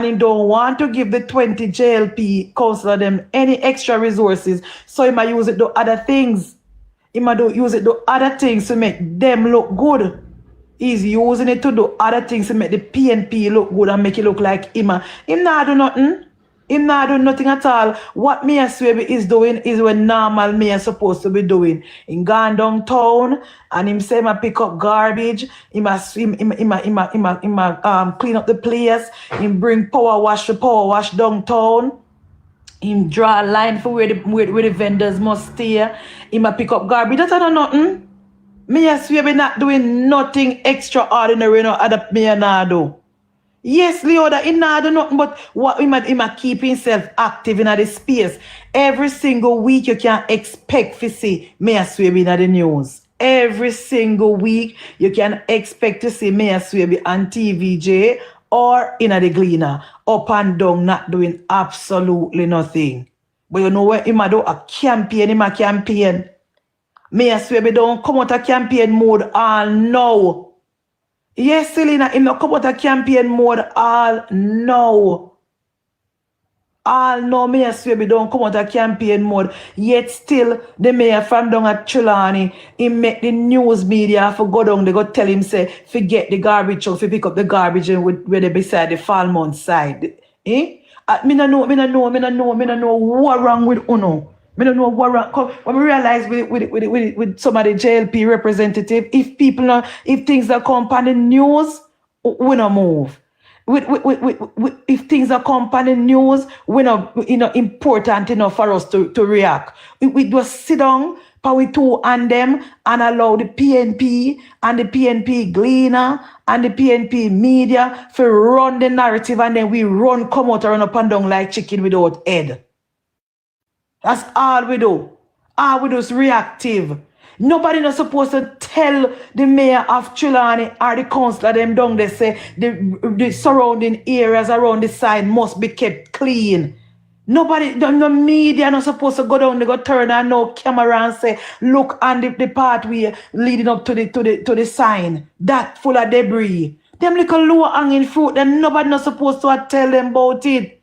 He don't want to give the 20 JLP councillor them any extra resources, so he might use it to other things. He might use it to other things to make them look good. He's using it to do other things to make the PNP look good and make it look like him. Him not do nothing. Him not do nothing at all. What Mayor Swaby is doing is what normal mayor supposed to be doing. He gone downtown and him say he pick up garbage. He must clean up the place. Him bring power wash downtown. Him draw a line for where the vendors must stay. He must pick up garbage. That's not nothing. Mayor Swaby not doing nothing extraordinary. No other mayor not do. Yes, Leo, that he not do nothing but what he might keep himself active in the space. Every single week you can expect to see Mayor Swaby in the news. Every single week you can expect to see Mayor Swaby on TVJ or in the Gleaner, up and down, not doing absolutely nothing. But you know what? He might do a campaign, Mayor Swaby don't come out of campaign mode all now. Yes, Selena, him not come out of campaign mode all now. All now, Mayor Swaby don't come out of campaign mode. Yet still, the mayor from down at Trelawney, he make the news media for go down, they go tell him, say, forget the garbage truck, pick up the garbage where they beside the Falmouth side. Eh? Me no know what wrong with Uno. I don't know what wrong. When we realize with some of the JLP representative, if things are come on the news, we don't move. If things are come on the news, we not important enough for us to react. We just sit down, we two and them, and allow the PNP and the PNP Gleaner and the PNP media to run the narrative, and then we come out and run up and down like chicken without head. That's all we do. All we do is reactive. Nobody not supposed to tell the mayor of Trelawney or the councillor them down they say the surrounding areas around the side must be kept clean. Nobody, no media not supposed to go down, they go turn on no camera and say, look on the pathway leading up to the sign. That full of debris. Them little low hanging fruit, then nobody not supposed to tell them about it.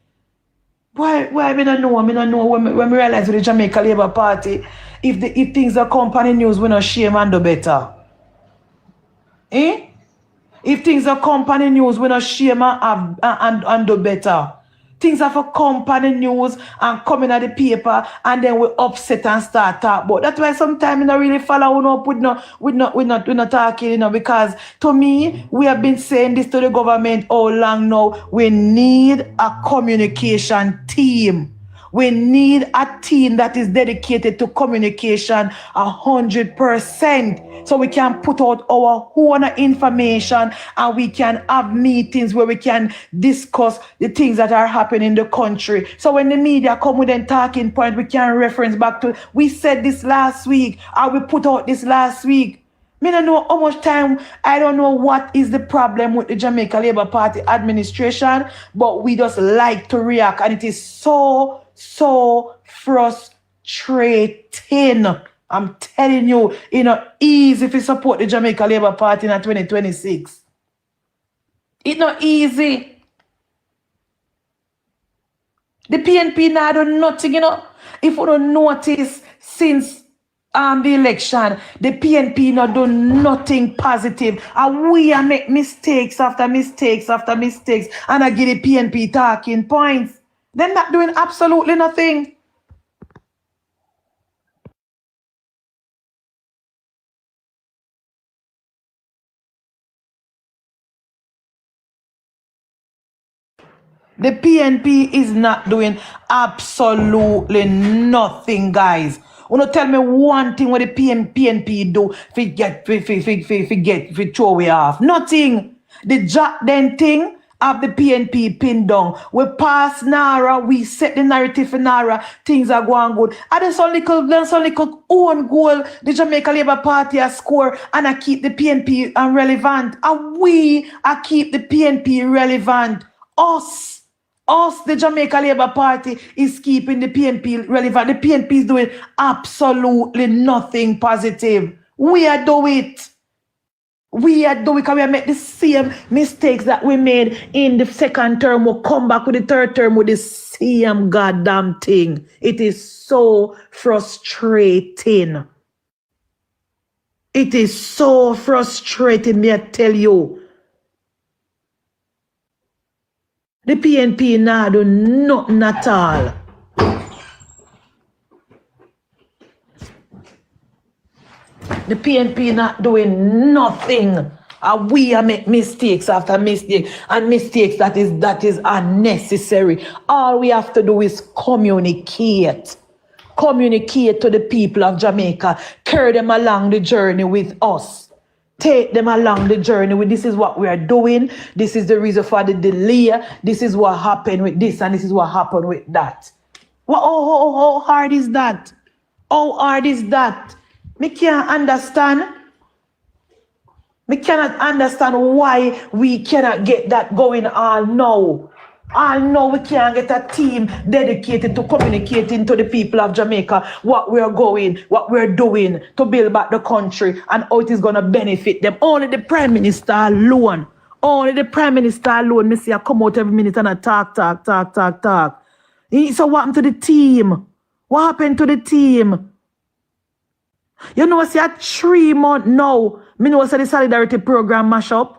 Why I don't know when we realize with the Jamaica Labour Party, if things are company news, we not shame and do better. Eh? If things are company news, we not shame and do better. Things are for company news and coming at the paper and then we upset and start talk about. That's why sometimes I don't really follow up with not talking, because to me, we have been saying this to the government all along now. We need a communication team. We need a team that is dedicated to communication 100%. So we can put out our own information and we can have meetings where we can discuss the things that are happening in the country. So when the media come with a talking point, we can reference back to, we said this last week, or we put out this last week. I don't know how much time, I don't know what is the problem with the Jamaica Labour Party administration, but we just like to react, and it is so frustrating. I'm telling you, it's not easy if you support the Jamaica Labour Party in 2026. It's not easy. The PNP now do nothing, If you don't notice, since the election, the PNP not do nothing positive. And we are make mistakes after mistakes after mistakes. And I give the PNP talking points. They're not doing absolutely nothing. The PNP is not doing absolutely nothing, guys. You know, tell me one thing what the PNP do if throw away off. Nothing. The Jack Den thing of the PNP pinned down. We pass Nara, we set the narrative for Nara, things are going good. And there's only own goal the Jamaica Labour Party has score and I keep the PNP relevant. And we are keep the PNP relevant. Us, the Jamaica Labour Party, is keeping the PNP relevant. The PNP is doing absolutely nothing positive. We are doing it. We are doing because we make the same mistakes that we made in the second term. We'll come back with the third term with the same goddamn thing. It is so frustrating. It is so frustrating, me I tell you. The PNP now do nothing at all. The PNP not doing nothing. And we are make mistakes after mistake and mistakes that is unnecessary. All we have to do is communicate. Communicate to the people of Jamaica. Carry them along the journey with us. Take them along the journey with this is what we are doing. This is the reason for the delay. This is what happened with this and this is what happened with that. Well, how hard is that? How hard is that? Me can't understand. Me cannot understand why we cannot get that going all now. All now we can't get a team dedicated to communicating to the people of Jamaica what we're going, what we're doing to build back the country and how it is going to benefit them. Only the Prime Minister alone. Only the Prime Minister alone. Me see I come out every minute and I talk. So what happened to the team? What happened to the team? You know, see, a 3 month now, me know say the Solidarity Program mash up.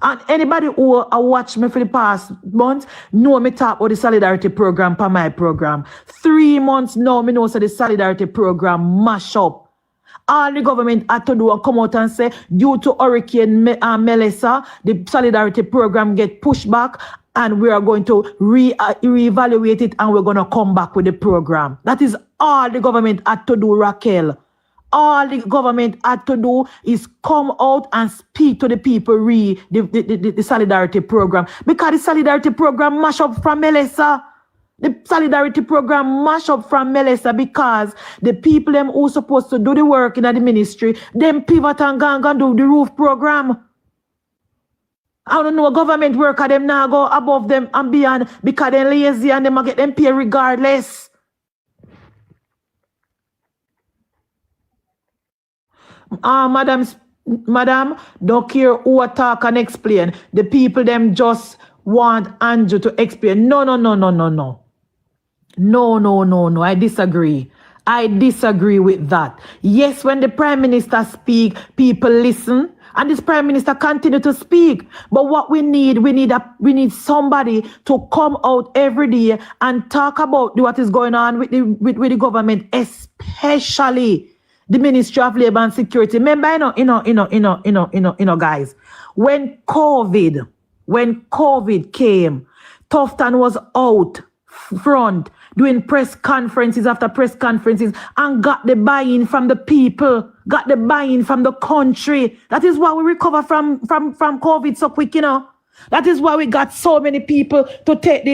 And anybody who watch me for the past months know me talk about the Solidarity Program for my program. 3 months now, me know say the Solidarity Program mash up. All the government had to do and come out and say, due to Hurricane Melissa, the Solidarity Program get pushed back and we are going to reevaluate it and we're going to come back with the program. That is all the government had to do, Raquel. All the government had to do is come out and speak to the people the Solidarity Program. Because the Solidarity Program mash up from Melissa. The Solidarity Program mash up from Melissa because the people them who supposed to do the work in the ministry, them pivot and go and do the roof program. I don't know, government worker them now go above them and beyond because they're lazy and them get them pay regardless. Madam, don't care who talk and explain. The people them just want Andrew to explain. No. No. I disagree. I disagree with that. Yes, when the Prime Minister speak, people listen. And this Prime Minister continue to speak. But what we need somebody to come out every day and talk about what is going on with the government, especially the Ministry of Labor and Security. Remember, guys, when COVID came, Tufton was out front doing press conferences after press conferences and got the buy-in from the people, got the buy-in from the country. That is why we recover from COVID so quick, That is why we got so many people to take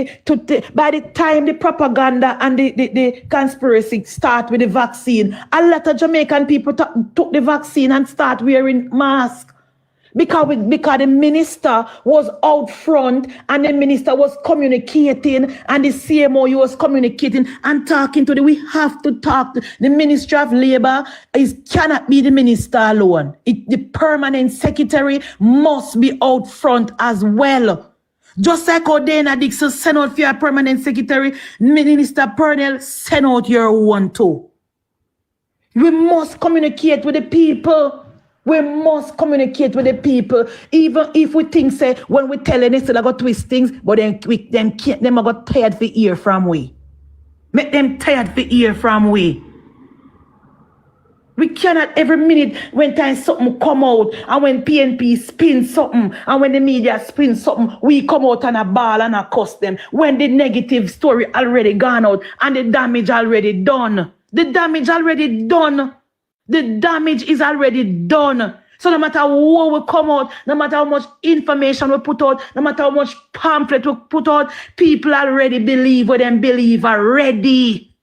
by the time the propaganda and the conspiracy start with the vaccine, a lot of Jamaican people took the vaccine and start wearing masks. Because the minister was out front and the minister was communicating and the CMO was communicating and talking to we have to talk to the Ministry of Labor. Cannot be the minister alone. The permanent secretary must be out front as well. Just like how Dana Dixon sent out for your permanent secretary, Minister Purnell sent out your one too. We must communicate with the people. We must communicate with the people, even if we think say when we tell them they still got twist things, but them are got tired for hear from we. Make them tired for hear from we. We cannot every minute when time something come out and when PNP spin something and when the media spin something, we come out and a ball and a cuss them. When the negative story already gone out and the damage already done. The damage already done. The damage is already done. So no matter what we come out, no matter how much information we put out, no matter how much pamphlet we put out, people already believe what them believe already.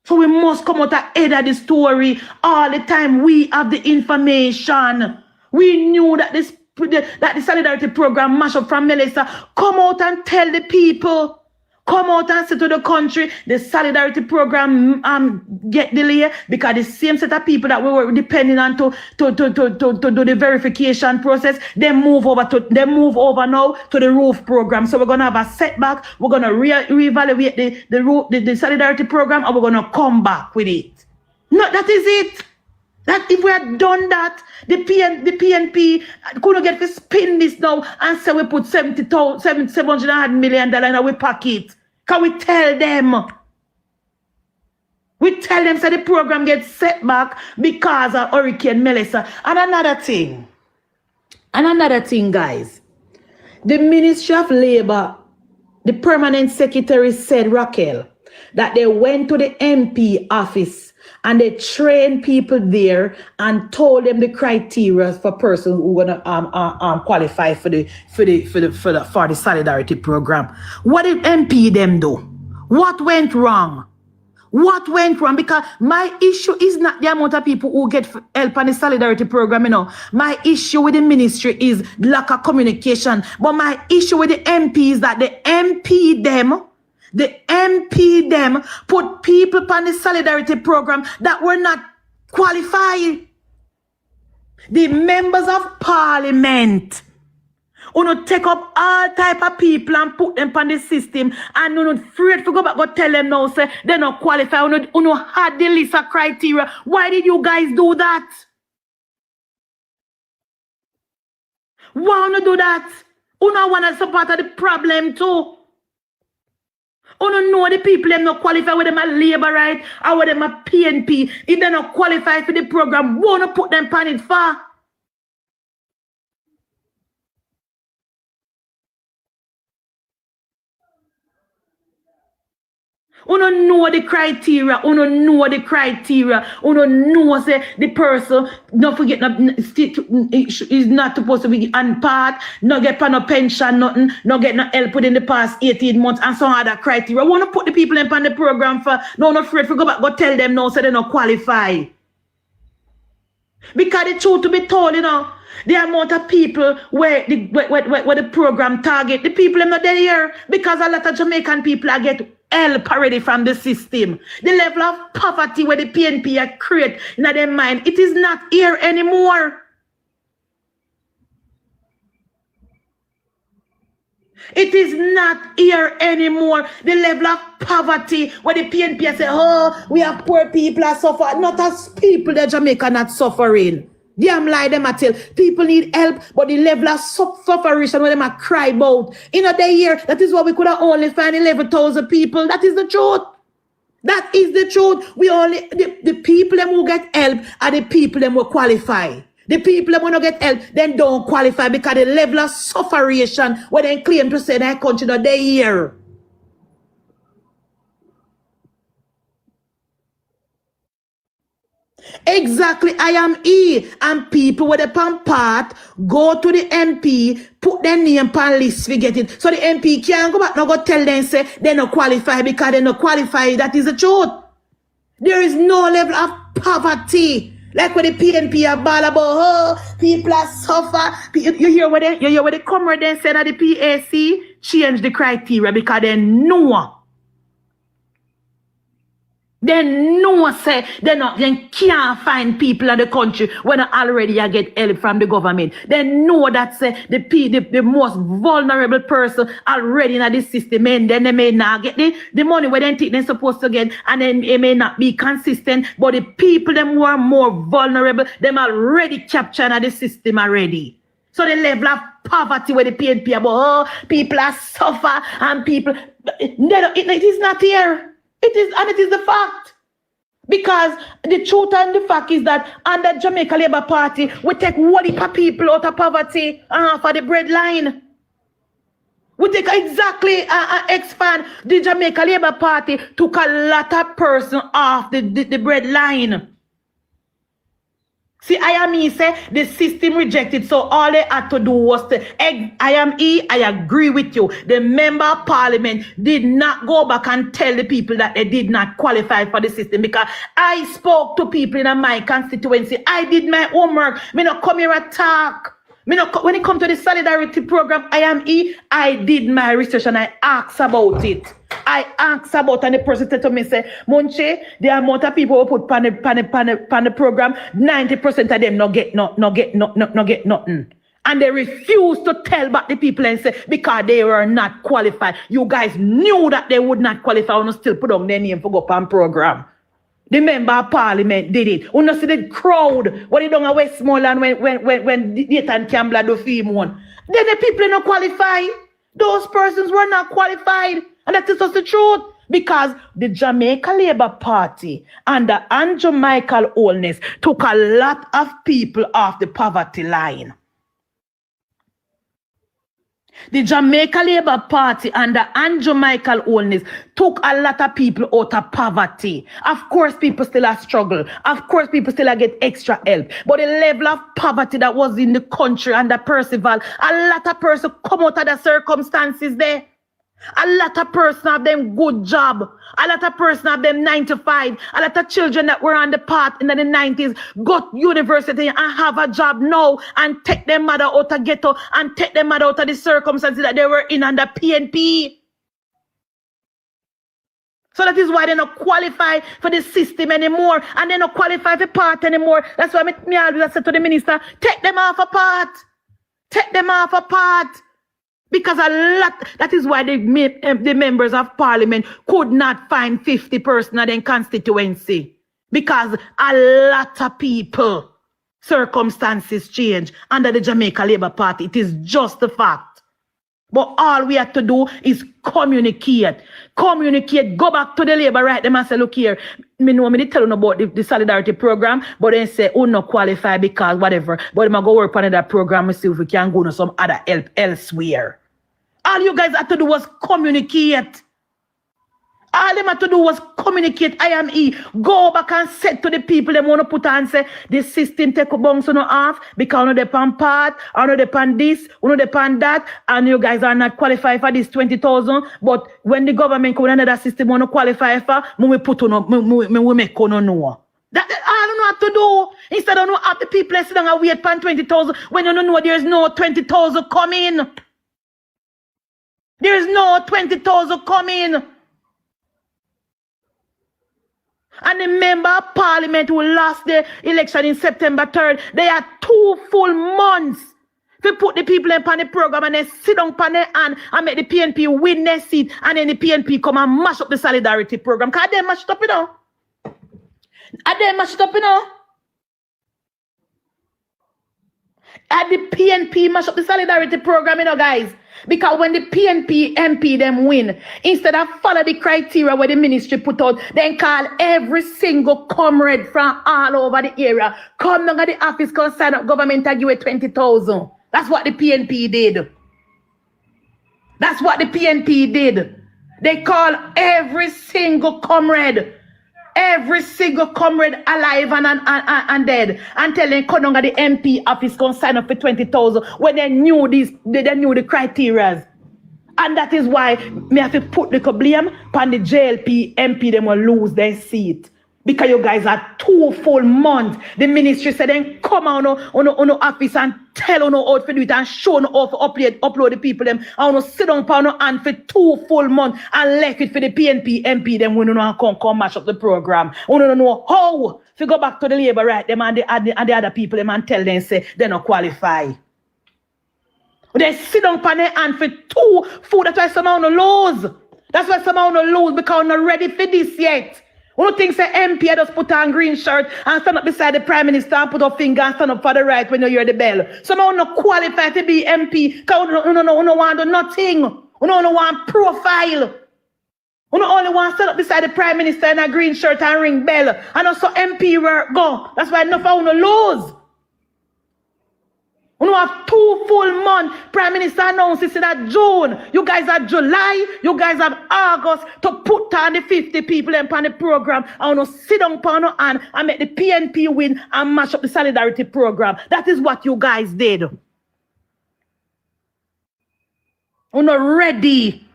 So we must come out ahead of the story all the time. We have the information. We knew that that the Solidarity Program mash up from Melissa. Come out and tell the people. come out and say to the country, the solidarity program get delayed because the same set of people that we were depending on to do the verification process, they move over now to the roof program. So we're gonna have a setback. We're gonna reevaluate the solidarity program, and we're gonna come back with it. No, that is it. That if we had done that, the PNP couldn't get to spin this now and say we put $700 million in our pocket. Can we tell them? We tell them so the program gets set back because of Hurricane Melissa. And another thing, guys, the Ministry of Labor, the permanent secretary said, Raquel, that they went to the MP office and they trained people there and told them the criteria for persons who gonna qualify for the solidarity program. What did MP them do? What went wrong? What went wrong? Because my issue is not the amount of people who get help on the solidarity program, you know. My issue with the ministry is lack of communication. But my issue with the MP is that the MP them put people on the solidarity program that were not qualified. The members of parliament who take up all type of people and put them on the system, and who not afraid to go back go tell them now say they not qualified, who had the list of criteria. Why did you guys do that? Why not do that? Who not want to support the problem too? Who don't know the people them not qualify with them a labor right or with them a PNP. If they not qualify for the program, who not put them on it for? Who don't know the criteria, who don't know say the person, don't forget, is not supposed to be on part, not get no pension, nothing, not get no help within the past 18 months, and some other criteria. Want to put the people in on the program for, no, not afraid to go back, go tell them no, so they don't qualify. Because the truth to be told, you know, the amount of people where the program target, the people are not there here, because a lot of Jamaican people are get help already from the system. The level of poverty where the PNP are create in their mind, it is not here anymore. It is not here anymore. The level of poverty where the PNP say, oh, we have poor people that suffer. Not as people that Jamaica not suffering. Damn lie them I tell. People need help, but the level of suffering when them a cry about. In a day here, that is why we could have only find 11,000 people. That is the truth. That is the truth. We only the people them who get help are the people them who qualify. The people that want to get help, then don't qualify because the level of suffering when they claim to say that country that they here. Exactly, I am E. And people with a pan part go to the MP, put their name on list, forget it. So the MP can't go back now go tell them say they not qualify because they not qualify. That is the truth. There is no level of poverty. Like when the PNP are ball about, oh, people are suffer. You hear what the comrade then said at the PAC? Change the criteria because they know. They know say they can't find people in the country when already get help from the government. They know that say the most vulnerable person already in the system, and then they may not get the money where they think they're supposed to get, and then it may not be consistent. But the people them who are more vulnerable, them already captured in the system already. So the level of poverty where the PNP about, oh, people are suffer and people it is not here. It is the fact. Because the truth and the fact is that under Jamaica Labour Party, we take what heap people out of poverty for the breadline. We take exactly expand the Jamaica Labour Party, took a lot of person off the breadline. See, say the system rejected, so all they had to do was to I agree with you. The member of parliament did not go back and tell the people that they did not qualify for the system, because I spoke to people in my constituency. I did my homework. Me not come here and talk. When it comes to the solidarity program, I did my research and I asked about it. I asked about and the person said to me, say, Munchie, the amount of people who put pan the program, 90% of them not get nothing. And they refuse to tell back the people and say, because they were not qualified. You guys knew that they would not qualify and still put on their name for go pan program. The member of parliament did it. You know, see the crowd, what they done at Westmoreland when Nathan Campbell do film one. Then the people are not qualified. Those persons were not qualified. And that is just the truth. Because the Jamaica Labour Party under Andrew Michael Holness took a lot of people off the poverty line. The Jamaica Labour Party under Andrew Michael Holness took a lot of people out of poverty. Of course, people still have struggle. Of course, people still get extra help. But the level of poverty that was in the country under Percival, a lot of persons come out of the circumstances there. A lot of persons have them good job. A lot of persons have them 9 to 5. A lot of children that were on the path in the 90s got university and have a job now and take their mother out of ghetto and take their mother out of the circumstances that they were in under PNP. So that is why they don't qualify for the system anymore and they don't qualify for part anymore. That's why me always said to the minister, take them off a part. Take them off a part. Because a lot, that is why the members of parliament could not find 50 persons in their constituency. Because a lot of people, circumstances change under the Jamaica Labour Party. It is just a fact. But all we have to do is communicate. Communicate, go back to the Labour right them and say, look here, me know me did tell you about the solidarity program, but then say, oh, not qualify because whatever. But I'm going to go work on that program and see if we can go to some other help elsewhere. All you guys had to do was communicate. All them had to do was communicate. IME. Go back and say to the people they want to put on say, this system take a bounce on off because you depend part, you depend this, you depend that, and you guys are not qualified for this 20,000. But when the government come with another system want to qualify for, we put on, we make on know. That's all you have to do. Instead of not have the people sit down and wait for 20,000 when you don't know there's no 20,000 coming. There is no 20,000 coming. And the member of parliament who lost the election in September 3rd, they had 2 full months to put the people in the program and they sit down on their hand and make the PNP win their seat and then the PNP come and mash up the solidarity program. Because they mash it up, you know. And they mash it up, you know. And the PNP mash up the solidarity program, you know, guys. Because when the PNP MP them win, instead of follow the criteria where the ministry put out, then call every single comrade from all over the area, come down at the office, come sign up government and give it 20,000. That's what the PNP did. That's what the PNP did. They call every single comrade alive and dead, and tell them come down at the MP office, come sign up for 20,000 when they knew the criteria. And that is why me have to put the blame on the JLP MP, them will lose their seat. Because you guys are 2 full months. The ministry said then come on office and tell on how to do it and show on how to upload the people them and sit down on hand for 2 full months and left it for the PNP MP them when you know come mash up the program. You don't know how to go back to the Labour right them and the other people them and tell them say they not qualify. They sit down on their hand for 2 full. That's why some of them lose. That's why some of them lose because they're not ready for this yet. One thing say MP just put on green shirt and stand up beside the Prime Minister and put a finger and stand up for the right when you hear the bell. Some of them not qualified to be MP because you don't want to do nothing. You don't want profile. You don't only want to stand up beside the Prime Minister in a green shirt and ring bell. And also MP work go. That's why enough of you lose. You have 2 full months. Prime Minister announced this in June. You guys are July. You guys have August to put on the 50 people in the program. I want to sit down and make the PNP win and mash up the solidarity program. That is what you guys did. You're not ready.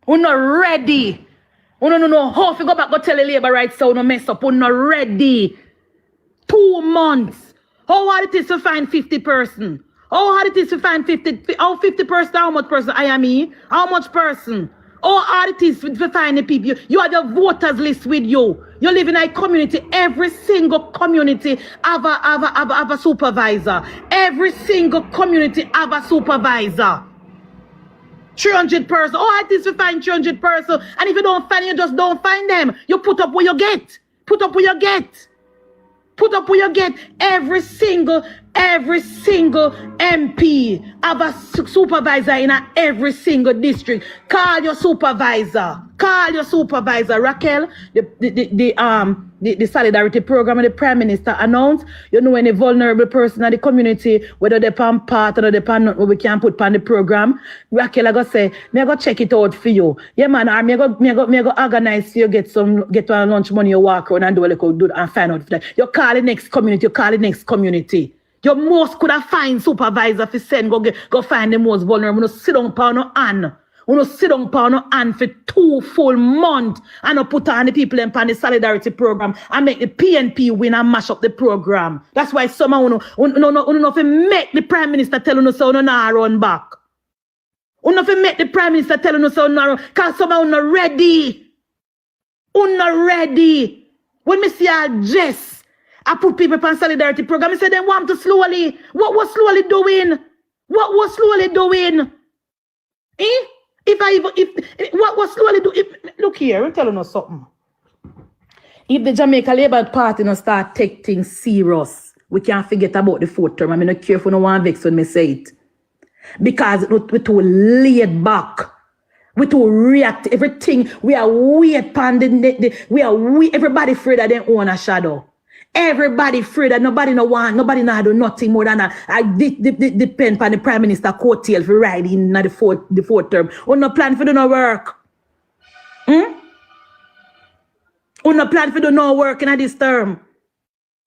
You're not ready. You don't know how to go back and tell the Labour rights so you don't mess up. You're not ready. 2 months. How hard it is to find 50 persons? How hard it is to find 50, how 50 person, how much person I am me? How much person? How hard it is to find the people. You are the voters list with you. You live in a community. Every single community have a supervisor. Every single community have a supervisor. 300 person. How hard it is to find 300 person. And if you don't find, you just don't find them. You put up what you get. Put up what you get. Put up what you get. Every single MP have a supervisor in every single district. Call your supervisor. Call your supervisor. Raquel, the solidarity program the Prime Minister announced, you know, any vulnerable person in the community, whether they're on part or they're on not, we can put on the program. Raquel, I go say, me I go check it out for you. Yeah, man, or me I go organize for you, get on lunch money, you walk around and do a little do and find out for that. You call the next community, you call the next community. Your most could have find supervisor for send go find the most vulnerable. You sit down pound no hand. You sit down pound no hand for 2 full months and you put on the people in the solidarity program and make the PNP win and mash up the program. That's why some of you make the Prime Minister tell you so you not run back. You not make the Prime Minister tell you so you not run because some of you not ready. You not ready. When me see all Jess I put people on solidarity program. I said they want to slowly. What was slowly doing? What was slowly doing? What was slowly doing? Look here, I'm telling you something. If the Jamaica Labour Party no start take things serious, we can't forget about the 4th term. I'm not careful no one vex when me say it. Because we're too laid back. We to react everything. We are weird pandemic. Everybody afraid that they own a shadow. Everybody afraid that nobody no do nothing more than that. I depend on the Prime Minister coattail for riding in the fourth term. We no plan for do no work. We no plan for do no work in this term.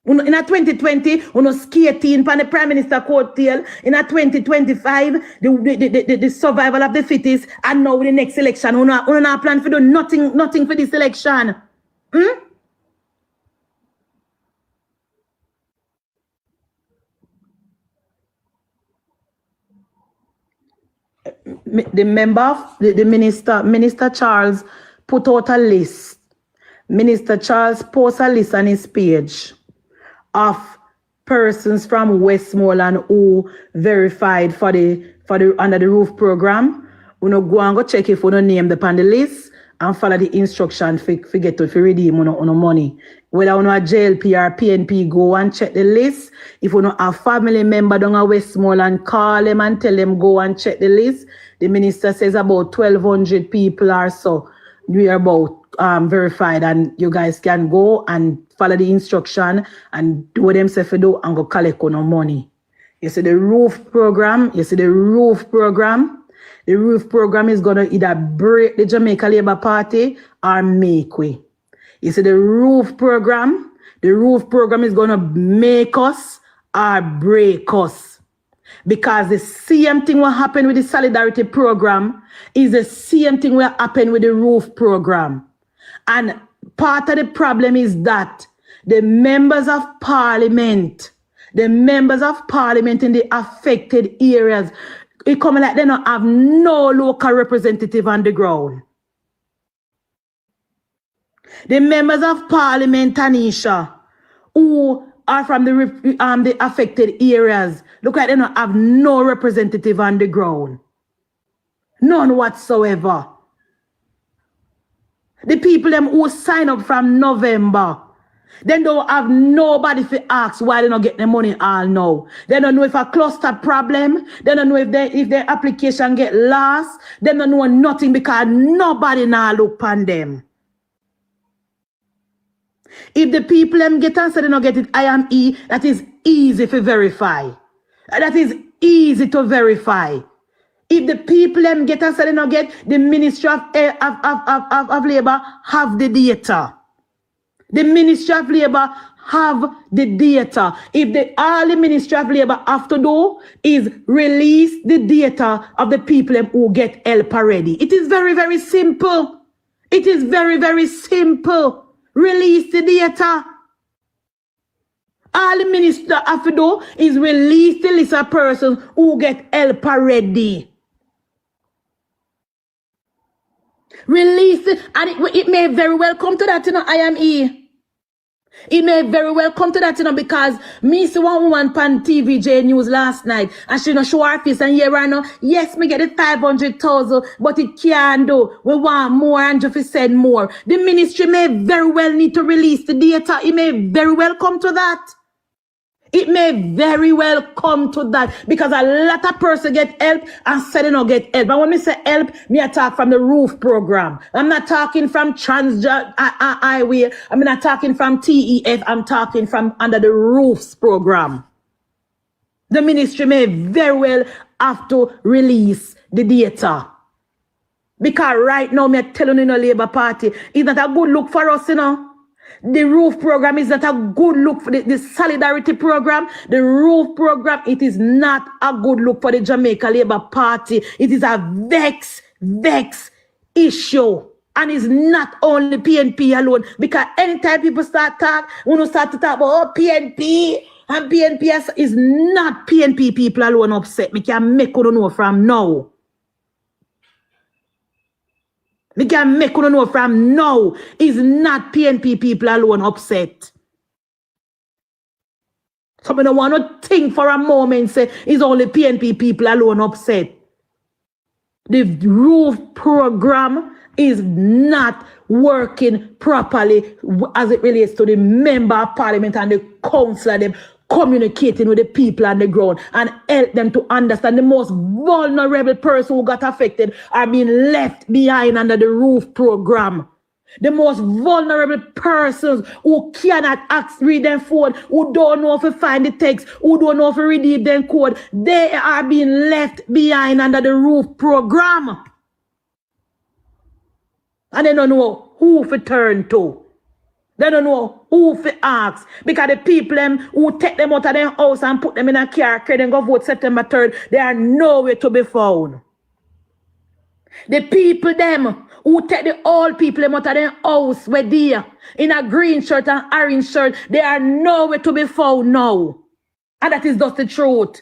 In 2020, we no skating on the Prime Minister coattail. In 2025, the survival of the fittest. And now with the next election, we no plan for do nothing for this election. The Minister Charles put out a list. Minister Charles post a list on his page of persons from Westmoreland who verified for the under the roof program. We no go and go check if we no name the on the list and follow the instruction for get to redeem on money. Whether we no a JLP or PNP, go and check the list. If we no have family member down at Westmoreland, call them and tell them go and check the list. The minister says about 1,200 people or so we are about verified, and you guys can go and follow the instruction and do what them say for do and go collect on money. You see the roof program. The roof program is gonna either break the Jamaica Labour Party or make way. You see the roof program is gonna make us or break us. Because the same thing will happen with the solidarity program is the same thing will happen with the roof program. And part of the problem is that the members of parliament in the affected areas, it come like they don't have no local representative on the ground. The members of parliament, Tanisha, who are from the affected areas, look like they don't have no representative on the ground. None whatsoever. The people them who sign up from November, they don't have nobody to ask why they don't get the money all now. They don't know if a cluster problem. They don't know if their application get lost. They don't know nothing because nobody now look on them. If the people them get answered, they don't get it IME, that is easy to verify. That is easy to verify. If the people them get answered, they don't get, the Ministry of Labour have the data. The Ministry of Labour have the data. All the Ministry of Labour have to do is release the data of the people who get help already. It is very, very simple. It is very, very simple. Release the data. All the minister have to do is release the list of persons who get help already. Release it, and it may very well come to that, you know, IME. It may very well come to that, you know, because me see one woman pan TVJ News last night, and she no show her face, and here right now, yes, me get the 500,000, but it can't do. We want more, and Jeffy said more. The ministry may very well need to release the data. It may very well come to that. It may very well come to that, because a lot of person get help and say they don't get help. But when me say help, me I talk from the roof program. I'm not talking from highway. I'm not talking from TEF. I'm talking from under the roofs program. The ministry may very well have to release the data. Because right now, me telling you, no Labour Party, it's not a good look for us, you know. The roof program is not a good look for the solidarity program. The roof program, it is not a good look for the Jamaica Labour Party. It is a vex issue. And it's not only PNP alone. Because anytime people start talk, when you start to talk about PNP, and PNP is not PNP people alone upset. Me can make you know from now. We can make you know from now, is not PNP people alone upset. So I don't want to think for a moment, say, it's only PNP people alone upset. The roof program is not working properly as it relates to the member of parliament and the councillor, them communicating with the people on the ground and help them to understand the most vulnerable person who got affected are being left behind under the roof program. The most vulnerable persons who cannot read their phone, who don't know if to find the text, who don't know if to read their code, they are being left behind under the roof program. And they don't know who to turn to. They don't know who to ask. Because the people them who take them out of their house and put them in a car, then go vote September 3rd, they are nowhere to be found. The people them who take the old people them out of their house where they are in a green shirt and orange shirt, they are nowhere to be found now. And that is just the truth.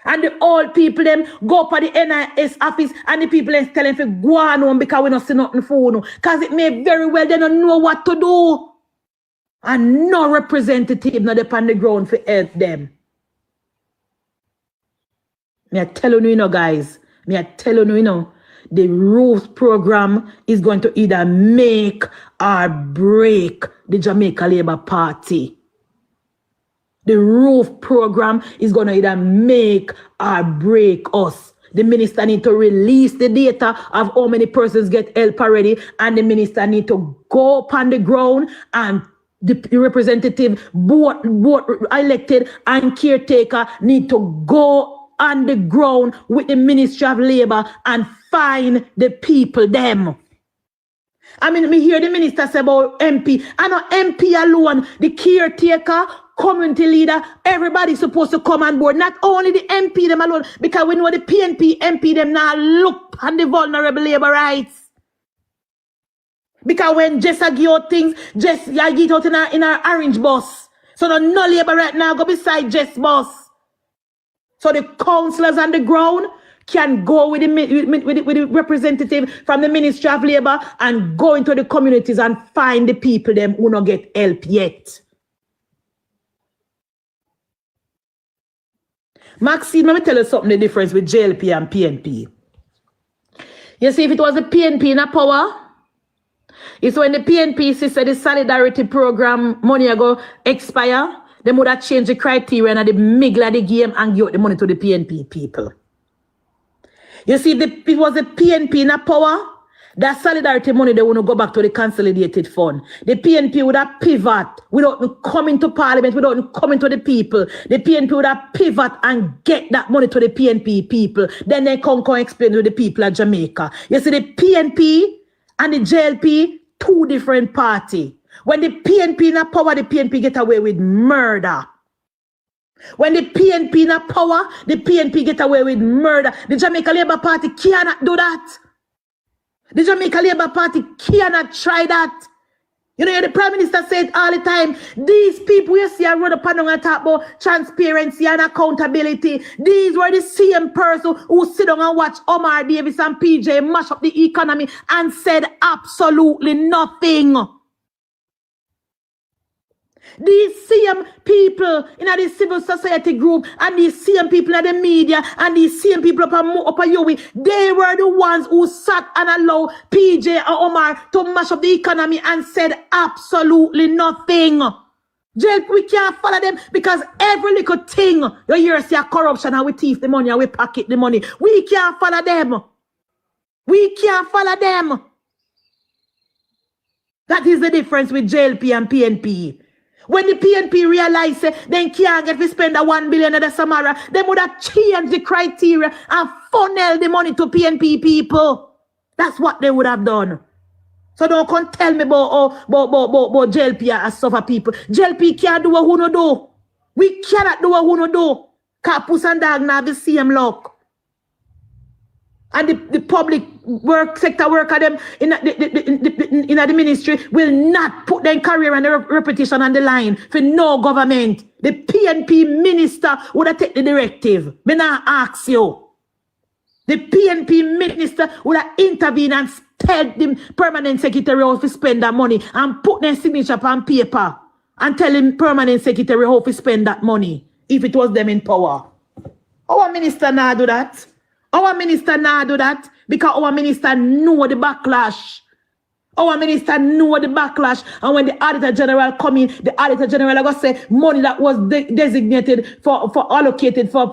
And the old people them go up at the NIS office and the people them tell them to go on home because we don't see nothing for them. Because it may very well they don't know what to do. And no representative not up on the ground for help them. Me I telling you, guys. Me I telling you, the roof program is going to either make or break the Jamaica Labour Party. The roof program is going to either make or break us. The minister need to release the data of how many persons get help already, and the minister need to go up on the ground and the representative, both elected and caretaker, need to go on the ground with the Ministry of Labour and find the people them. I mean, me hear the minister say about MP. I know MP alone, the caretaker, community leader, everybody's supposed to come on board. Not only the MP them alone, because we know the PNP MP them now look on the vulnerable labor rights. Because when Jess give out things, Jess give out in our orange bus. So no labor right now go beside Jess bus. So the councillors on the ground can go with the representative from the Ministry of Labour and go into the communities and find the people them who not get help yet. Maxine, let me tell you something, the difference with JLP and PNP. You see, if it was the PNP in a power, it's when the PNP said the solidarity program money go expire, they would have changed the criteria and the middle of the game and give the money to the PNP people. You see, if it was the PNP in a power, that solidarity money, they want to go back to the consolidated fund. The PNP would have pivot without coming to parliament, without coming to the people. The PNP would have pivot and get that money to the PNP people. Then they come explain to the people of Jamaica. You see, the PNP and the JLP, two different parties. When the PNP in a power, the PNP get away with murder. When the PNP in a power, the PNP get away with murder. The Jamaica Labour Party cannot do that. The Jamaica Labour Party cannot try that. You know, the Prime Minister said all the time, these people you see run up and talk about transparency and accountability. These were the same person who sit down and watch Omar Davis and PJ mash up the economy and said absolutely nothing. These same people in the civil society group and these same people in the media and these same people up a Yowie, they were the ones who sat and allowed PJ and Omar to mash up the economy and said absolutely nothing. We can't follow them because every little thing you hear say corruption and we thief the money and we pocket the money. We can't follow them. We can't follow them. That is the difference with JLP and PNP. When the PNP realized they can't get to spend a 1 billion at the Samara, they would have changed the criteria and funnel the money to PNP people. That's what they would have done. So don't come tell me about JLP and suffer people. JLP can't do what who no do. We cannot do what who no do. Capus and Dog now have the same luck. And the public work sector worker them in the ministry will not put their career and their reputation on the line for no government. The PNP minister would have taken the directive. Me not ask you. The PNP minister would have intervened and tell the permanent secretary how to spend that money and put their signature on paper and tell him permanent secretary how to spend that money if it was them in power. Our minister now do that. Our minister now do that because our minister know the backlash. Our minister know the backlash. And when the Auditor General come in, the Auditor General are going to say money that was designated for allocated for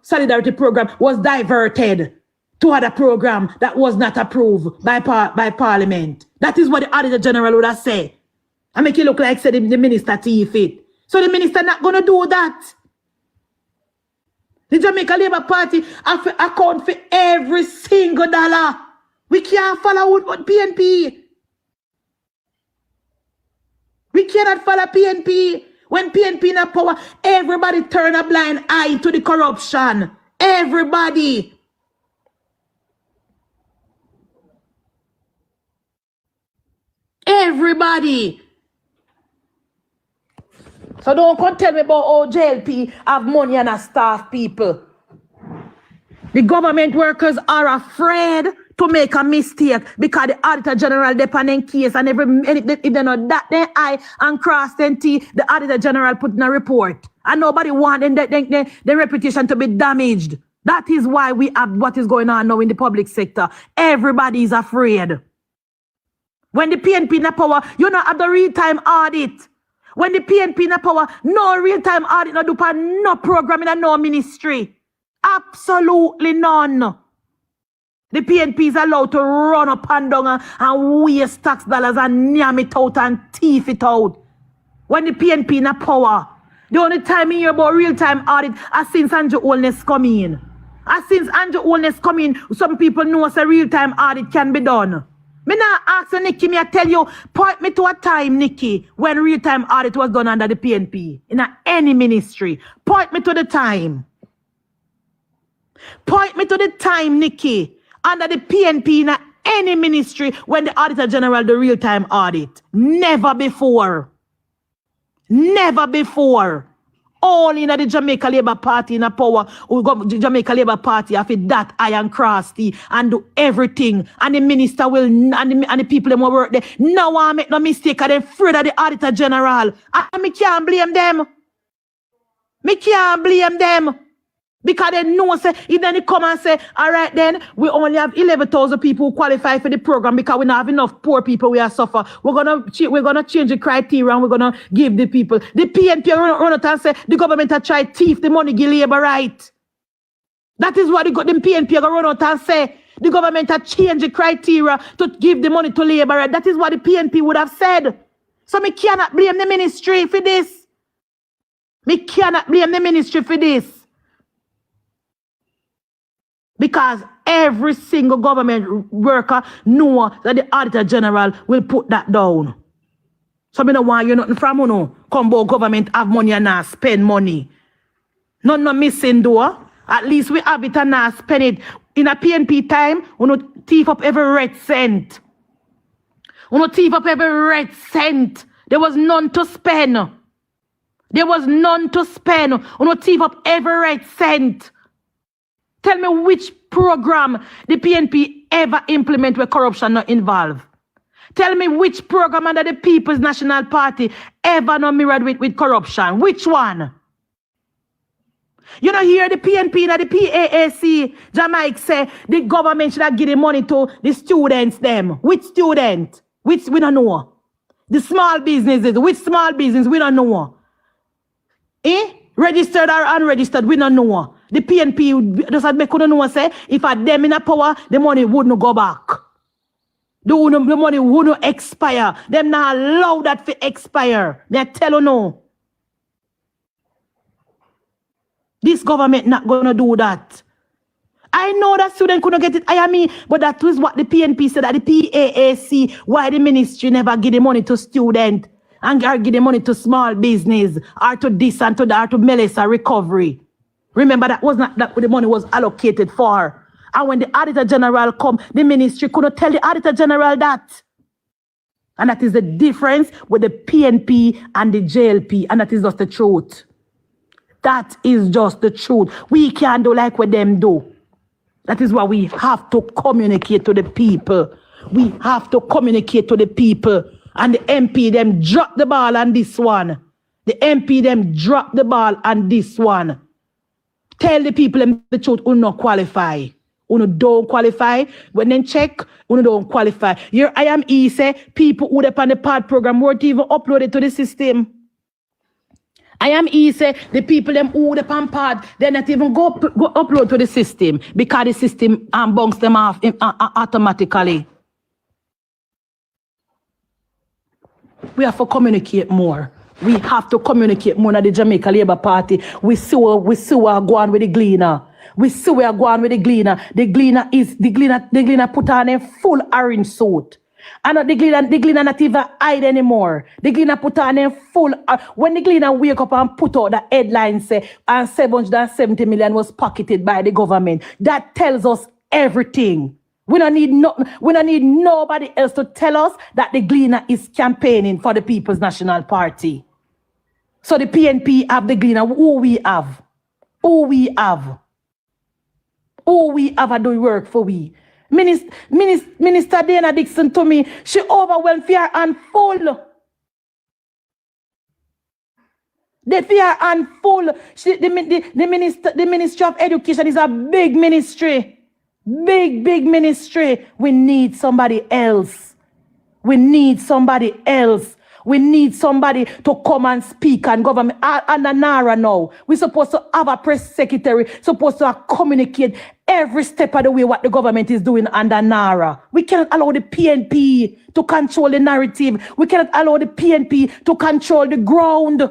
solidarity program was diverted to other program that was not approved by Parliament. That is what the Auditor General would have said. And make it look like said the minister thief it. So the minister not going to do that. The Jamaica Labour Party have to account for every single dollar. We can't follow PNP. We cannot follow PNP. When PNP in power, everybody turn a blind eye to the corruption. Everybody. Everybody. So don't come tell me about JLP have money and a staff people. The government workers are afraid to make a mistake because the Auditor General depend in case and if they know that they eye and cross then T, the Auditor General put in a report. And nobody want their reputation to be damaged. That is why we have what is going on now in the public sector. Everybody is afraid. When the PNP in the power, you know have the real-time audit. When the PNP in power, no real-time audit, no do no program in no ministry. Absolutely none. The PNP is allowed to run up and down and waste tax dollars and yam it out and thief it out. When the PNP in power, the only time you hear about real-time audit is since Andrew Holness come in. As since Andrew Holness come in, some people know a real-time audit can be done. Me not ask you, Nikki, me I tell you, point me to a time, Nikki, when real-time audit was done under the PNP, in any ministry. Point me to the time. Point me to the time, Nikki, under the PNP in any ministry when the Auditor General the real-time audit. Never before. Never before. All in the Jamaica Labour Party in a power, we go the Jamaica Labour Party after that iron cross and do everything. And the minister will and the people them will work there. No one make no mistake and then afraid of the Auditor General. And me can't blame them. Me can't blame them. Because they know, say, if then they come and say, all right, then we only have 11,000 people who qualify for the program because we don't have enough poor people we are suffer. We're gonna change the criteria and we're gonna give the people. The PNP run out and say the government have tried thief the money, give labor right. That is what the PNP run out and say. The government have changed the criteria to give the money to labor right. That is what the PNP would have said. So me cannot blame the ministry for this. Me cannot blame the ministry for this. Because every single government worker know that the Auditor General will put that down. So I don't want you nothing from you. Combo government have money and not spend money. No missing door. At least we have it and not spend it. In a PNP time, we not thief up every red cent. Uno thief up every red cent. There was none to spend. There was none to spend. Uno thief up every red cent. Tell me which program the PNP ever implement where corruption not involved. Tell me which program under the People's National Party ever not mirrored with corruption. Which one? You know, here the PNP and the PAAC, Jamaica say the government should have give the money to the students them. Which student? Which we don't know. The small businesses. Which small business? We don't know. Registered or unregistered? We don't know. The PNP just make you know say if I them in a power, the money wouldn't go back. The money wouldn't expire. Them not allow that to expire. They tell you no. This government not gonna do that. I know that student couldn't get it. I mean, but that was what the PNP said, that the PAAC, why the ministry never give the money to student and give the money to small business or to this and to that, or to Melissa recovery. Remember, that was not that the money was allocated for. And when the Auditor General come, the ministry couldn't tell the Auditor General that. And that is the difference with the PNP and the JLP. And that is just the truth. That is just the truth. We can't do like what them do. That is why we have to communicate to the people. We have to communicate to the people. And the MP, them drop the ball on this one. The MP, them drop the ball on this one. Tell the people the truth, who not qualify. Who don't qualify. When they check, who don't qualify. Here I am say people who depend on the PAD program weren't even uploaded to the system. I am say the people them who depend PAD, they not even go upload to the system because the system bunks them off automatically. We have to communicate more. We have to communicate more than the Jamaica Labour Party. We see we're going with the Gleaner. We see we're going with the Gleaner. The Gleaner put on a full orange suit. And the Gleaner not even hide anymore. The Gleaner put on a full, when the Gleaner wake up and put out the headline say, and 770 million was pocketed by the government. That tells us everything. We don't need nobody else to tell us that the Gleaner is campaigning for the People's National Party. So the PNP have the Gleaner. Who we have? Who we have? Who we have a do work for we? Minister Dana Dixon to me, she overwhelmed fear and full. The fear and full. The Ministry of Education is a big ministry. Big ministry. We need somebody else. We need somebody else. We need somebody to come and speak and government. And Nara now. We're supposed to have a press secretary, supposed to communicate every step of the way what the government is doing under Nara. We cannot allow the PNP to control the narrative. We cannot allow the PNP to control the ground.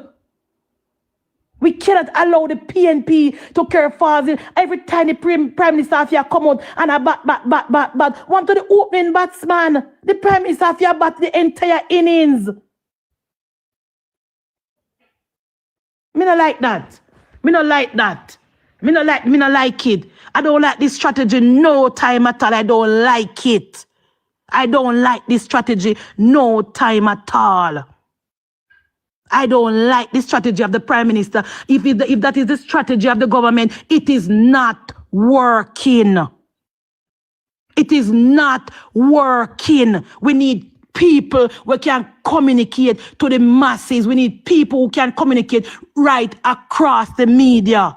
We cannot allow the PNP to care for it. Every time the Prime Minister here come out and a bat. One to the opening batsman. The Prime Minister here bat the entire innings. Me not like that. Me not like that. Me not like it. I don't like this strategy no time at all. I don't like it. I don't like this strategy no time at all. I don't like the strategy of the Prime Minister. If that is the strategy of the government, it is not working. It is not working. We need people who can communicate to the masses. We need people who can communicate right across the media.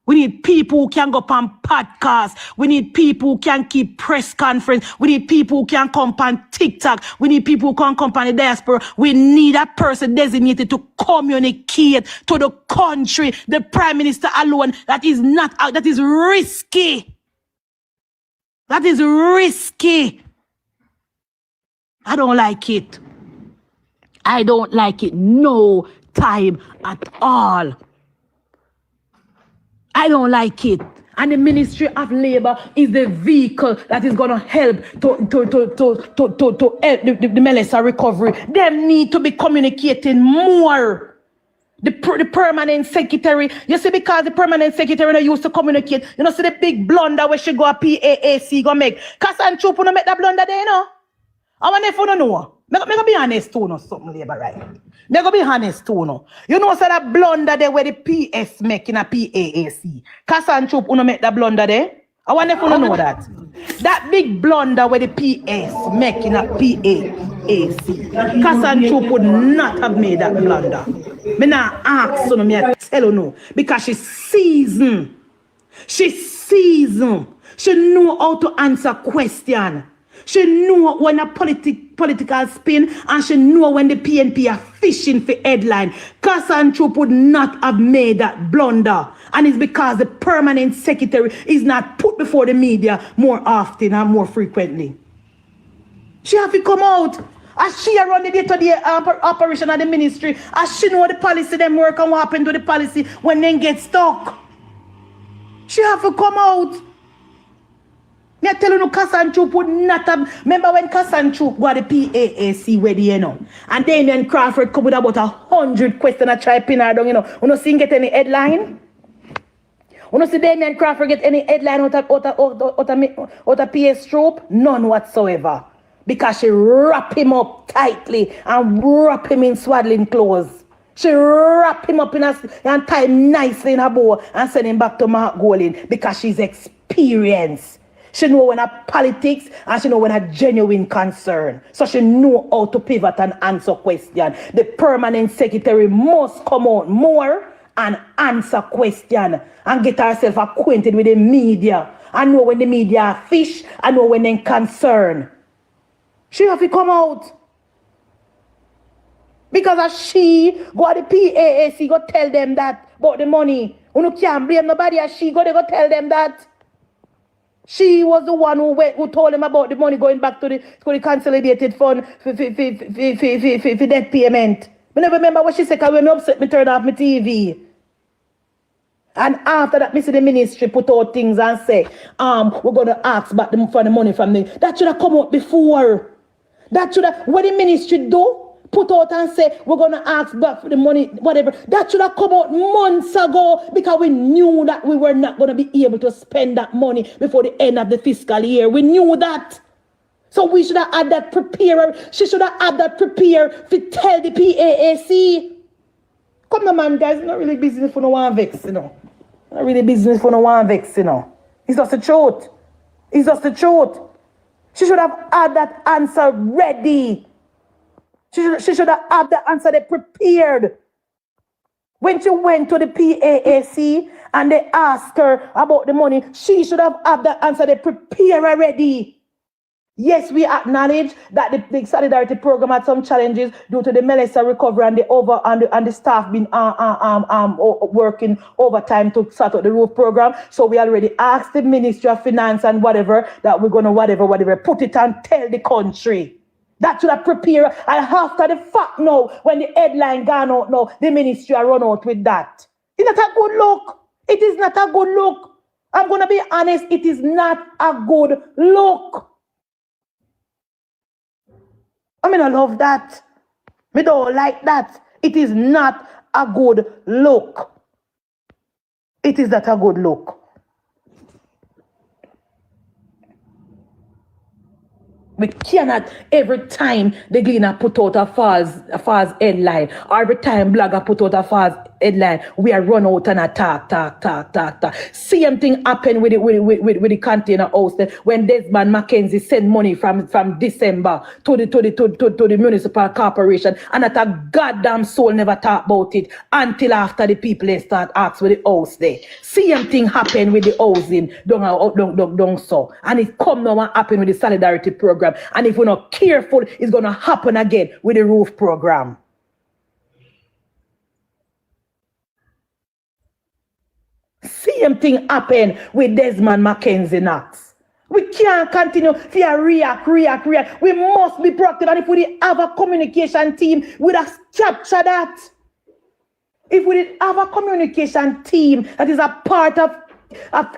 We need people who can go up on podcasts. We need people who can keep press conference. We need people who can come on TikTok. We need people who can come on the diaspora. We need a person designated to communicate to the country. The Prime Minister alone, that is risky. That is risky. I don't like it. I don't like it no time at all. I don't like it. And the Ministry of Labor is the vehicle that is going to help to help the Melissa recovery. They need to be communicating more. The permanent secretary, you see, because the permanent secretary used to communicate, you know, see the big blunder where she go a PAAC go make. Cass and Troop no make that blunder there, you know. I want if you don't know. Me go be honest too, no something labor right. Me go be honest too, no. You know, so that blunder there where the PS make in a PAAC. Kassa and Troop, uno make that blunder there. I want if you don't know that. That big blunder where the PS make in a PAAC. Kassa and Troop would not have made that blunder. Me not ask, me I tell you no. Because she's seasoned. She's seasoned. She know how to answer question. She know when a political spin, and she know when the PNP are fishing for headline. Kassa and Troop would not have made that blunder. And it's because the permanent secretary is not put before the media more often and more frequently. She have to come out. As she run the day-to-day operation of the ministry, as she know the policy them work and what happen to the policy when they get stuck. She have to come out. Me tell you, Kassa and Troop would not have. Remember when Kassa and Troop got the PAAC ready, you know, and then Crawford come with about 100 questions and try pin her down, you know. You know, see get any headline? You know, see Damian Crawford get any headline out of PS Troop? None whatsoever. Because she wrap him up tightly and wrap him in swaddling clothes. She wrap him up and tie him nicely in her bow and send him back to Mark Golding because she's experienced. She know when a politics and she know when a genuine concern. So she know how to pivot and answer question. The permanent secretary must come out more and answer question and get herself acquainted with the media. And know when the media fish and know when they concern. She have to come out. Because as she go to the PAAC, go tell them that about the money. You can't blame nobody as she go tell them that. She was the one who told them about the money going back to the consolidated fund for debt payment. I never remember what she said because when me upset, me turn off my TV. And after that, me see the ministry put out things and say, we're going to ask back for the money from them. That should have come out before. That should have, what the ministry do? Put out and say, we're going to ask back for the money, whatever. That should have come out months ago because we knew that we were not going to be able to spend that money before the end of the fiscal year. We knew that. So we should have had that prepared. She should have had that prepared to tell the PAAC. Come on, man, guys. It's not really business for no one vex, you know. Not really business for no one vex, you know. It's just the truth. It's just the truth. She should have had that answer ready. She should have had the answer they prepared. When she went to the PAAC and they asked her about the money, she should have had the answer they prepared already. Yes, we acknowledge that the solidarity program had some challenges due to the Melissa recovery and the staff being working overtime to start out the roof program. So we already asked the Ministry of Finance and whatever that we're gonna whatever put it and tell the country. That should have prepared. And after the fact now, when the headline gone out now, the ministry are run out with that. It's not a good look. It is not a good look. I'm going to be honest, it is not a good look. I mean, I love that. I don't like that. It is not a good look. It is not a good look. We cannot every time the Gleaner put out a false headline, or every time Blogger put out a false headline, we are run out and talk. Same thing happened with the container house when Desmond Mackenzie sent money from December to the municipal corporation, and not a goddamn soul never talk about it until after the people start asking with the house there. Same thing happened with the housing down so, and it come now and happen with the solidarity program. And if we're not careful, it's going to happen again with the roof program. Same thing happened with Desmond Mackenzie Knox. We can't continue to react. We must be proactive. And if we didn't have a communication team, we'd have captured that. If we didn't have a communication team that is a part of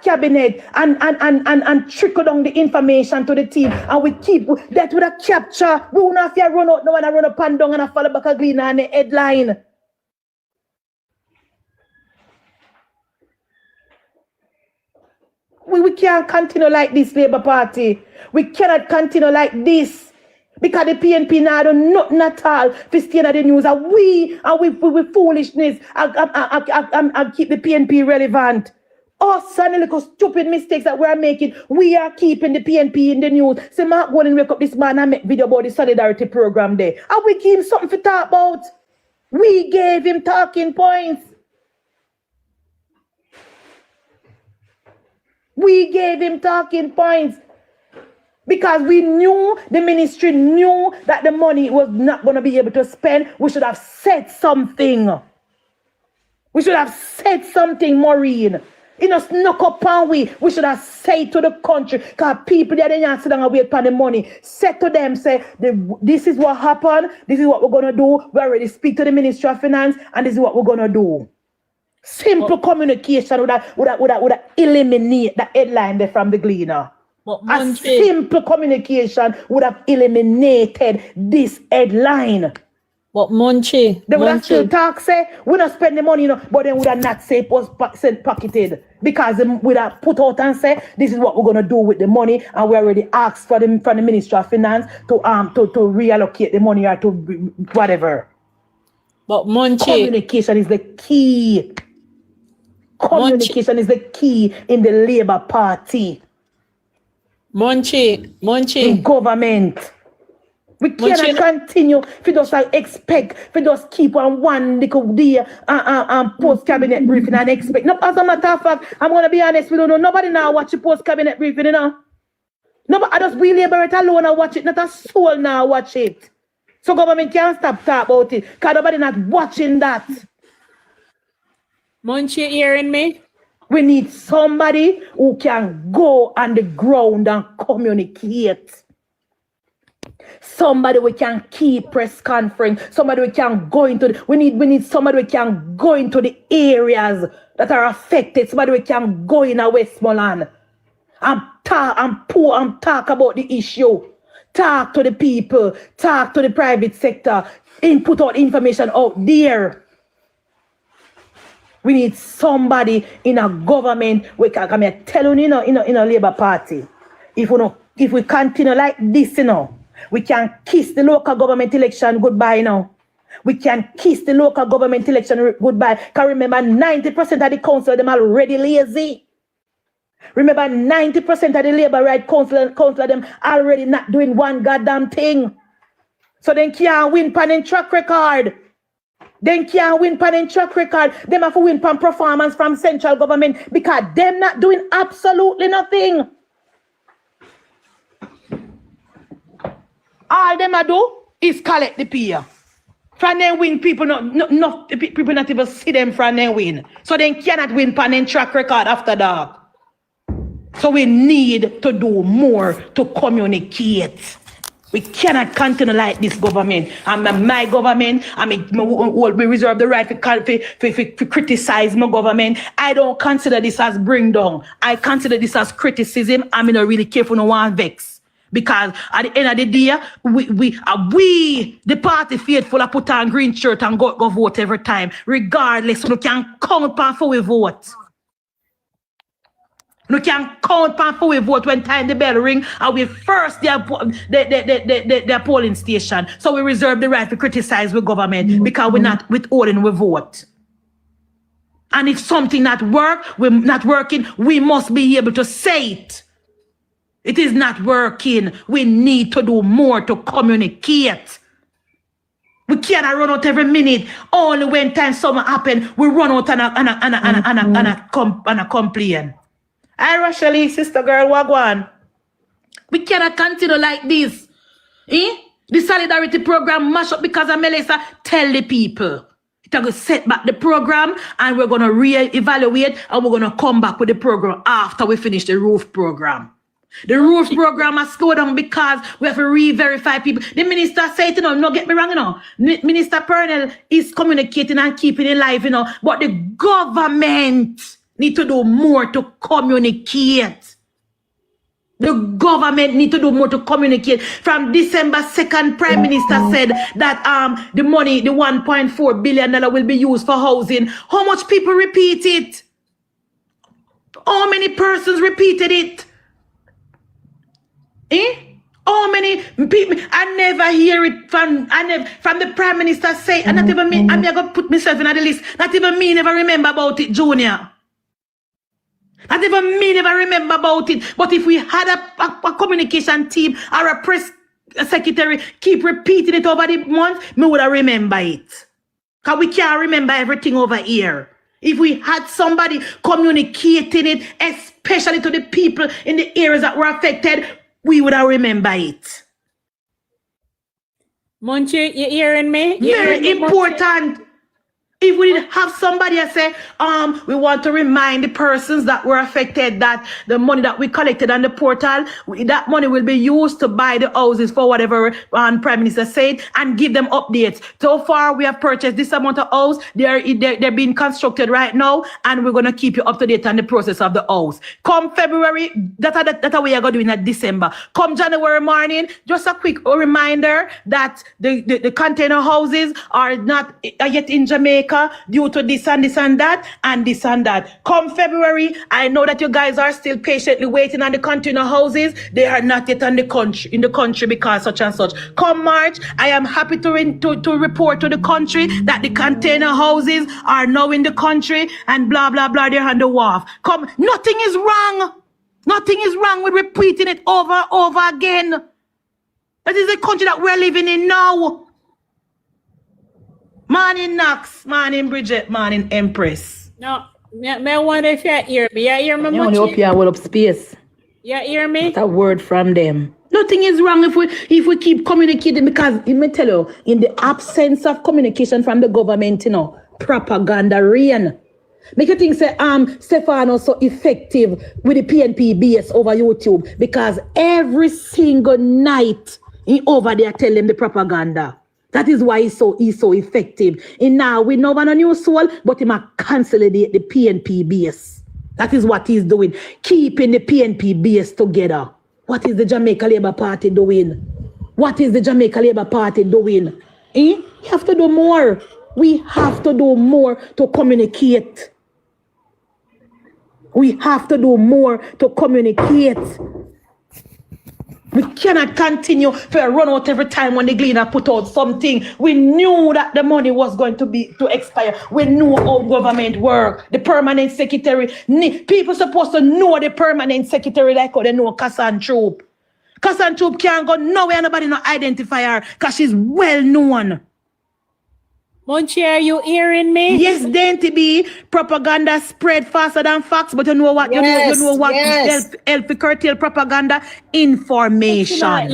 cabinet and trickle down the information to the team, and we keep that with a capture. We will not have to run out now and run up and down and follow back a Gleaner and the headline. We can't continue like this, Labour Party. We cannot continue like this. Because the PNP now do nothing at all for staying at the news. And we foolishness and keep the PNP relevant. Us and the little stupid mistakes that we're making, we are keeping the PNP in the news. So Mark go and wake up this man and make video about the solidarity program there. And we give him something to talk about. We gave him talking points. We gave him talking points. Because we knew, the ministry knew that the money was not going to be able to spend. We should have said something. We should have said something, Maureen. You know, snuck up on we should have said to the country, because people that they sit down and wait for the money. Say to them, say, this is what happened, this is what we're going to do. We already speak to the Ministry of Finance, and this is what we're going to do. Simple communication would have eliminate the headline there from the Gleaner. A simple communication would have eliminated this headline. But Munchie, they would have still talk, say, we don't spend the money, you know, but then would have not say sent pocketed. Because they would have put out and say, this is what we're going to do with the money, and we already asked from the Ministry of Finance to reallocate the money or to whatever. But Munchie, communication is the key. Communication is the key in the Labour Party. Munchie. In government. We cannot continue to just expect, to just keep on one little day and post cabinet briefing and expect. No, as a matter of fact, I'm going to be honest with you, nobody now watch the post cabinet briefing, you know. Nobody, I just we Labour it alone and watch it, not a soul now watch it. So government can't stop talking about it, because nobody not watching that. Munchie, hearing me? We need somebody who can go on the ground and communicate. Somebody we can keep press conference. Somebody we can go into. We need somebody we can go into the areas that are affected. Somebody we can go in a Westmoreland and talk about the issue. Talk to the people. Talk to the private sector. Put out information out there. We need somebody in a government we can come here tell you, in a Labour Party. If we continue like this, you know, we can kiss the local government election goodbye now. We can kiss the local government election goodbye. Because remember, 90% of the council them already lazy. Remember, 90% of the Labour right council them already not doing one goddamn thing. So they can't win pan track record. Then can't win pan track record. Them have to win pan performance from central government because them not doing absolutely nothing. All them a do is collect the pay. From them win, people not even see them from them win. So they cannot win pan track record after that. So we need to do more to communicate. We cannot continue like this government. And my government, we reserve the right to criticize my government. I don't consider this as bring down. I consider this as criticism. I'm not really careful no one vex. Because at the end of the day, we the party faithful, I put on green shirt and go vote every time. Regardless, we can count on for we vote. We can count on for we vote when time the bell ring and we first their polling station. So we reserve the right to criticize the government because we're not withholding we vote. And if something not working, we must be able to say it. It is not working. We need to do more to communicate. We cannot run out every minute. Only when time something happen, we run out and complain. Hi, Rachel, sister girl, wagwan. We cannot continue like this. The solidarity program mash up because of Melissa. Tell the people. It's going to set back the program and we're going to re-evaluate and we're going to come back with the program after we finish the roof program. The roof program has slowed down because we have to re-verify people. The minister said, no, get me wrong, Minister Purnell is communicating and keeping it alive, but the government need to do more to communicate. The government need to do more to communicate. From December 2nd, Prime Minister said that the money, the $1.4 billion will be used for housing. How much people repeat it? How many persons repeated it? How many people? I never hear it from the Prime Minister say, and not even me, I'm going to put myself in the list. Not even me never remember about it, Junior. Not even me never remember about it. But if we had a communication team or a press secretary keep repeating it over the month, me would have remember it. Because we can't remember everything over here. If we had somebody communicating it, especially to the people in the areas that were affected, we would have remember it. Munchie, you hearing me? Very important. If we didn't have somebody that say, we want to remind the persons that were affected that the money that we collected on the portal, that money will be used to buy the houses for whatever Prime Minister said, and give them updates. So far, we have purchased this amount of house. They're being constructed right now, and we're going to keep you up to date on the process of the house. Come February, that's what we are going to do in December. Come January morning, just a quick reminder that the container houses are not yet in Jamaica due to this and this and that and this and that. Come February, I know that you guys are still patiently waiting on the container houses. They are not yet in the country because such and such. Come March, I am happy to report to the country that the container houses are now in the country and blah blah blah. They're on the wharf. Come, nothing is wrong. Nothing is wrong with repeating it over again. That is the country that we're living in now. Morning Knox, morning Bridget, morning Empress. No, I wonder if you hear me. You hear me, You only up Munchie? here, up space. You hear me? That's a word from them. Nothing is wrong if we keep communicating, because let me tell you, in the absence of communication from the government, propaganda reign. Make you think say Stefano so effective with the PNP BS over YouTube, because every single night he over there tell them the propaganda. That is why he's so effective. And now we know on a new soul, but he might consolidate the PNP base. That is what he's doing. Keeping the PNP base together. What is the Jamaica Labour Party doing? What is the Jamaica Labour Party doing? We have to do more. We have to do more to communicate. We have to do more to communicate. We cannot continue to run out every time when the Gleaner put out something. We knew that the money was going to expire. We knew how government work. The permanent secretary, people supposed to know the permanent secretary like how they know Kassan Troop. Kassan Troop can't go nowhere, nobody no identify her because she's well known. Munchie, are you hearing me? Yes, Dainty B, propaganda spread faster than facts, but you know what? Yes, you know what? yes. Help to curtail propaganda? Information.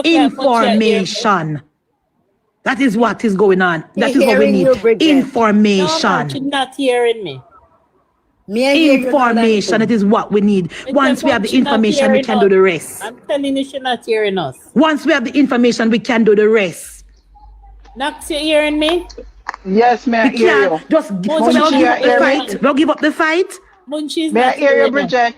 Information. That is what is going on. That is what we need. Information. No, she's not hearing me. Information. That is what we need. Once we have the information, we can do the rest. I'm telling you, she's not hearing us. Once we have the information, we can do the rest. Knox, you hearing me? Yes, may I We hear can't you? just don't give up the fight. Munchie's May I not hear you, hearing us. Bridget?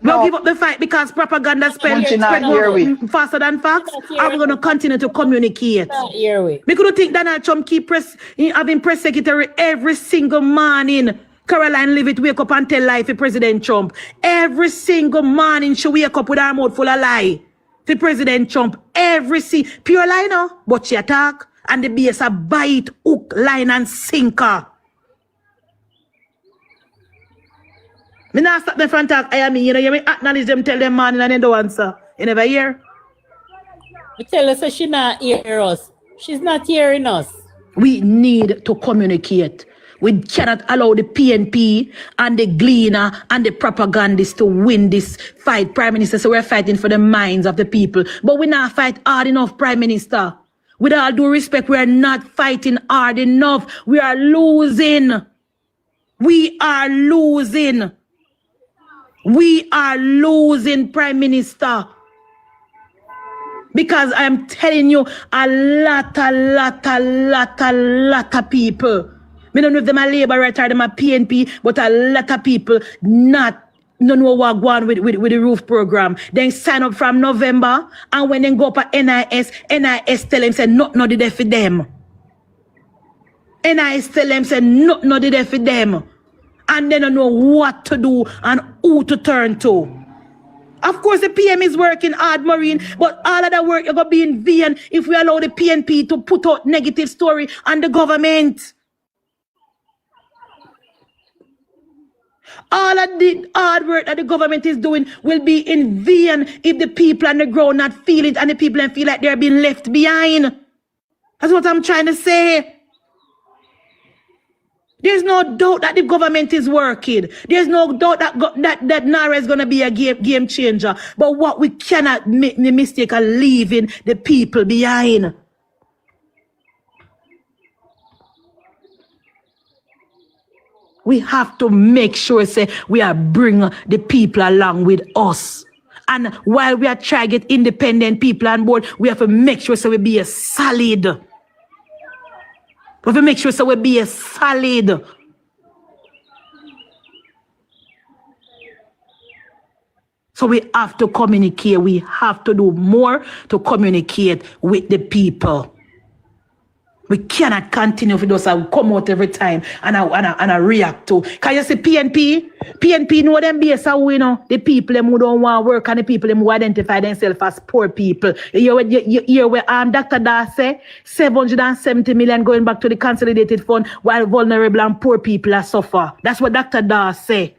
Don't No. give up the fight because propaganda spread Munchie not hear we. faster than facts. Are we going to continue to communicate? Not hear we. We could think Donald Trump keep having press secretary every single morning. Caroline Leavitt wake up and tell lie for President Trump. Every single morning she wake up with her mouth full of lie for President Trump. Pure lie no, but she attack. And the base a bite, hook, line, and sinker. Me not stop them from talk. I mean, you me acknowledge them, tell them morning and they don't answer. You never hear? We tell her so she not hear us. She's not hearing us. We need to communicate. We cannot allow the PNP and the Gleaner and the propagandists to win this fight, Prime Minister. So we're fighting for the minds of the people. But we not fight hard enough, Prime Minister. With all due respect, we are not fighting hard enough. We are losing. We are losing. We are losing, Prime Minister. Because I'm telling you, a lot of people. I don't know if them are labor right or them are PNP, but a lot of people no know what go on with the roof program. Then sign up from November, and when they go up at NIS tell them say no did there for them. NIS tell them say no did there for them. And they don't know what to do and who to turn to. Of course, the PM is working hard, Maureen, but all of that work is going to be in vain if we allow the PNP to put out negative story on the government. All of the hard work that the government is doing will be in vain if the people on the ground not feel it and the people feel like they're being left behind. That's what I'm trying to say. There's no doubt that the government is working. There's no doubt that Nara is going to be a game changer. But what we cannot make the mistake of leaving the people behind. We have to make sure say we are bringing the people along with us. And while we are trying to get independent people on board, we have to make sure so we be a solid. We have to make sure so we be a solid. So we have to communicate. We have to do more to communicate with the people. We cannot continue if it does come out every time and I react to. Can you see PNP know them base how you know the people them who don't want to work and the people them who identify themselves as poor people. You hear where Dr. Das say 770 million going back to the consolidated fund while vulnerable and poor people are suffer. That's what Dr. Das say.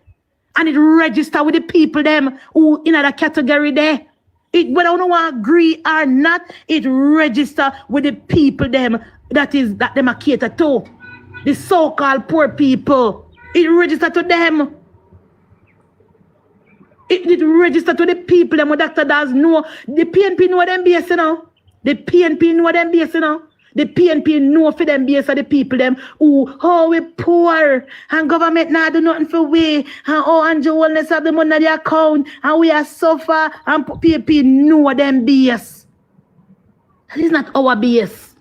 And it register with the people them who in that category there. Whether I don't want to agree or not, it register with the people them that them are cater to. The so-called poor people. It register to them. It register to the people them what Dr. does know. The PNP know them base, you know. The PNP know them base, you know. The PNP know for them base of the people them who we poor and government now do nothing for we and Joelness have the money in the account and we are suffer and PNP know them base. That is not our base.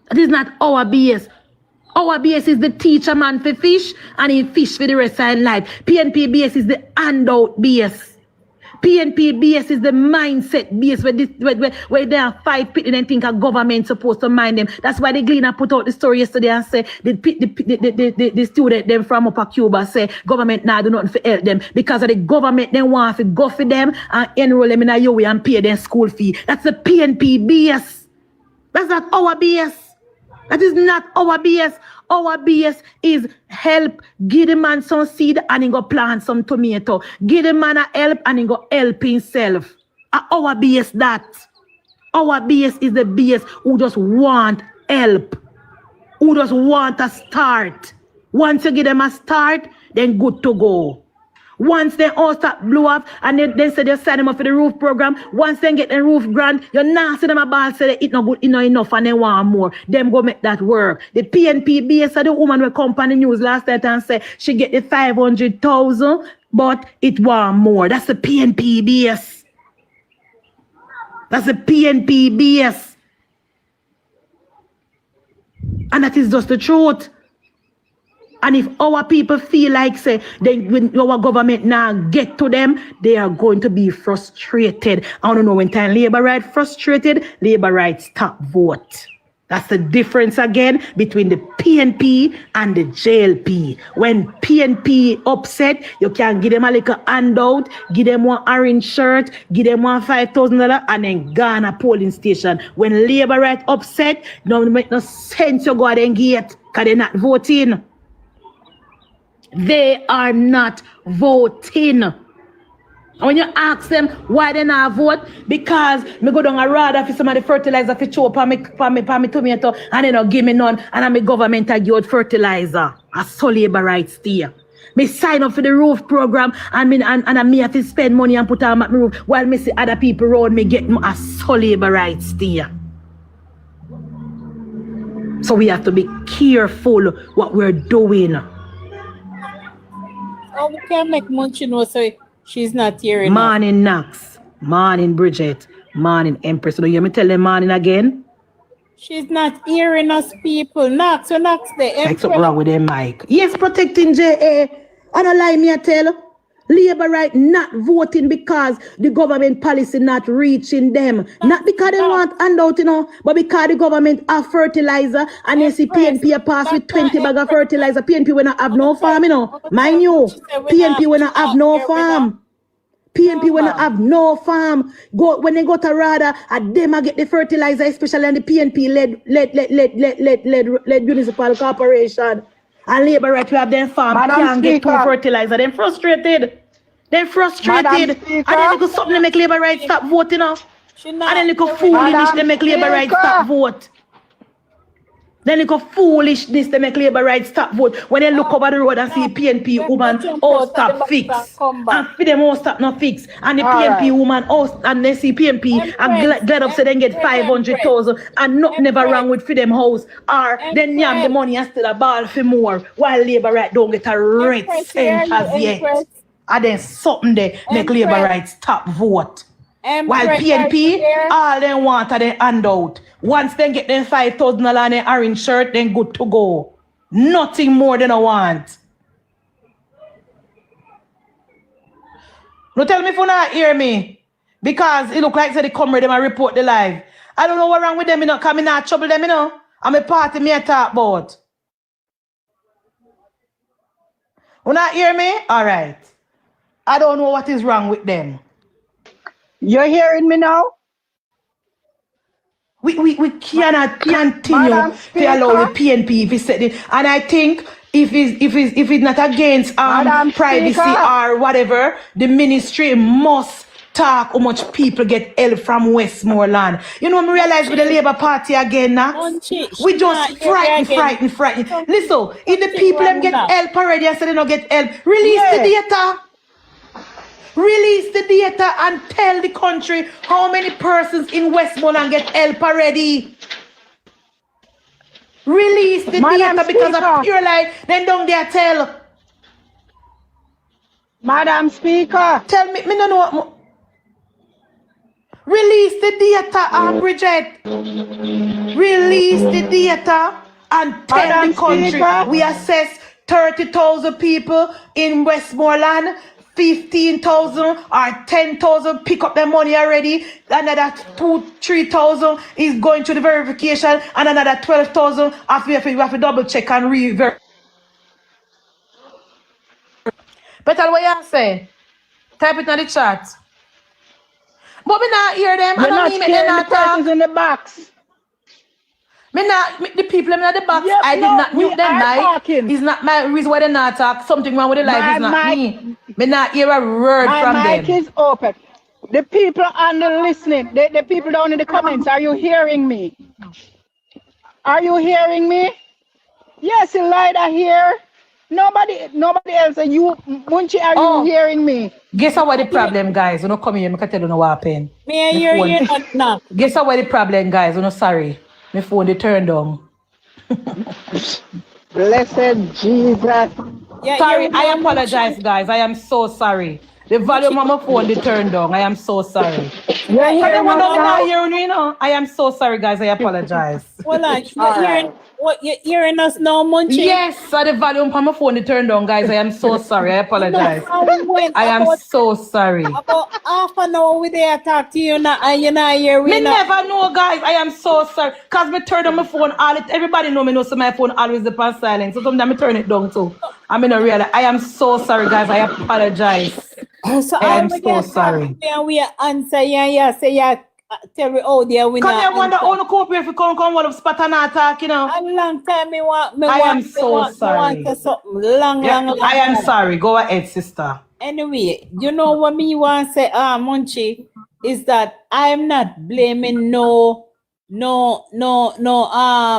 That is not our base. Our base is the teacher man for fish and he fish for the rest of his life. PNP base is the handout base. PNP base is the mindset base where there are 5 people and think a government supposed to mind them. That's why the Gleaner put out the story yesterday and say the student them from Upper Cuba say government now do nothing for help them because of the government they want to go for them and enroll them in a UWI and pay their school fee. That's the PNP base. That's not our base. That is not our base. Our base is help, give the man some seed and he go plant some tomato. Give the man a help and he go help himself. Our base that. Our base is the base who just want help. Who just want a start. Once you give them a start, then good to go. Once they all start blow up and then say they sign them up for the roof program, once they get the roof grant, you're not see them a ball say it not good, it not enough and they want more. Them go make that work. The PNP base of the woman will come on the news last night and say she get the 500,000, but it want more. That's the PNP base. That's the PNP base. And that is just the truth. And if our people feel like, say, when our government now get to them, they are going to be frustrated. I don't know when time Labour right frustrated, Labour right stop vote. That's the difference again between the PNP and the JLP. When PNP upset, you can give them a little handout, give them one orange shirt, give them one $5,000 and then go on a polling station. When Labour right upset, don't make no sense you go out and get because they're not voting. They are not voting. And when you ask them why they not vote, because me go down a rather for some of the fertilizer for show for me tomato and they don't give me none and I'm a government I give fertilizer. I saw Labour rights there. Me sign up for the roof program and me have to spend money and put on my roof while me see other people around me get a saw Labour rights there. So we have to be careful what we're doing. Oh, we can make Munchie know so she's not hearing. Morning, Knox. Morning, Bridget. Morning, Empress. Do you hear me tell them morning again? She's not hearing us, people. Knox, so Knox the Empress. Like something wrong with them, Mike. Yes, protecting JA. I don't lie me, I tell. Labour right not voting because the government policy not reaching them. Not because they want handout, you know, but because the government have fertilizer and you see PNP pass with 20 bag of fertilizer. PNP will not have no farm, you know. Mind you, PNP will not have no farm. PNP when I have no farm, go when they go to RADA, them I get the fertilizer, especially on the PNP led municipal corporation. And labor right we have them farm can't get to fertilizer. Them frustrated. They're frustrated. And then they go something to make labor rights stop voting off. And then they go foolishness to make labor rights stop vote. Then they go foolishness to make labor rights stop vote. When they look over the road and see PNP woman, all stop fix. And for them all stop not fix. And the PNP woman, all, and they see PNP and glad up so they get 500,000 and nothing never wrong with for them house. Or then yam the money and still a ball for more while labor right don't get a red cent as yet. And then something there make labor rights stop vote. While PNP, all they want are they handout. Once they get them $5,000 and an orange shirt, then good to go. Nothing more than I want. Don't tell me if you not hear me. Because it look like they come with them and report the live. I don't know what wrong with them, you know, because I not trouble them, you know. I'm a party me I talk about. You not hear me? All right. I don't know what is wrong with them. You're hearing me now? We cannot continue to allow the PNP if set it. And I think if it's not against privacy or whatever, the ministry must talk how much people get help from Westmoreland. You know, I realize with the Labour Party again now, we just frightened. Listen, if the people them get help already and say they don't get help, release the data. Release the data and tell the country how many persons in Westmoreland get help already. Release the data because of pure lie. Then don't dare tell. Madam Speaker. Tell me no know what. Release the data, Bridget. Release the data and tell Madam the country Speaker. we assess 30,000 people in Westmoreland. 15,000 or 10,000 pick up their money already. Another 3,000 is going to the verification, and another 12,000 after you have to double check and reverify. But what you say? Type it in the chat. But we not hear them. You're not scaring the persons in the box. The people in the box, Yes, I did not mute them live. It's not my reason why they not talk. Something wrong with the live is not me. Me not hear a word from them. My mic is open. The people on the listening, the people down in the comments, are you hearing me? Are you hearing me? Yes, Elida here. Nobody else. You, Munchie, are you hearing me? Guess what the problem, guys? You know, come here, I can tell you what happened. Me and you not. Guess what the problem, guys? You know, sorry. My phone they turned on. Blessed Jesus. Yeah, sorry, I apologize, guys. I am so sorry. The volume of my phone they turned on. I am so sorry. You're hearing you know. I am so sorry, guys. I apologize. Well, you're hearing us now, Munchie? Yes, so the volume of my phone they turned on, guys. I am so sorry. I apologize. I am so sorry. About half an hour we there talk to you now, and you're not here. Me never know, guys. I am so sorry. Because me turn on my phone everybody know me knows so my phone always is on silent. So sometimes I turn it down too. I mean, I am so sorry, guys. I apologize. So I am so sorry. And we answer say tell me there we not. Because I wonder how to cope if you come one of spot and attack, you know. A long time I am so sorry. I am sorry. Go ahead, sister. Anyway, you know what me want to say, Munchie, is that I'm not blaming no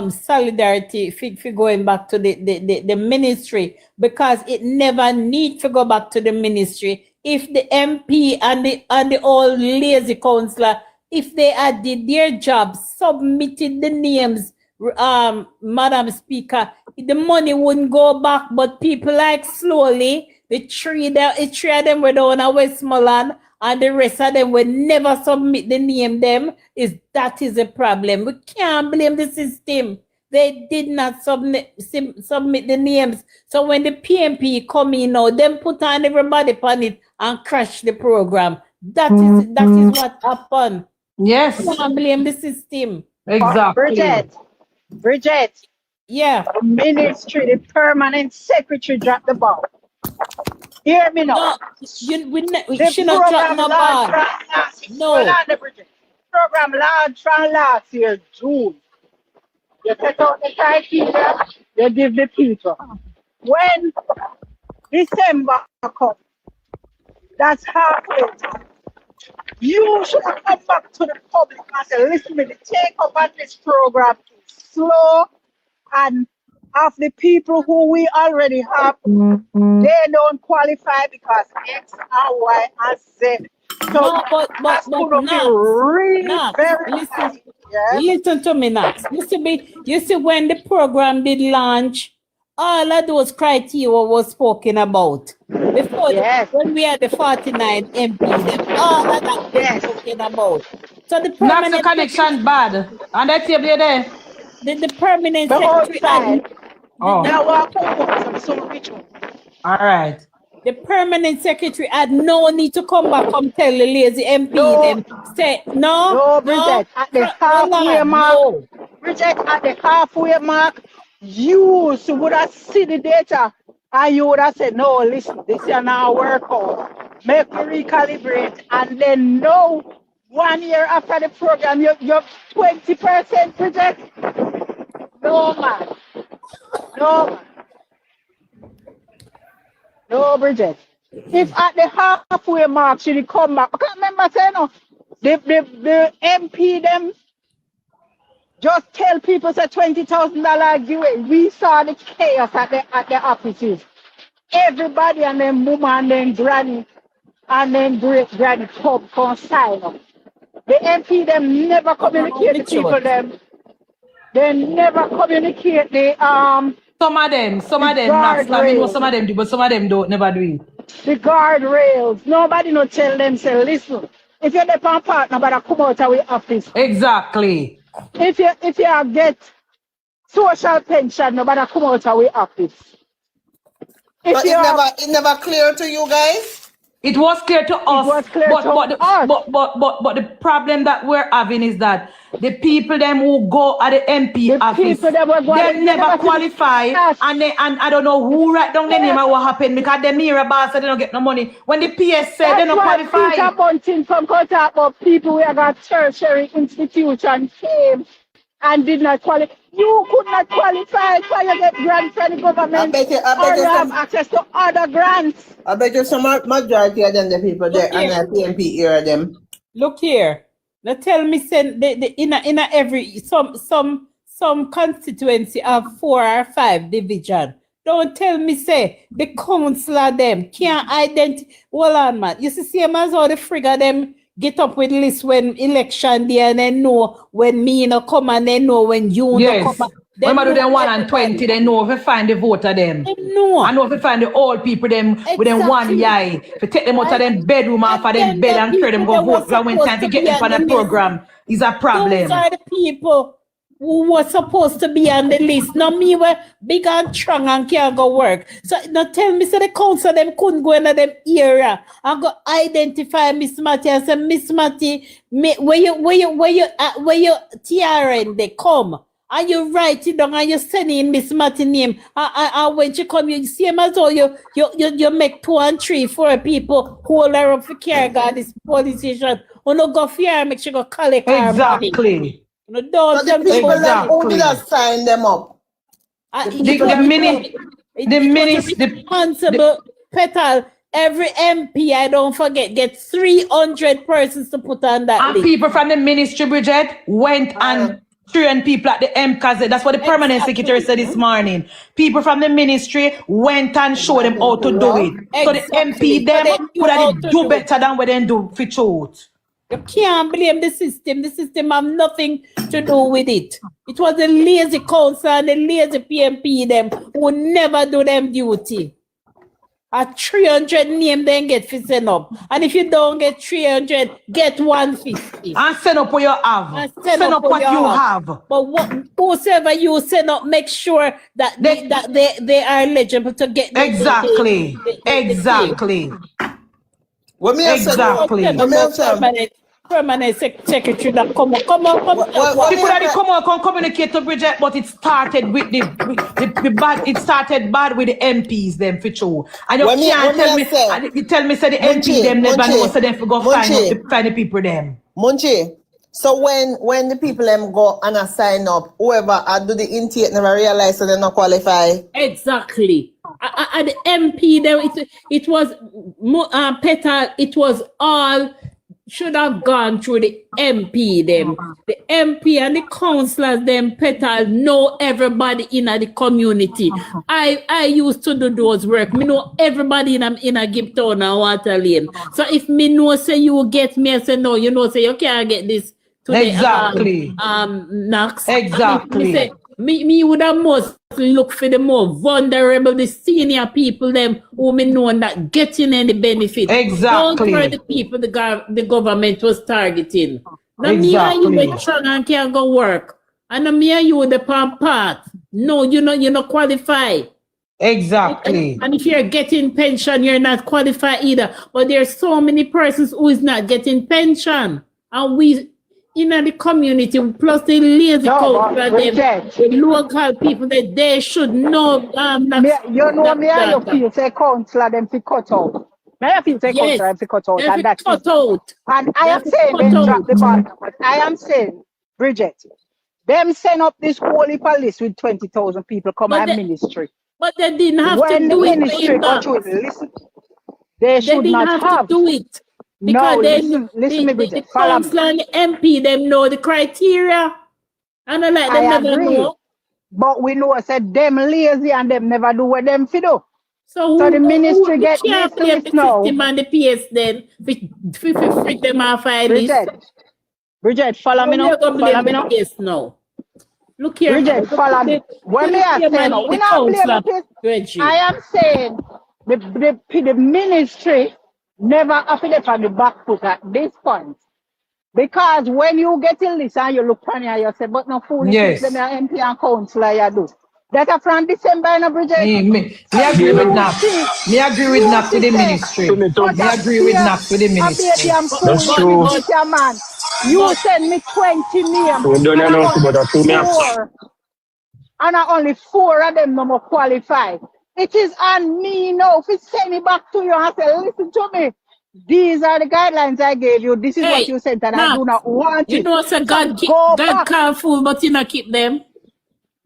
solidarity for going back to the ministry, because it never need to go back to the ministry. If the MP and the old lazy councillor, if they had did their job, submitted the names, Madam Speaker, the money wouldn't go back. But people like slowly, the three of them were down at Westmoreland, and the rest of them will never submit the name them. That is a problem. We can't blame the system. They did not submit the names. So when the PNP come in now, them put on everybody upon it and crash the program. That is what happened. Yes. We can't blame the system. Exactly. Bridget. Yeah. The ministry, the permanent secretary dropped the ball. Hear me now. No, The she not drop program no launched ball. last No. Hold on, the Bridget. Program launched from last year, June. You set out the criteria, you give the people. When December comes, that's halfway time. You should have come back to the public and say, listen to me, the take up on this program is slow, and of the people who we already have, they don't qualify because X, R, Y, and Z. So No, but that's going to be Knox, really very listen, tight. Yes? listen to me, Knox. You see when the program did launch, all of those criteria was spoken about. Before Yes. when we had the 49 MPs, all of that was Yes. spoken about. So the Knox the permanent connection bad. And that table there. the permanent The secretary outside, Oh, now walk over so picture. all right. the permanent secretary had no need to come back and tell the lazy MP No. them say No, Bridget, at the halfway mark, Bridget, at the halfway mark, you would have seen the data and you would have said, no, listen, this is not work out. Make me recalibrate. And then no, 1 year after the program, you're 20%, Bridget. No, man. No, man. No, Bridget. If at the halfway mark she did come back, I can't remember saying no. The MP them just tell people say $20,000 giveaway. We saw the chaos at the offices. Everybody and then mama and then granny and then great granny come sign up. The MP them never communicate to people them. They never communicate the Some of them, Knox, I mean, some of them do, but some of them don't never do it. the guardrails. Nobody no tell them, say, listen, if you're the partner, nobody come out of the office. Exactly. If you get social pension, nobody come out of the office. But it never clear to you guys? It was clear to us, was clear but, to but, the, us. but the problem that we're having is that the people them who go at the MP office, they never qualify, and I don't know who write down the name and what happened because they near a boss so they don't get no money. When the PS say they don't qualify. Peter Bunting from talk about people who got tertiary institution came and did not qualify. You could not qualify so you get grants from the government or you have access to other grants. I bet you some majority of them the people there and the PNP hear them. Look here. Now tell me, send in every some constituency of 4 or 5 division. Don't tell me say the councillor them can't identify. Hold on, man. You see, same as all the figure them get up with list when election day and then know when me no come and then know when you no come. Remember do them 1 and 20, they know if you find the voter them. They know. I know if you find the old people them with them one eye. If you take them out of them bedroom off of them bed and carry them go vote when time to get them for the program is a problem. Those are the people who was supposed to be on the list. Now me were big and strong and can't go work. So now tell me, so the council them couldn't go into them area and go identify Miss Matty and say, Miss Matty, where you TRN they come. And you write it down and you send in Miss Matty name. And when she come, you see as though you make 2 and 3, 4 people hold her up for care guard this politician. Or no go fear make she go collect her money. Exactly. No, don't So the people that who did not sign them up? The responsible petal. Every MP, I don't forget, get 300 persons to put on that and list. people from the ministry, Bridget, went and trained people at the MCAS. That's what the permanent secretary said this morning. People from the ministry went and showed them how to do it. So the MP them could have do better than what they do for truth. You can't blame the system. The system have nothing to do with it. It was the lazy council and the lazy PNP them who never do them duty. A 300 name then get sent up. And if you don't get 300, get 150. And send up what you have. Send up what you have. But whosoever you send up, make sure that they are eligible to get the Exactly. What me exactly. permanent secretary that come on. People that come out can communicate to Bridget, but it started with the bad. It started bad with the MPs them for sure. And you can't tell me. And you tell me say the MP them never know, so they go find the people them. Munchie. So when the people them go and sign up, whoever do the intake never realize that they not qualify. Exactly. At the MP there, it was Petal. It was all. Should have gone through the MP them. The MP and the councillors them Petal know everybody in the community. I used to do those work. Me know everybody in a Giptown and Water Lane. So if me know say you get me, I say no, you know say you can't get this today. Exactly. Knox. Exactly. Me would have most look for the more vulnerable, the senior people, them who me know that getting any benefit. Exactly. Don't for the people the government was targeting. Now Exactly. me and you went strong and can't go work. And now me and you the palm path. No, you're not qualified. Exactly. And if you're getting pension, you're not qualified either. But there's so many persons who is not getting pension. And we in the community, plus the lazy culture, the local people, that they should know. You know me and you feel say councillor them fi cut out. Me I feel say councillor them fi cut out. And that's cut out. And I am saying they drop the ball. But I am saying, Bridget, them send up this holy police with 20,000 people come and ministry. But they didn't have when to do the it. Ministry got to it, listen, they should didn't not have to do it. Because no, they, listen me, Bridget. The council and the MP, them know the criteria. And I like them never know. But we know I said them lazy and them never do what them fi do. So the ministry get this list now. And the PS then freak them off Bridget, follow me now. Follow me now. Yes, no. Look here. Bridget, follow me. When me are saying no, we not blame the I am saying the ministry never affiliate on the back foot at this point. Because when you get in this and you look on here, you say, but no fool, yes. Them MP and councillor you do. That from December in a Bridget. Me agree with Nap. Me agree with Nap to the ministry. Me agree with Nap to the ministry. That's true. Man. You send me 20 names. And only 4 of them no more qualified. It is on me now. If it's send me back to you and say, listen to me. These are the guidelines I gave you. This is what you said, and I do not want it. You know, so God can't fool, but you not keep them.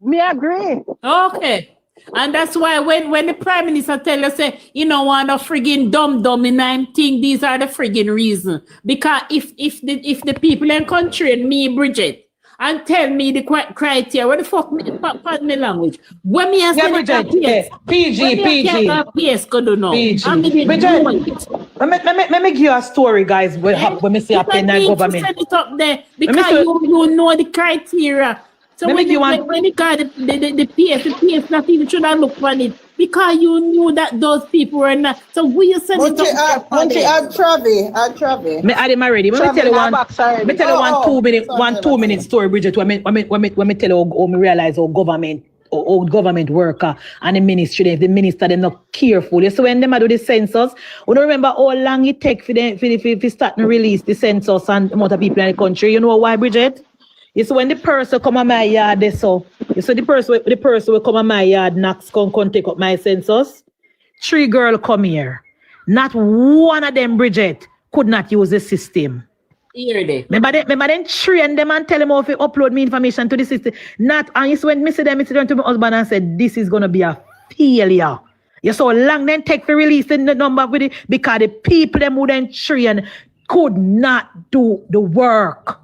Me agree. Okay. And that's why when the Prime Minister tell you, say, you know, want a friggin' dumb in I'm think these are the friggin' reason. Because if the people in country and me, Bridget, and tell me the criteria. What the fuck? Pardon me language. When me ask PG. PS go do know. Bridget, let me give you a story, guys. When me say up in the government. Set it up there because you know the criteria. So when you got the PS not even should have looked on it because you knew that those people were not. So will you send it up? I'll travel. Me add him already. Let me tell you one 2 minute story, Bridget. When me tell you how me realize how government worker and the ministry, if the minister they're not careful. So when them do the census, we don't remember how long it take for them for start to release the census and amount of people in the country. You know why, Bridget? You see when the person come on my yard, they so you see the person will come on my yard, Knox come take up my census. 3 girls come here. Not one of them, Bridget, could not use the system. Here they. Remember them train them and tell them how to upload me information to the system. Not and you see when me see them to my husband and said this is gonna be a failure. You saw long then take for releasing the number with it because the people them who then train could not do the work.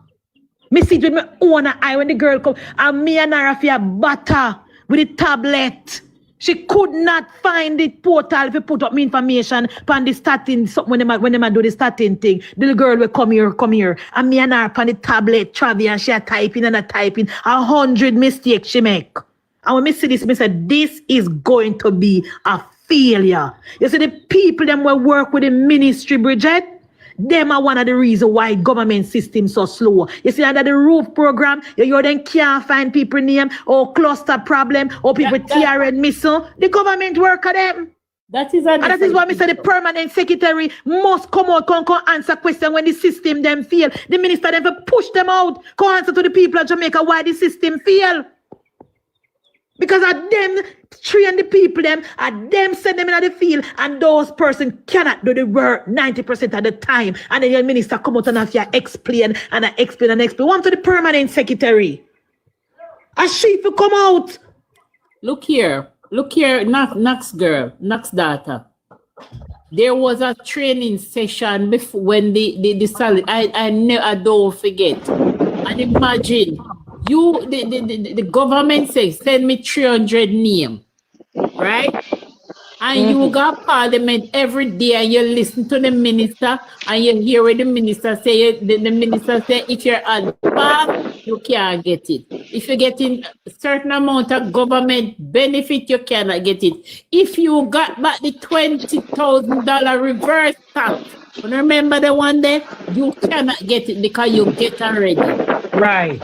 Me see it with my own eye when the girl come and me and her fear butter with the tablet. She could not find the portal if you put up me information on the starting something when they do the starting thing. The little girl will come here. And me and her on the tablet travel and she a typing 100 mistakes she make. And when me see this, me say this is going to be a failure. You see the people them will work with the ministry, Bridget. Them are one of the reasons why government system so slow. You see under the roof program, you then can't find people name or cluster problem or people tearing missile. The government work on them. That is and that is why I said the permanent secretary must come out, come answer question when the system them fail. The minister them push them out, come answer to the people of Jamaica why the system fail. Because at them train the people them, at them send them in the field, and those persons cannot do the work 90% of the time. And then your minister come out and have to explain and explain and explain. One to the permanent secretary. A sheep will come out. Look here, Knox girl, Knox daughter. There was a training session before when the salary. I don't forget. And imagine. The government says send me 300 names, right? And you got parliament every day and you listen to the minister and you hear what the minister say. The minister say if you're on path, you can't get it. If you're getting a certain amount of government benefit, you cannot get it. If you got back the $20,000 reverse tax, remember the one there, you cannot get it because you get already. Right.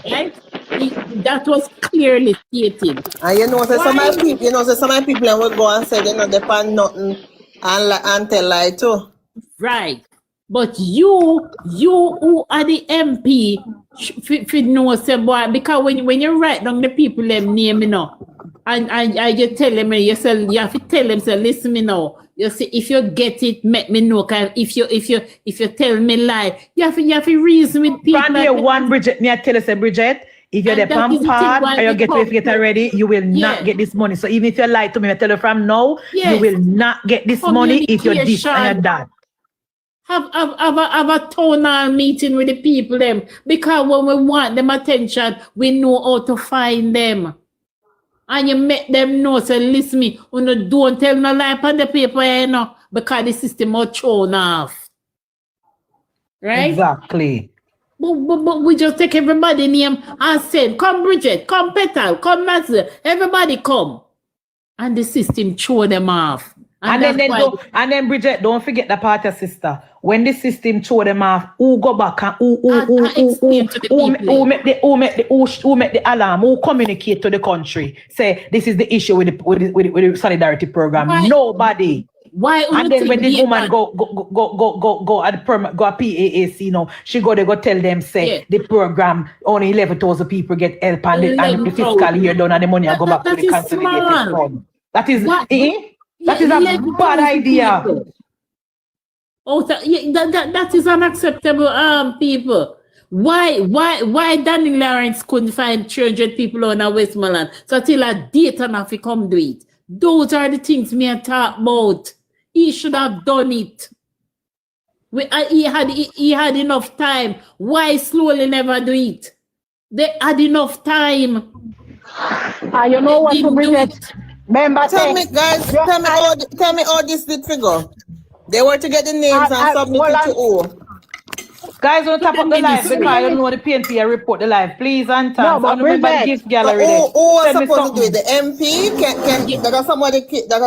That was clearly stated. And you know, so some of the people will go and say they don't depend nothing and tell lie too. Right. But you who are the MP should know say boy, because when you write down the people them name, you know, and you tell them you have to tell them say listen me now. You see, if you get it, make me know. If you tell me lie, you have to reason with people. From here, one Bridget, me I tell you say Bridget, if you're the pump part and you get already, you will not get this money. So even if you lie to me, I tell you from now, you will not get this money if you're this and you're that. Have a town hall meeting with the people them, because when we want them attention, we know how to find them. And you make them know, so listen me, don't tell no lie on the paper, you know, because the system will thrown off. Right? Exactly. But we just take everybody name and say, come Bridget, come Petal, come Master, everybody come. And the system throw them off. And then Bridget, don't forget the part of sister. When the system throw them off, who go back and who make the alarm, who communicate to the country, say this is the issue with the solidarity program. Why? Nobody. Why? And then when this woman go at PAAC, you know, she go tell them say the program only 11,000 people get help and the fiscal year done and the money go back to the consolidated fund. That is that is a bad idea. That is unacceptable, people. Why Danny Lawrence couldn't find 300 people on Westmoreland? So till a date and have to come do it. Those are the things me I talk about. He should have done it. He had enough time. Why slowly never do it? They had enough time. You know what to bring it. Remember, tell me all this did figure. They were to get the names and submit it to who? Guys, on top of the live, because I don't know the PNP report the live. Please, and no, but remember the gift gallery. Who was supposed to do it? The MP? Can that are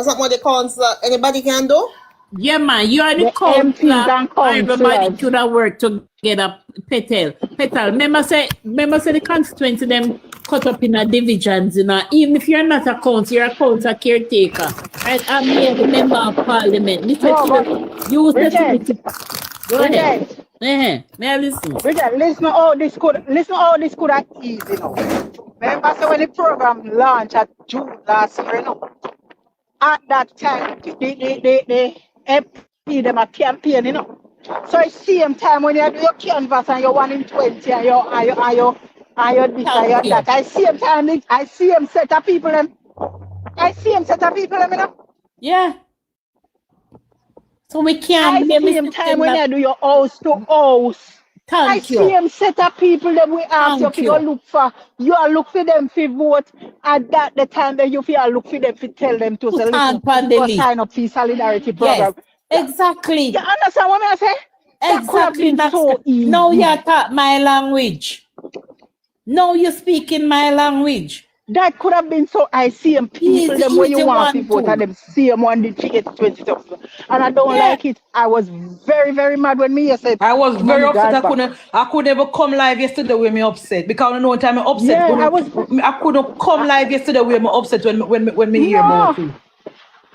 somebody councillor? Anybody can do? Yeah, man, you are the councillor. Everybody should have worked together. Petal. Remember say the constituency them cut up in a divisions, you know. Even if you're not a council, you're a council caretaker. Right? I'm here, the member of parliament. Go ahead. May I listen? Bridget, listen how this could have easy, you know. Remember so when the program launched at June last year, you know. At that time, the MP them a campaign, you know. So it's same time when you do your canvas and you're 1 in 20 and you're this and you're that. I see him set of people them. You know. Yeah. So we can't. I see him time when you do your house to house. I see him set of people that we ask you to go look for. You are look for them for vote. At that the time that you feel look for them to tell them to sign up for solidarity program. Yes, exactly. You understand what I say? Exactly. That's so easy. Now you talk my language. Now you speak in my language. That could have been so. I see them people them when you want to vote and them see them on the 20,000. And I don't like it. I was very, very mad when me said. I was very upset. I could never come live yesterday when me upset because I know what time I'm upset. Yeah, I couldn't come live yesterday when me upset when me hear about it.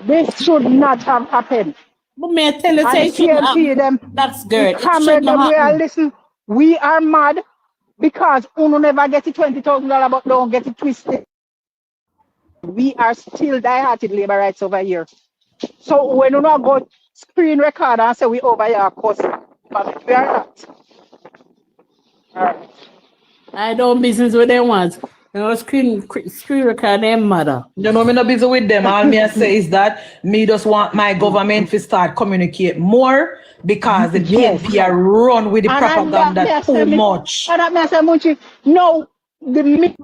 This should not have happened. But may I tell you, And say the it shouldn't PNP, happen. them, That's the good. It comrades shouldn't them, we are happen. listen. We are mad because Uno never get it $20,000, but don't get it twisted. We are still die-hearted labor rights over here. So when Uno go screen record and say we over here, of course, but we are not. All right. I don't business with them ones. You know, screen record them mother. You know, me not busy with them. All me I say is that me just want my government to start communicate more because the PNP are run with the propaganda too much. And that me say, Munchie, no, the meat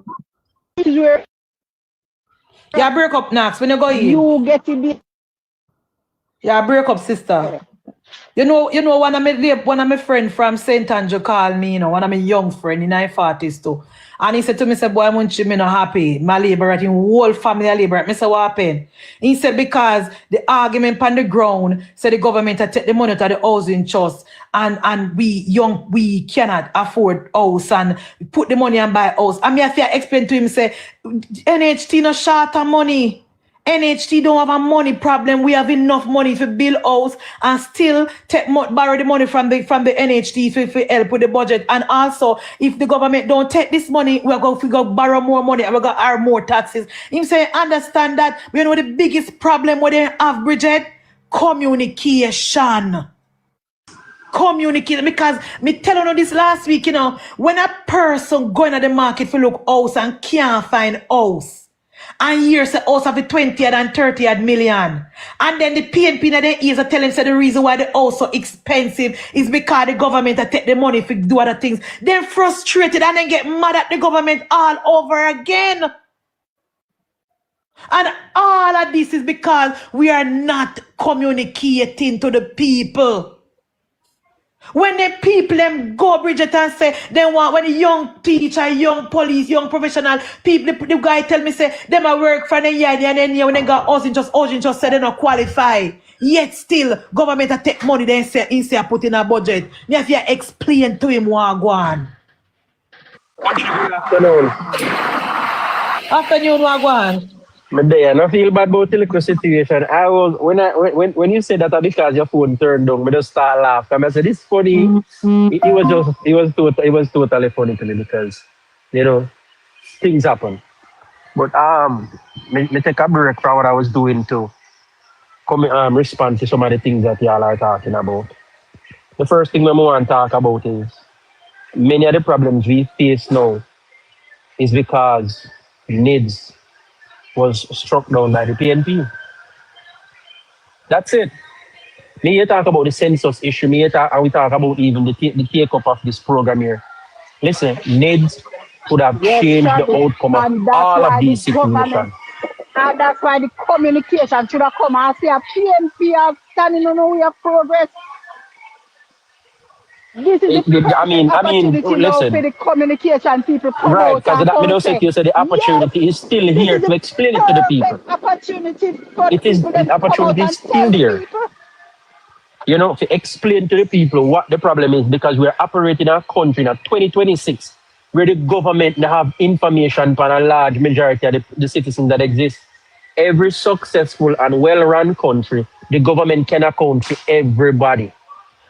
is where Yeah, break up next when you go in. you get it. Yeah, break up, sister. You know, one of my friend from St. Andrew called me, you know, one of my young friend in my 40s too. And he said to me, say, boy, Munchie, me not happy. My labor at him whole family labor. I said, what happened? He said, because the argument on the ground said the government take the money to the housing trust and we cannot afford house and put the money and buy house. And me have to explain to him, say, NHT no short of money. NHT don't have a money problem. We have enough money to build house and still borrow the money from the NHT to help with the budget. And also, if the government don't take this money, we're going to borrow more money and we're going to earn more taxes. Him say, understand that. You know the biggest problem with they have, Bridget? Communication. Communicate, because me telling you this last week, you know, when a person going to the market to look house and can't find house, and here's the house of the 20th and 30th million. And then the PNP in their ears are telling them the reason why the house so expensive is because the government take the money to do other things. They're frustrated and then get mad at the government all over again. And all of this is because we are not communicating to the people. When the people them go, Bridget, and say they want, when the young teacher, young police, young professional people, the guy tell me say them a work for the year and then when they got housing just say they not qualify. Yet still government a take money then say put in a budget. Me have to explain to him what go on. Afternoon. Afternoon what go on. I don't feel bad about the little situation. I was when you said that because your phone turned down, I just start laughing. I said it's funny. It was totally funny to me because you know things happen. But me take a break from what I was doing to come respond to some of the things that y'all are talking about. The first thing I want to talk about is many of the problems we face now is because needs was struck down by the PNP. That's it. Me here talk about the census issue. Me here talk, and we talk about even the take-up of this program here. Listen, NEDS could have changed the outcome of all of these situations. And that's why the communication should have come and say a PNP have standing on the way of progress. This is opportunity listen. For the communication people come right, out because that means you say the opportunity is still here to explain it to the people. Opportunity for the opportunity is still there. You know, to explain to the people what the problem is, because we're operating in a country in 2026 where the government have information on a large majority of the citizens that exist. Every successful and well-run country, the government can account for everybody.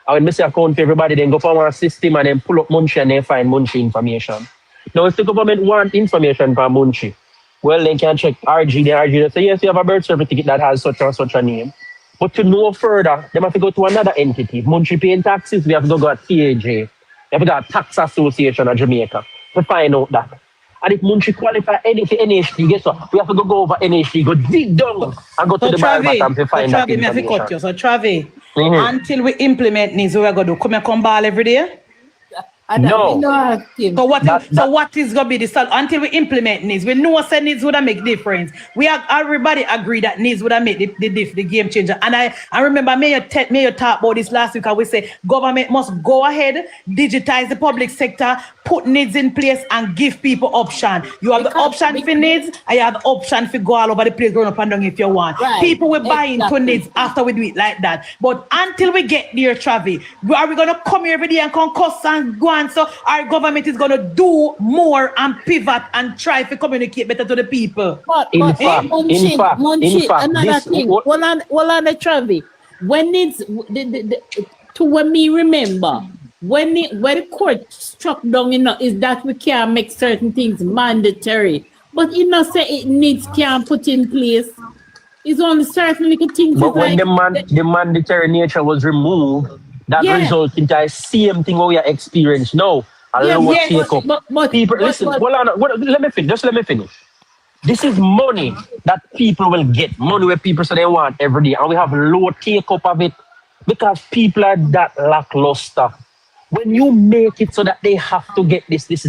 And when I say account for everybody, then go for one system and then pull up MunchieB and then find MunchieB information. Now, if the government want information from MunchieB, well, they can check RG. The RG say, yes, you have a birth certificate that has such and such a name. But to know further, they have to go to another entity. MunchieB paying taxes, we have to go to TAJ. We have to go to Tax Association of Jamaica to find out that. And if MunchieB qualify anything NHT, guess what? We have to go over NHT, go dig down and go to the bottom to find that information. So Travi, until we implement this, we are going to come ball every day? No. So what is going to be the start until we implement needs? We know that needs would make difference. Everybody agree that needs would make the game changer. And I remember Mayor talk about this last week. And we say government must go ahead, digitize the public sector, put needs in place, and give people option. You have the option for needs, and you have the option for go all over the place, going up and down if you want. Right. People will buy into needs after we do it like that. But until we get there, Travi, are we going to come here every day and concuss and go want. So our government is going to do more and pivot and try to communicate better to the people. In fact, another this thing. Hold on the Travi. When it's to when me remember when the court struck down, is that we can't make certain things mandatory, but say it needs can't put in place. It's only certain little things. But when the mandatory nature was removed, that results into the same thing we are experiencing now. But people, listen. Let me finish. Just let me finish. This is money that people will get. Money where people say they want every day, and we have low take up of it because people are that lackluster. When you make it so that they have to get this, it's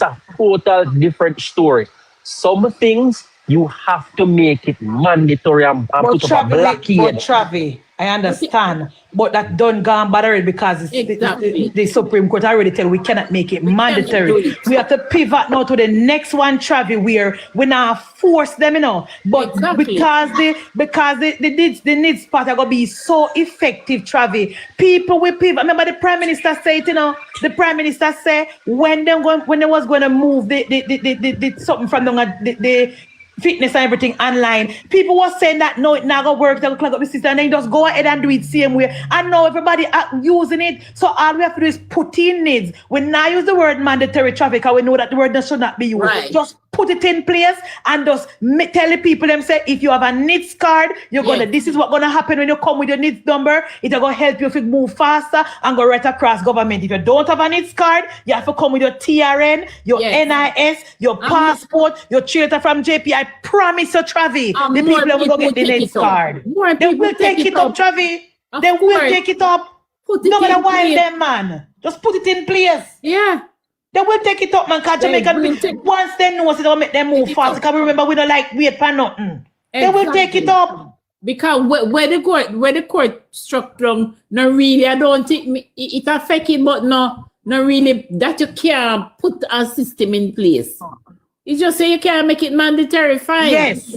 a total different story. Some things you have to make it mandatory and put up a blockade. But Travi, I understand, but that done gone bad already because the Supreme Court already tell we cannot make it mandatory. We have to pivot now to the next one, Travi, where we now force them, But because the needs part are gonna be so effective, Travi, people will pivot. Remember the Prime Minister said, the Prime Minister said when they was going to move the something from the fitness and everything online, people were saying that no, it not gonna work, they'll clog up the system, and then just go ahead and do it same way. And now everybody are using it. So all we have to do is put in needs. We now use the word mandatory traffic, and we know that the word should not be used. Right. Just put it in place and just tell the people them say if you have a needs card, you're gonna this is what's gonna happen when you come with your needs number. It's gonna help you if you move faster and go right across government. If you don't have a needs card, you have to come with your TRN, your NIS, your passport, your traitor from JP. I promise you, Travi, the people that will go get the needs card. They will take it up, Travi. They will take it up. No matter why them, man. Just put it in place. Yeah. They will take it up, man, because Jamaican, once they know, it will make them move fast. Because remember, we don't like wait for nothing. Exactly. They will take it up. Because where the court struck down, no really, I don't think it affected, but no really, that you can't put a system in place. You just say you can't make it mandatory, fine. Yes.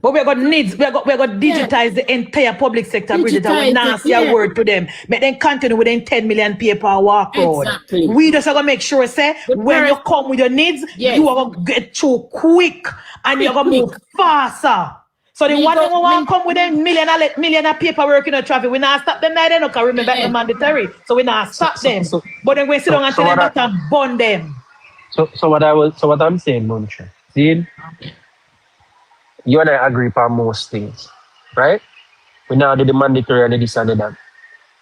But we're going to digitize the entire public sector, Bridget, and we now say a word to them. Make them continue with them 10 million people walk road. Exactly. We just are going to make sure, say, when you come with your needs, you are going to get through quick and you're going to move faster. So the one who want to come with a million of paperwork in the traffic, we not stop them now, they don't remember it's mandatory. So we not stop them. But then we sit down and tell them that and burn them. So what I'm saying, Munchie, see, you and I agree on most things, right? We now do the mandatory and the this and the that.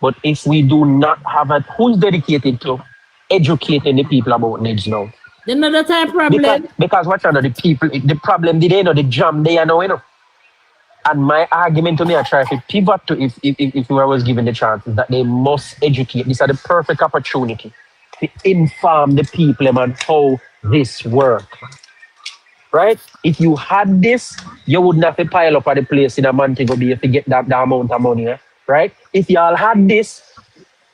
But if we do not have who's dedicated to educating the people about needs now? Another time problem. Because what are the people, the problem, they know the jam they are now, And my argument to me, I try to pivot to if I was given the chance, is that they must educate. These are the perfect opportunity to inform the people about how this works. Right? If you had this, you wouldn't have to pile up at the place in a Montego Bay if you get that amount of money, right? If you all had this,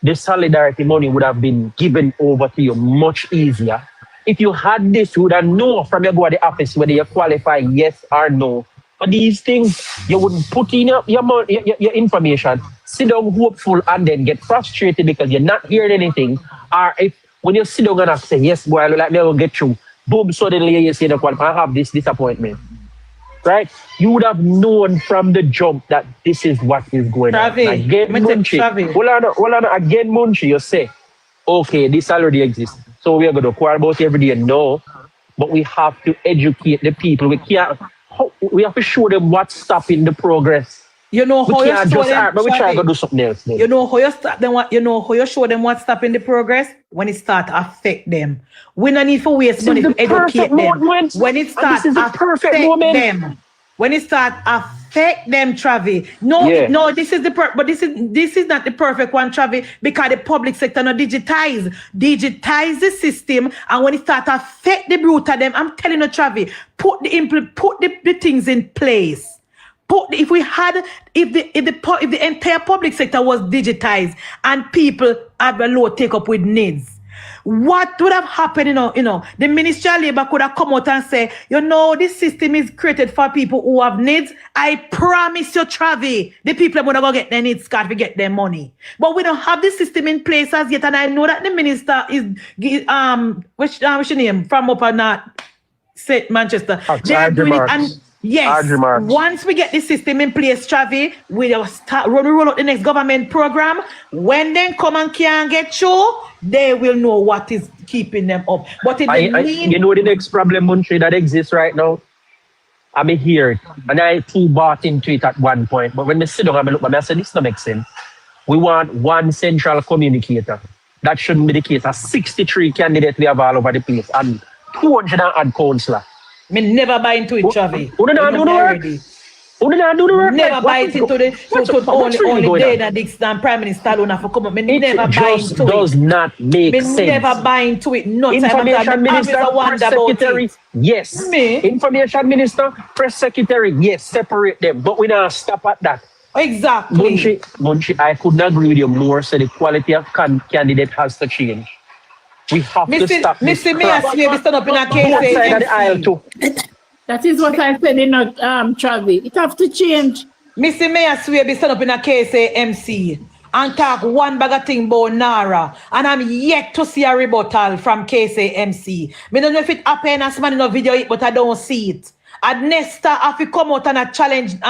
the solidarity money would have been given over to you much easier. If you had this, you would have known from your go to the office whether you qualify yes or no. But these things, you wouldn't put in your information, sit down hopeful and then get frustrated because you're not hearing anything. Or if when you sit down and say, yes, boy, I look like me, I will get through. Boom, suddenly you say, I have this disappointment. Right? You would have known from the jump that this is what is going on. Again, Munchie, hold on, again, Munchie, you say, okay, this already exists. So we are going to quarrel about it every day. No, but we have to educate the people. We have to show them what's stopping the progress. You know how you show them, but we try to do something else. Then. You know how you stop them. You know how you show them what's stopping the progress when it start to affect them. We don't need to waste money to educate them. When it starts to affect them. When it starts affect them, Travi. No, this is but this is not the perfect one, Travi, because the public sector not digitize the system, and when it start to affect the brute of them, I'm telling you, Travi, put the things in place. If the entire public sector was digitized and people have a low take up with needs, What would have happened, the Ministry of Labour could have come out and say, this system is created for people who have needs. I promise you, Travi, the people are going to go get their needs card to get their money. But we don't have the system in place as yet, and I know that the minister is, what's your name, from up on Manchester. They are doing it, and yes, once we get the system in place, Travi, we'll start roll out the next government program. When they come and can't get through, they will know what is keeping them up. But it you know the next problem, Munchie, that exists right now? I hear it, and I too bought into it at one point. But when I sit down and look, I say, this doesn't make sense. We want one central communicator. That shouldn't be the case. 63 candidates we have all over the place, and 200 odd councillors. Me never buy into it, Travi. Who did not do the work? Who did not do the work? Never buy into the only Dana Dixon Prime Minister alone for come up. Me never buy into it. It does not make sense. Me never buy into it. No time. Information Minister, Press Secretary, yes. Me? Information Minister, Press Secretary, yes. Separate them, but we don't stop at that. Exactly. Munchie, I couldn't agree with you more. So the quality of candidate has to change. We have to stop this crap. Mr. Stand up in a case. Both sides of the aisle too. That is what I said in Travi. It have to change. Mr. Mayor swear be stand up in a KCMC and talk one bag of thing about Nara, and I'm yet to see a rebuttal from KCMC. Me don't know if it happened as man in a video, but I don't see it. And Nesta have to come out and a challenge the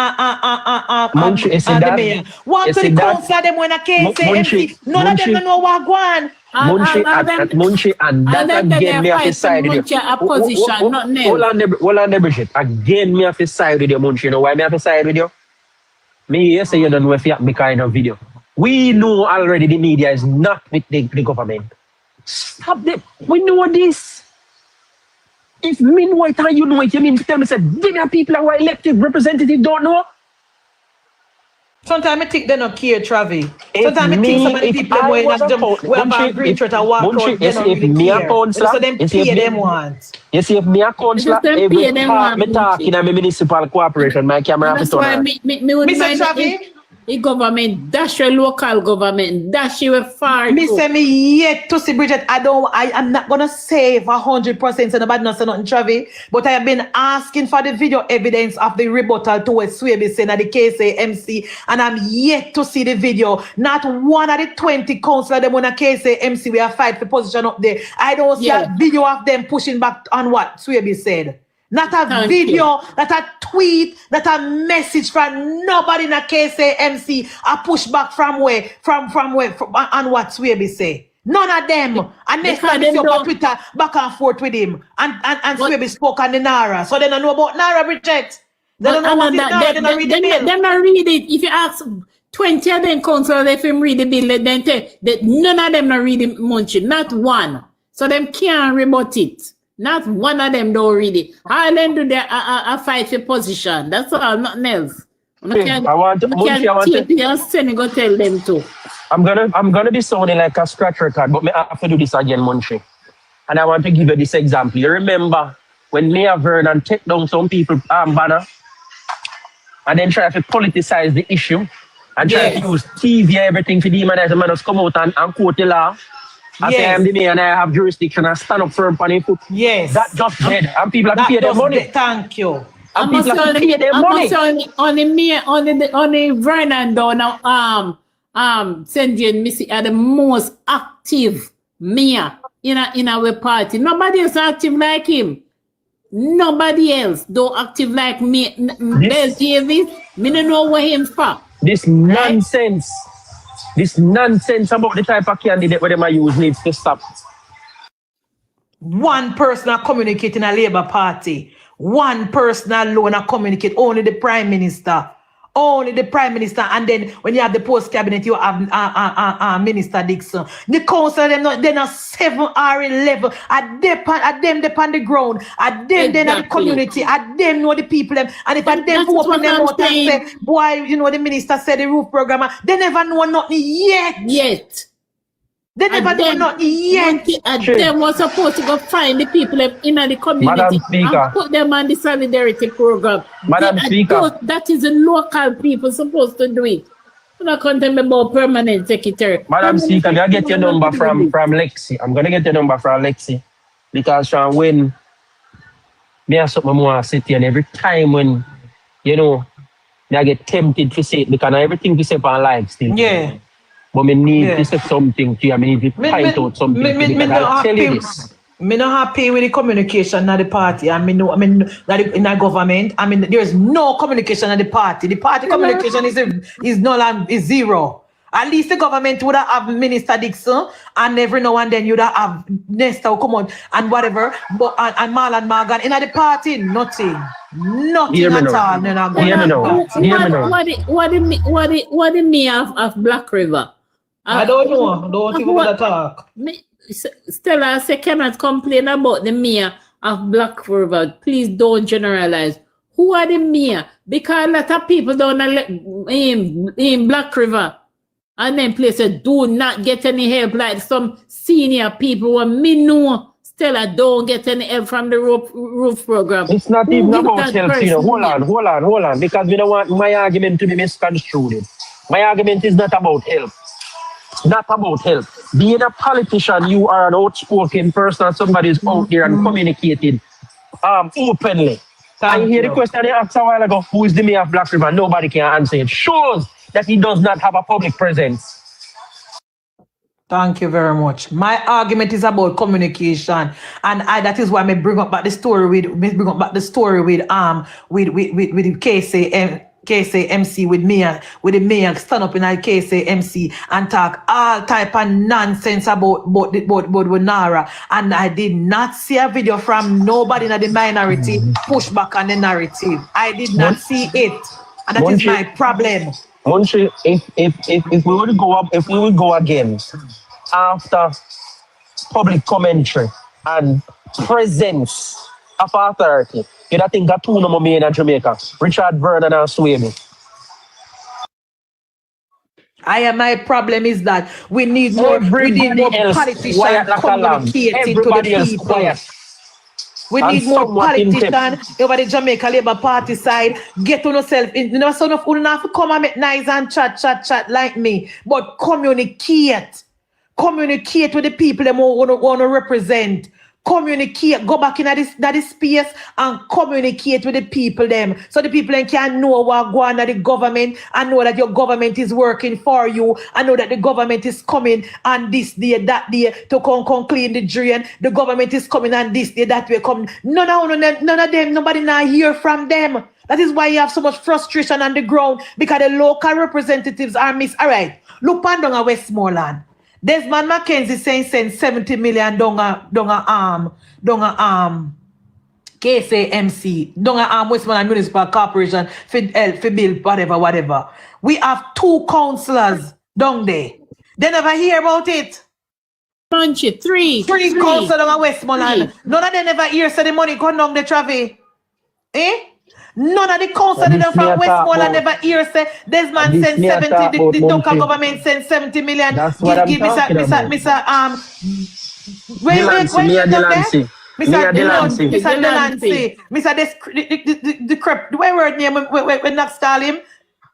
mayor. One to the council them when a KCMC. None of them don't know what going. Munchie, and that again me have to side with you. Hold on, Bridget. Again, me have to side with you, Munchie. You know why me have to side with you? Me you say you don't know if you have me kind of video. We know already the media is not with the government. Stop them. We know this. If me know it and you know it, you mean to tell me say there are people who are elected representatives don't know? Sometimes I think they don't care, Travi. Sometimes I think some of the people who have a green shirt and walk out, they don't really care. So them pay them once. You see, if me a councillor, every part me talking in a municipal corporation, my camera have to turn on. Mr. Travi? The government, dash your local government, dash your far. Me say me yet to see Bridget. I am not gonna say 100% so nobody not say nothing, Travi. But I have been asking for the video evidence of the rebuttal to what Swaby saying at the KCMC, and I'm yet to see the video. Not one of the 20 councillors them on a KCMC we are fight for position up there. I don't see a video of them pushing back on what Swaby said. Not a video, not a tweet, not a message from nobody in a KCMC. A pushback from where, from on what Swaby say. None of them. And next time you see up on Twitter back and forth with him. And Swaby spoke on the Nara. So they don't know about Nara, Bridget. They don't know what is Nara. They don't read the bill. They don't read it. If you ask 20 of them councillors if them read the bill, then tell that none of them don't read it, Munchie. Not one. So them can't rebut it. Not one of them don't read it. All them do their fight for position. That's all, nothing else. I want to go tell them too. I'm gonna be sounding like a scratch record, but I have to do this again, Munchie. And I want to give you this example. You remember when Mayor Vernon take down some people banner and then try to politicize the issue and try to use TV and everything to demonize the man who's come out and quote the law. I say I'm the mayor and I have jurisdiction and stand up firm on the foot. Yes. That just dead. And people have to pay their money. Thank you. And people have to pay their money. On the Vernon though now St. Jane Missy are the most active mayor in our party. Nobody else active like him. Nobody else do active like me. Bell Davis, me don't know what him for. This nonsense. This nonsense about the type of candidate where they might use needs to stop. One person are communicating a Labour Party. One person alone are communicate. Only the Prime Minister. Only the Prime Minister. And then when you have the post cabinet, you have Minister Dixon. The council, they're not 7 or 11. At them depend the ground. At them, they're not the community. At them know the people. And if at them open them out and say, boy, the minister said the roof programmer, they never know nothing yet. They never know nothing yet. And them was supposed to go find the people in the community and put them on the solidarity program. Madam Speaker. That is the local people supposed to do it. I'm not content about permanent secretary. Madam Speaker, I get your number from Lexi. I'm gonna get your number from Lexi. Because when me have something more to say, and every time when I get tempted to say it because everything we say on live still. Yeah. But me need to say something to you. I need to point out something to you because I'll tell you this. Me not happy with the communication at the party. I mean that in the government. I mean there is no communication at the party. The party communication is zero. At least the government would have Minister Dixon, and every now and then you'd have Nesta come on and whatever. But and Marlon Morgan in the party, nothing at all. What the mayor of Black River? I don't know. Don't even want to talk. Stella say cannot complain about the mayor of Black River. Please don't generalize. Who are the mayor? Because a lot of people don't in Black River. And then places do not get any help like some senior people when me know Stella don't get any help from the roof program. It's not even about help, Hold on. Because we don't want my argument to be misconstrued. My argument is not about help. Not about help. Being a politician, you are an outspoken person and somebody is out there and communicated openly. I hear the question they asked a while ago, who is the mayor of Black River? Nobody can answer it. Shows that he does not have a public presence. Thank you very much. My argument is about communication, and that is why I bring up back the story with KCMC with the mayor stand up in a KCMC and talk all type of nonsense about Nara, and I did not see a video from nobody in the minority push back on the narrative. I did not see it, and that is my problem. Munchie, if we would go again after public commentary and presence of authority, you'd think that two no more men in Jamaica, Richard Vernon and Swayme. My problem is that we need more politicians communicating to the people. We need more politicians over the Jamaica Labour Party side. Get on yourself. Some of you have to come and make nice and chat like me. But communicate. Communicate with the people that want to represent. Communicate. Go back in that space and communicate with the people them. So the people can know what going on the government and know that your government is working for you and know that the government is coming and this day, that day to come clean the drain. The government is coming and this day, that way come. None of them, nobody now hear from them. That is why you have so much frustration on the ground because the local representatives are missed. All right, look down at Westmoreland. Desmond McKenzie saying send 70 million down KCMC, down Westmoreland Municipal Corporation for bill, whatever. We have 2 councillors down there. They never hear about it. Munchie, 3 councillors down Westmoreland. None of them never hear say the money come down the Travis. None of the councillors from Westmoreland never hear say Desmond send 70, the local government send 70 million. That's what I'm talking about. Mr. Where word name when not stall him?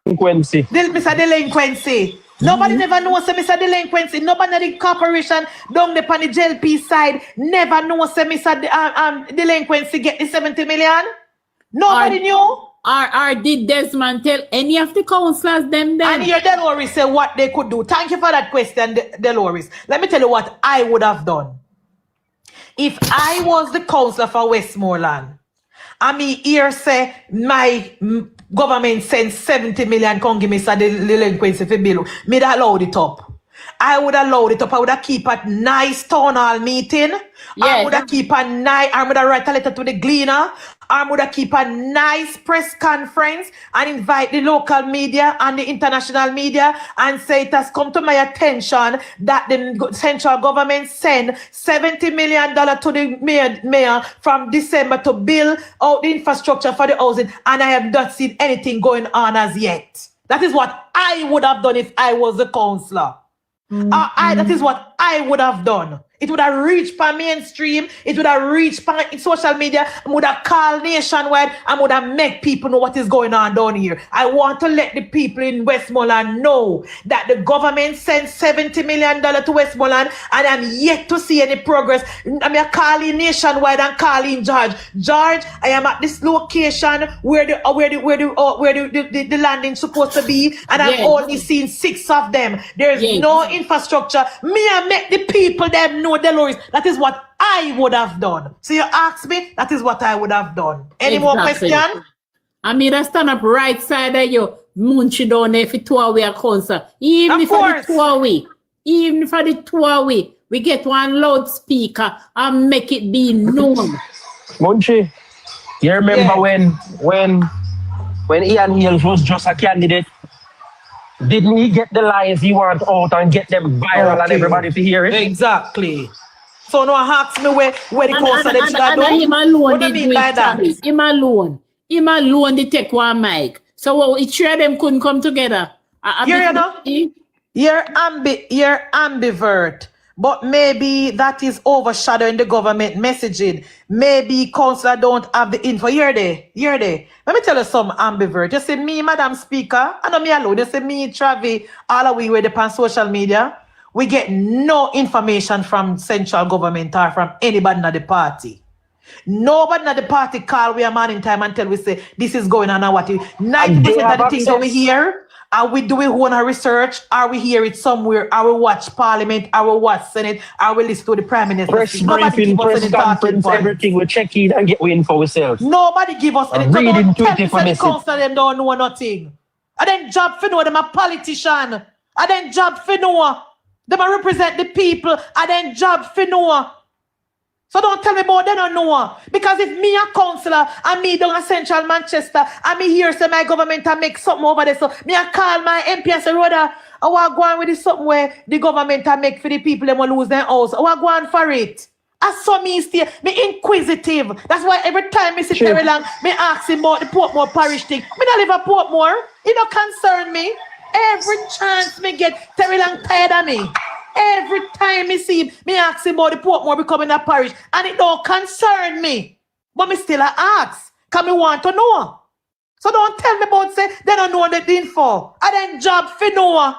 Delinquency. Mr. Delinquency. Nobody never knows Mr. Delinquency. Nobody in the corporation down the JLP side never knows Mr. Delinquency get the 70 million. Nobody knew. Or did Desmond tell any of the councillors them then? And here Delores say what they could do. Thank you for that question, Delores. Let me tell you what I would have done. If I was the councillor for Westmoreland, and me here say my government sends 70 million, come give me the delinquency for bill, me that allowed it up. I would have allowed it up. I would have keep a nice town hall meeting. I would have keep a nice, I would have write a letter to the Gleaner. I would have keep a nice press conference and invite the local media and the international media and say it has come to my attention that the central government sent $70 million to the mayor from December to build out the infrastructure for the housing, and I have not seen anything going on as yet. That is what I would have done if I was a councillor. That is what I would have done. It would have reached by mainstream. It would have reached by social media. I would have called nationwide. I would have make people know what is going on down here. I want to let the people in Westmoreland know that the government sent $70 million to Westmoreland, and I'm yet to see any progress. I'm calling nationwide and calling George. George, I am at this location where the landing supposed to be, and I've only seen 6 of them. There's no infrastructure. Me, I make the people them know Dolores. That is what I would have done. So you ask me, that is what I would have done. Any more question? I mean, I stand up right side of you, Munchie down there for 2 hours council. Even for the 2 hours, even for the 2 hours, we get one loudspeaker and make it be known. Munchie, you remember when Ian Hills was just a candidate? Didn't he get the lies he want out and get them viral and everybody to hear it? Exactly. So now ask me where the course of them should have done. Him alone what do you mean by that? Him alone they take one mic. So it sure them couldn't come together. You're ambivert. But maybe that is overshadowing the government messaging. Maybe councillor don't have the info. You're there. Let me tell you some ambivert. You see me, Madam Speaker, I know me alone. You see me, Travi, all of we were on social media. We get no information from central government or from anybody in the party. Nobody in the party call we a man in time and tell we say this is going on and what 90% of the things that we hear. Are we doing our research? Are we hear it somewhere? Are we watch Parliament? Are we watch Senate? Are we listen to the Prime Minister? Press briefing, press conference, everything. We check in and get we info ourselves. Nobody give us any. Don't tell me the council them don't know nothing. I then job for know them a politician. I then job for know them a represent the people. I then job for know. So don't tell me about they don't know. Because if me a councillor and me down in central Manchester and me hear say my government and make something over there, so me a call my MP and say, Rhoda, I want to go on with this something where the government and make for the people them will lose their house. I want to go on for it. I saw me stay, me inquisitive. That's why every time me sit there long, me ask him about the Portmore parish thing. Me not live at Portmore. It don't concern me. Every chance me get, Terry Long tired of me. Every time me see him, me ask him about the Portmore becoming a parish, and it don't concern me. But me still ask, because me want to know. So don't tell me about say they don't know the info. I then job for know. What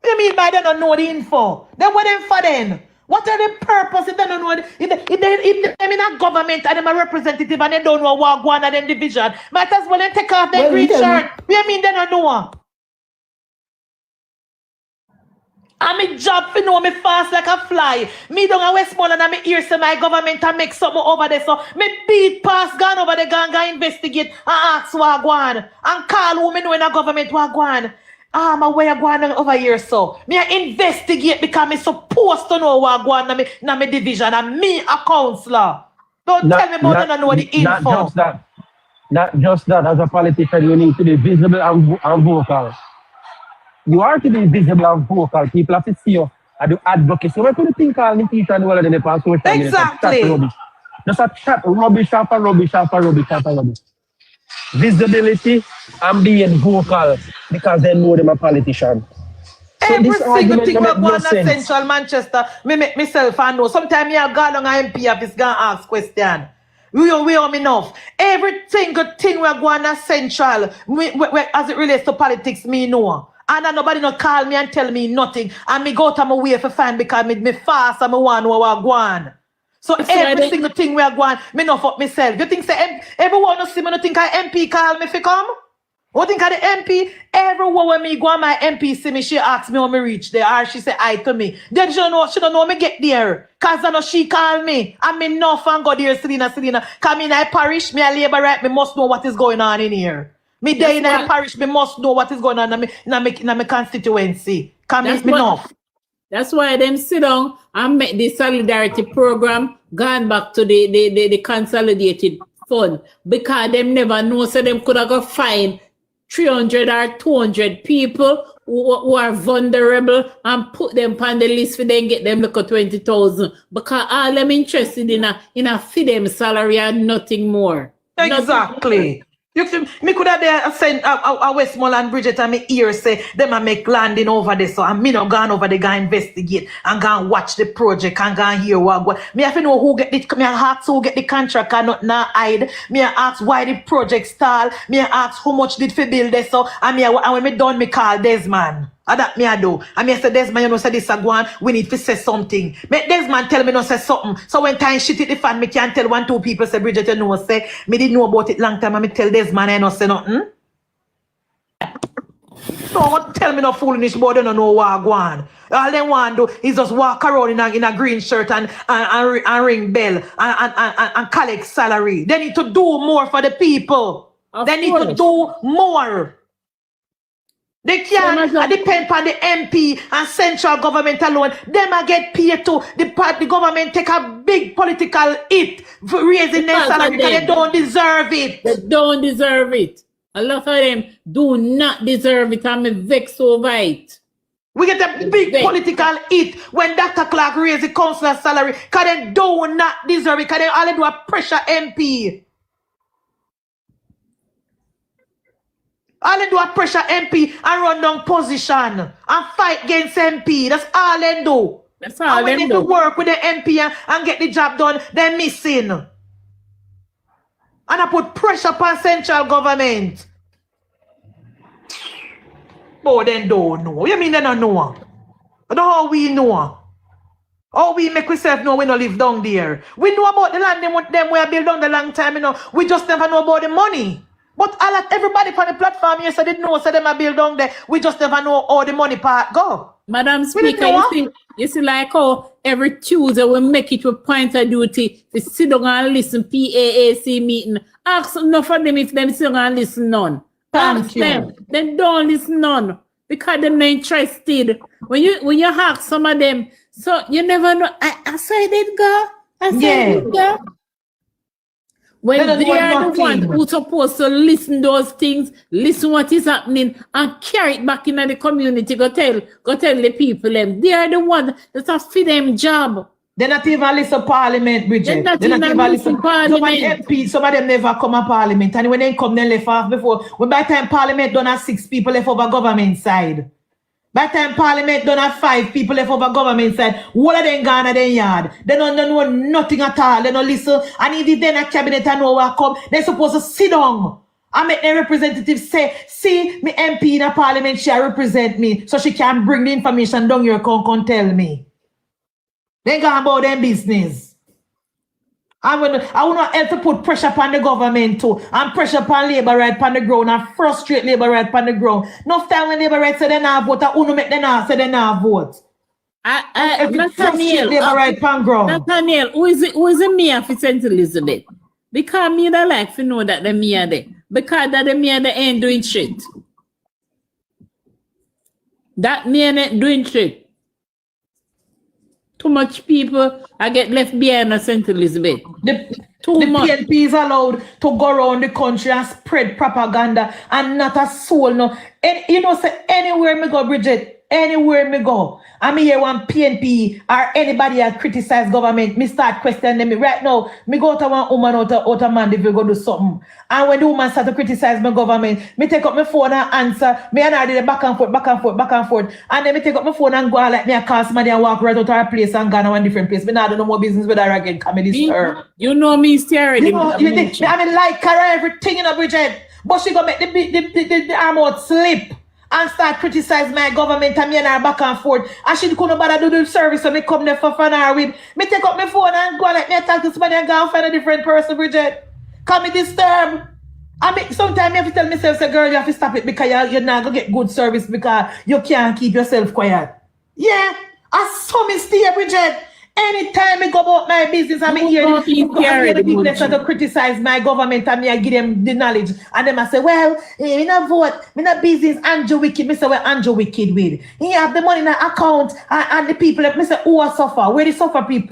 do you mean by they don't know the info? Then what them for then? What are the purpose if they don't know? If they're in a government and they're a representative and they don't know what go on in them division, might as well then take off their green shirt. What do you mean they don't know? And me job for know me fast like a fly. Me down a Westmoreland and me hear say my government and make something over there. So me beat past gone over there, go investigate and ask what go on. And call who me know in a government what go on. My way I go on over here, so me I investigate because me supposed to know what go on in my division and me a councillor. Don't tell me about don't know the info. Not just that. As a politician, you need to be visible and vocal. You are to be visible and vocal. People have to see you and do advocacy. What do you think all the people in the world in the past social media? Exactly. Just a chat rubbish after rubbish. Visibility and being vocal because they know them a politician. So every single thing we go on in central Manchester, me make myself and know. Sometimes I go along a MP office and ask question. We are enough. Every single thing we go on in central, as it relates to politics, me know. And nobody no call me and tell me nothing. And me go to my way for fan because me fast and me want to know what go on. So every single thing we are going, me know for myself. You think say everyone no see me, no think I MP call me fi come? What think of the MP? Everyone when me go on my MP see me, she ask me how me reach there, or she say hi to me. Then she don't know me get there. Cause I know she call me. And me know fan go there, Selena. Cause me in a parish, me a labor right, me must know what is going on in here. Me there in a parish, me must know what is going on in my constituency. Cause me know. That's why them sit down and make the solidarity program gone back to the consolidated fund because them never know, so them could have go find 300 or 200 people who are vulnerable and put them on the list for them get them look at 20,000 because all them interested in a feed them salary and nothing more. Exactly. You feel me could have there send a Westmoreland Bridget and me ear say them a make landing over there, so and me not gone over there go investigate and go and watch the project and go and hear what go. Me have to know who get the me ask who get the contract and not now hide. Me ask why the project stall. Me ask how much did for build this, so and when me done me call Desmond. And that me I do. And me I say Desmond, you know say this a go on, we need to say something. Make Desmond tell me no say something. So when time shit hit the fan, me can't tell 1-2 people say Bridget, you know say me didn't know about it long time and me tell Desmond I no say nothing. Don't tell me no foolishness about they don't know what go on. All they want to do is just walk around in a green shirt and ring bell and collect salary. They need to do more for the people. They need to do more. They can't depend on the MP and central government alone. Them a get paid too. The government take a big political hit for raising their salary because they don't deserve it. They don't deserve it. A lot of them do not deserve it, and me vex over it. We get a big political hit when Dr. Clark raise the councillor's salary because they do not deserve it because they all do a pressure MP. All they do a pressure MP and run down position and fight against MP. That's all they do. That's all and when they do work with the MP and get the job done, they're missing. And I put pressure upon central government. But they don't know. What you mean they don't know? I don't know how we know. How we make ourselves know we don't live down there. We know about the land them we have built down the long time, you know. We just never know about the money. But everybody on the platform here said they know, so them a build down there. We just never know how the money part go. Madam Speaker, you see like how every Tuesday we make it a point of duty to sit down and listen PAAC meeting. Ask enough of them if them sit down and listen none. Ask them. They don't listen none because they're not interested. When you ask some of them, so you never know. I saw it did go. I saw it did go. When they are the ones who supposed to listen those things, listen what is happening, and carry it back in the community, go tell the people them. They are the ones that have for them job. They're not even listen to Parliament, Bridget. They're not even listen to Parliament. Some of them never come to Parliament. And when they come, they left off before. When by the time Parliament don't have 6 people left over government side. By the time Parliament don't have 5 people left over government side, all of them gone at their yard. They don't know nothing at all. They don't listen. And if they're in a cabinet and know what come, they're supposed to sit down and make their representatives say, see, me MP in a Parliament, she represent me, so she can bring the information down here and tell me. They go about their business. I want to help to put pressure upon the government too, and pressure upon labor right upon the ground, and frustrate labor right upon the ground. Enough time when labor right say they not vote, I make them not say they not vote. Nathaniel, labor right upon ground. Nathaniel, who is the mayor for St. Elizabeth? Because me don't like to know that the mayor there. Because that the mayor they ain't doing shit. That mayor ain't doing shit. Too much people I get left behind at St. Elizabeth. The PNP is allowed to go around the country and spread propaganda and not a soul. No. And, you know, say anywhere me go, Bridget, anywhere me go, I'm here one PNP or anybody that criticize government, me start questioning them. Right now, me go to one woman out of man if you go do something. And when the woman start to criticize my government, me take up my phone and answer. Me and I did back and forth. And then me take up my phone and go like me a call somebody and walk right out of our place and go to one different place. Me not do no more business with her again. Come this her. You know me staring. You know, I mean like her everything in a Bridget. But she gonna make the arm out slip and start criticize my government and me and her back and forth. And she couldn't bother do the service, so me come there for fun her with. Me take up my phone and go like me talk to somebody and go and find a different person, Bridget. Come me disturb. I mean, sometimes I have to tell myself, say, girl, you have to stop it because you're not going to get good service because you can't keep yourself quiet. Yeah, I saw me stay, Bridget. Anytime I go about my business, I mean, hear the people that try to criticize my government and me, I give them the knowledge. And then I say, well, me not vote, me not business, Andrew Wicked. Me say, well, Andrew Wicked with. He have the money in the account and the people, me say, who are suffer? Where the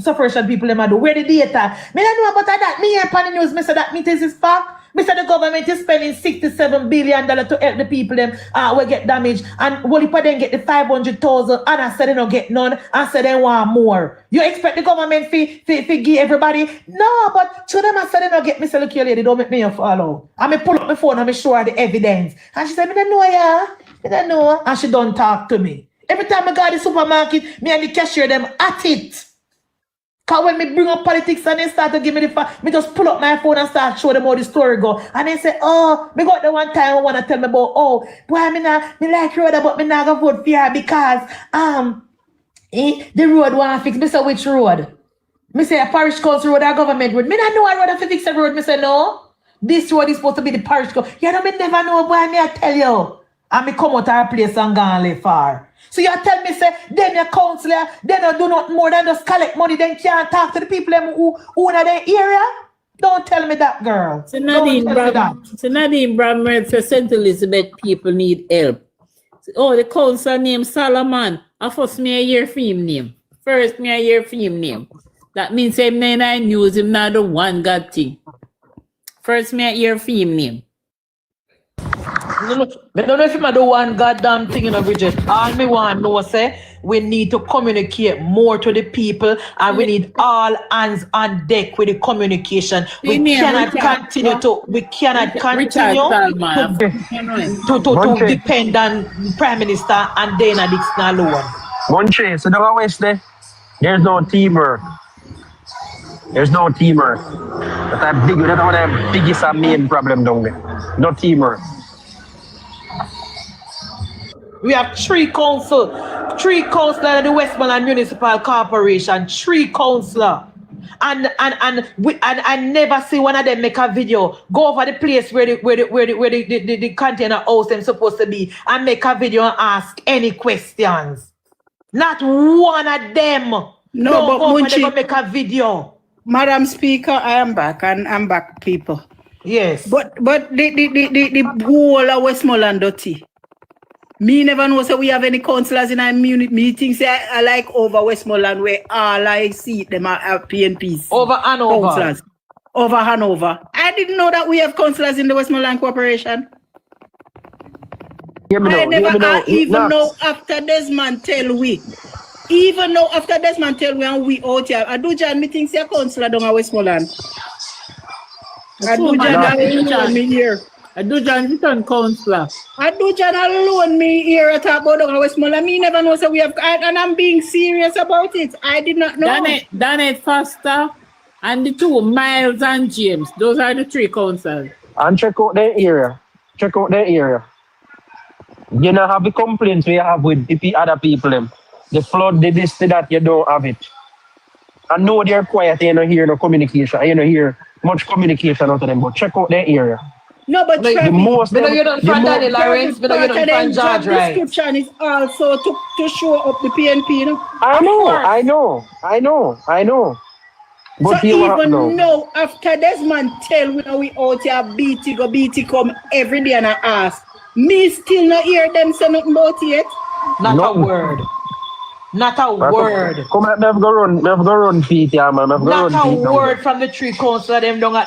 sufferation people them do? Where the data? Me don't know about that. Me hear on the news, me say that meetings is fact. Mr. The government is spending $67 billion to help the people them will get damaged. And Wally then get the 500,000 and I said they don't get none and said they want more. You expect the government to give everybody? No, but to them I said they don't get Mr. Look here, lady, don't make me follow. I may pull up my phone and I show her the evidence. And she said, I don't know, yeah. I don't know. And she don't talk to me. Every time I go to the supermarket, me and the cashier them at it. Because when me bring up politics and they start to give me the fact, me just pull up my phone and start show them how the story go. And they say, oh, me got the one time I want to tell me about, oh, boy, me like road, but me not going to vote for her because the road want to fix. Me say, which road? Me say, a parish council road or government road. Me not know a road to fix the road. Me say, no. This road is supposed to be the parish council. You know, me never know, boy, me I tell you. And me come out of our place and go and live far. So you tell me, say, then your counselor, then you do not more than just collect money, then can't talk to the people who in their area? Don't tell me that, girl. So Nadine Brammer for St. Elizabeth people need help. Oh, the counselor named Solomon. I first me a year for him name. First me a year for him name. That means him name I news him not the one God thing. First me a year for him name. I don't know if you do one goddamn thing, you know, Bridget. All me want to know, say, we need to communicate more to the people and we need all hands on deck with the communication. We cannot continue to depend on Prime Minister and Dana Dixon alone. MunchieB, so don't waste there. There's no teamwork. There's no teamwork. That's one of the biggest and main problem down there. No teamwork. We have three councillors of the Westmoreland Municipal Corporation, 3 councillors. And I never see one of them make a video, go over the place where the container house is supposed to be and make a video and ask any questions. Not one of them. No, don't but go over MunchieB, there make a video. Madam Speaker, I am back and I'm back, people. Yes. But the whole of Westmoreland dirty. Me never know so we have any councillors in our meetings. I like over Westmoreland where all I see them are PNPs. Over Hanover. Councillors. Over Hanover. I didn't know that we have councillors in the Westmoreland Corporation. I even know after Desmond tell we. Even though after Desmond tell we and we out here, I do John meetings here councillor down at Westmoreland. I do John me here. I do John return councillor. I do John alone me here at about down at Westmoreland. Me never know so we have and I'm being serious about it. I did not know. Danet Foster and the 2 Miles and James. Those are the 3 councillors. And check out their area. You know have the complaints we have with the other people them. The flood, the this, the that, you don't have it. I know they're quiet, you don't hear no communication, you don't hear much communication out of them, but check out their area. No, but the most you don't find Danny Lawrence, but you don't find George, right? Description is also to show up the PNP, you know? I know. But so even now, after Desmond tell we out here, BT come every day and I ask, me still not hear them say nothing about it yet? Not a word. Not a word. Come on, never go run feet, yeah, man. Not a word from the 3 councillors. None of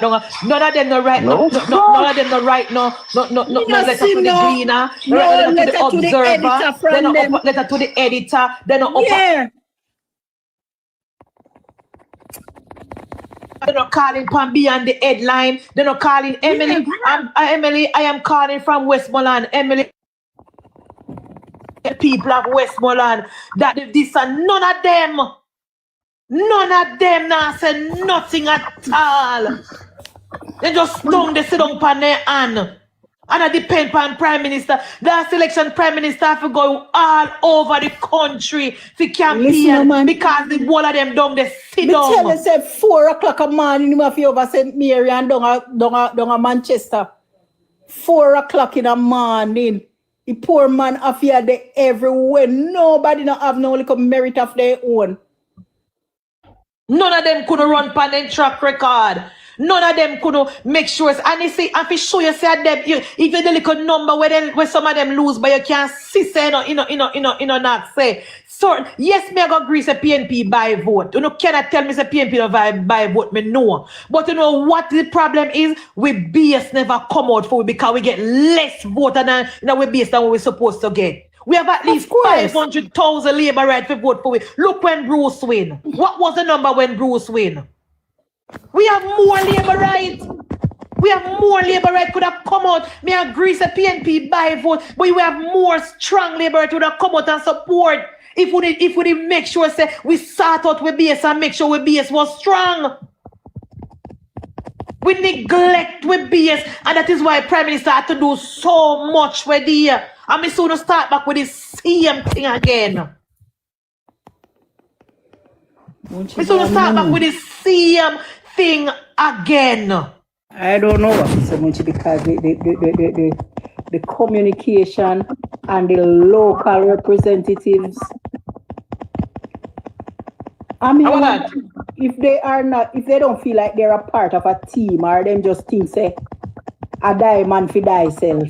them no right. None of them no right. No letter to the Gleaner. No letter to the Observer. Then no letter to the editor. Then no yeah. They're not calling from beyond the headline. They're not calling Emily. Emily, I am calling from Westmoreland. Emily. People of Westmoreland that this and none of them now say nothing at all. They just don't they sit down on their hand. And I depend on Prime Minister. That election Prime Minister have to go all over the country to campaign because the whole of them don't they sit down. Tell you say 4 o'clock a morning you have to over St. Mary and down a Manchester. 4 o'clock in the morning. The poor man affair there everywhere. Nobody not have no little merit of their own. None of them could run pan their track record. None of them could make sure. And you see, if you show you say them, even the little number where some of them lose, but you can't see say not say. So yes, me I go agree say PNP buy vote. You know, cannot tell me say PNP no buy vote, me know. But you know what the problem is? We BS never come out for because we get less vote than we base than what we're supposed to get. We have at least 500,000 labor right to vote for it. Look when Bruce win. What was the number when Bruce win? We have more labor rights. We have more labor rights could have come out. Me agree say PNP buy vote, but we have more strong labor rights would have come out and support. If we make sure say we sort out with base and make sure we base was strong. We neglect with base, and that is why Prime Minister had to do so much with the and me soon start back with the same thing again. We soon start back with the same thing again. I don't know what so much because the communication and the local representatives. I mean, if they don't feel like they're a part of a team, or them just think say a diamond for thyself.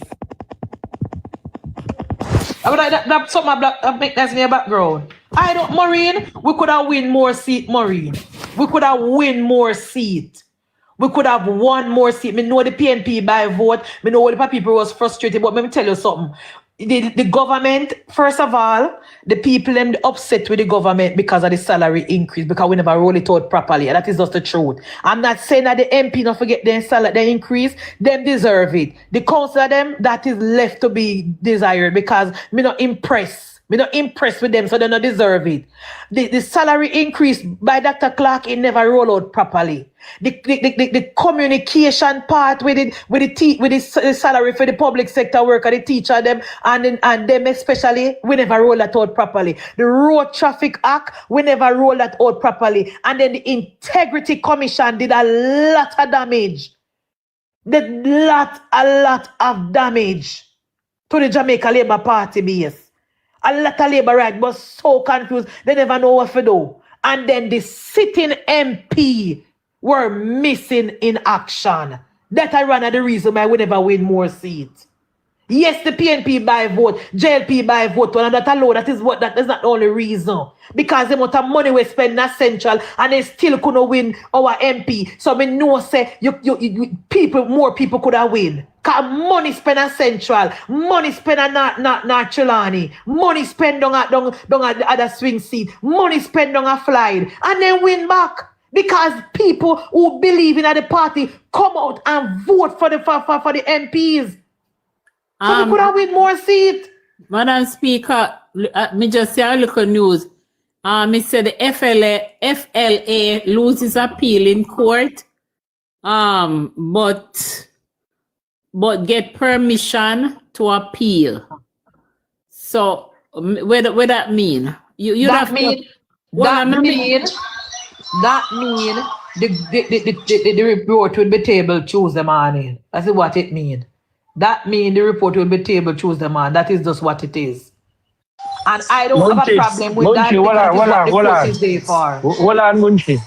That's something that make that's in your background. I don't, Maureen, we could have win more seat, Maureen. We could have win more seat. We could have won more seat. Me know the PNP by vote. Me know all the people was frustrated, but let me tell you something. The government, first of all, the people them upset with the government because of the salary increase, because we never roll it out properly. And that is just the truth. I'm not saying that the MP don't forget their salary, their increase, them deserve it. The council of them, that is left to be desired because me not impressed. Me not impressed with them, so they don't deserve it. The salary increase by Dr. Clark, it never roll out properly. The communication part with the salary for the public sector worker, the teacher them and them especially, we never roll that out properly. The Road Traffic Act, we never roll that out properly. And then the Integrity Commission did a lot of damage. A lot of damage to the Jamaica Labour Party base. A lot of labor right was so confused, they never know what to do. And then the sitting MP were missing in action. That I ran at the reason why we never win more seats. Yes, the PNP by vote, JLP by vote, and that alone, that is not the only reason. Because the amount of money we spend in Central and they still couldn't win our MP. So me know say more people could have win. Cause money spent in Central, money spent in North Trelawney, money spent on the other swing seat, money spent on a Flyde, and then win back. Because people who believe in the party come out and vote for the MPs. So we could have win more seats. Madam Speaker, me just say a little news. Me say the FLA loses appeal in court. But get permission to appeal. So what that mean? That mean the report will be tabled Tuesday morning. That's what it means. That means the report will be tabled Tuesday morning. That is just what it is. And I don't have a problem with that. Hold on, Munchie.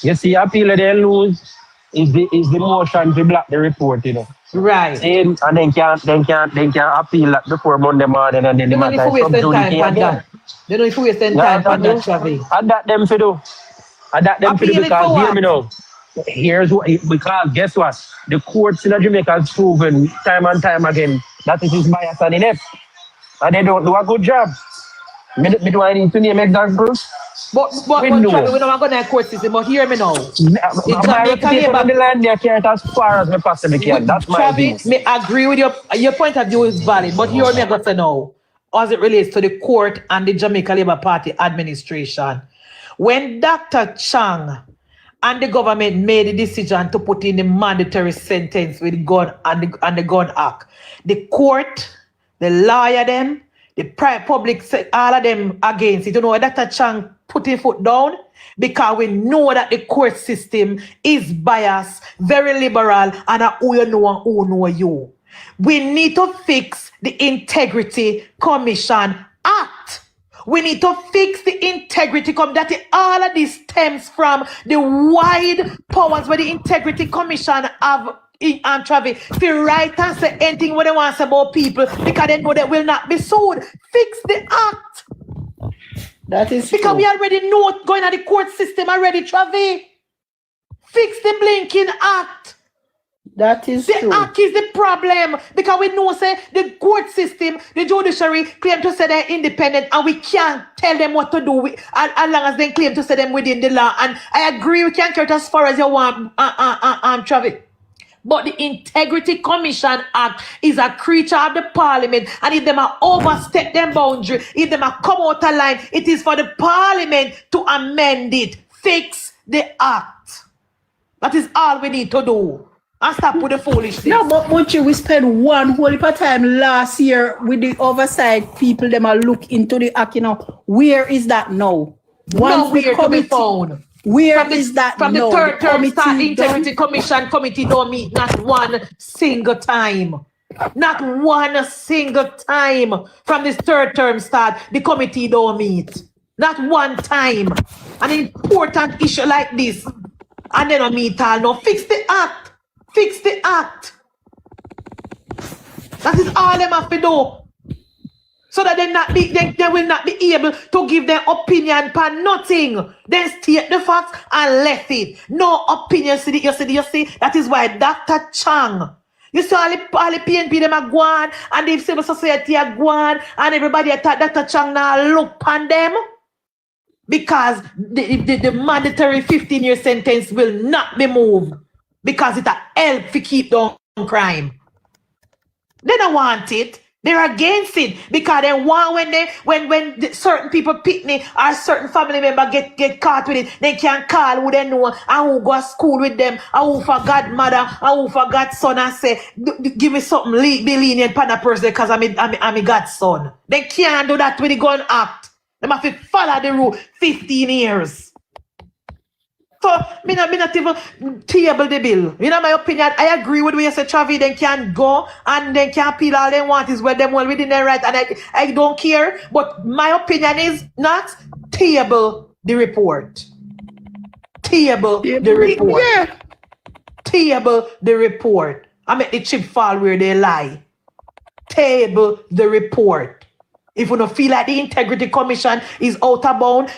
You see, appeal they lose is the motion to block the report, you know. Right. And then can appeal that before Monday morning, and then the matter is subjudicated again. They don't waste time on that, Chavi. And that them to do. And that them to do because hear me now. Here's what, because guess what? The courts in Jamaica has proven time and time again that it is biased and inept. And they don't do a good job. Do I need to name examples? But Chavi, we don't go to court system, but hear me now. My reputation on the land, I carry it as far as I possibly can. That's my view. Me agree with your point of view is valid, but hear me go say now, as it relates to the court and the Jamaica Labour Party administration. When Dr. Chang and the government made the decision to put in the mandatory sentence with gun and the Gun Act, the court, the lawyer them, the public, all of them against it. You know, Dr. Chang put his foot down because we know that the court system is biased, very liberal, and who you know and who know you. We need to fix the Integrity Commission Act. We need to fix the integrity that all of this stems from the wide powers where the Integrity Commission have in Travis to write and say anything what they want to say about people because they know they will not be sued. Fix the act. That is because true. we already know what's going on the court system already, Travis. Fix the blinking act. That is the true. The act is the problem because we know say the court system, the judiciary claim to say they're independent and we can't tell them what to do as long as they claim to say them within the law. And I agree we can't carry it as far as you want, Travis. But the Integrity Commission Act is a creature of the Parliament, and if them are overstep them boundary, if them are come out of line, it is for the Parliament to amend it. Fix the act. That is all we need to do. And stop with the foolishness. No, but Munchie, we spent one whole heap of time last year with the oversight people. Them are look into the act. You know, where is that now? Nowhere to be found. Where is that from now? The third term start committee Integrity Commission committee don't meet not one single time. Not one single time. From this third term start, the committee don't meet. Not one time. An important issue like this. And they don't meet all. No, fix the act. Fix the act. That is all them have to do. So that they will not be able to give their opinion for nothing. Then state the facts and left it. No opinion. You see, that is why Dr. Chang, you see all the PNP them are gone and the civil society are gone and everybody attack Dr. Chang now look upon them because the mandatory 15-year sentence will not be moved because it help to keep down crime. They don't want it. They're against it because they want when certain people picnic or certain family member get caught with it, they can call who they know and who go to school with them and who for godmother and who for godson and say, give me something, be lenient for that person because I'm a godson. They can't do that with the Gun Act. They have to follow the rule 15 years. So, me not even table the bill. You know my opinion. I agree with what you say, Travis. They can go and they can appeal. All they want is where them well within their right. And I don't care. But my opinion is not table the report. Table the report. Yeah. Table the report. I make the chip fall where they lie. Table the report. If you don't feel like the Integrity Commission is out of bound,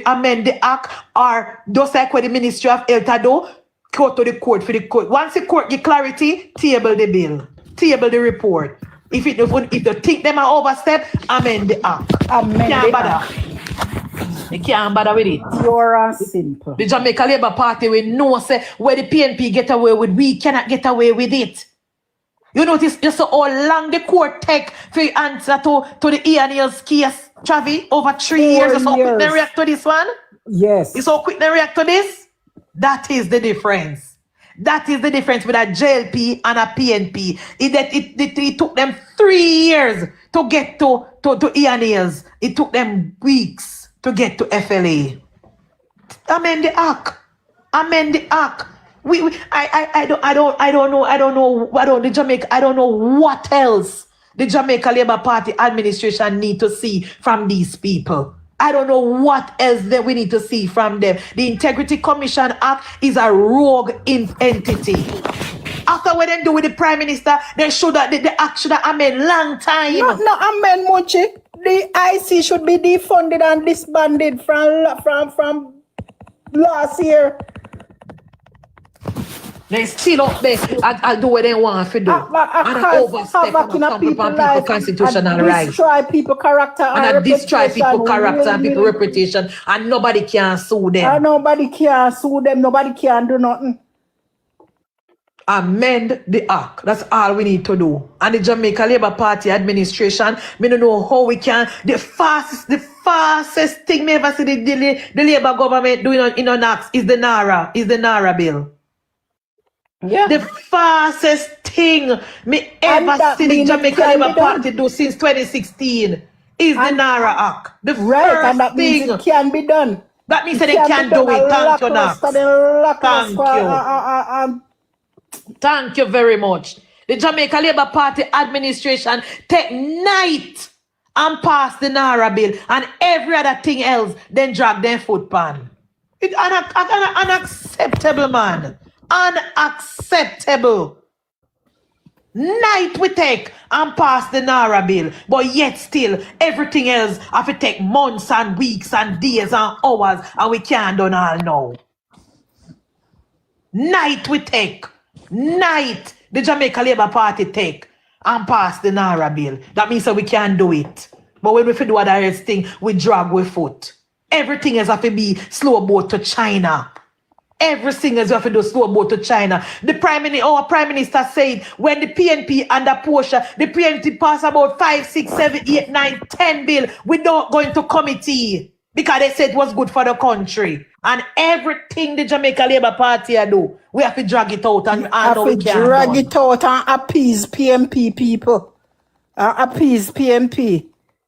amend the act, or just like what the Ministry of Health do, go to the court for the court. Once the court get clarity, table the bill, table the report. If you think them are overstep, amend the act. You can't bother with it. Pure and simple. The Jamaica Labour Party will know say where the PNP get away with, we cannot get away with it. You notice just how long the court take for answer to the Ian's case, Travis, over 3 years. You so quick they react to this one? Yes. You so quick they react to this? That is the difference. That is the difference with a JLP and a PNP. It took them 3 years to get to Ian's. It took them weeks to get to FLA. Amend the act. Amend the act. I don't know what else the Jamaica Labour Party administration need to see from these people. I don't know what else that we need to see from them. The Integrity Commission Act is a rogue entity. After what they do with the Prime Minister, they should have the act should have amended long time. No, amend Munchie. The IC should be defunded and disbanded from last year. They still up there and do what they want to do. And overstep people's constitutional rights. Destroy people's character and destroy people's character and people's reputation. And nobody can sue them. And nobody can sue them. Nobody can do nothing. Amend the act. That's all we need to do. And the Jamaica Labour Party administration, me don't know how we can. The fastest thing me ever see the Labour government doing in an act is the NARA bill. Yeah. The fastest thing me ever see the Jamaica Labour Party do since 2016 is the NARA Act. The first thing. It can be done. That means that they can do it. Thank you, Nax. Thank you. Thank you very much. The Jamaica Labour Party administration take night and pass the Naira bill and every other thing else, then drag their foot pan. It's unacceptable, man. Unacceptable. Night we take and pass the Naira bill, but yet still everything else have to take months and weeks and days and hours, and we can't do all now. Night we take. Night the Jamaica Labour Party take and pass the Naira bill. That means that we can't do it. But when we do other else thing, we drag with foot. Everything else have to be slow boat to China. Everything else we have to do slow boat to China. Our Prime Minister said when the PNP under Portia, the PNP pass about 5, 6, 7, 8, 9, 10 bill without going to committee. Because they said it was good for the country. And everything the Jamaica Labour Party do, we have to drag it out and have to drag it out and appease PNP people. Appease PNP.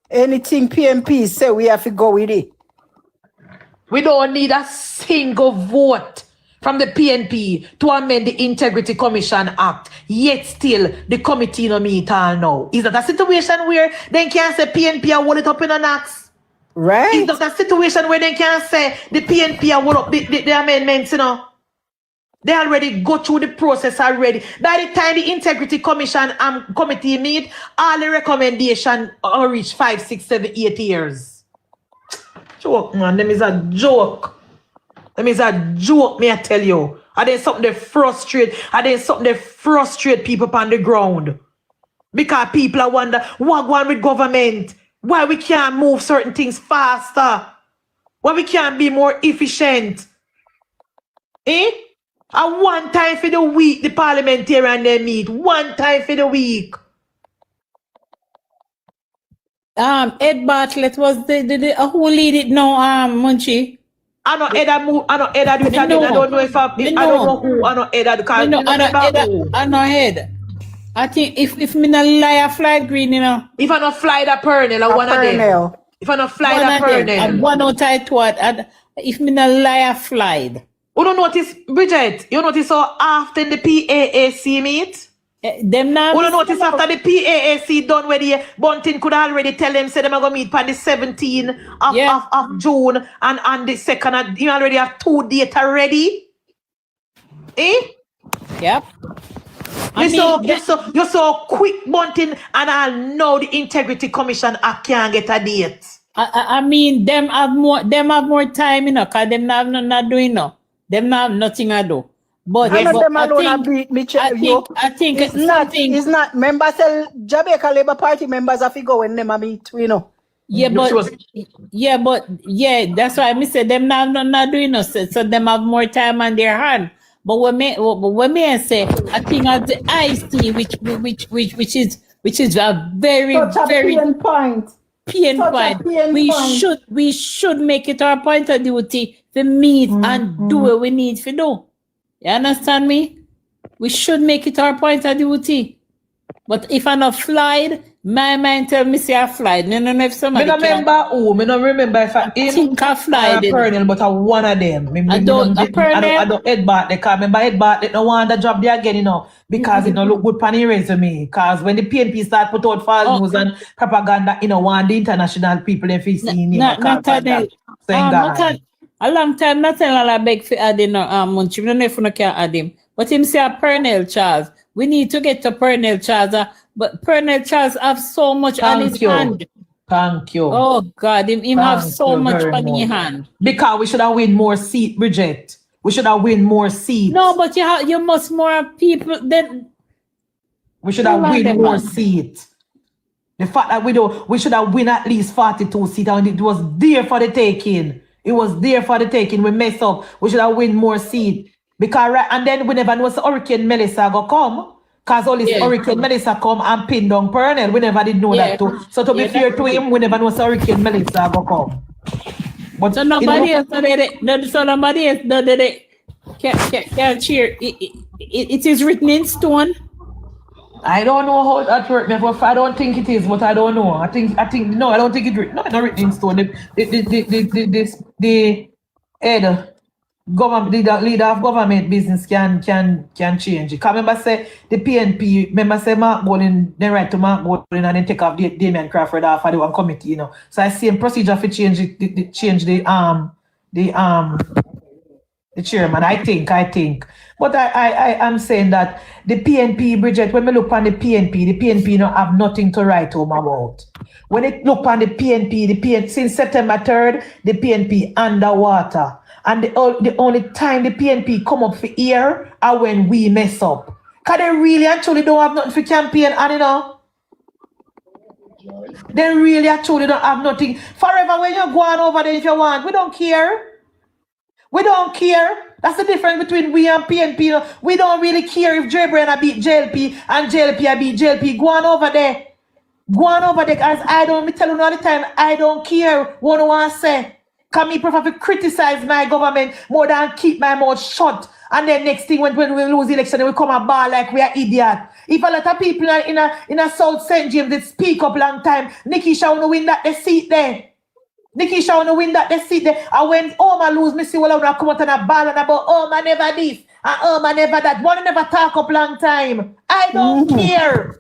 Anything PNP say, we have to go with it. We don't need a single vote from the PNP to amend the Integrity Commission Act. Yet still, the committee no meet all now. Is that a situation where they can say PNP will hold it up in an axe? Right. Is that a situation where they can say the PNP will hold up the amendments, you know? They already go through the process already. By the time the Integrity Commission committee meet, all the recommendations are reach 5, 6, 7, 8 years. Joke, man. Them is a joke. Them is a joke, me I tell you. And there's something that frustrate. And there's something that frustrate people on the ground. Because people are wonder, what going on with government? Why we can't move certain things faster? Why we can't be more efficient? Eh? And one time for the week, the parliamentarian they meet. One time for the week. Ed Bartlett was who lead it now, Munchie. I know Ed do it. I don't know if I don't know who. I know Ed. I know Ed. I think if me not lie, I fly green, you know. If I not fly that Pernell, I one of them. If I not fly that Pernell, and one out I what. If me not lie, I flied. You don't notice, Bridget? You notice how often the PAAC meet? Them now. You don't notice after the PAAC done where the Bunting could already tell them say them are gonna meet on the 17th of June and the 2nd. You already have 2 dates already. Eh? Yep. You're so quick, Bunting, and I know the Integrity Commission I can't get a date. I mean, them have more time, you know, because them not doing no. Them have nothing to do. But I think it's not members Jamaica Labour Party members have to go when them meet, you know. Yeah, but that's why I said them not doing no, so them have more time on their hand. But when me say I think of the IC which is a very point. We should make it our point of duty to meet and do what we need to do. You understand me? We should make it our point of duty. But if I not flied, my mind tell me say I flied. No, if somebody. I don't remember if I think I flied. Pernell, but I one of them. I don't Ed Bartlett. Remember Ed Bartlett no want the job there again, you know, because it don't look good on his resume. Because when the PNP start put out false news and propaganda, you know, want the international people if he's seen a long time, not tell a beg for adding Munchie. I don't know if you can add him. But him say a Pernell Charles. We need to get to Pernell Charles. But Pernell Charles have so much on his hand. Thank you. Oh God, him have so much on his hand. Because we should have win more seats, Bridget. We should have win more seats. No, but you must more people then. We should have win more seats. The fact that we should have win at least 42 seats and it was there for the taking. It was there for the taking. We messed up. We should have win more seats. Because and then we never know Hurricane Melissa go come. Because all this Hurricane Melissa come and pin down Pernell. We never did know that too. So to be fair to him, we never know Hurricane Melissa go come. But so nobody else can't cheer. It is written in stone. I don't know how that works. I don't think it is, but I don't know. I think no, I don't think it's written. No, it's not written in stone. The government leader of government business can change it. Cause remember say the PNP, remember say Mark Bowling, then right to Mark Bowling and then take off Damian Crawford off of the one committee, you know. So I see a procedure for change it, the chairman, I think. But I am saying that the PNP, Bridget, when we look on the PNP don't have nothing to write home about. When it look on the PNP, since September 3rd, the PNP underwater. And the only time the PNP come up for air are when we mess up. Because they really actually don't have nothing for campaign, and you know. They really actually don't have nothing. Forever when you're going over there if you want, we don't care. We don't care. That's the difference between we and PNP. You know? We don't really care if Dre Brenner beat JLP and JLP beat JLP. Go on over there. Go on over there. As I don't, me tell you all the time, I don't care what I want to say. Because me prefer to criticize my government more than keep my mouth shut. And then next thing, when we lose the election, we come a bar like we are idiot. If a lot of people in a South St. James, they speak up long time, Nikki Shaw will win that the seat there. Nikki Shaw will win that the seat there. And when Oma lose, me see well I come out on a ball and about Oma never this and Oma never that. One never talk up long time. I don't care.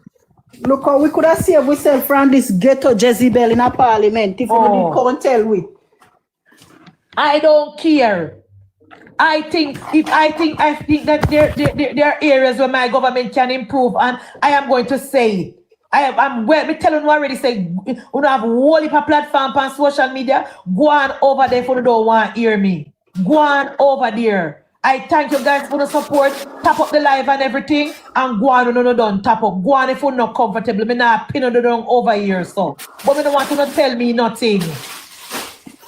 Look how we could have saved ourselves from this ghetto Jezebel in a parliament if we didn't come and tell we. I don't care. I think that there are areas where my government can improve, and I am going to say it. I'm telling you already, say you don't have a whole heap of platform on social media. Go on over there if you don't want to hear me. Go on over there. I thank you guys for the support. Tap up the live and everything, and go on, no, don't tap up. Go on if you're not comfortable. Me not pin on the down over here, so. But me don't want you to tell me nothing.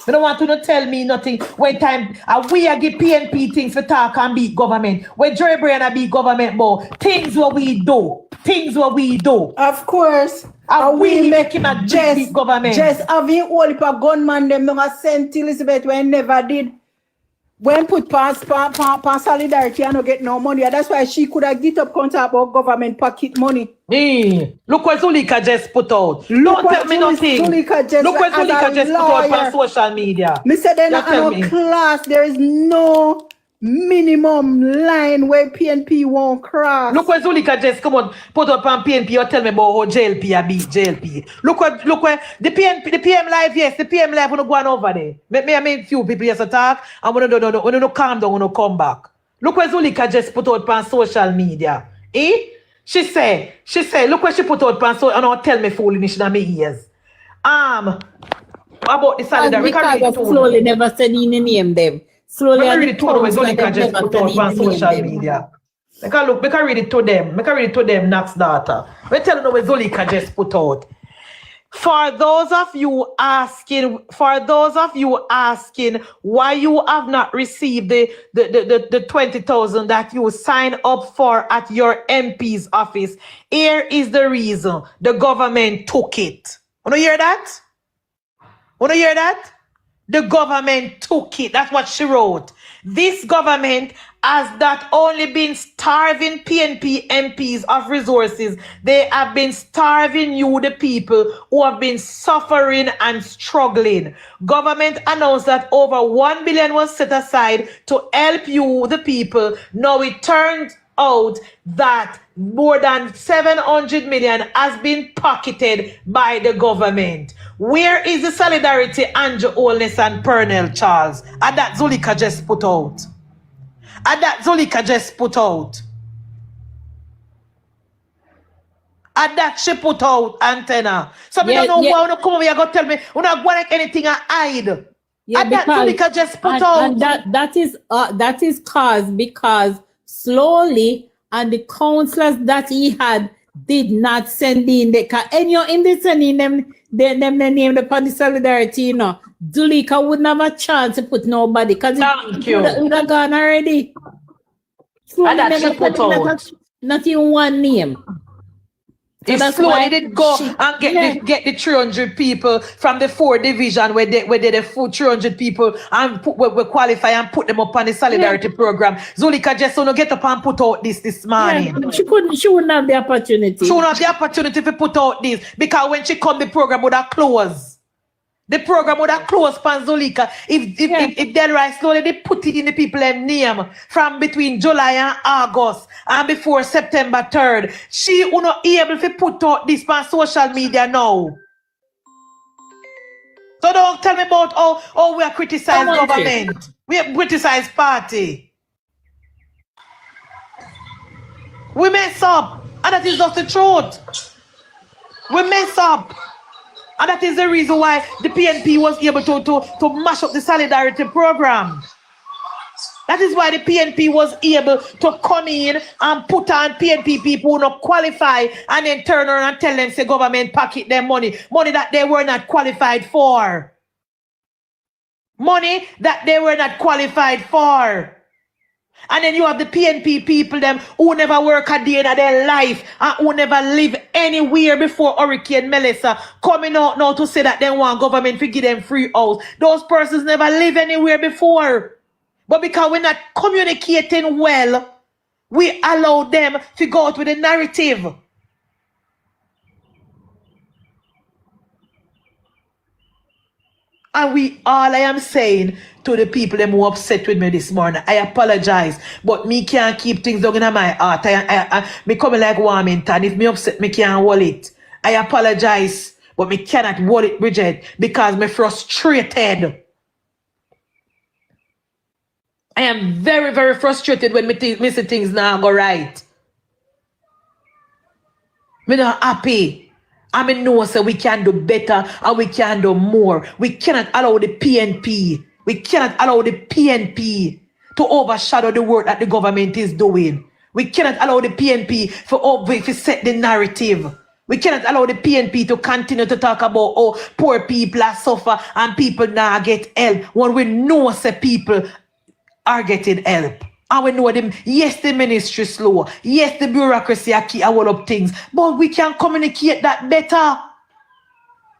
I don't want to tell me nothing. When time we give PNP things for talk and beat government. When Dre Brian beat government, but things what we do. Of course. And we make him a beat government. Just having all the gunman them don't send Elizabeth when never did. When put pass solidarity and not get no money. That's why she could have get up contact about government pocket money. Look what Zulika just put out. Don't tell me nothing. Look what Zulika just put out on social media. Me said in a class there is no minimum line where PNP won't cross. Look what Zulika just come on put up on PNP. You tell me about how JLP beat JLP. Look where the PM live, yes, the PM live wanna go on over there. I mean few people just talk and when you calm down, when you come back. Look what Zulika just put out on social media. She say, look what she put out on social and don't tell me foolishness in my ears. About the solidarity. Because slowly never said any name them. Slowly I read it to them when Zulika just put out on social media. I can read it to them, Nax data. We tell you what Zulika just put out. For those of you asking why you have not received the 20,000 that you signed up for at your MP's office, here is the reason. The government took it. Wanna hear that? The government took it. That's what she wrote. This government has not only been starving PNP MPs of resources, they have been starving you, the people who have been suffering and struggling. Government announced that over 1 billion was set aside to help you, the people. Now it turns out that more than 700 million has been pocketed by the government. Where is the solidarity, Andrew Holness and Pernell Charles? And that Zulika just put out. And that she put out, antenna. So we don't know why you come over here and tell me we not going like anything I hide. Yeah, and that Zulika just put out. And that is caused because slowly and the councillors that he had did not send in the and you're in the sending them name upon the solidarity, you know. Zulika wouldn't have a chance to put nobody because it would have gone already. And that she put out. Not even one name. So if slowly did go and get the 300 people from the 4 division where they the full 300 people and we qualify and put them up on the solidarity program. Zulika just want to get up and put out this morning. Yeah, she wouldn't have the opportunity. She wouldn't have the opportunity to put out this because when she come the program would have closed. The program would have closed Panzolika if Delroy slowly they put it in the people name from between July and August and before September 3rd. She was not able to put out this on social media now. So don't tell me about how we are criticizing government. We have criticized party. We mess up. And that is just the truth. We mess up. And that is the reason why the PNP was able to mash up the solidarity program. That is why the PNP was able to come in and put on PNP people who not qualify and then turn around and tell them, say, government pocket their money. Money that they were not qualified for. Money that they were not qualified for. And then you have the PNP people them who never work a day in their life and who never live anywhere before Hurricane Melissa coming out now to say that they want government to give them free house. Those persons never live anywhere before. But because we're not communicating well, we allow them to go out with a narrative. And all I am saying to the people them who upset with me this morning, I apologize, but me can't keep things down in my heart. Me coming like Warmington. If me upset, me can't hold it. I apologize, but me cannot hold it, Bridget, because me frustrated. I am very, very frustrated when me see things now go right. Me not happy. I mean, no, so we can do better and we can do more. We cannot allow the PNP. We cannot allow the PNP to overshadow the work that the government is doing. We cannot allow the PNP to set the narrative. We cannot allow the PNP to continue to talk about how poor people are suffer and people now get help when we know say people are getting help. And we know them, yes, the ministry slow. Yes, the bureaucracy are key all up things. But we can communicate that better.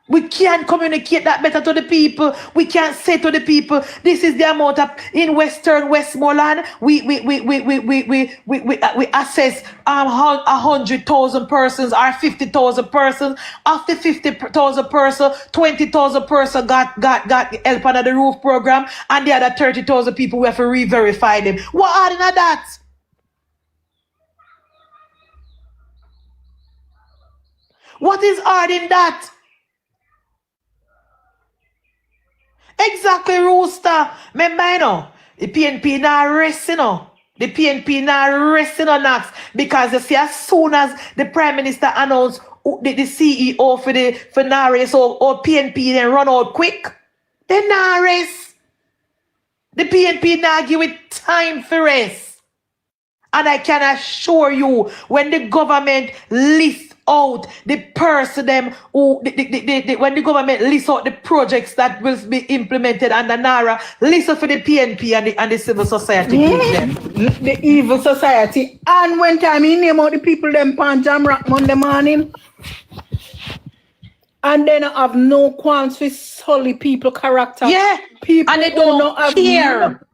We can communicate that better to the people. We can say to the people, this is the amount of in Western Westmoreland. We assess 100,000 persons or 50,000 persons. After 50,000 persons, 20,000 persons got help under the roof program, and the other 30,000 people we have to re-verify them. What are in that? What is hard in that? Exactly, Rooster. Remember, you know, the PNP now rest, you know. The PNP now rest, you know, Nax. Because you see, as soon as the Prime Minister announced the CEO for now rest, or PNP then run out quick, they now rest. The PNP now give it time for rest. And I can assure you, when the government lists out the person them who when the government lists out the projects that will be implemented under NARA, listen for the PNP and the civil society. The evil society. And when time he name out the people them pan jam rock Monday morning, and then have no qualms with solid people character. Yeah, people and they don't care.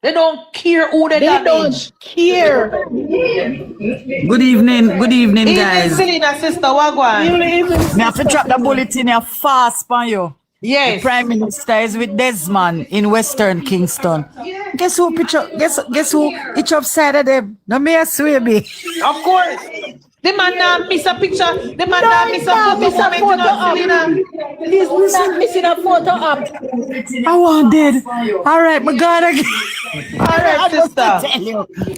They don't care who they damage. Don't care. Good evening, guys. Selena, sister, Wagwan. Me have to drop the bulletin here fast for you. Yes. The Prime Minister is with Desmond in Western Kingston. Yeah. Guess who each upside of them? No me a Swaby. Of course. The man now miss a picture. The man now miss a photo up. He's not missing a photo up. I want dead. All right, my God again. All right, sister.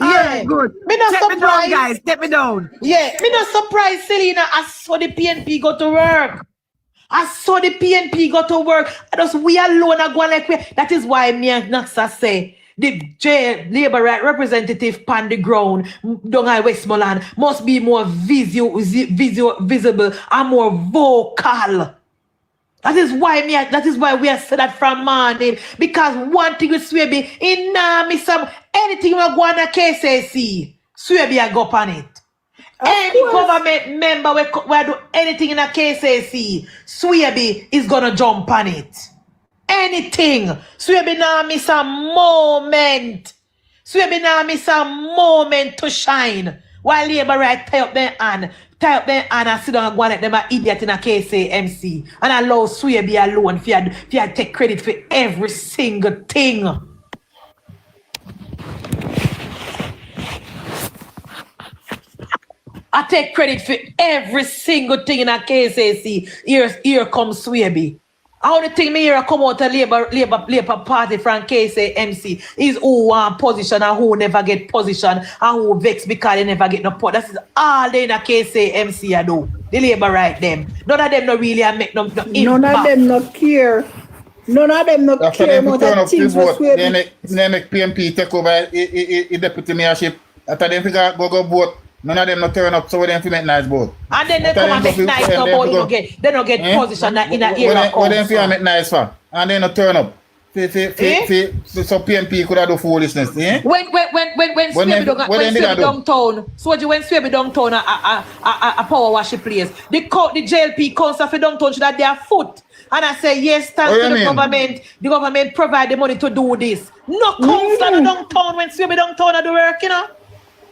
Yeah, good. Me not Take surprised. me down, guys. Take me down. Yeah, me not surprised, Selena. I saw the PNP go to work. I saw the PNP go to work. Just we alone are going like we. That is why me and Naxa say the labor right representative pan the ground down in Westmoreland must be more visible and more vocal. That is why we are said that from morning. Because one thing with Swaby, in miss anything we go on a KCC, Swaby I go on it. Any government member we do anything in a KCC, Swaby is gonna jump on it. Anything. Swaby now miss a moment. Swaby now miss a moment to shine. While labor right tie up their hand, tie up them and sit down and go and let them an idiot in a KCMC and allow SWAYB alone if you take credit for every single thing. I take credit for every single thing in a KCC. Here comes SWAYB. How the thing me here come out of Labour Party from KCMC is who want position and who never get position and who vex because they never get no pot. That's all they in a KCMC I do. The Labour right them. None of them no really make no impact. None of them not care. None of them not care about the things for SWAYB. They make PNP take over the deputy mayorship. After they figure go vote. None of them not turn up, so they make nice boat. And then they come and make nice about they don't get position in a area. What them make nice for? And they not turn up. So PNP could have do foolishness. When SWAYB downtown, so when SWAYB downtown a power worship place, the JLP council for downtown should have their foot. And I say, yes, thanks to the government. The government provide the money to do this. No council downtown when SWAYB downtown are the work, you know.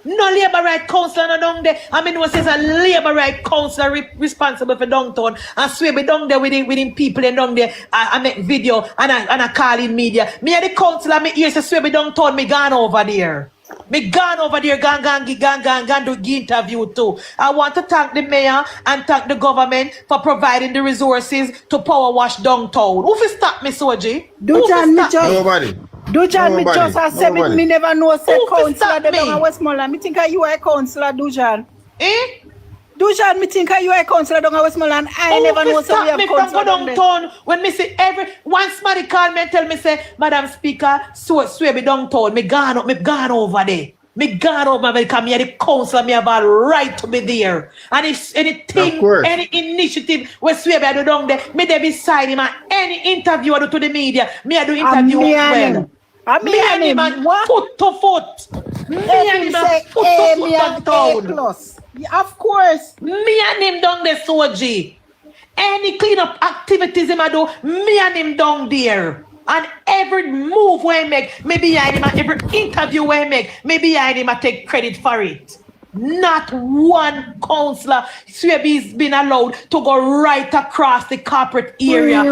No Labour right councillor down there. I mean, what says a Labour right councillor responsible for downtown and SWAYB down there with him people and down there. I make video and I call in media. Me and the councillor, me hear say SWAYB downtown, me gone over there. Me gone over there, gone do the interview too. I want to thank the mayor and thank the government for providing the resources to power wash downtown. Who will stop me, Soji? Nobody. Dujan, me just say me never know say councillor they down Westmoreland. Me think you are a councillor, Dujan. Dujan, me think you are a councillor down Westmoreland. I never know so we have councillor downtown. When me say once somebody call me and tell me say, Madam Speaker, so SWAYB downtown, me gone over there. Me gone over because me the councillor, me have a right to be there. And if anything, any initiative where SWAYB I do down there, me there beside him and any interview I do to the media, me I do interview as well. Me and him foot to foot. Me and him foot to foot downtown. Of course. Me and him down there, Soji. Any cleanup activities him I do, me and him down there. And every move where I make, me behind him, and every interview where I make, me behind him, I take credit for it. Not one councillor SWAYB's been allowed to go right across the corporate area.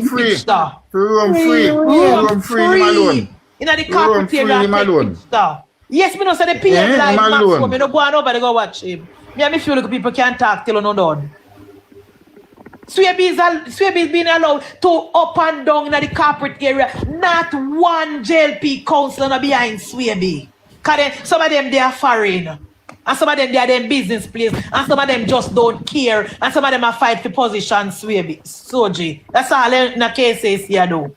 Free. In the corporate area. Yes, me know say the PM live maximum. Me no go on over to go watch him. Me and me feel like people can't talk till no done. SWAYB's been allowed to up and down in the corporate area. Not one JLP councillor no behind SWAYB. Because some of them they are foreign. And some of them they are them business place. And some of them just don't care. And some of them are fight for position SWAYB. Soji. That's all in the cases here do.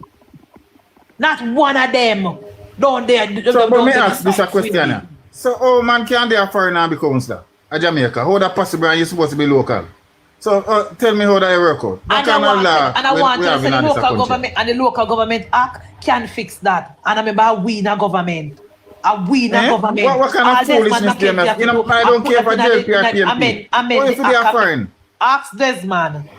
Not one of them down there. So let me ask this a question. So how man can be a foreign and be councillor at Jamaica? How that possible and you supposed to be local? So tell me how that work out. I want to say the local government act can fix that. And I remember we in a government. Government. What kind of foolishness do you make? You know, I don't care for JLP or PNP. Amen. If they are foreign? Ask Desmond.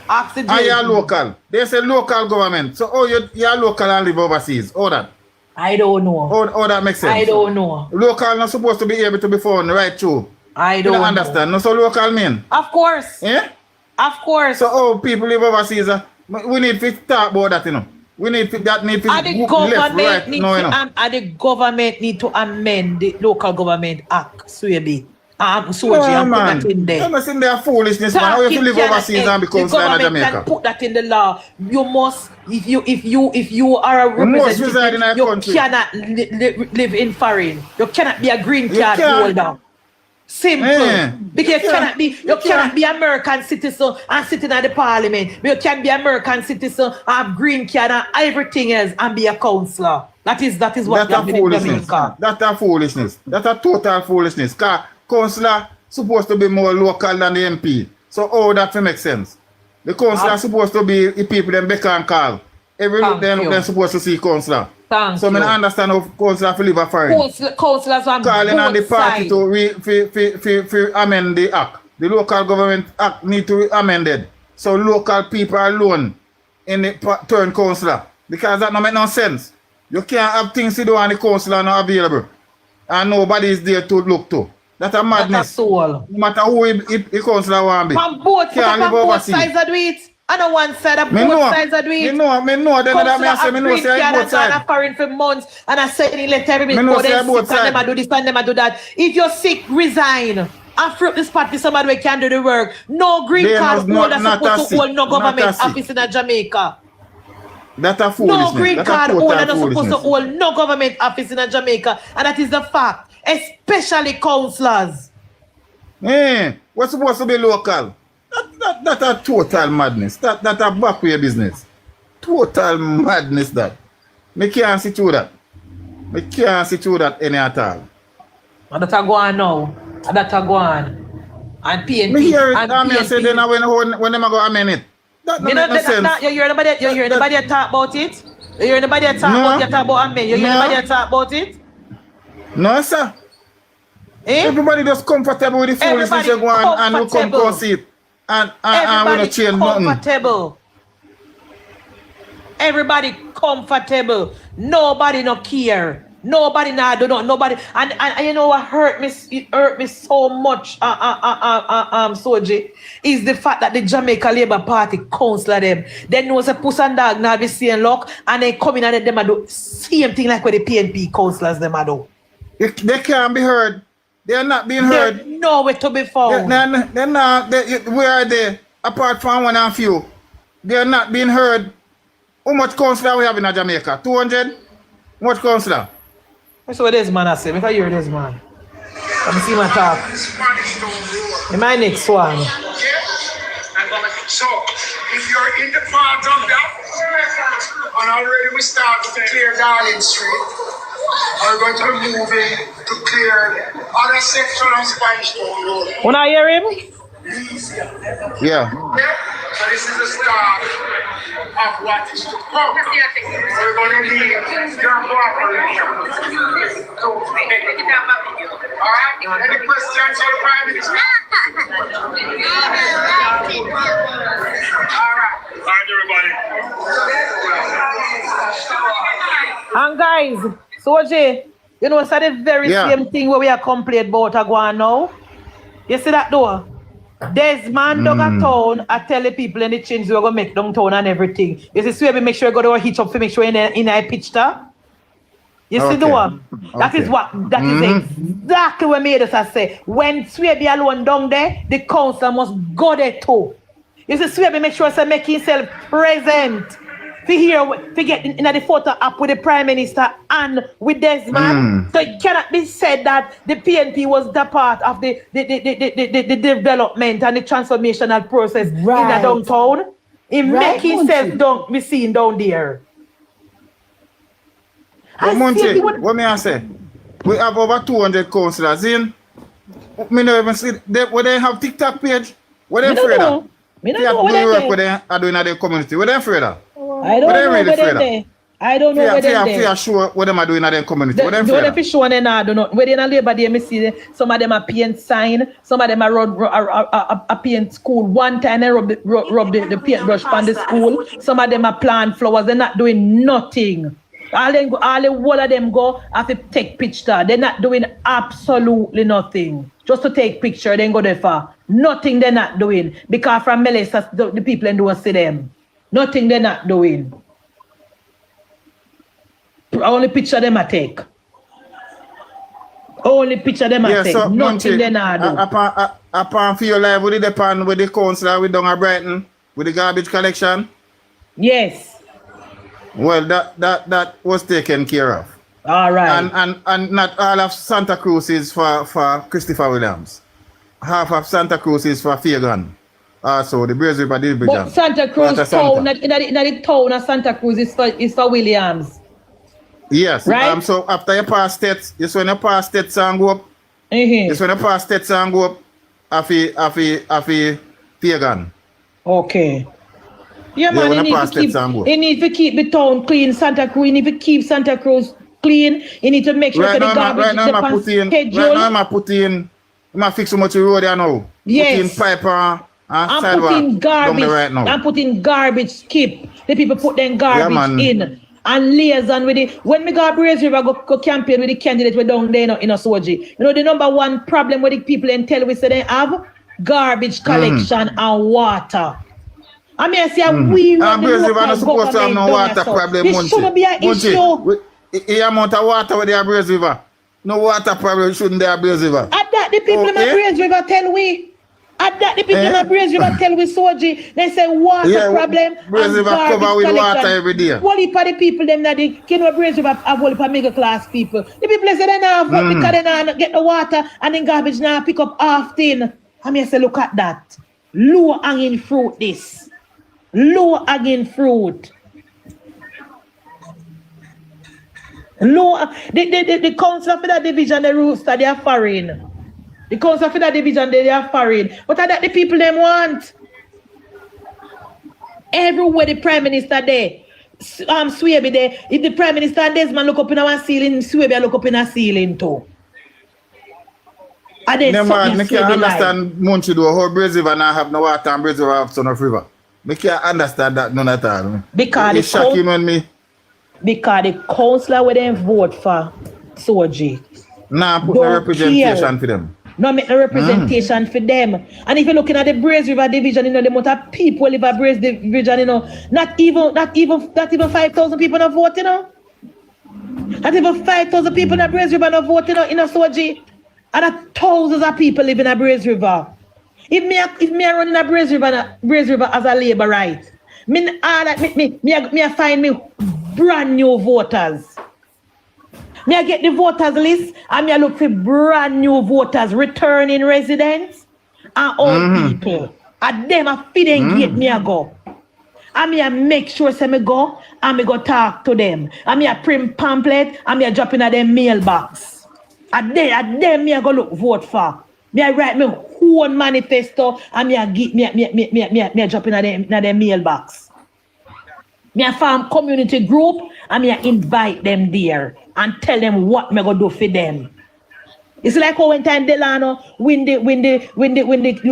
Ask the JLP. And you're local. They say local government. So you're local and live overseas. All that? I don't know. How that makes sense? I don't know. Local not supposed to be able to be found right through. I don't understand. No, so local mean? Of course. Yeah? Of course. So people live overseas. We need to talk about that, you know. We need to left, right. The government need to amend the local government act, SWAYB. Man. I'm not saying they are foolishness, man. How you live overseas and become Jamaica? The government can put that in the law. You must, if you are a representative, you cannot live in foreign. You cannot be a green card holder. Simple. Because you cannot be American citizen and sit in the parliament. You can be American citizen, have green card and everything else and be a councillor. That is what that's a foolishness. That's a foolishness. That's a total foolishness. Because councillor supposed to be more local than the MP. So how that makes sense? The councillor supposed to be the people them beck and call. Every look they're supposed to see councillor. So I understand how councillor feel live a foreign. Councillors on calling on the party side. to amend the act. The local government act need to be amended. So local people alone in the turn councillor. Because that don't make no sense. You can't have things to do and the councillor not available. And nobody is there to look to. That's a madness. That's a soul. No matter who he councillor want be. From both, Can't live both overseas. sides of it. And on one side of Me both know. sides of it. Me know. Then that me say me know say I both sides. foreign for months and I said he let everybody Me know go say I then both sick and them sides. a do this and them a do that. If you're sick, resign. And fruit this party somebody who can do the work. No green They card not- holder not supposed to a hold no sick. Not government a sick. office in Jamaica. That's a foolishness. No green That's a card total holder not supposed to foolishness. hold no government office in Jamaica. And that is the fact. Especially councillors. What's supposed to be local? That's a total madness. That a backway business. Total madness that. Me can't see through that. Me can't see through that any at all. And that a go on now. And that a go on. And PNP. Me hear it, and and me say then when them go amend it. That You don't know, make no sense. you hear anybody talk about it? You hear anybody talk No. about you talk about amen? You hear No. anybody talk about it? No, sir. Eh? Everybody just comfortable with the foolishness Everybody you go on and we come comfortable. concede. And we Everybody don't change nothing. comfortable. Everybody comfortable. Nobody no care. Nobody nah do not. Nobody and you know what hurt me? It hurt me so much. Soji, is the fact that the Jamaica Labour Party councillor them. They know a puss and dog now be seeing luck and they come in and them a do same thing like what the PNP councillors them a do. They can't be heard. They are not being heard. There's nowhere to be found. They're not. Where are they? Apart from one and few, they are not being heard. How much councillor we have in Jamaica? 200? How much councillor? That's what this man I say. If I hear this man. Let me see my talk. In my next one. So, if you're in the part of that, and already we start to clear Darling Street, we're going to be moving to clear other section of Spanish Town Road. When I hear him? Yeah. So this is the start of what is to come. We're going to need your cooperation. Alright? Any questions for the Prime Minister? Alright. Alright, everybody. And guys, Soji, you know, it's the very same thing where we are complaining about Aguan now. You see that door? Desmond dug a town, I tell the people in the change we're gonna make downtown and everything. You see, so we make sure we go to a hitch up to make sure in a picture. You see the one? That is exactly what made us I say. When Swaby alone down there, the council must go there too. You see, Swaby make sure to make himself present. To get in the photo up with the Prime Minister and with Desmond. So it cannot be said that the PNP was the part of the development and the transformational process in the downtown. He make himself be seen down there. Munchie, what may I say? We have over 200 councillors in. Me never even see what they have TikTok page. What they afraid of? Me don't know what they are doing in the community. What they afraid of? I don't know where they're. I don't know where they're. Sure what them are doing in the community. What they afraid of? Don't sure they not do not. Where they in a Labour Day, me see some of them are paint sign, some of them are a paint school. One time they rub the paintbrush on the school. Some of them are plant flowers. They're not doing nothing. All of them go have to take picture. They're not doing absolutely nothing. Just to take picture, then go there for. Nothing they're not doing. Because from Melissa, the people in don't see them. Nothing they're not doing. Only picture them I take. Only picture them I take. So Nothing they're not doing. Upon feel live with the depend with the councillor with down at Brighton with the garbage collection. Yes. Well, that was taken care of. All right. And not all of Santa Cruz is for Christopher Williams. Half of Santa Cruz is for Fagan. Also, the Braves River Division. But Santa Cruz town, in the town of Santa Cruz is for Williams. Yes. Right? So after you pass states, when you pass states and go up. When you pass states and go up, afi Fagan. Okay. Yeah, man, he need to keep the town clean, Santa Cruz. He need to keep Santa Cruz clean. He need to make sure that the garbage is on schedule. Right now, I'm fix so much road there now. Yes. Putting pipe and sidewalk putting garbage. Right now. I'm putting garbage skip. The people put them garbage in. and liaison with it. When me go Braze River go campaign with the candidate we down there in a Soji. You know the number one problem with the people and tell we say they have garbage collection and water. I mean I say we run the Braze River not local supposed to have no government water down there, problem, so this shouldn't be an issue. The amount of water with the Braze River. No water problem shouldn't there Braze River. At that the people in Braze River tell we. At that the people in Braze River tell we Soji. They say water problem. Braze River cover with water every day. What if the people them that they can Braze River have all the middle class people. The people say they now vote because they now get the water and then garbage now pick up often. I mean I say look at that. Low hanging fruit this. Low hanging fruit. The council for that division, the rooster, they are foreign. The council for that division, they are foreign. But are that the people them want? Everywhere the prime minister there, Swaby there, if the prime minister and Desmond look up in our ceiling, Swaby look up in a ceiling too. And then I can't understand MunchieB how Braze River now have no water and Braze River have Son of River. I can't understand that none at all. Because it's shocking on me. Because the councillor where they vote for Soji. Nah, put no representation for them. No make no representation for them. And if you're looking at the Braze River division, you know, the amount of people live at Braze division, you know, not even 5,000 people not vote, you know. Not even 5,000 people in Braze River not vote, you know, in a Soji. And thousands of people live in a Braze River. If me run in a Braze River as a labor right, me find me brand new voters. Me get the voters list and me look for brand new voters, returning residents and old people. And them a feed and get me a go. And me a make sure say me go and me go talk to them. And me a print pamphlet and me a drop in a them mailbox. And them me a go look vote for. Me a write me whole manifesto and me a drop in a them mailbox. Me a form community group and me a invite them there and tell them what me go do for them. It's like how one time Delano when they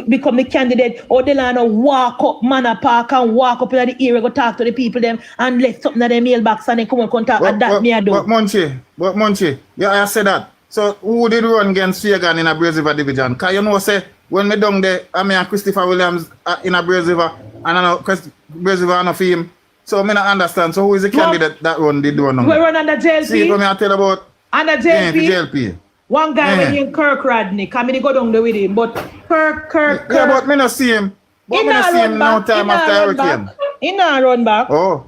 become the candidate, or Delano walk up Manor Park and walk up in the area, go talk to the people them and left something in their mailbox and then come and contact and that me a do. But MunchieB, yeah, I said that. So who did run against Fagan in a Braze River division? Cause you know say when me down there, I mean Christopher Williams in a Braze River and I know Braze River and for him. So I don't understand. So who is the candidate that did run on? We run under JLP. See what I tell about under JLP. One guy went in Kirk Rodney. Come in, go down there with him. But Kirk. Yeah, but me not see him. But me not see him now time after hurricane. He not run back. Oh.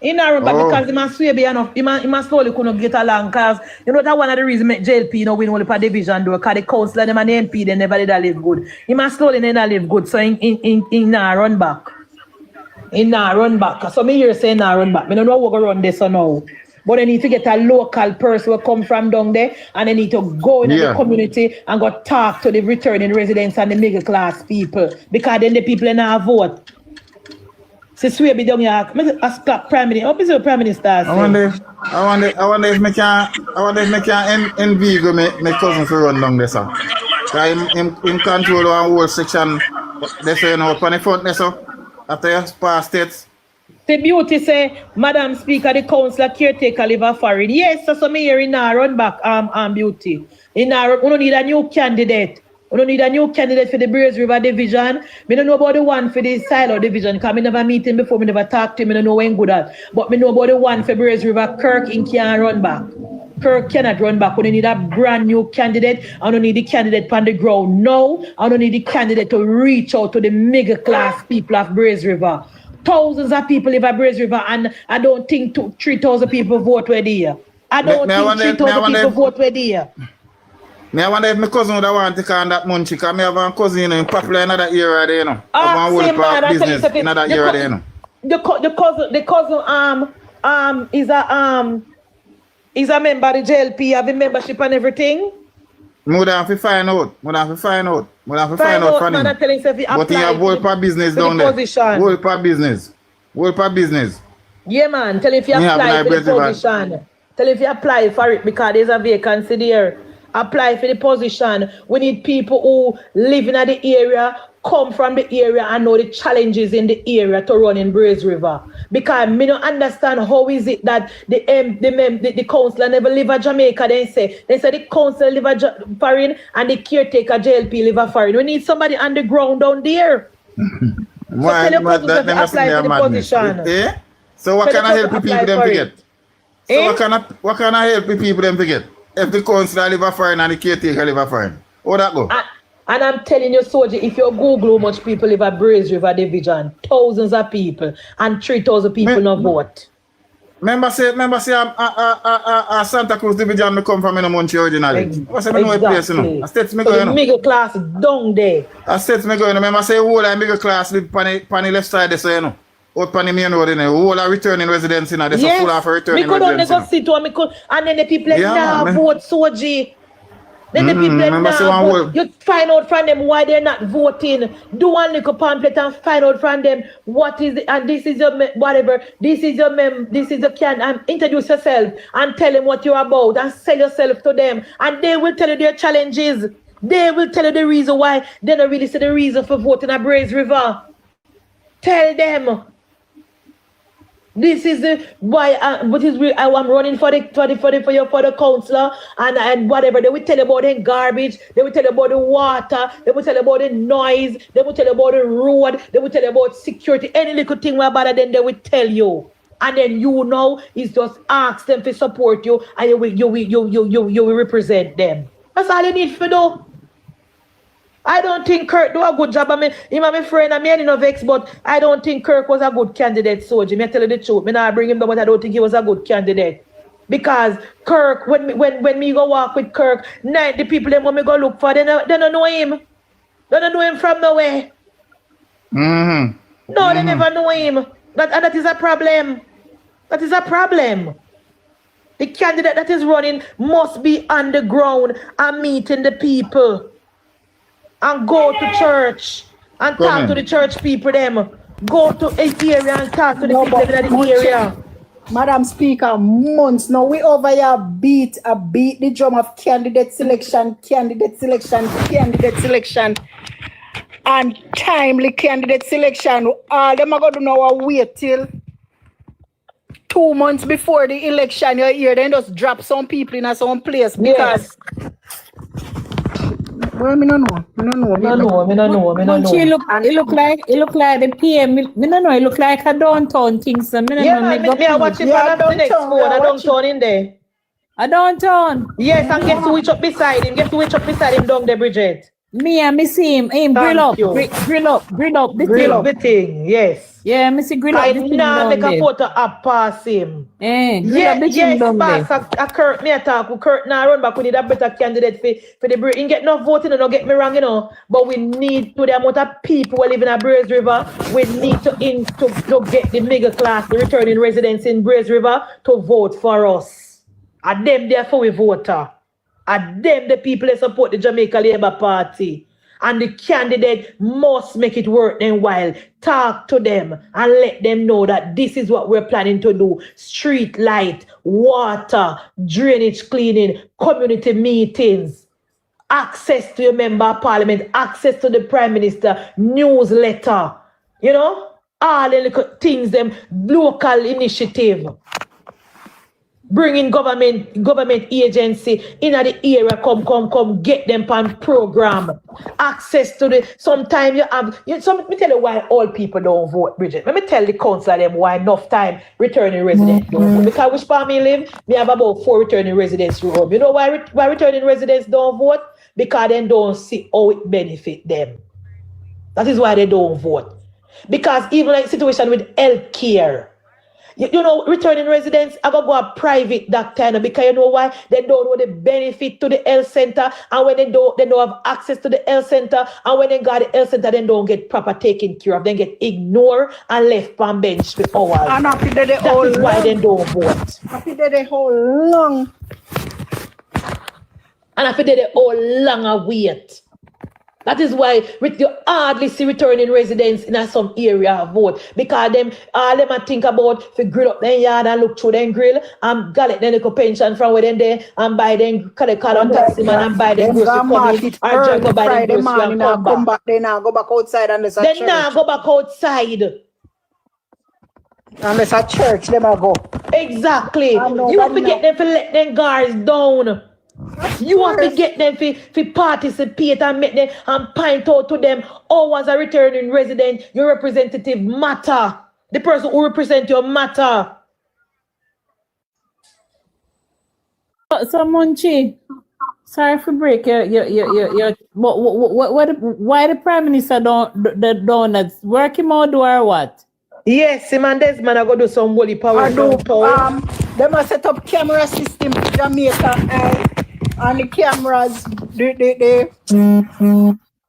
He not run back because he must Swaby enough. He must slowly couldn't get along. Because you know that one of the reasons make JLP win only per division though. Because the council them and the MP they never did live good. He must slowly never live good. So he not run back. He not run back. So me hear say not run back. I don't know what go run this or now. But they need to get a local person who come from down there and they need to go in the community and go talk to the returning residents and the middle class people. Because then the people now vote. So Swaby down here, I stop Prime Minister. What is the Prime Minister? I wonder if I can envy my cousin to run down there, sir. Because him control one whole section. They say, you know, up on the front there, sir. After you pass states. The beauty say, Madam Speaker, the councillor caretaker live a foreign. Yes, so me here in our run back, beauty. We don't need a new candidate. We don't need a new candidate for the Braze River division. Me don't know about the one for the Silo division, because I never meet him before, me never talk to him, I don't know when good at. But me know about the one for Braze River, Kirk in can't run back. Kirk cannot run back. We don't need a brand new candidate. I don't need the candidate on the ground. No, I don't need the candidate to reach out to the middle class people of Braze River. Thousands of people live at Braze River and I don't think 3,000 people vote where they are. I don't think 3,000 people vote where they are. I wonder if my cousin would want to call that MunchieB, because I have a cousin in popular in another area there, you know. Same man, business in another area there, you know. The cousin is a member of the JLP, have a membership and everything. I would have to find out. Find out from him. But he have work for business down there. Work for business. Yeah, man. Tell him if you apply for the position. Tell him if you apply for it because there's a vacancy there. Apply for the position. We need people who live in the area, come from the area and know the challenges in the area to run in Braze River. Because me don't understand how is it that the councillor never live at Jamaica. They say the councillor live at foreign and the caretaker JLP live at foreign. We need somebody on the ground down there. Why? So what can I help the people them to get? So what can I help the people them to get? If the councillor live at foreign and the caretaker live at foreign, how that go? And I'm telling you, Soldier, if you Google how much people live at Braze River Division, thousands of people, and 3,000 people no vote. Remember say Santa Cruz Division me come from in Munchie originally. What's the place, you know? I states me going. Middle class down there. I states me going. Remember say whole middle class live pan the left side there, so you know. Out pan the main road in there. Whole are returning residents in there. There's a full of returning residents. And then the people now vote Soldier. Then the people now you find out from them why they're not voting. Do one little pamphlet and find out from them what is it, and this is your whatever, this is your can, and introduce yourself and tell them what you're about and sell yourself to them, and they will tell you their challenges. They will tell you the reason why they don't really see the reason for voting at Braze River. Tell them. This is why I'm running for the councillor and whatever. They will tell you about the garbage, they will tell you about the water, they will tell you about the noise, they will tell you about the road, they will tell you about security, any little thing about then they will tell you. And then you know is just ask them to support you and you will represent them. That's all you need to do. I don't think Kirk do a good job. I mean, him and my friend, I mean, vex, but I don't think Kirk was a good candidate, Soldier. Me tell you the truth. Me not bring him down, but I don't think he was a good candidate. Because Kirk, when me go walk with Kirk, the people them when me go look for, they don't know him. They don't know him from nowhere. No, they never know him. And that is a problem. That is a problem. The candidate that is running must be on the ground and meeting the people. And go to church and talk to the church people them. Go to a area and talk to the people in the area. Madam Speaker, months now we over here beat the drum of candidate selection, and timely candidate selection. All them are gonna now wait till 2 months before the election. You hear then just drop some people in some place because. Well, I don't know. It look like the PM. Me don't know. It look like a downtown thing. So me I watch it on the next phone. I downtown in there. A downtown. Yes, and guess which up beside him? Down there, Bridget. Me see him. Grill up the thing. Yes. Yeah, me see grill up the thing down make there. a photo up past him. Yes, pass a Kurt. Me talk with Kurt now run back. We need a better candidate for the Braze. He get no voting, don't get me wrong, you know. But we need to the amount of people who live in a Braze River. We need to get the middle class, the returning residents in Braze River to vote for us. And them therefore we voter. And them the people that support the Jamaica Labour Party. And the candidate must make it worth them while. Talk to them and let them know that this is what we're planning to do. Street light, water, drainage cleaning, community meetings, access to your member of parliament, access to the prime minister, newsletter, you know, all the little things, them local initiative. Bringing government agency in the area, come, get them on program. Access to the, sometimes you have, let me tell you why all people don't vote, Bridget. Let me tell the council them why enough time returning residents don't vote. Because which part me live, we have about 4 returning residents to home. You know why returning residents don't vote? Because they don't see how it benefit them. That is why they don't vote. Because even like situation with health care, you know, returning residents are going to go a private doctor because you know why? They don't know the benefit to the health center, and when they don't have access to the health center, and when they got the health center, they don't get proper taken care of. They get ignored and left on bench for hours. And after that is why they don't vote. After the whole long. And after the whole long wait. That is why with you hardly see returning residents in some area vote. Because them all them a think about if you grill up their yard and look through them grill and collect them little pension from where them there and buy them call on taxi man and buy them grocery come in or drive go buy them grocery and come back. They now go back outside unless a Then church. now go back outside. Unless a church, them a go. Exactly. You have to get them to let them guards down. You want to get them to participate and make them and point out to them, oh, as a returning resident, your representative matter. The person who represents you matter. So Munchie, sorry for break. Why the Prime Minister don't work him out or what? Yes, him and Desmond are going to do some holy power downtown. They must set up camera system in Jamaica and the cameras, they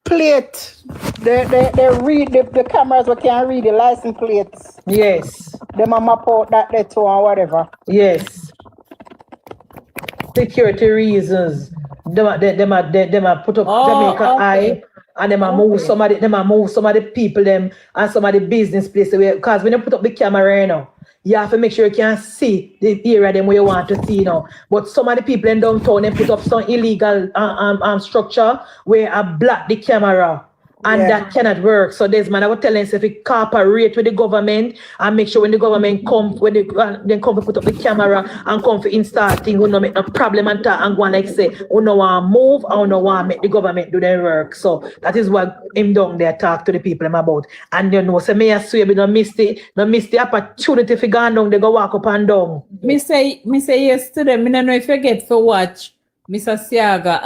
plate, they read the cameras we can read the license plates. Yes. They map out that they too or whatever. Yes. Security reasons. Them put up Jamaica Eye. And them move some of the people them and some of the business places because when you put up the camera, you know, you have to make sure you can see the area them where you want to see, you know. But some of the people in downtown they put up some illegal structure where I block the camera. And that cannot work. So there's man I was telling us if we cooperate with the government and make sure when the government come when they come to put up the camera and come to install things, we no make no problem and go and like say, we no want to move or no want to make the government do their work. So that is what him down there talk to the people about. And you know, so me I swear we don't miss the opportunity for going down, they go walk up and down. Me say yes to them. I don't know if you get to watch Mr. Siaga,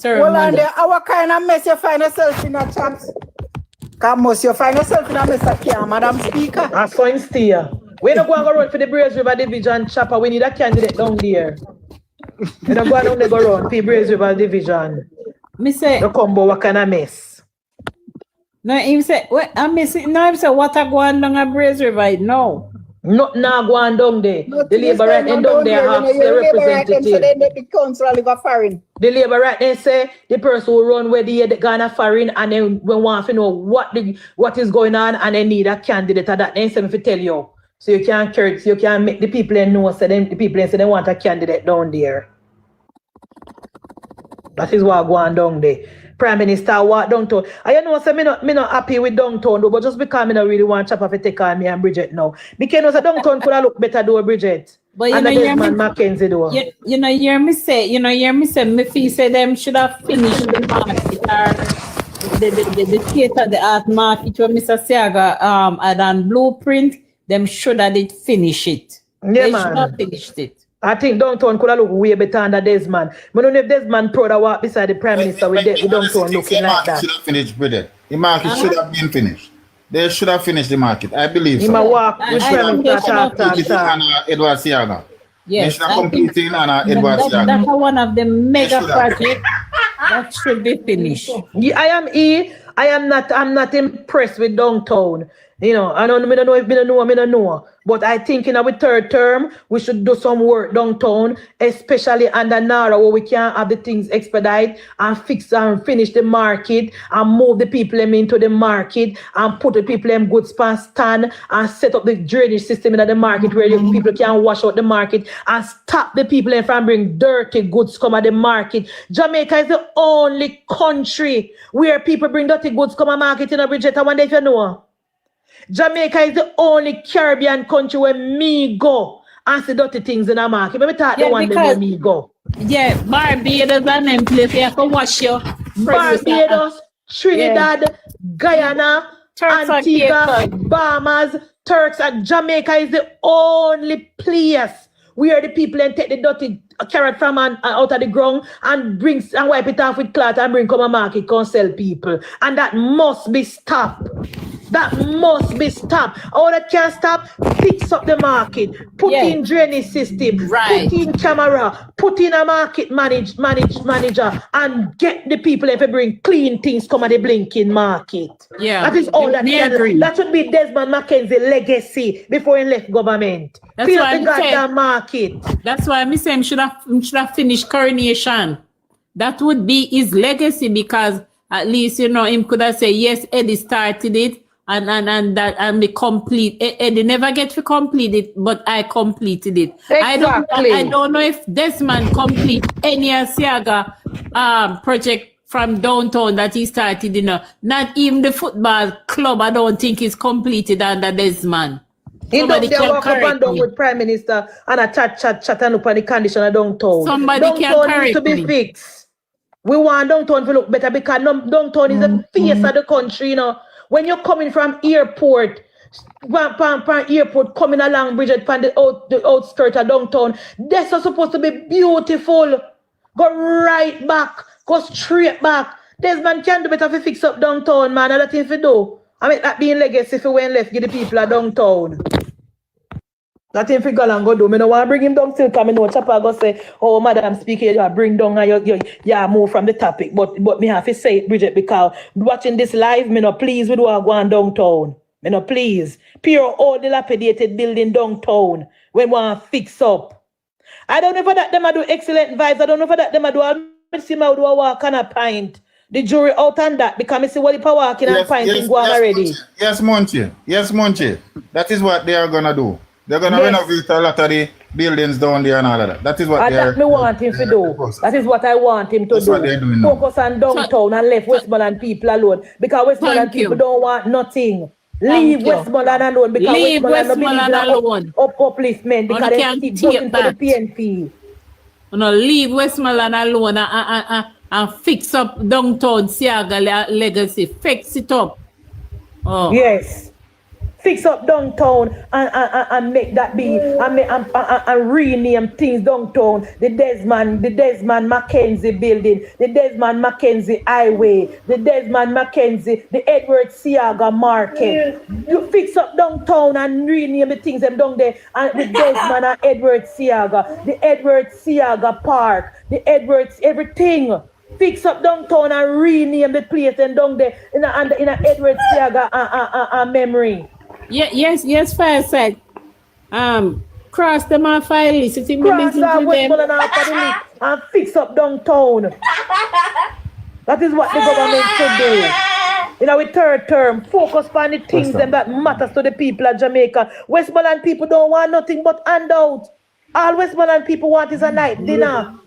well, and our kind of mess you find yourself in a chat. Because you find yourself in a mess here, Madam Speaker. I saw him steer. We don't go and run for the Braze River Division chopper. We need a candidate down there. We don't go down there go run for the Braze River Division. Me say, the combo what kind of mess. No, him say, what I miss it. No, him say what I go on down a Braze River. No. Not now go on down there. The Labour right and down there have the representative. So then the council live a foreign. The Labour right then say the person who run where they gonna foreign and then we want to know what is going on and they need a candidate at that. Then say me tell you. So you can encourage, you can make the people know so then the people say they want a candidate down there. That is what go on down there. Prime Minister walk downtown. I know say me not happy with downtown though, but just because me not really want chop off to take on me and Bridget now. Because know say downtown could have look better though, Bridget. But you and know, hear me, Mackenzie though. You know, hear me say, me feel say them should have finished the market or the state of the art market where Mr. Siaga had on blueprint, them should have did finish it. Yeah, they man. should have finished it. I think downtown could have looked way better under Desmond. I don't know if Desmond proud of walk beside the Prime Minister with downtown looking like that. Should have finished, brother. The market should have been finished. They should have finished the market. I believe He so. might walk with Prime Minister and Edward Siaga. Yes, they should have completed and Edward Siaga. That's one of the mega projects that should be finished. Yeah, I'm not impressed with downtown. You know, I don't know if I don't know. But I think in our third term, we should do some work downtown, especially under Nara, where we can have the things expedite and fix and finish the market and move the people into the market and put the people in good stand and set up the drainage system in the market where the people can wash out the market and stop the people from bring dirty goods come at the market. Jamaica is the only country where people bring dirty goods come at market in a Bridget. I wonder if you know. Jamaica is the only Caribbean country where me go and see dirty things in the market. Let me talk the one where me go. Yeah, Barbados and them place you can wash your Barbados, Trinidad, Guyana, Antigua, Bahamas, Turks, and Jamaica is the only place where the people then take the dirty carrot from out of the ground and brings and wipe it off with cloth and bring come a market, come sell people. And that must be stopped. That must be stopped. All that can stop, fix up the market, put in drainage system, right. Put in camera, put in a market manager, and get the people if they bring clean things come at the blinking market. Yeah. That is all that can. That should be Desmond Mackenzie legacy before he left government. That's Fill why up the goddamn market. That's why I say him should have finished coronation. That would be his legacy because at least, you know, him could have said, yes, Eddie started it and me complete. Eddie never get to complete it, but I completed it. Exactly. I don't know if Desmond complete any Asiaga project from downtown that he started, you know. Not even the football club, I don't think is completed under Desmond. Somebody can walk up and down with Prime Minister and a chat and look at the condition of downtown. Somebody downtown can correct needs to be me. fixed. We want downtown to look better because downtown is the face of the country, you know. When you're coming from airport, coming along Bridget from the outskirts of downtown, that's not supposed to be beautiful. Go right back, go straight back. Desmond can do better if fix up downtown, man. That's if you do. I mean, that being legacy if you went left, give the people a downtown. That if you go and go do. I don't want to bring him down still because I know Chapa go say, oh, madam speaker, you bring down and you move from the topic. But me have to say it, Bridget, because watching this live, me no please with what going downtown. Me no please. Pure old dilapidated building downtown when we want to fix up. I don't know if that them do excellent vibes. I don't know if that them do a walk and a pint. The jury out on that because I see what the power walking and pint in Guam already. Yes, Munchie. That is what they are gonna do. They're gonna renovate a lot of the buildings down there and all of that. That is what they are. That me want him to do. That is what I want him to do. What they're doing now. Focus on downtown and leave Westmoreland people alone because Westmoreland people don't want nothing. Leave Westmoreland alone because Westmoreland alone. Upliftment because they keep voting for the PNP. No, leave Westmoreland alone and fix up downtown Siaga legacy. Fix it up. Oh. Yes. Fix up downtown and make that be and rename things downtown. The Desmond Mackenzie building, the Desmond Mackenzie Highway, the Desmond Mackenzie, the Edward Siaga Market. You fix up downtown and rename the things them down there and the Desmond and Edward Siaga, the Edward Siaga Park, the Edwards everything. Fix up downtown and rename the place and down there in a Edward Siaga memory. Yes, Fireside. Cross them on file list. Cross our Westmoreland and fix up downtown. That is what the government should do. In our third term, focus on the things that matters to the people of Jamaica. Westmoreland people don't want nothing but handout. All Westmoreland people want is a night dinner.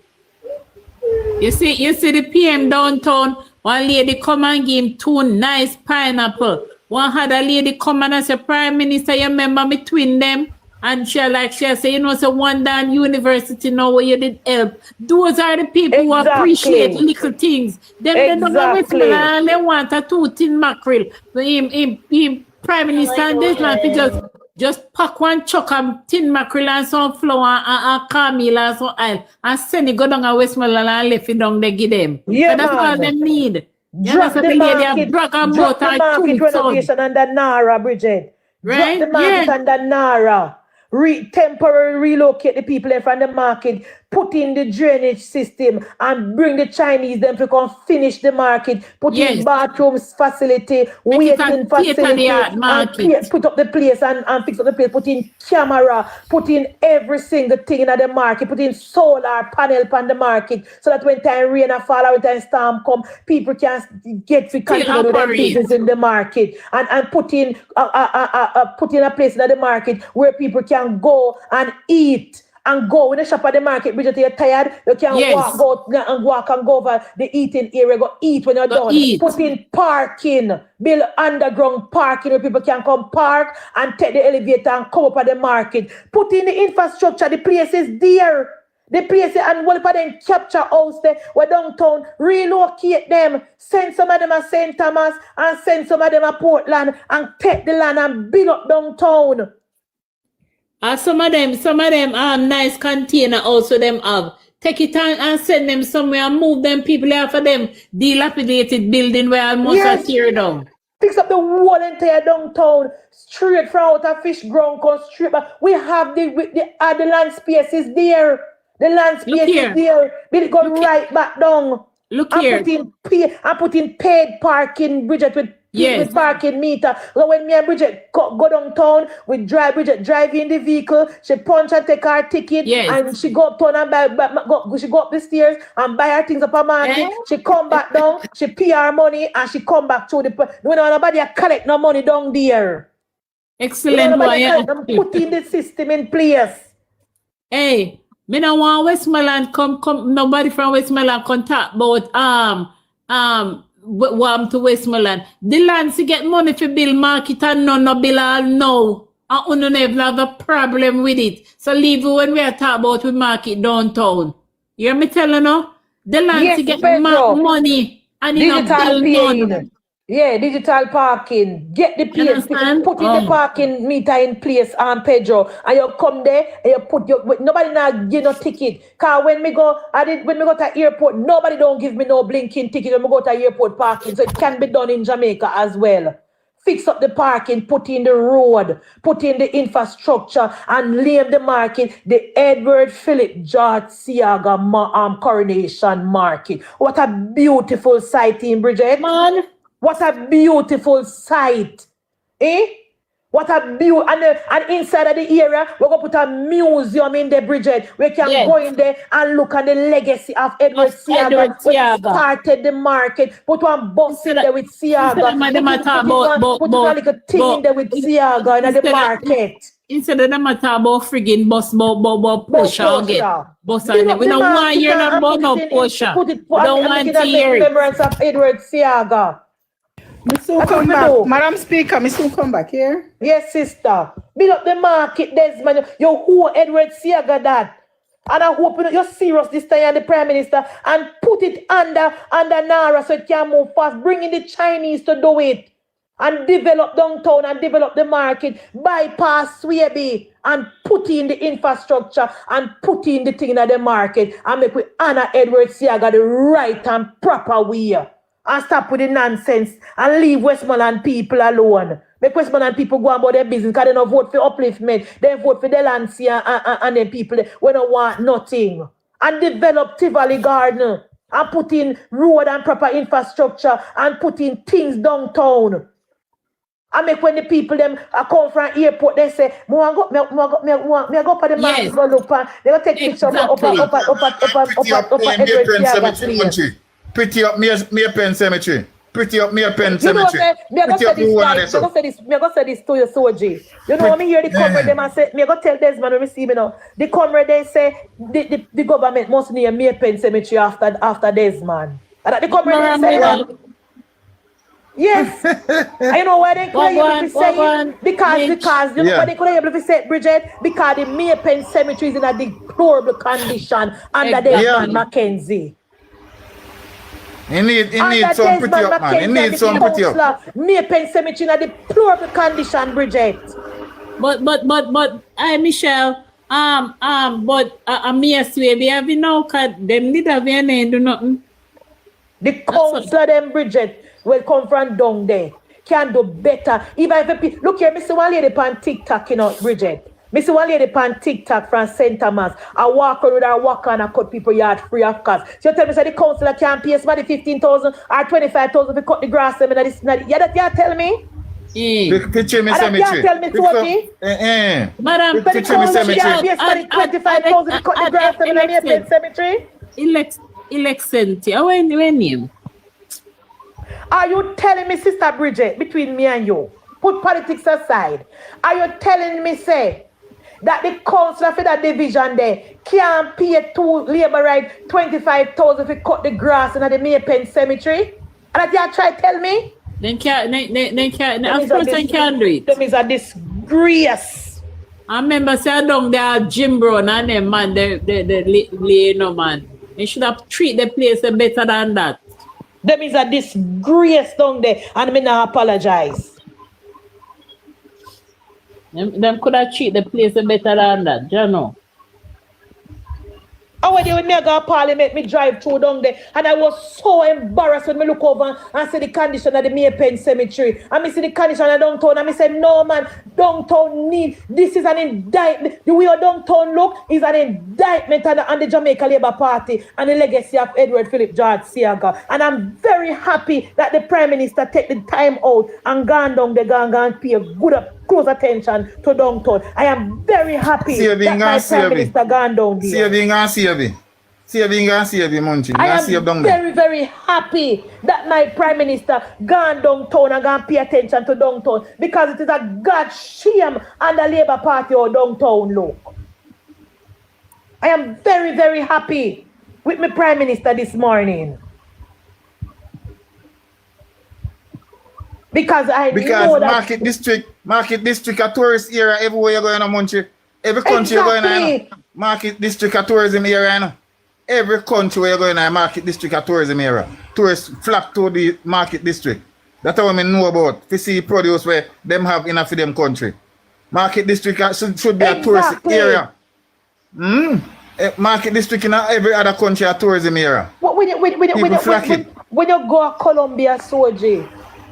You see the PM downtown, one lady come and give him 2 nice pineapple. One had a lady come and say, Prime Minister, you remember me twin them? And she say, you know, so one down university now where you did help. Those are the people who appreciate little things. They don't know and they want a 2 tin mackerel. Him Prime Minister and this man just pack one chuck of tin mackerel and some flour and caramel and some oil and send it go down to Westmoreland and left it down there give them. Yeah, so that's all they need. Drop the market renovation under Nara, Bridget. Right? Drop the market under Nara. Temporarily relocate the people in from the market, put in the drainage system and bring the Chinese them to come finish the market, put in bathrooms facility, waiting facility, and put up the place and fix up the place, put in camera, put in every single thing in the market, put in solar panel on the market so that when time rain or fall or when time storm come, people can get to continue to do their business in the market and put in a place in the market where people can go and eat and go when they shop at the market. Bridget, you're tired, you can walk and go over the eating area, go eat when you're done. Put in parking, build underground parking where people can come park and take the elevator and come up at the market. Put in the infrastructure, the place is there. The place and one of them capture house there, where downtown, relocate them, send some of them at St. Thomas and send some of them at Portland and take the land and build up downtown. Some of them nice container also them have. Take it and send them somewhere and move them people out for them dilapidated building where almost are tear down. Fix up the whole entire downtown, straight from out of fish ground, come straight back. We have the land spaces there. The land space is there. We'll go right back down. Look here. Put in paid parking, Bridget, with Yes. With parking meter. So when me and Bridget go downtown, Bridget drive in the vehicle, she punch and take her ticket, Yes. and she go uptown and she go up the stairs and buy her things up a market. She come back down, she pay her money, and she come back to the. You know, nobody collect no money down there. Excellent. Put in the system in place. Hey, me no want Westmoreland come. Nobody from Westmoreland contact about warm to Westmoreland. The lands get money for build market and no bill all no. And you never have a problem with it. So leave it when we are talking about we market downtown. You hear me telling you? The lands get money and you digital build none. Yeah, digital parking. Get the place, put in the parking meter in place on Pedro, and you come there and you put your nobody now give no ticket. Cause when we go to airport, nobody don't give me no blinking ticket when we go to airport parking. So it can be done in Jamaica as well. Fix up the parking, put in the road, put in the infrastructure, and name the market the Edward Philip George Siaga Coronation Market. What a beautiful site in Bridget. Man. What a beautiful sight. Eh? What a beautiful. And inside of the area, we're going to put a museum in the Bridget. We can go in there and look at the legacy of Edward Siaga. When he started the market. Put one bus in there with Siaga. Put a little thing in there with Siaga in the market. Instead of them talk about friggin' bus, Porsche again. Bus and them. We don't want to hear about no Porsche. We don't want to hear it. Remembrance of Edward Siaga. Me soon come back. Madam Speaker, me soon come back here. Yes, sister. Build up the market, Desmond. You who Edward Siaga that. And I hope you're serious this time, the Prime Minister, and put it under Nara so it can move fast. Bring in the Chinese to do it. And develop downtown and develop the market. Bypass Swaby and put in the infrastructure and put in the thing in the market. And make we honor Edward Siaga the right and proper way. And stop with the nonsense and leave Westmoreland people alone. Make Westmoreland people go about their business because they don't vote for upliftment. They vote for the Lancia and them people we don't want nothing. And develop Tivoli Garden and put in road and proper infrastructure and put in things downtown. And make when the people them come from airport, they say, me go for the market, go look and they go take pictures up Edward Siaga. Pretty up Mere Pen Cemetery. Pretty up Mere Pen Cemetery. Me go say this to you, Soji. You know when me hear the comrade them and say, me go tell Desmond when we see me now. The comrade they say the government must name Mere Pen Cemetery after Desmond. And the comrade they say yes. And you know why they couldn't able to say it? Because you know why they couldn't able to say it, Bridget? Because the Mere Pen Cemetery is in a deplorable condition under Desmond Mackenzie. He need some pretty up, man. He need some pretty up. Mere Pen Cemetery in a deplorable condition, Bridget. But Michelle, me as we have you know, cause them need have any do nothing. The council them, Bridget, will come from down there. Can do better. Even if look here, Mr. One lady on TikTok, you know, Bridget. Mr. One lady on TikTok from St. Thomas. I walk around with her walk and I cut people yard free of cost. So you tell me say the councillor can't pay somebody 15,000 or 25,000 to cut the grass. Yeah, that you tell me? Picture me cemetery. You tell me, Sophie? Madam, the councillor can't pay somebody 25,000 to cut the grass in the cemetery? Election. When name? Are you telling me, Sister Bridget, between me and you, put politics aside, are you telling me, say, that the councillor for that division there can't pay to labor right 25,000 to cut the grass in the Mere Pen Cemetery? And that you try to tell me? Then can't of course they can't do it. Them is a disgrace. I remember say down there Jim Brown and them man, they no man. They should have treated the place better than that. Them is a disgrace down there and me not apologize. Them could have treated the place better than that, you know. I went there with me, I got parliament, me drive through down there, and I was so embarrassed when me look over and see the condition of the Maypen Cemetery. And me see the condition of downtown, and me say, no man, downtown this is an indictment. The way your downtown look is an indictment on the Jamaica Labour Party and the legacy of Edward Philip George Seaga. And I'm very happy that the Prime Minister take the time out and gone down the gang and pay close attention to downtown. I am very happy that my Prime Minister gone down there. Saving and saving. Saving and saving, Munchie. I am very, very happy that my Prime Minister gone downtown and gone pay attention to downtown, because it is a God shame on the Labour Party or downtown look. I am very, very happy with my Prime Minister this morning. Because know that market district a tourist area everywhere you're going to Munchie. Every country you're going to market district a tourism area. You know? Every country where you're going to market district a tourism area. Tourists flock to the market district. That's what I know about. To see produce where them have enough for them country. Market district should be a tourist area. Market district in every other country a tourism area. When you go to Colombia, Soji,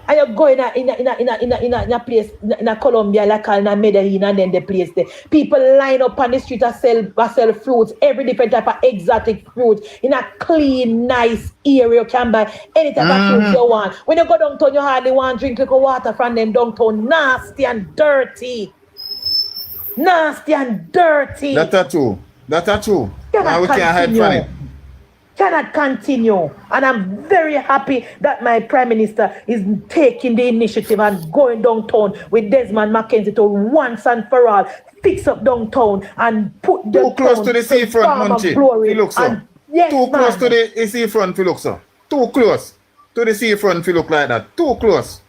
and you go in a place in a Colombia like in a Medellin, and then the place there, people line up on the street and sell fruits, every different type of exotic fruit in a clean, nice area. You can buy any type of fruit you want. When you go downtown, you hardly want to drink like water from them downtown. Nasty and dirty. Nasty and dirty. That's true. That's true. Now we can't hide from it. Cannot continue, and I'm very happy that my Prime Minister is taking the initiative and going downtown with Desmond Mackenzie to once and for all fix up downtown and put the too close to the seafront, Munchie. Look so. Yes, too close to the seafront, look so. Too close to the seafront, look like that. Too close.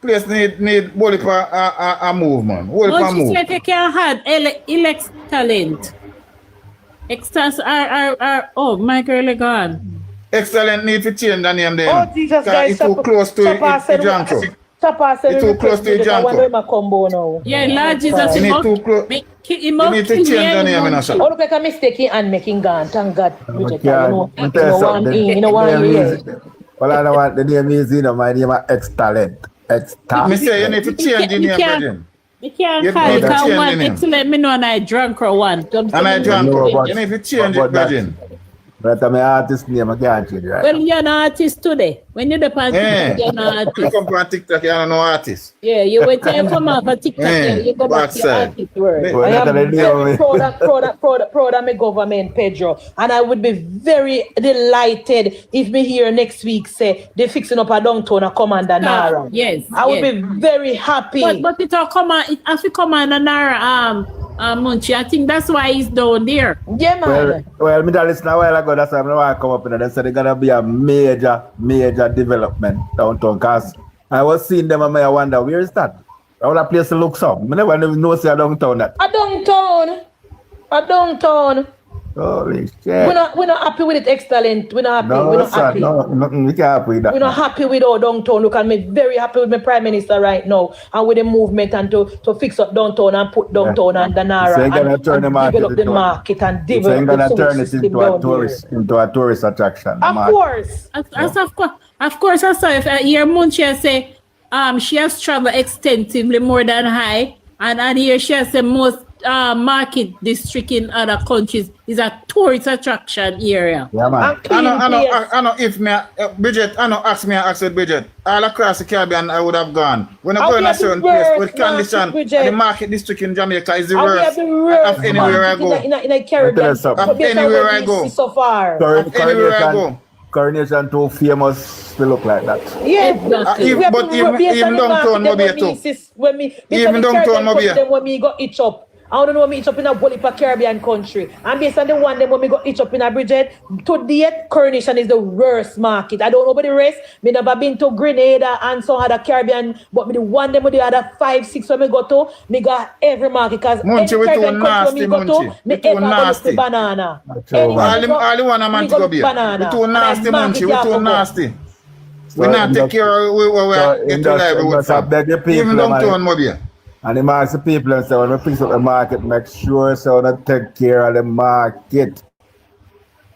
Place need bully for a move, man. Munchie said you can have elect talent. My girl gone. Excellent need to change the name there. Oh, Jesus, guys. It's too close to Janko. It's too close to Janko. Yeah, Lord Jesus. You need to change the name in a shop. Oh, look like a mistake and making gone. Thank God. Well, I don't want the name is, my name is X-Talent. Me say you need to change the name, Bridget. We can't call it one. It's let me know and I drunk or one. And I drunk. You need to change it, Bridget. But I'm an artist name, I can't change it, right? Well, you're an artist today. When you're the on TikTok, you're an artist. You come on TikTok, you're no artist. Yeah, you wait till you come off on TikTok, you go back to your artist word. I am very proud of my government, Pedro. And I would be very delighted if me here next week say they're fixing up a downtown a Commander Nara. Yes. I would be very happy. But it'll come on, as we Commander Nara, Munchie, I think that's why he's down there. Yeah, man. Well, me listen a while ago, that's why I want to come up in there. They said there's going to be a major development downtown. Because I was seeing them and I wonder, where is that? How that place looks up. I never know say a downtown that. A downtown. Holy shit. We're not happy with it, excellent. We're not happy. We're not happy. We can't happy with that. We're not happy with our downtown. Look, I'm very happy with my Prime Minister right now and with the movement and to fix up downtown and put downtown and the Nara so and develop the market and develop the turn it into a tourist attraction. Of course. Of course, I saw if here Munchie say she has traveled extensively more than I, and here she has the most market district in other countries is a tourist attraction area. Yeah, man. I know if me, Bridget, ask Bridget, all across the Caribbean I would have gone. When I go in a certain place with condition, the market district in Jamaica is the worst of anywhere I go. In the Caribbean. Anywhere I go. So far. Anywhere I go. Coronation too famous to look like that. Yeah, but even downtown Mobile too. Even downtown Mobile. When me got itch up. I don't know when me itch up in a Bolipa Caribbean country. And based on the one them when me got itch up in a Bridget, to date, Coronation is the worst market. I don't know about the rest. Me never been to Grenada and some other Caribbean, but me the one them with the other 5, 6 when me go to, me got every market. Because any Caribbean country when me go to, me ever go to banana. All the one a man to go be. We too nasty, Munchie. We too nasty. We not take care of where we get to live with. Even downtown Mobile. And the market people and say when we fix up the market, make sure so we take care of the market.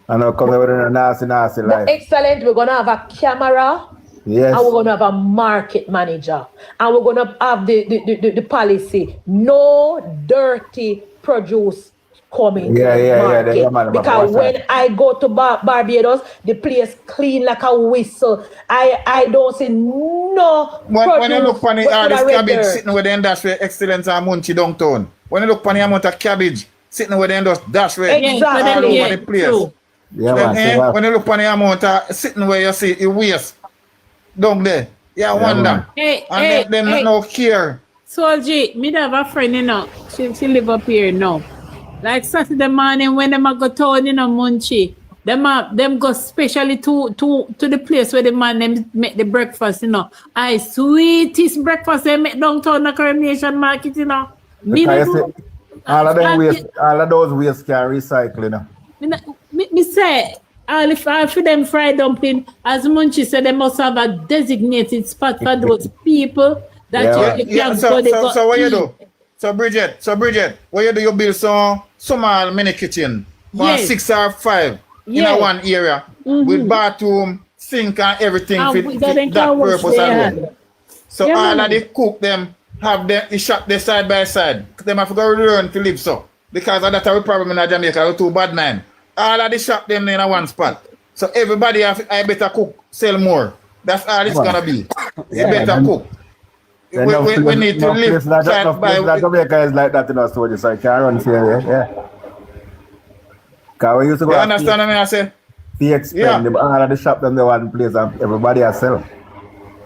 And I'll come with a nasty life. Excellent. We're going to have a camera. Yes. And we're going to have a market manager. And we're going to have the policy. No dirty produce coming to the market. Because when I go to Barbados, the place clean like a whistle. I don't see no when you look on the cabbage sitting with the industry excellence and Munchie downtown. When you look on the amount of cabbage sitting with the industry, that's where all over the place. Yeah, when you look on the amount of sitting where you see it waste down there, you wonder. And them no care. So G, me have a friend, you know, she live up here now. Like Saturday morning when them go town, you know, Munchie, them go specially to the place where the man them make the breakfast, you know. I sweetest breakfast they make downtown the Coronation Market, you know. All of those waste can recycle, you know. Me say, all for them fried dumpling, as Munchie said, they must have a designated spot for those people that you can go. So what you do? So Bridget, what you do? You build some small mini kitchen, 6 or 5 in a one area with bathroom, sink and everything for that purpose alone. So all of the cook them have them shop their side by side. Them have to go learn to live so. Because of that our problem in Jamaica, we're too bad man. All of the shop them in a one spot. So everybody I better cook, sell more. That's all it's gonna be. You better cook. We need to live side by Jamaica is like that in our story, so I can't run here. Because we used to go. You understand what I say? They expend all of the shop them the one place and everybody has sell.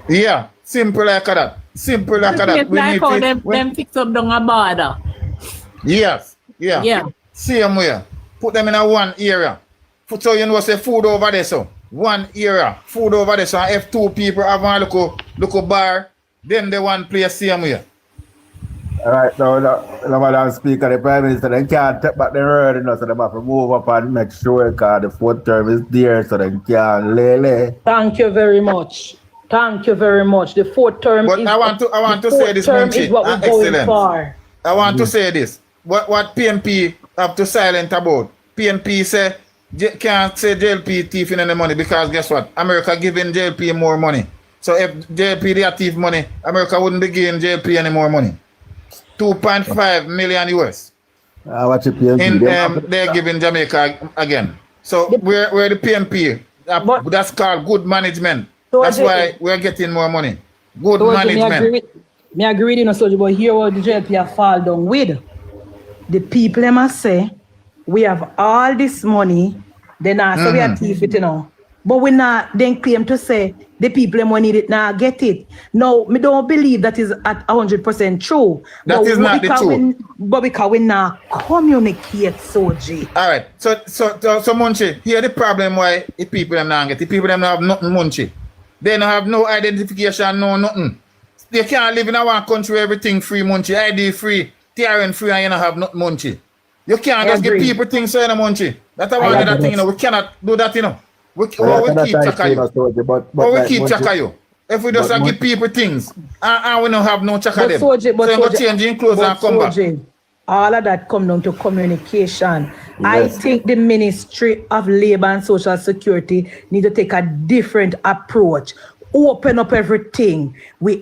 Yeah, simple like that. Simple like that. We like how them fix up down a border. Yes. Yeah. Same way. Put them in a one area. So you know say food over there so. One area. Food over there so if 2 people have one local bar, then they one place same way. Alright, now the Madam Speaker, the Prime Minister, they can't take back the road, you know, so they have to move up and make sure because the 4th term is there so they can't lay. Thank you very much. The 4th term but I want to say this, Munchie, is what we're going for. I want to say this. What PNP have to silent about. PNP say can't say JLP thief in any money because guess what? America giving JLP more money. So if JLP they thief money, America wouldn't be giving JLP any more money. 2.5 million US. They're giving Jamaica again. So we're the PNP. That's called good management. That's why we're getting more money. Good management. Me agree with you, Soji, but here what the JLP have fall down with. The people they must say, we have all this money, then so we are thief it, you know. But we not then claim to say the people them need it now get it. No, me don't believe that is at 100% true. That is not the truth. But because we not communicate, Soji. Alright, so Munchie, here the problem why the people them not get. The people them not have nothing, Munchie. They don't have no identification, no nothing. They can't live in a one country where everything free, Munchie, ID free, TRN free, and you don't have nothing, Munchie. You can't just give people things so you know, Munchie. That's one of the thing, you know. We cannot do that, you know. We keep track of you. But we keep track of you. If we just give people things and we don't have no track of them. So we go change in clothes and come back. All of that come down to communication. Yes. I think the Ministry of Labour and Social Security need to take a different approach. Open up everything. We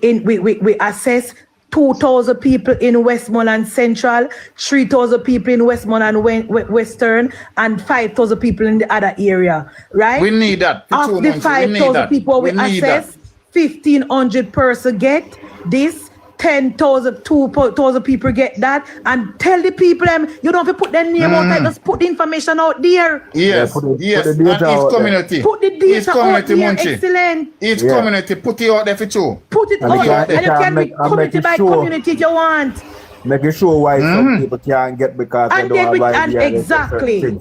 assess 2,000 people in Westmoreland Central, 3,000 people in Westmoreland Western, and 5,000 people in the other area, right? We need that. Of the 5,000 people we assess, 1,500 person get this, 10,000, 2,000 people get that, and tell the people you don't have to put their name out there, just put the information out there. Yes, put the and data each community. Put the data out there, Munchie. excellent. Each community, put it out there for two. Put it out there, and you can be community by community if you want. Making sure why some people can't get because they don't have idea. Exactly.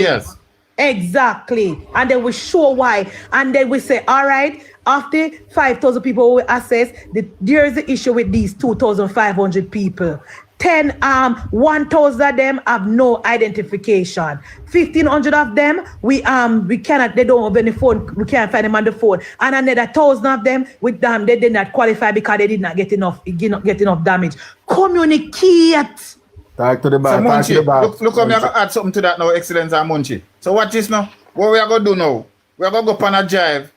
Yes. Exactly. And then we show why. And then we say, all right, after 5,000 people we assess, there is the issue with these 2,500 people. 1,000 of them have no identification. 1,500 of them, we cannot, they don't have any phone, we can't find them on the phone. And another 1,000 of them, with them, they did not qualify because they did not get enough damage. Communicate. Talk to the So bar. Talk to the Munchie, bar. look how me gonna add something to that now, Excellence and Munchie. So what is now? What we are gonna do now? We are gonna go up on a drive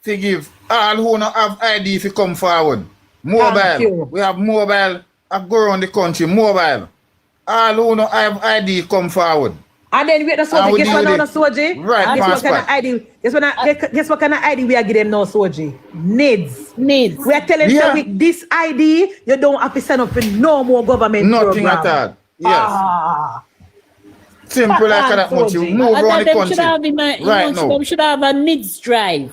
to give all who not have ID to come forward. Thank you. Mobile. We have mobile go around the country. Mobile. All who not have ID come forward. And then wait, the Soji, guess what now, the Soji? Right, Guess what kind of ID? Guess what kind of ID we are giving them now, Soji? Needs. Needs. We are telling them with this ID, you don't have to sign up for no more government Nothing program. at all. Yes. Simple like that much. You move around the country. Right now. Them should have a needs drive.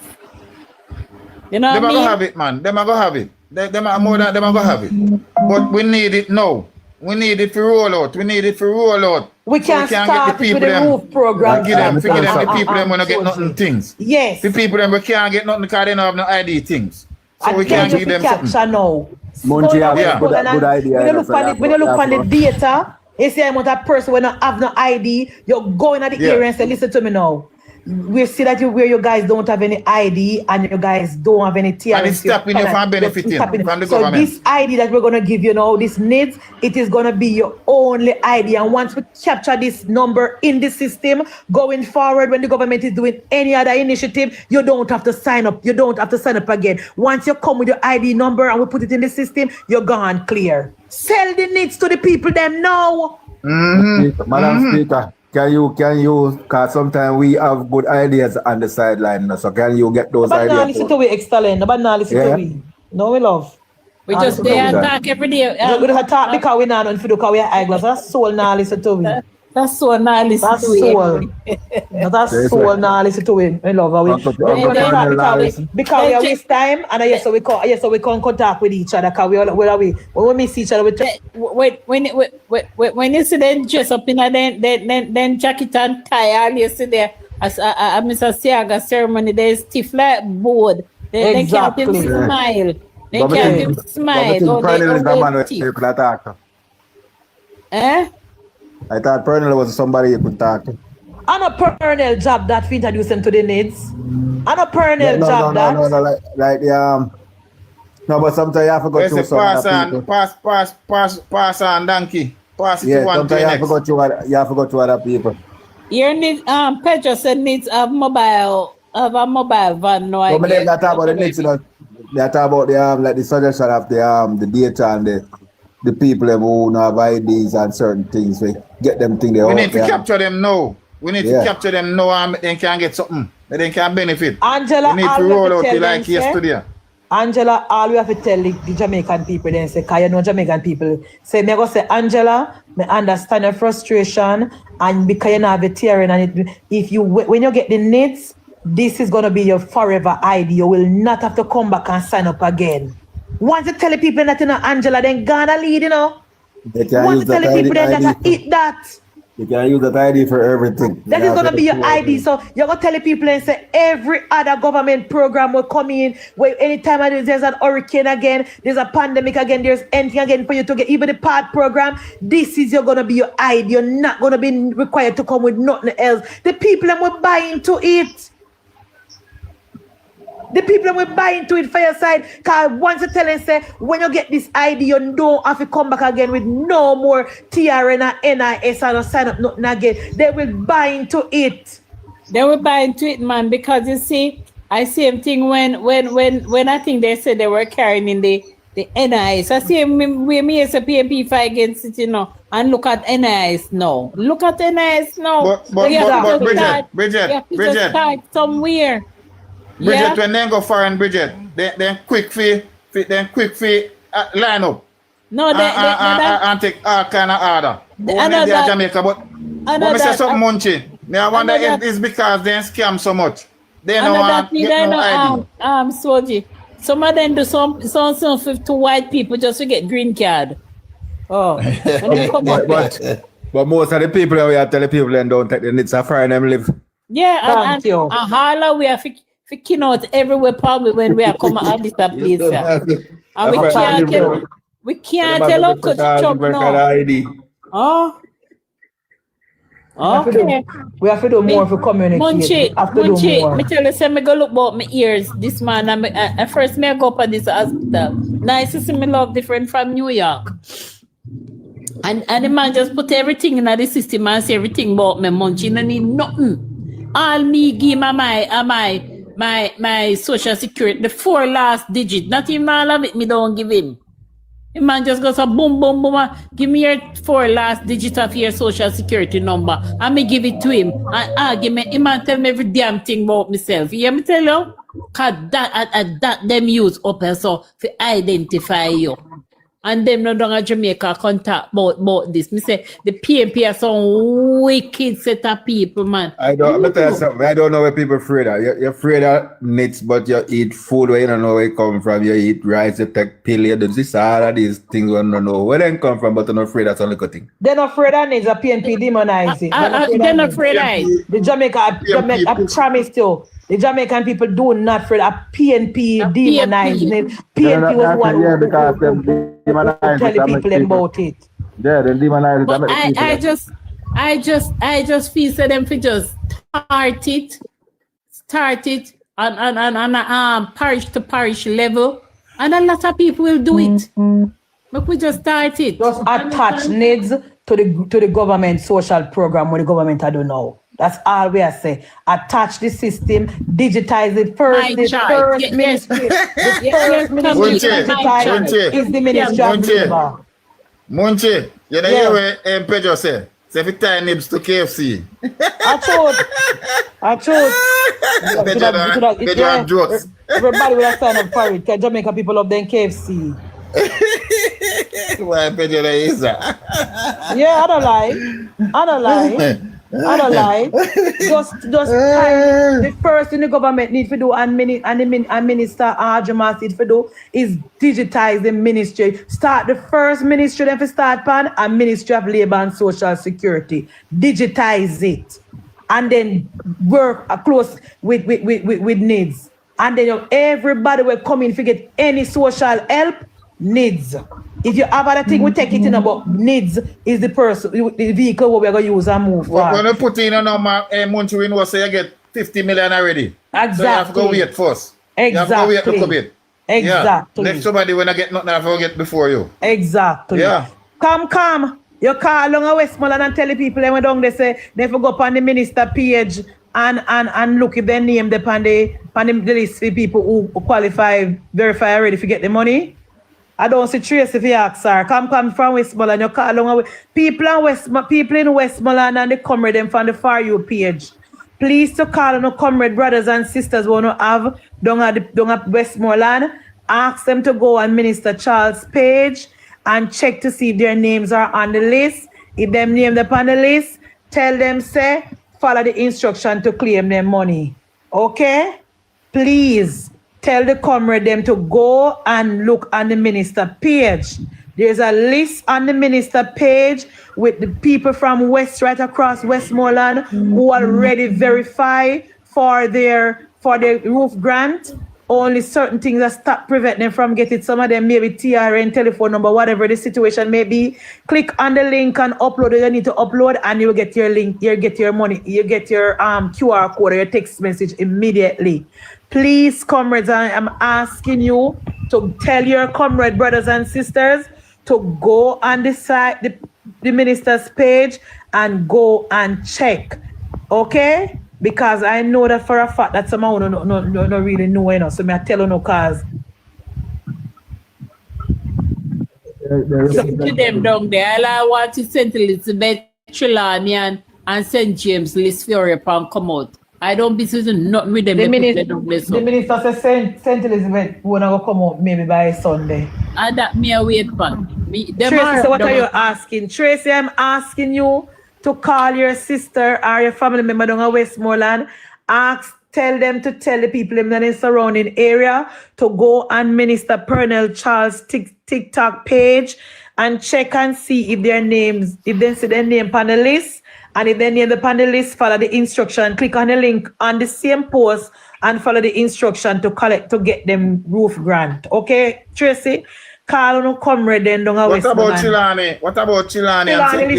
You know Them what I are mean? gonna have it, man. Them are gonna have it. Them are more than them are gonna have it. But we need it now. We need it to roll out. We need it to roll out. We can start with the roof program. Give them the people them when get nothing things. Yes. The people them we can't get nothing because they don't have no ID things. So we can't can't give them something. now. Munchie have Yeah. a good idea. When you look on the data, you see I'm a person when I have no ID, you're going at the area and say, listen to me now. We see that where you guys don't have any ID and you guys don't have any TRS. And it's stopping you from benefiting from the so government. this ID that we're going to give you now, this needs, it is going to be your only ID. And once we capture this number in the system, going forward, when the government is doing any other initiative, you don't have to sign up. You don't have to sign up again. Once you come with your ID number and we put it in the system, you're gone clear. Sell the needs to the people them now. Madam Speaker, can you, because sometimes we have good ideas on the sideline, so can you get those But now ideas? listen to we, excellent. But now listen to we. No, we love. We just stay and talk every day. We don't talk because we not on for because we are eyeglass. That's soul now listen to we. That's so now listen That's to soul. That's soul now listen to we. We love we. Because we waste time and yes so we can contact with each other because when we miss each other when you see them dress up in a then jacket and tie all you see there as a Mr. Siaga ceremony they stiff like board. They can't even smile. They can't even smile. I thought Pernell was somebody you could talk to. On a Pernell job that we introduce them to the needs. On a Pernell job that. No, but sometimes you have to go through some other people. Pass on donkey. Pass it to one sometimes you have to go to other people. Your needs Pedro said needs a mobile van. No, but they talk about the needs, you know. They talk about the like the suggestion of the data and the people who have IDs and certain things. We get them things they We need to capture them now. We need to capture them now and they can get something. They can benefit. Angela, we need to roll out like yesterday. Angela, all we have to tell the Jamaican people then say, because you know Jamaican people, say, me go say, Angela, me understand your frustration and because you know have a tearing and when you get the needs, this is going to be your forever ID. You will not have to come back and sign up again. Once you tell the people that you know Angela, then gonna lead, you know. Once you tell the people that eat that. You can use that ID for everything. That is gonna be your ID. So you're gonna tell the people and say every other government program will come in where anytime there's an hurricane again, there's a pandemic again, there's anything again for you to get even the PAD program. This is gonna be your ID. You're not gonna be required to come with nothing else. The people that will buy into it. The people will buy into it for your side. Because once you tell them, say, when you get this ID, you don't have to come back again with no more TRN and NIS and sign up nothing again. They will buy into it. They will buy into it, man, because you see, I see him thing when I think they said they were carrying in the NIS. I see him me as a PNP fight against it, you know, and look at NIS now. Look at NIS now. But Bridget, start somewhere. Bridget, when they go foreign, Bridget, then quick fee line up. No, and take all kind of order. They are Jamaica, but me say something Munchie. I wonder if it's because they scam so much. They don't want get no ID. Soji. Some of them do some to white people just to get green card. Oh, but most of the people we are telling people and don't take the needs of foreign them live. Yeah, and holla we are freaking out everywhere probably when we are coming at this place. And we can't tell up to Chuck now. Oh. Okay. We have to do more for communicate. Munchie, me tell you, say me go look about my ears this man. And first me go up at this hospital. Nice to see me love different from New York. And the man just put everything in the system and say everything about me, Munchie. I need nothing. All me give my social security, the 4 last digit. Not even all of it, me don't give him. The man just goes a boom, boom, boom. Give me your 4 last digit of your social security number. And me give it to him. And give me, him and tell me every damn thing about myself. You hear me tell you? Cause that them use up so to identify you. And them no down Jamaica contact about this. Me say the PNP are some wicked set of people, man. I don't know where people afraid of. You're afraid of nits, but you eat food where you don't know where it come from. You eat rice, you take pill, you do this, all of these things you don't know where they come from, but you're not afraid of some little thing. They're not afraid of nits, the PNP demonize it. They're not afraid of it. The Jamaica, I promise you. The Jamaican people do not afraid of PNP demonizing it. PNP was one who tell the people about it. Yeah, they demonize it. But I just feel so them for just start it on parish to parish level, and a lot of people will do it. But we just start it. Just attach needs to the government social program what the government I don't know. That's all we are saying. Attach the system, digitize it first. Ministry. The first ministry digitize is the Ministry of Labour. Munchie, you know hear what Pedro say? Say if you tie nibs to KFC. I chose. Pedro have jokes. Everybody will sign up for it. Can Jamaica people love them KFC. Why Pedro is that? Yeah, I don't lie. Just the first thing the government need to do and Minister Ajamas need to do is digitize the ministry. Start the first ministry then to start pan and Ministry of Labour and Social Security. Digitize it and then work close with needs. And then everybody will come in to get any social help needs. If you have other thing, we take it in about needs is the person, the vehicle what we're going to use and move forward. When you put in a number, Munchie, we know say you get 50 million already. Exactly. So you have to go wait first. Exactly. You have to go wait to come in. Exactly. Yeah. Let somebody when I get nothing, I forget before you. Exactly. Yeah. Come. You call along a Westmoreland and tell the people they went down they say they go up on the minister page and look if their name upon the list for people who qualify, verify already to get the money. I don't see Trace if you ask her. Come from Westmoreland. You call along people in Westmoreland and they comrade them from the For You page. Please to call on the comrade brothers and sisters who want to have down at Westmoreland. Ask them to go on Minister Charles' page and check to see if their names are on the list. If them named up on the list, tell them say follow the instruction to claim their money. Okay? Please. Tell the comrade them to go and look on the minister page. There's a list on the minister page with the people from right across Westmoreland who already verify for their roof grant. Only certain things that prevent them from getting some of them, maybe TRN, telephone number, whatever the situation may be. Click on the link and upload it. You need to upload and you'll get your link, you'll get your money, you get your QR code or your text message immediately. Please, comrades, I am asking you to tell your comrade brothers and sisters to go on the site, the minister's page and go and check. Okay? Because I know that for a fact that someone don't really know, you know. So I tell you no cause. To them down there, I want to send Elizabeth Trelawney and St. James list for you and come out. I don't be sitting nothing with them. The minister says St. Elizabeth wanna come out maybe by Sunday. And that me a wait for. Tracy, so what are you asking? Tracy, I'm asking you to call your sister or your family member down at Westmoreland. Tell them to tell the people in the surrounding area to go on Minister Pernell Charles' TikTok page and check and see if their names, if they see their name on the list. And if they name the panelists, follow the instruction, click on the link on the same post and follow the instruction to get them roof grant. Okay, Tracy? Call on comrade then down What about Chilani? What about Chilani and St.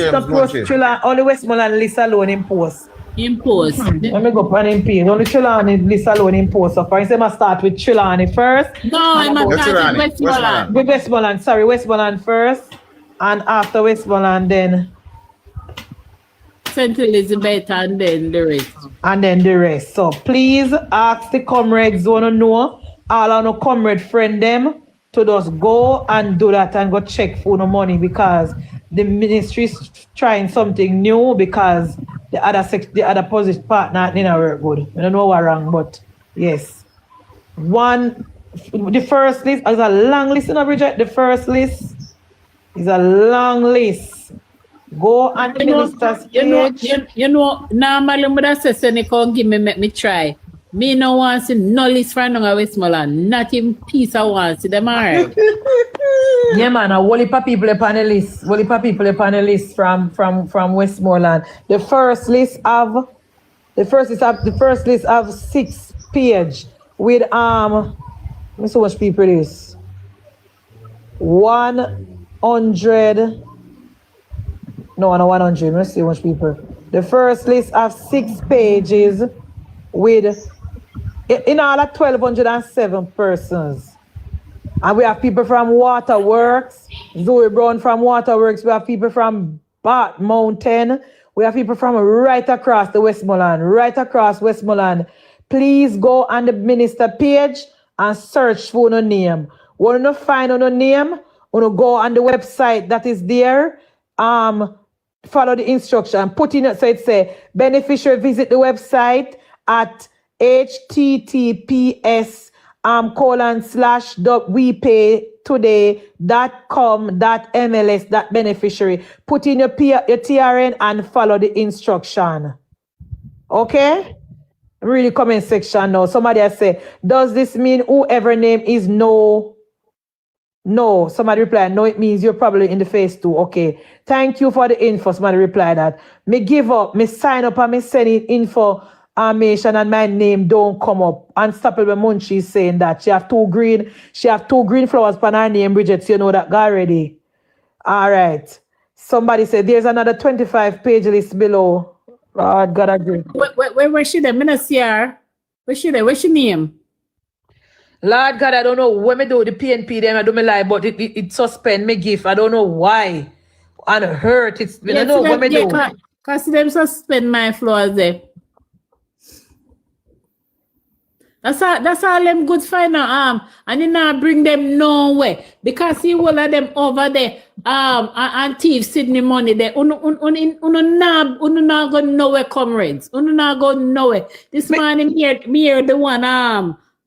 James? Only Westmoreland list alone in post. In post. Let me go up on him page. Only Chilani list alone in post. So for instance, I start with Chilani first. No, I'm not starting with Westmoreland. With Westmoreland, sorry, Westmoreland first. and after Westmoreland, then St. Elizabeth, and then the rest. And then the rest. So please ask the comrades who want to know, all our comrade friend them to just go and do that and go check for no money, because the ministry is trying something new, because the other position partner didn't work good. I don't know what's wrong, but yes. The first list is a long list, you know, Bridget. The first list is a long list. Go and minister's page. You know, normally when I say Seneca give me, make me try. Me no want to see no list from Westmoreland. Not even piece I want to see them alright. Yeah, man, a whole heap of people upon the list. Whole heap of people upon the list from Westmoreland. The first list of 6 page with let me see how much people it is. 100. No, not 100. Let's see how much people. The first list of 6 pages with in all 1,207 persons. And we have people from Waterworks, Zoe Brown from Waterworks. We have people from Bat Mountain. We have people from right across the Westmoreland, Please go on the minister page and search for no name. Want to find no name? Want to go on the website that is there? Follow the instruction. Put in it, so it say beneficiary visit the website at https://wepaytoday.com.mls.beneficiary. Put in your TRN and follow the instruction. Okay? Read the comment section now. Somebody has said, does this mean whoever name is no? No. Somebody replied, no, it means you're probably in the phase 2. Okay. Thank you for the info. Somebody replied that. Me give up, me sign up and me send in information and my name don't come up. Unstoppable Munchie is saying that. She have two green flowers on her name, Bridget. So you know that already. All right. Somebody said there's another 25 page list below. Oh, God agree. Where she there? Me not see her. Where she there? What's she name? Lord God, I don't know when me do the PNP them, I do me lie, but it suspend me gift. I don't know why. And hurt. It's I don't know what me do. Because them suspend my flowers there. That's all them good for now. And you now bring them nowhere. Because see all of them over there, and thief Sydney money there. Uno not go nowhere, comrades. Uno not go nowhere. This morning here the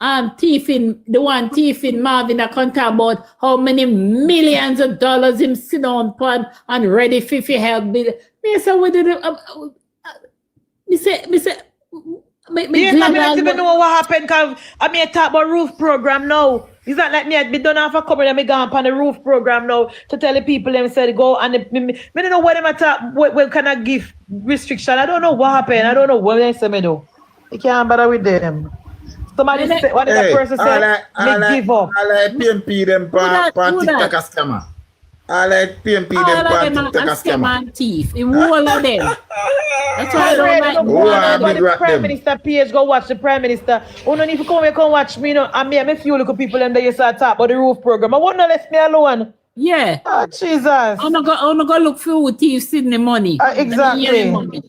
one thieving Marvin that can talk about how many millions of dollars him sit down upon and ready for help. Me say what did me say I don't even know what happened, because I mean talk about roof program now. It's not like me done half a couple and me gone on the roof program now to tell the people them said go and me don't know what them attack what kind of give restriction. I don't know what happened. I don't know what they say me do. I can't bother with them. Somebody say what did that person say? Me give up. I like PNP them pan TikTok a scammer. I like PNP them pan TikTok a scammer. Thief. In all of them. That's why I don't like the Prime Minister page, go watch the Prime Minister. Oh, no need to come watch me, you know. And me a few little people them that you start talk about the roof program. I won't let me alone. Yeah. Oh, Jesus. I'm not go look for who thief Sydney money. Exactly.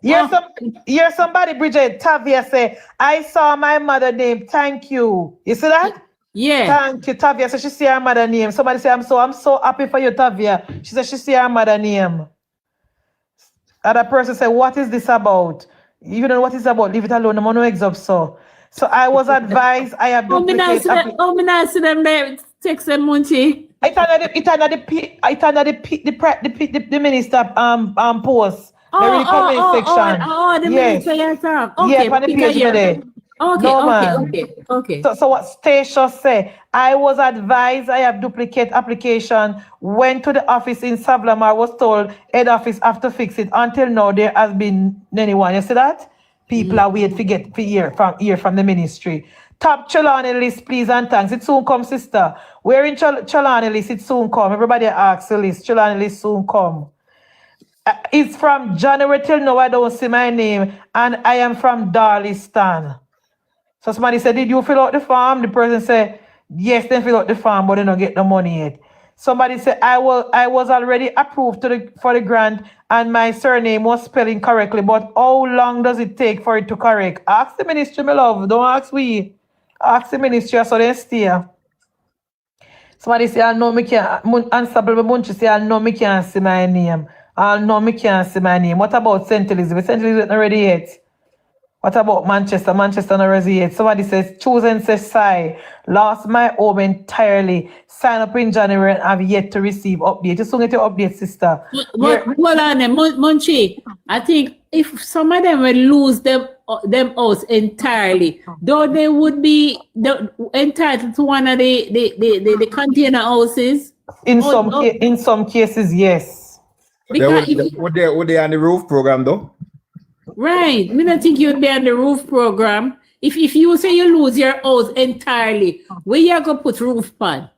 Here's somebody, Bridget, Tavia say, I saw my mother name. Thank you. You see that? Yeah. Thank you, Tavia. So she see her mother name. Somebody say, I'm so happy for you, Tavia. She said she see her mother name. Other person said, what is this about? You don't know what it's about. Leave it alone. I'm on no eggs up, so I was advised. I have duplicate. Oh, me not see them there. Text them, Munchie. The minister post. The comment section. The minister yourself. Okay, yeah, on the page there. Okay. So what Stacia say? I was advised I have duplicate application. Went to the office in Savlamar, was told head office have to fix it. Until now, there has been anyone. You see that? People are waiting to hear from the ministry. Top Chalani list, please and thanks. It soon come, sister. We're in Chalani list. It soon come. Everybody asks the list. Chalani list soon come. It's from January till now. I don't see my name, and I am from Darlistan. So somebody said, did you fill out the form? The person said, yes, they fill out the form, but they don't get the money yet. Somebody said I was already approved for the grant and my surname was spelled incorrectly. But how long does it take for it to correct? Ask the ministry, my love. Don't ask we. Ask the ministry so they stay. Somebody say, I know me can't. Unstable Munchie say, I know me can't see my name. I know me can't see my name. What about St. Elizabeth? St. Elizabeth not ready yet. What about Manchester? Manchester not ready yet. Somebody says, chosen says, sigh. Lost my home entirely. Sign up in January and have yet to receive update. You soon get your update, sister. Hold on, Munchie. I think if some of them will lose them house entirely, though they would be entitled to one of the container houses. In some cases, yes. Because would they on the roof program though? Right. I don't think you'd be on the roof program. If you say you lose your house entirely, where you going to put roof on?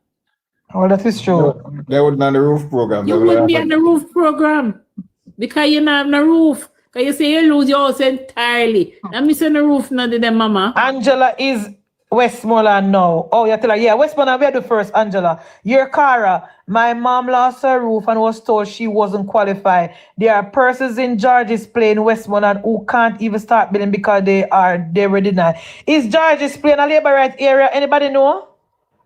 Oh, that is true. They wouldn't on the roof program. You wouldn't be on the roof program because you don't have no roof. Because you say you lose your house entirely. I'm missing the roof now, the mama. Angela is Westmoreland now. Oh, you tell her, yeah, Westmoreland, we are the first, Angela. Your Cara, my mom lost her roof and was told she wasn't qualified. There are persons in George's Plain, Westmoreland, who can't even start building because they were denied. Is George's Plain a labor right area? Anybody know?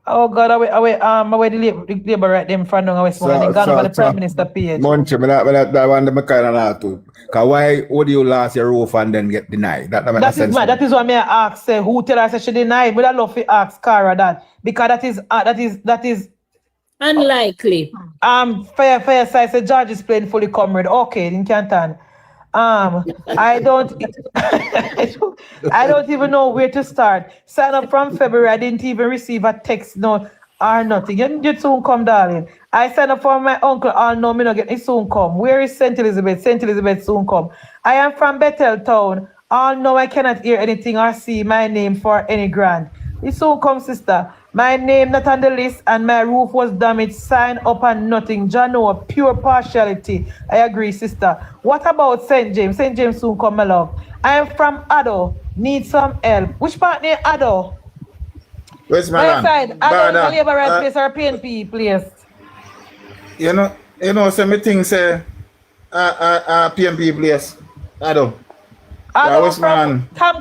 Oh God, I the labor right them from Westmoreland. They gone over the Prime Minister page. Munchie, that one them kind of not too. Cause why would you lose your roof and then get denied? That is what me ask. Who tell us she denied? But I love to ask Cara that because that is unlikely. Fair side say George is playing fully comrade. Okay, in Canton. I don't even know where to start. Sign up from February. I didn't even receive a text or nothing. You soon come, darling. I signed up for my uncle. All know me not get it soon come. Where is St. Elizabeth? St. Elizabeth soon come. I am from Bethel Town. All know I cannot hear anything or see my name for any grant. It soon come, sister. My name not on the list and my roof was damaged. Sign up and nothing. Jano, pure partiality. I agree, sister. What about St. James? St. James soon come, my love. I am from Addo. Need some help. Which part near Addo? Where's my side? Addo is a labor right place or a PNP place? You know, some things say PNP place. Addo.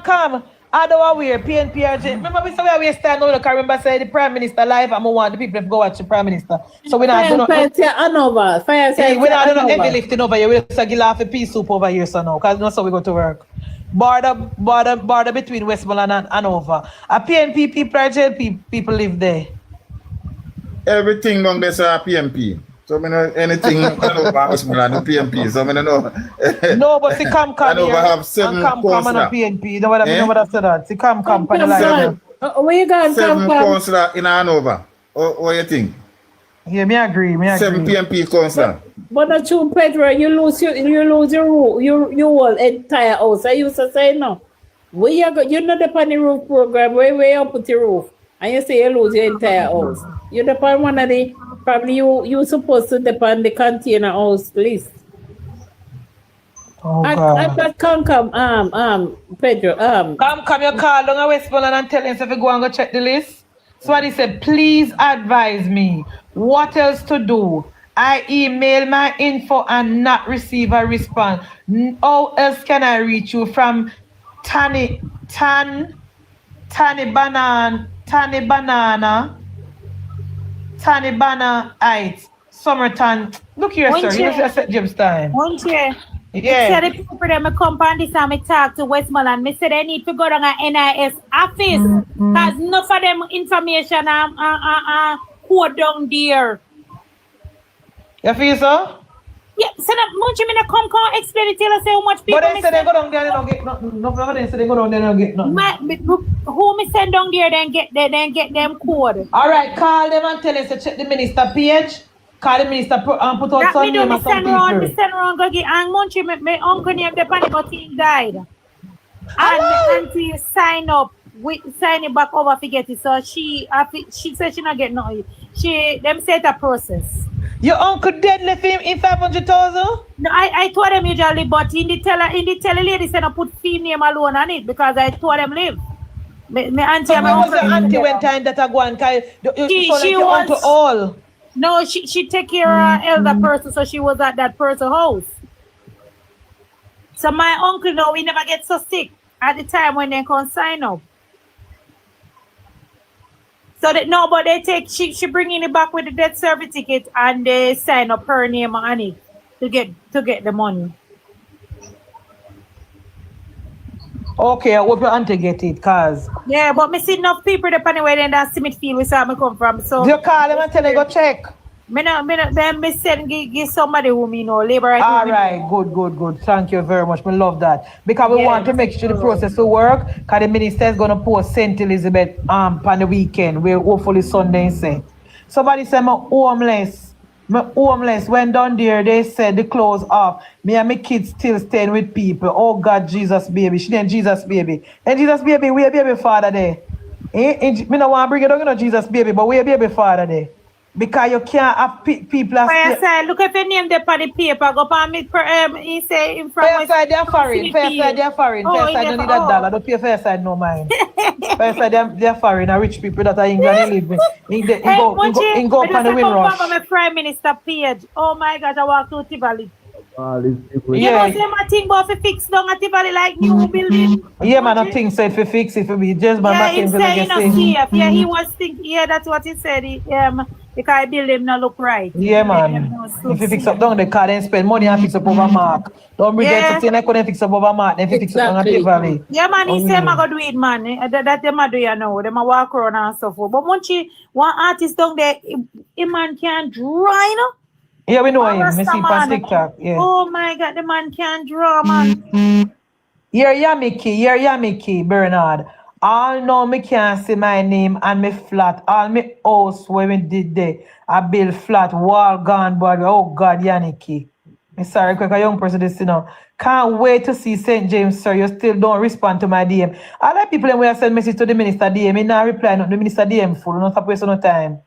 Come. I don't know where PNP are. Remember we said we stand over. I remember say the Prime Minister live. I'm want the people to go watch the Prime Minister. So we not doing we're not doing heavy lifting over here. We just give off a peace soup over here, so now because that's how we go to work. Border between Westmoreland and Hanover. A PNP people are jail people live there. Everything down there is a PNP. So I know anything about Westmoreland, the PNP. So I don't know. No, but see come here. Have 7 councillor. PNP. Nobody said that. See come where you going? 7 councillor in Hanover. What you think? Yeah, me agree. 7 PNP councillor. But not true, Pedro. You lose your whole entire house. I used to say no. Where you go? You're not the on the roof program. Where you put the roof? And you say you lose your entire house. You're the one of the probably you supposed to depend the container house list. Oh God. I've got come, Pedro, Come, you call down a Westmoreland and tell him if you go and go check the list. So what he said, please advise me what else to do. I email my info and not receive a response. How else can I reach you? From Tani Banana Heights, Summerton. Look here, sir. You just said Jim's time. Munchie. Yeah. The people them come on this and me talk to Westmoreland. Me say they need to go down a NIS office because enough of them information code down there. You feel so? Yeah, so that Munchie me come explain it till I say how much people. But they say they go down there and they don't get nothing. No, they say they go down there and they don't get nothing. Who me send down there then get them code. Alright, call them and tell us to check the minister page. Call the minister and put out some name and some people. Me send round go get and Munchie my uncle name the panic but he died. And until you sign up, sign it back over forget it. So she said she not get no. Them set a process. Your uncle dead left him in 500,000? No, I told them usually, but in the tell lady said I put fee name alone on it because I told them live. My auntie so and my uncle. Was the auntie when time that I go and she was all. No, she take care of elder person, so she was at that person's house. So my uncle, no, we never get so sick at the time when they can sign up. So that no, but they take she bringing it back with the death certificate and they sign up her name on it to get the money. Okay, I hope your auntie get it, cause yeah, but me see enough people that anyway then that see me feel with where me come from. So you call them and tell them go check. Then me send give somebody who me know labor right. All right, good. Thank you very much. We love that because we want to make sure the process will work. Cause the minister is gonna post St. Elizabeth on the weekend. We're hopefully Sunday say. Somebody said I'm homeless. When down there they said the clothes off. Me and my kids still staying with people. Oh God, Jesus baby. She named Jesus baby. And Jesus baby, we a baby father there. Me no want to bring it down, Jesus baby, but we a baby father there. Because you can't have people. Look at the name there on the paper. Go on me. He say in front. Fair side they're foreign. Fair side they're foreign. Fair side don't need $1. Don't pay fair side no mind. Fair side they're foreign. Are rich people that are England live in go on the Windrush. I'm a Prime Minister page. Oh my God, I walk through Tivoli. You know, say my thing about to fix down at Tivoli like new building. Yeah, man, I think so. If you fix it, be just my he say, he was thinking. Yeah, that's what he said. Because I build him not look right. Yeah, man. If you fix up down the car, then spend money and fix up over mark. Don't bring them to say I couldn't fix up over mark. Then fix up on Tivoli. Yeah, man. He say I'm gonna do it, man. That them a do you know. Them a walk around and stuff. But MunchieB, one artist down there, a man can't draw, you know. Yeah, we know him. I see on TikTok. Yeah. Oh my God, the man can't draw, man. You're Yamiki, Bernard. All know me can't see my name and me flat. All me house where we did there, I build flat, wall gone, body. Oh God, Yaniki. I'm sorry, quick, a young person this, you know. Can't wait to see St. James, sir. You still don't respond to my DM. All the people when I send message to the minister DM, me not reply, not the minister DM full. Not waste no time.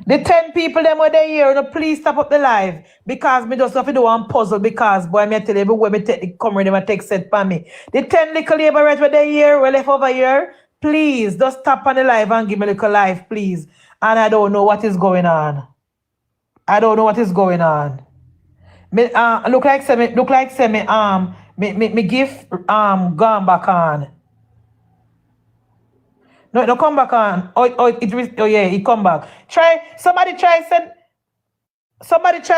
The 10 people them were there here, no, please stop up the live. Because me just have to do one puzzle because boy, me tell you everywhere me take the camera, them take set for me. The 10 little laborers were there here, we left over here. Please, just stop on the live and give me a little live, please. And I don't know what is going on. Me look like me gift gone back on. No, it come back on. Oh yeah, it come back. Somebody try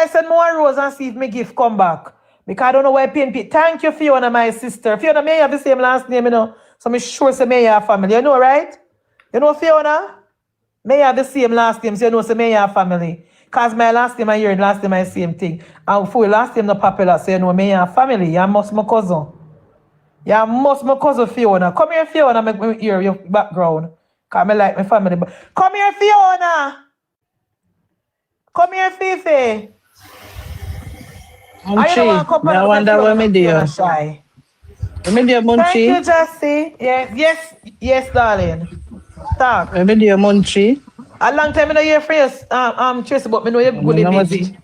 send more rose and see if my gift come back. Because I don't know where PNP. Thank you, Fiona, my sister. Fiona may have the same last name, you know. So I'm sure say may have family. You know, right? You know, Fiona? May have the same last name, so you know say may have family. Because my last name I hear, last name I same thing. And for last name not popular, so you know may have family. You must my cousin. Yeah, most my cousin Fiona. Come here, Fiona, make me hear your background. Because I like my family. Come here, Fiona. Come here, Fifi. MunchieB, I wonder what me do. What me do, MunchieB? Thank you, Jessie. Yes, darling. Talk. What me do, MunchieB? A long time I don't hear from you, Tracy, but I know you're good and busy.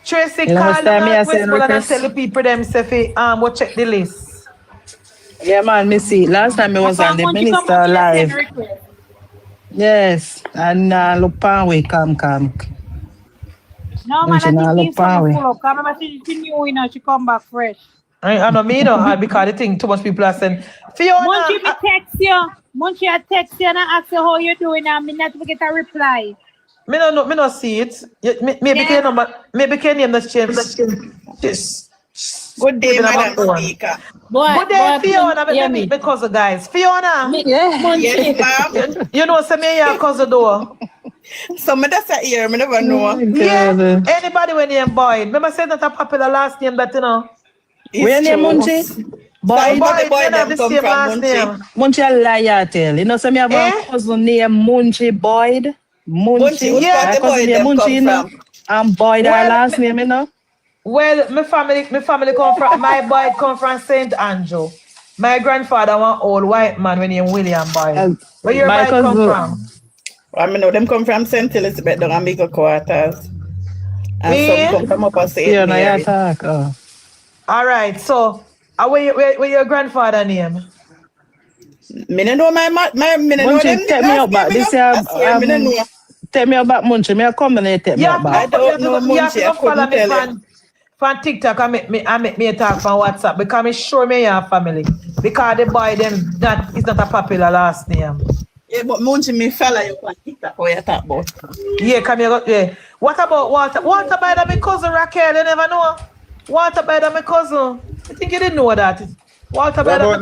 Tracy, call them and whisper and tell the people themselves, what check the list. Yeah, man, me see. Last time I was on the minister live. Yes, and look power come. No, man, I think he's coming full up. Remember, she knew, you know, she come back fresh. I know me no because the thing too much people are saying. Fiona, MunchieB text you. MunchieB text you and I ask you how you doing and me not get a reply. Me no see it. Maybe can number. Maybe can name the change. Good day, Madam Speaker. Good day, Fiona. Because of guys, Fiona. Yes, ma'am. You know, say me your cousin though. Some of that's here, I never know. Yeah. Anybody when name Boyd. Remember say that a popular last name that you know. Where name MunchieB? Boyd them come from MunchieB. MunchieB liar tell. You know, so me have a cousin named MunchieB Boyd. MunchieB. Yeah, the Boyd them come from. And Boyd our last name, you know. Well, my family come from my Boyd come from St. Andrew. My grandfather was old white man when he William Boyd. Where your Boyd come from? I know them come from St. Elizabeth, the Amigo quarters. And some come from up St. Mary. All right, so where your grandfather name? Me no know my me no know them. Munchie, take me up back. This year, me no know. take me up back, Munchie. Me a come and take me up back. I don't know, Munchie. I follow couldn't me tell you. from TikTok and make me talk from WhatsApp because me sure me have family. Because the boy them that is not a popular last name. Yeah, but Munchie, me follow you on TikTok. What you talk about? Yeah, come here. Yeah. What about water? Water by my cousin Raquel. You never know. Water by my cousin. I think you didn't know that. Water by your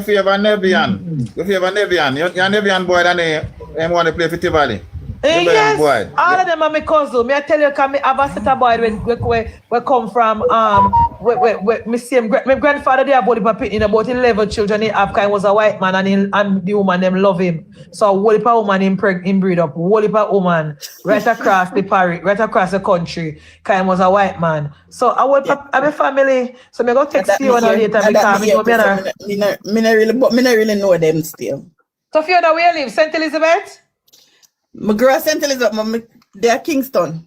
favor Nevian. Your favor Nevian. Your Nevian boy that they want to play for Tivoli. Yes, boy. All of them are my cousin. Me I tell you, cause me have a set of boy we come from my grandfather they have about in about 11 children he have kind was a white man and the woman them love him. So whole heap of woman him breed up, whole heap of woman right across the parish, right across the country, kind was a white man. So I would have a family. So me go text you later because me not really know them still. So if you know where you live, St. Elizabeth? My girl St. Elizabeth, they are Kingston.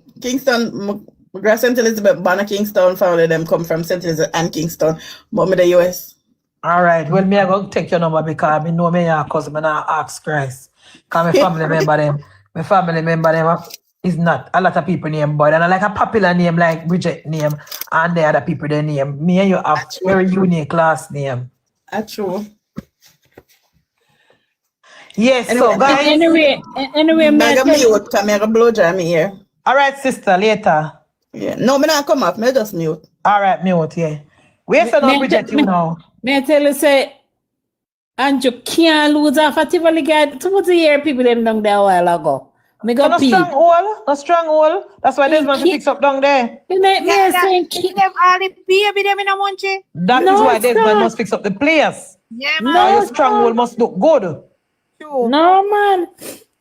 My girl St. Elizabeth, Banner Kingston, family them come from St. Elizabeth and Kingston, but me the US. All right, well, me I go take your number because me know me your cousin, me not ask Christ. Because my family member them is not a lot of people name boy. And I like a popular name like Bridget name and the other people their name. Me and you have very unique last name. True. Yes, anyway, so guys. Anyway, I blow dry me here. All right, sister, later. Yeah, no, me not come up, me just mute. All right, mute, yeah. Where's the Bridget you now? May I tell you, say, and you can't lose off a Tivoli guy. Towards the year, people them down there a while ago. Me go pee. No stronghold. That's why there's one to fix up down there. Them all the baby them in a Munchie. That is why there's one must fix up the players. Yeah, man. Now your stronghold must look good. No, man.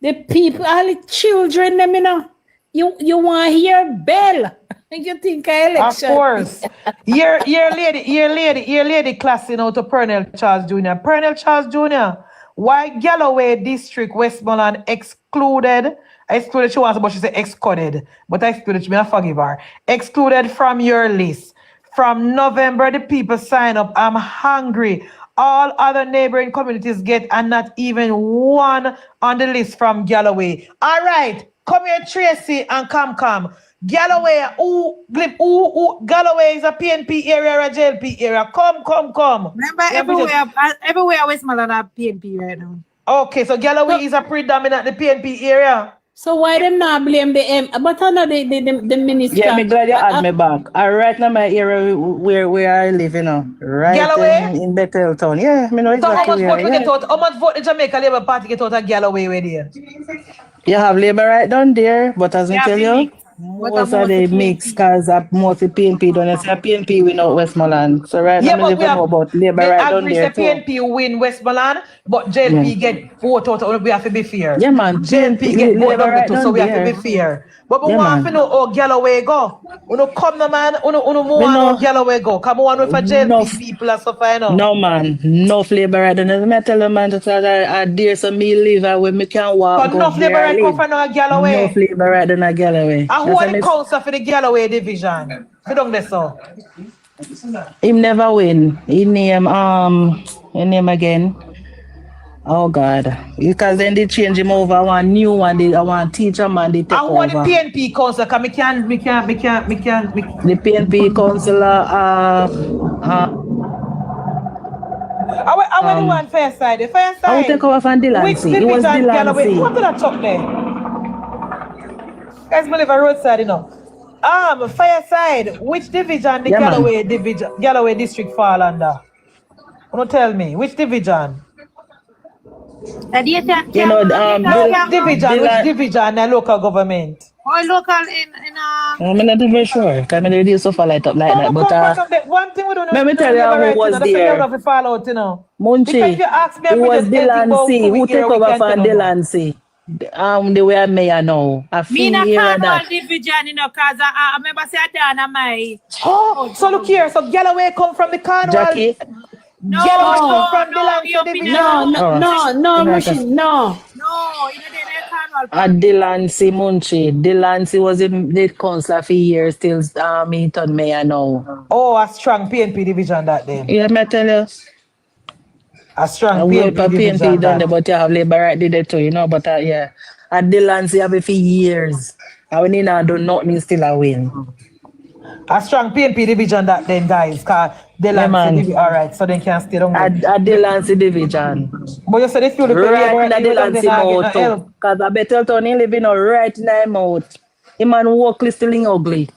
The people, all the children, them, you know. You want to hear bell. You think I election. Of course. Year lady class, you know, to Pernell Charles Jr. Pernell Charles Jr. Why Galloway District, Westmoreland excluded, she wants, but she said excluded. But I excluded, she may forgive her. Excluded from your list. From November, the people sign up. I'm hungry. All other neighboring communities get and not even one on the list from Galloway. All right, come here, Tracy, and come. Galloway, Galloway is a PNP area or a JLP area. Come. Remember, everywhere Westmoreland have PNP right now. Okay, so Galloway is a predominant the PNP area. So why them not blame the but I know the minister. Yeah, I'm glad you had me back. Right now my area where I live, you know. Right in Bethel town. Yeah, I know exactly. So how much vote the Jamaica Labour Party get out of Galloway with there? You have Labour right down there, but as I tell you, most of the mix because mostly PNP don't say PNP win out Westmoreland. So right now we know about Labour right down there. The PNP win Westmoreland, but JLP get vote out. We have to be fair. Yeah, man. JLP get vote out too, so we have to be fair. But we want to know how Galloway go. We don't come no man. We don't move on how Galloway go. Come on with JLP people and stuff. No man, no Labour right down there. I tell the man that I dare some me live where me can walk. But no Labour right come from no Galloway. No Labour right down Galloway. Who are the council for the Galloway division? We don't know so. Him never win. He name again. Oh God. Because then they change him over. I want new one. I want teacher man. They take over. I want the PNP council. Cause me can't. The PNP councillor. I want the one fair side. The fair side. I will take over from Delancey. It was Delancey. What did I talk there? Guys, we live a roadside, you know. Fireside, which division the Galloway district fall under? Don't tell me, which division? Which division the local government? Or local I'm not even sure. Because I didn't so far light up like that. But one thing we don't know. Let me tell you who was there. Munchie, it was Delancey. Who take over from Delancey? The way mayor now. Me not Cornwall division, you know, cause I remember say Dana my. Oh, so look here. So Galloway come from the Cornwall. Jackie. No, Galloway come from Delancey division. No. Delancey Munchie. Delancey was the councillor for years till he turned mayor now. Oh, a strong PNP division that day. Yeah, me tell you. A strong And well, PNP for PNP division done there, that. but you have Labour right did it too, you know. But yeah, at the lands you have it for years. And when you not do nothing, you still a win. A strong PNP division that then, guys, because they Yeah, land man. all right, so they can stay down there. At the Lancy division. But you said if you look at Right Labour, in the you down there Lancy not get no mouth too. help. Because I better turn him living right in the mouth. Him man walk still ugly.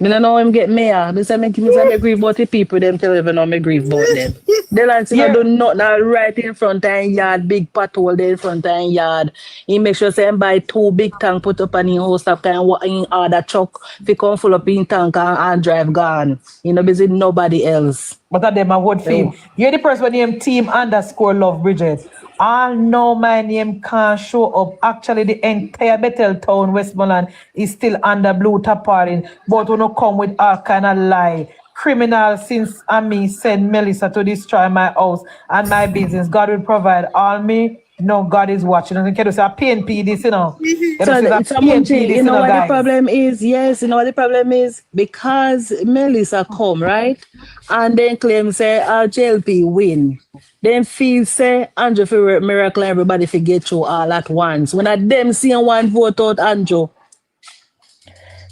Me don't know him get mayor. Me say me grieve about the people them tell even know me grieve about them. The Lancy Yeah. do nothing right in front of him yard, big pothole there in front of him yard. He make sure say him buy 2 big tank put up on his house of kind what in order truck fi come full up in tank and drive gone. You know busy nobody else. But at them I would feel. You're the person with name team_love Bridget. All know my name can't show up. Actually, the entire Bethel town, Westmoreland, is still under blue tarpaulin. But when you come with all kind of lie. Criminal since me send Melissa to destroy my house and my business. God will provide all me. No, God is watching. And can you say a PNP this, you know? So it's a Munchie, you know what the problem is? Yes, you know what the problem is? Because Melissa come, right? And then claim say our JLP win. Then feel say Andrew for miracle and everybody forget you all at once. When at them seeing one vote out Andrew.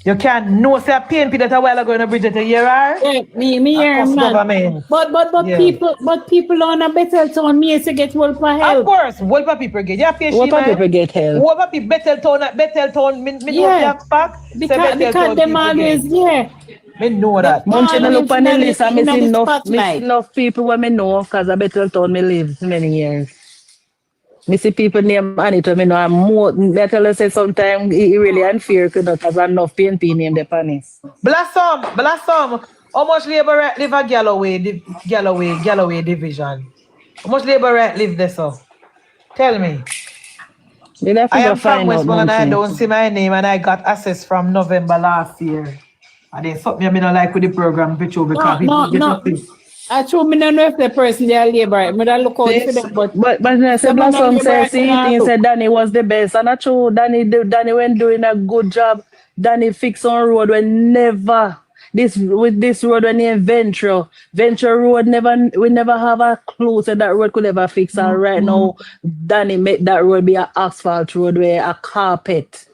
You can't know say a PNP that a while ago in a Bridget a year are? Yeah, me here, man. But Yeah. people on a better town me to get help for help. Of course, Wolper people get. Yeah, Wolper people get help. Wolper people Bethel town, me know Yeah. back. Because them always, yeah. Me know that. Munchie no look on the list and in the miss enough spotlight. people when me know because I better town me live many years. Me see people name Anita, me know I'm more, me tell you say sometimes it really unfair because enough PNP name the panis. Blossom. How much labor live a Galloway division? How much labor live there, so? Tell me. I am from Westmoreland and I don't see my name and I got access from November last year. And then something I don't like with the program, because people get up this. I told me don't know if the person they are labor. I look out for them, but I said Blossom says he said Danny was the best. And I true Danny when doing a good job. Danny fix on road when never with this road when he Venture road we never have a clue so that road could ever fix. And right now Danny make that road be an asphalt road where a carpet.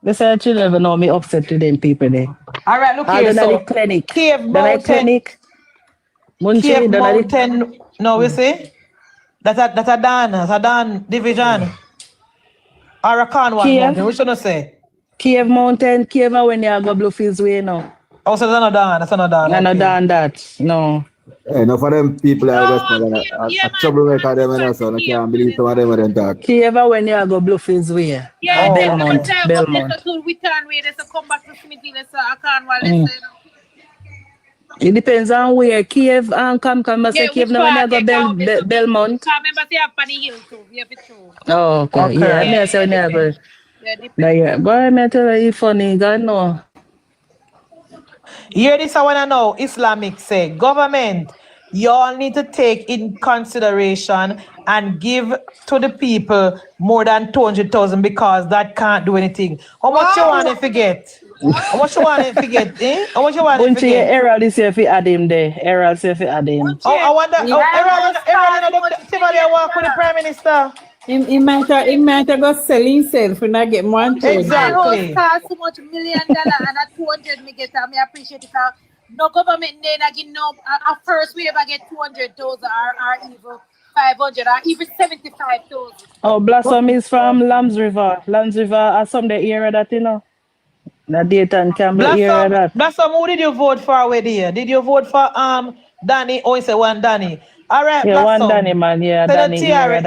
They say you never know me upset to them people there. All right, look here. So the clinic. Cave Mountain. Munchie, Mountain. No, we see. That's a Dan division. Or a Cornwall Mountain. Which one you say? Cave Mountain, Cave when you go Bluefields way now. Oh, so that's not Dan. No, Dan that. No. Hey, no for them people a troublemaker them and so I can't believe some of them when they talk. Cave when you go Bluefields way. Yeah, Belmont. we turn way, there's a come back to Smithy, there's a Cornwall, It depends on where Cave and come say Cave now when you go Belmont. Remember say up on the hill too, we have it too. Oh, okay. Yeah, me say when you go. Yeah, boy, me tell you funny, God no. Hear this I wanna know. Islamic say government, you all need to take in consideration and give to the people more than 200,000 because that can't do anything. How much you want to forget? How much you want to forget? How much you want to forget? Errol is here if you add him there. Errol say if you add him. Oh, I wonder. Errol walk with the Prime Minister. He might go sell himself when I get one. Exactly. Cost so much $1 million and at 200 me get me appreciate it. No government then again no at first we ever get 200,000 or even 500 or even 75,000. Oh, Blossom is from Lambs River. Lambs River are some the area that you know. The Dayton Campbell area that. Blossom, who did you vote for over there? Did you vote for Danny or is it one Danny? All right, yeah, Blossom. one Danny man, yeah. Send a TRN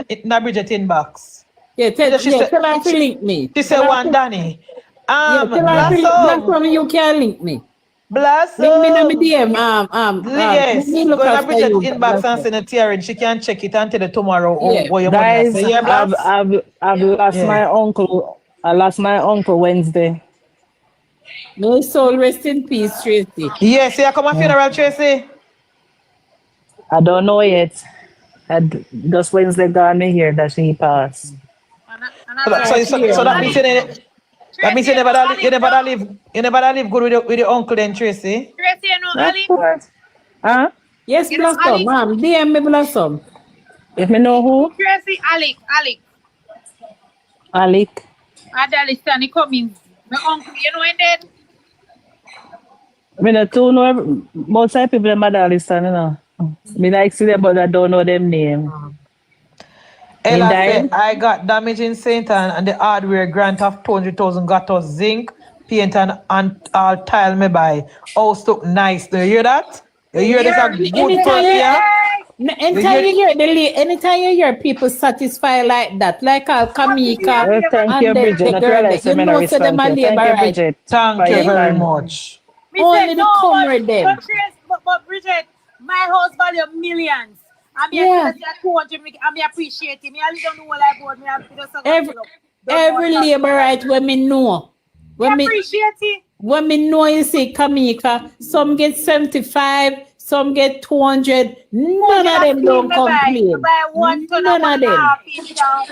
in Bridget inbox. Yeah, tell her to link me. She said one Danny. Blossom, you can link me. Blossom. Link me in my DM. Yes, go to Bridget inbox and send a TRN. She can check it until tomorrow. Guys, I've lost my uncle. I lost my uncle Wednesday. May his soul rest in peace, Tracy. Yes, you come a funeral, Tracy? I don't know yet. Just Wednesday gone me here that he passed. So that means you never live good with your uncle then, Tracy? Tracy, you know Ali? Of course. Huh? Yes, You know Blossom, Ali? ma'am. DM me Blossom. If me know who? Tracy, Alec. Alec. Adali Stanley Cummings. My uncle, you know and then? I mean, I don't know most of the people in my listen, you know. Me like see them, but I don't know them name. Ella died? said, I got damage in St. Anne and the hardware grant of 200,000 got us zinc, paint and all tile me buy. House look nice. Do you hear that? You hear this a good Anytime person, yeah? anytime you hear people satisfied like that, like Kamika Thank you, and Bridget. the Not girl, realize you I'm know, so them respond are to you. Thank labor you, right. Bridget. Thank you very much. Only the comrade them. But Bridget, my house value millions. I'm here to say 200, I'm appreciating. I don't know what I bought. Every labor right when me know. When me appreciate it. When me know you say Kamika, some get 75, some get 200. None of them don't complain. Buy 1 ton None of them. half inch half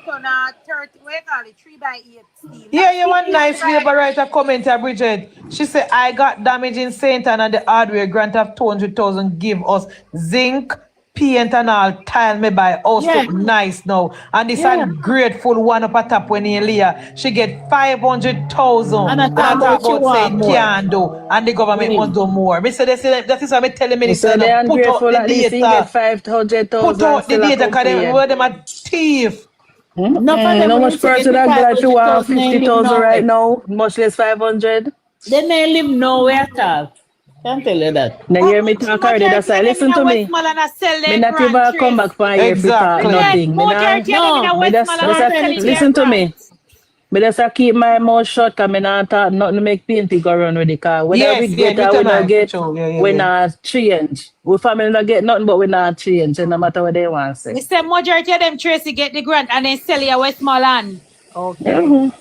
ton 30, what you call it, 3x8 steel. Yeah, you want nice labor writer comment here, Bridget. She said, I got damage in St. Anne and the hardware grant of 200,000 give us zinc, paint and all tile me by house look nice now. And this ungrateful one up at top when he Leah. She get 500,000 and I talk about saying can't do and the government must do more. Me say that is what I'm telling Minister. So they put out ungrateful the at least he get data. 500,000. Put out the data because them are thief. No much person that got you 50,000 right now, much less 500. They may live nowhere at all. Can't tell you that. Now hear me talk already, that's why listen to me. Me not even come back for here for talk nothing. Listen to me. Me just keep my mouth shut because me not talk nothing to make PNP go run with the car. Whether we get or we not get, we not change. We family not get nothing but we not change, no matter what they want to say. We say majority of them Tracy get the grant and then sell you Westmoreland. Okay.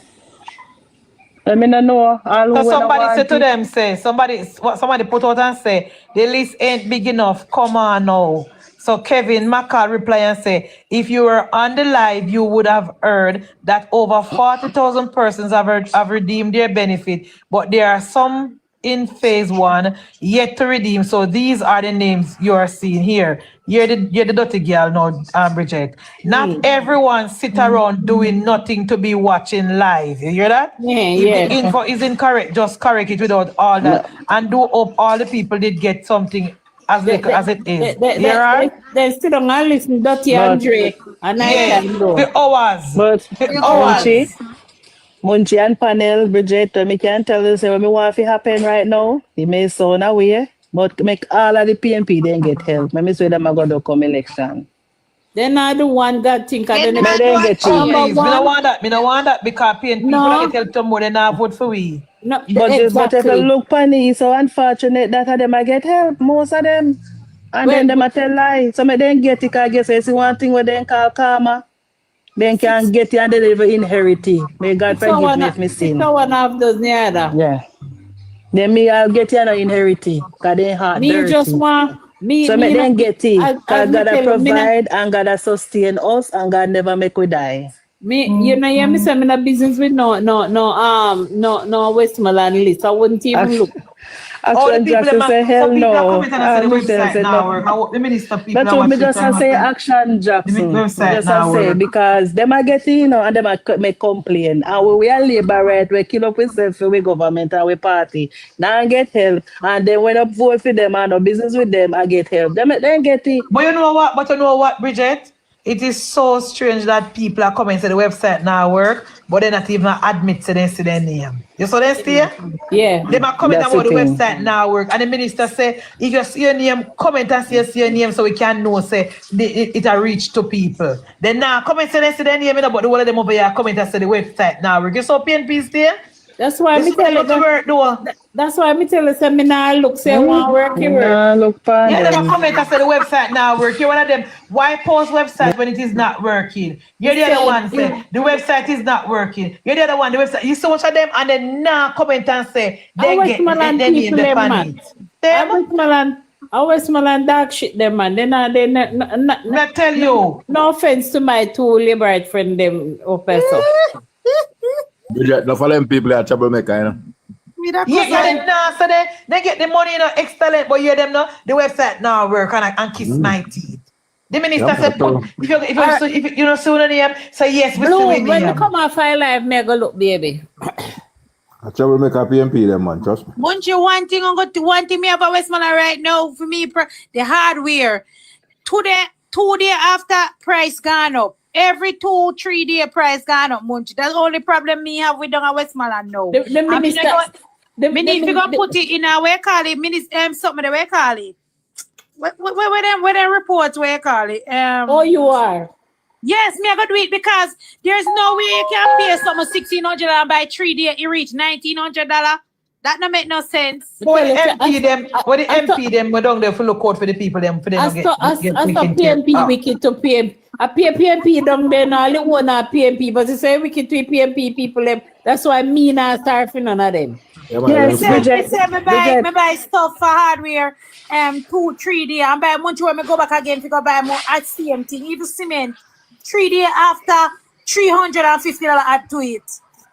I mean, I know all so somebody said to them, somebody put out and say, the list ain't big enough. Come on now. So Kevin Mackal reply and say, if you were on the live, you would have heard that over 40,000 persons have redeemed their benefit, but there are some in phase 1 yet to redeem. So these are the names you are seeing here. You're the dirty girl now, Bridget. Not everyone sit around doing nothing to be watching live. You hear that? If the info is incorrect, just correct it without all that. And do up all the people did get something as little as it is. They still don't listen Dirty Andre and I can go. The hours. But hours. Munchie and panel, Bridget, me can tell you say what me want to happen right now. It may sound away, but make all of the PNP then get help. Me say them are going to come election. They're not the one that think I don't get me don't want that because PNP don't get help to more than I vote for we. No, but if you look funny, it's so unfortunate that them I get help, most of them. And then them I tell lie. So me then get it because I guess it's one thing where they call karma. Then can get it and they never inherit it. May God forgive me if me sin. So one of those neither. Yeah. Then me I'll get it and I inherit it. Because they heart me dirty. Just want me. So me then get it. Because God I provide and God sustain us and God never make we die. Me, you know, you say I'm in a business with no Westmoreland list. I wouldn't even look. Action Jackson say hell no. The minister people that's what me just say Action Jackson. Just say because them are getting, you know, and them are make complain. And we are labor right, we kill up ourselves for we government and we party. Now I get help. And then when I vote for them and no business with them, I get help. Them get it. But you know what, Bridget? It is so strange that people are coming to the website now work, but they not even admit to them see their name. You saw them stay? Yeah. They might comment about the website now work, and the minister say, if you see your name, comment and see your name so we can know say it a reach to people. Then now comment say they see their name, but the one of them over here comment and say the website now work. You saw PNP stay? That's why I tell you that's why I tell you say me now look say one work you work. Look fine. Yeah, them comment and say the website now work. You one of them, why post website when it is not working? You're the other one say the website is not working. You're the other one, the website. You see much of them and then now comment and say they get the panic. I Westmoreland dog shit them man. I tell you. No offense to my two liberate friend them up so. No follow them people are troublemaker, you know. me that Yeah, was yeah, them now, so they get the money, excellent, but yeah, them no, the website now work and kiss my teeth. The minister said, put, if you know sooner name, say yes, we see Blue, we when we name. come off our live, me go look, baby. I try to make a PNP them, man, trust me. Munchie, one thing me about Westmoreland right now, for me, the hardware. 2 day after price gone up. Every 2-3 day price gone up, Munchie. That's the only problem me have with down Westmoreland now. The minister... We need to go put it in a, where call it, something the way call it. Where them reports, where call it? Oh, you are? Yes, me I go do it because there's no way you can pay someone $1,600 and by 3 days it reach $1,900. That don't make no sense. Well, the MP them go down there for look out for the people them for them as PNP wicked to PNP. A PNP down there now, only one PNP, but you say wicked to PNP people them. That's why me not start for none of them. Yes, me buy stuff for hardware 2-3 days and buy Munchie when me go back again to go buy more at same thing. Even cement 3 days after $350 add to it.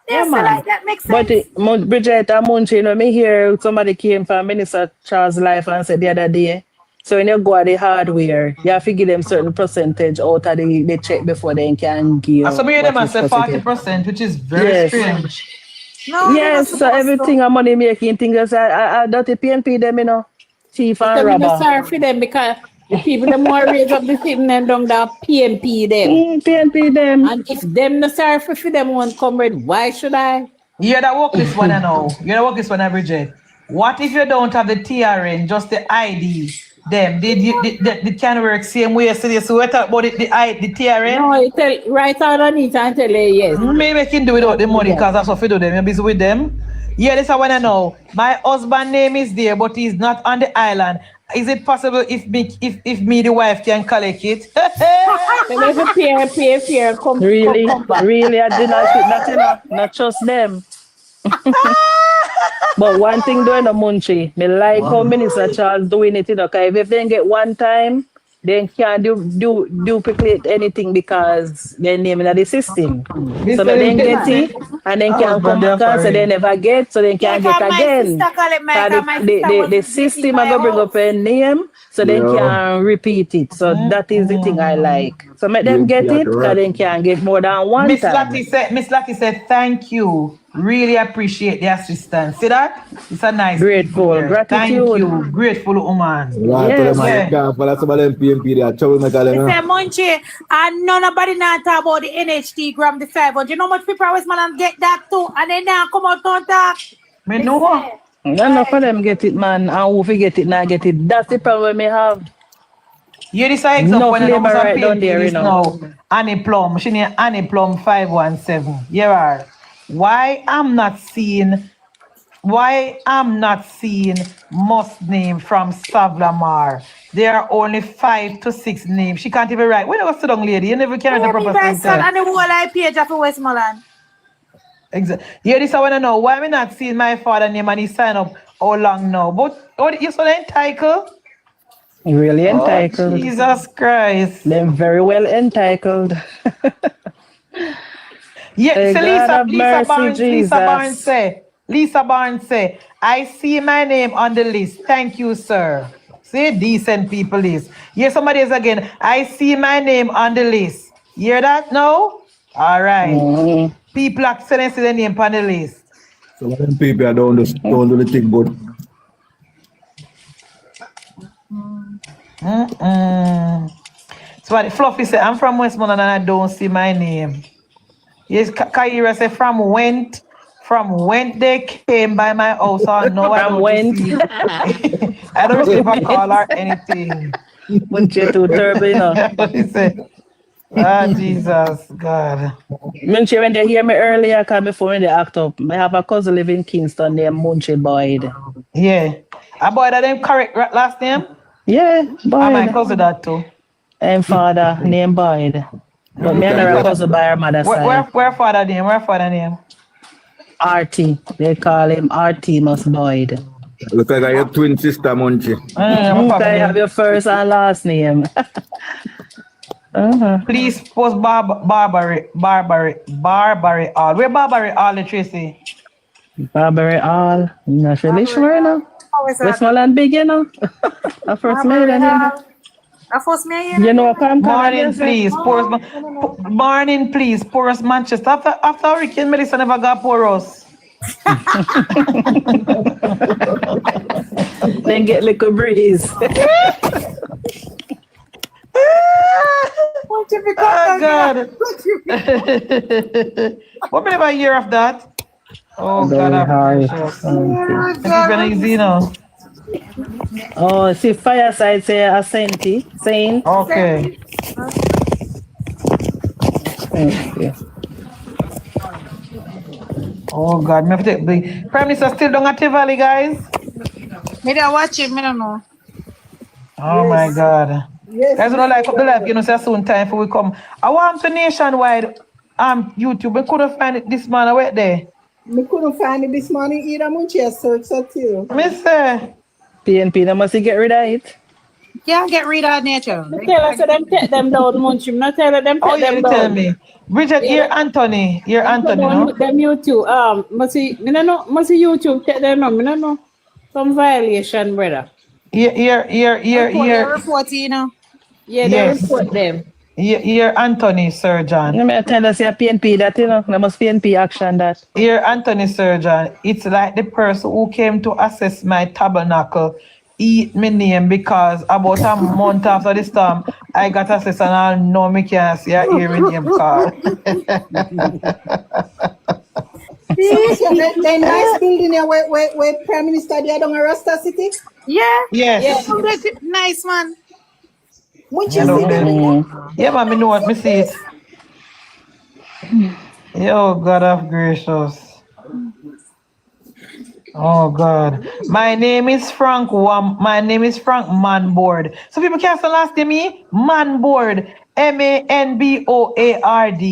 Yes, man. like that makes sense. But Bridget and Munchie, you know, me hear somebody came from Minister Charles' life and said the other day, so when you go at the hardware, you have to give them certain percentage out of the check before they can give. So me hear them and say 40%, which is very strange. No, yes, so everything a money making thing is I dirty PNP them, you know, thief and robber. I'm sorry for them because the people them want to raise up the thing and down the PNP them. PNP them. And if them not sorry for them won't come red, why should I? You're the work this one, I know. You're the work this one, Bridget. What if you don't have the TRN, just the ID? Them, they can work same way. So we talk about the TRN. No, you tell right underneath and tell you yes. Maybe I can do without the money because that's what we do. Them, you're busy with them. Yeah, this I wanna know. My husband name is there, but he's not on the island. Is it possible if me the wife can collect it? Pay, come. Really, come back. really, I did not trust them. But one thing doing the Munchie, me like how Minister Charles doing it, you know, because if they get one time, they can't duplicate anything because they're naming the system. So they then get it and then can come back and so they never get, so they can't get again. The system are going to bring up a name so they can repeat it. So that is the thing I like. So make them get it because they can get more than one time. Miss Lottie said, thank you. Really appreciate the assistance. See that? It's a nice. Grateful. Gratitude. Thank you. Grateful woman. Yes. Munchie, and nobody now talk about the NHT gram the 500. You know how much people always man get that too, and then now come out and talk. Me know. None for them get it, man. And who forget it, now get it. That's the problem we have. You decide no when labor right down there, you know. Annie Plum. She need Annie Plum 517. You are. Why I'm not seeing must name from Savlamar? There are only 5 to 6 names. She can't even write. When you go sit down, lady, you never carry the proper sentence. And the whole I page of Westmoreland. Exactly. Yeah, this I want to know. Why am I not seeing my father name and he sign up how long now? But you so entitled? Really entitled. Oh, Jesus Christ. They're very well entitled. Yeah, so Lisa Barnes say, I see my name on the list. Thank you, sir. Say decent people list. Yeah, somebody else again. I see my name on the list. Hear that now? All right. People are saying the name on the list. So when people don't do the thing good. So what Fluffy said, I'm from Westmoreland and I don't see my name. Yes, Kaira said from went they came by my house. So no, I don't receive. I don't receive a call or anything. Wouldn't you too terrible, you know? What he said? Ah, Jesus, God. Munchie, when they hear me earlier, because before when they act up, I have a cousin living in Kingston named Munchie Boyd. Yeah. A Boyd, are them correct last name? Yeah, Boyd. And my cousin that too. And father named Boyd. But me and her cousin by her mother's side. Where father name? Where father name? RT. They call him Artemus Boyd. Look like your twin sister, Munchie. I have your first and last name. Please post Barbary all. Where Barbary all, Tracy? Barbary Hall. Not really sure now. How is that? Westmoreland big, you know. A first maid, you know. A first maid? You know, come Morning, please. Morning, please. Porous Manchester. After Hurricane Melissa never got porous. Then get little breeze. What you become? Oh, God. What many about a year of that? Oh, Very God. high. It's even easy now. Oh, see, Fireside say a saint. Okay. Okay. Oh, God. The Prime Minister still don't active Valley, guys? Me don't watch it, me don't know. Oh, my God. Yes. Guys, don't like up the life, you know, say soon time for we come. I want to nationwide YouTube. We couldn't find it this man away there. Me couldn't find it this morning either, Munchie. Search that too. Mister. PNP, they must get rid of it. Can't get rid of nature. Tell us them take them down, Munchie. Not tell them Oh, take them you down. tell me. Bridget, Yeah, here Anthony. Here Anthony, no? Them YouTube. Must YouTube take them down. Me no know. Some violation, brother. Here. Report, you know. Yeah, Yes. they report them. Here Anthony Surgeon. You may tell us your PNP that, you know, there must PNP action that. Here Anthony Surgeon. It's like the person who came to assess my tabernacle eat my name because about a month after the storm, I got assessed and I know me can't see a hear my name call. The nice building here where Prime Minister there down in Rasta City. Yeah. Yes. Yeah. Nice man. Yeah, man, me know what me see it. Yo, God of gracious. Oh God. My name is Frank Manboard. So people can't say last name me? Manboard. MANBOARD.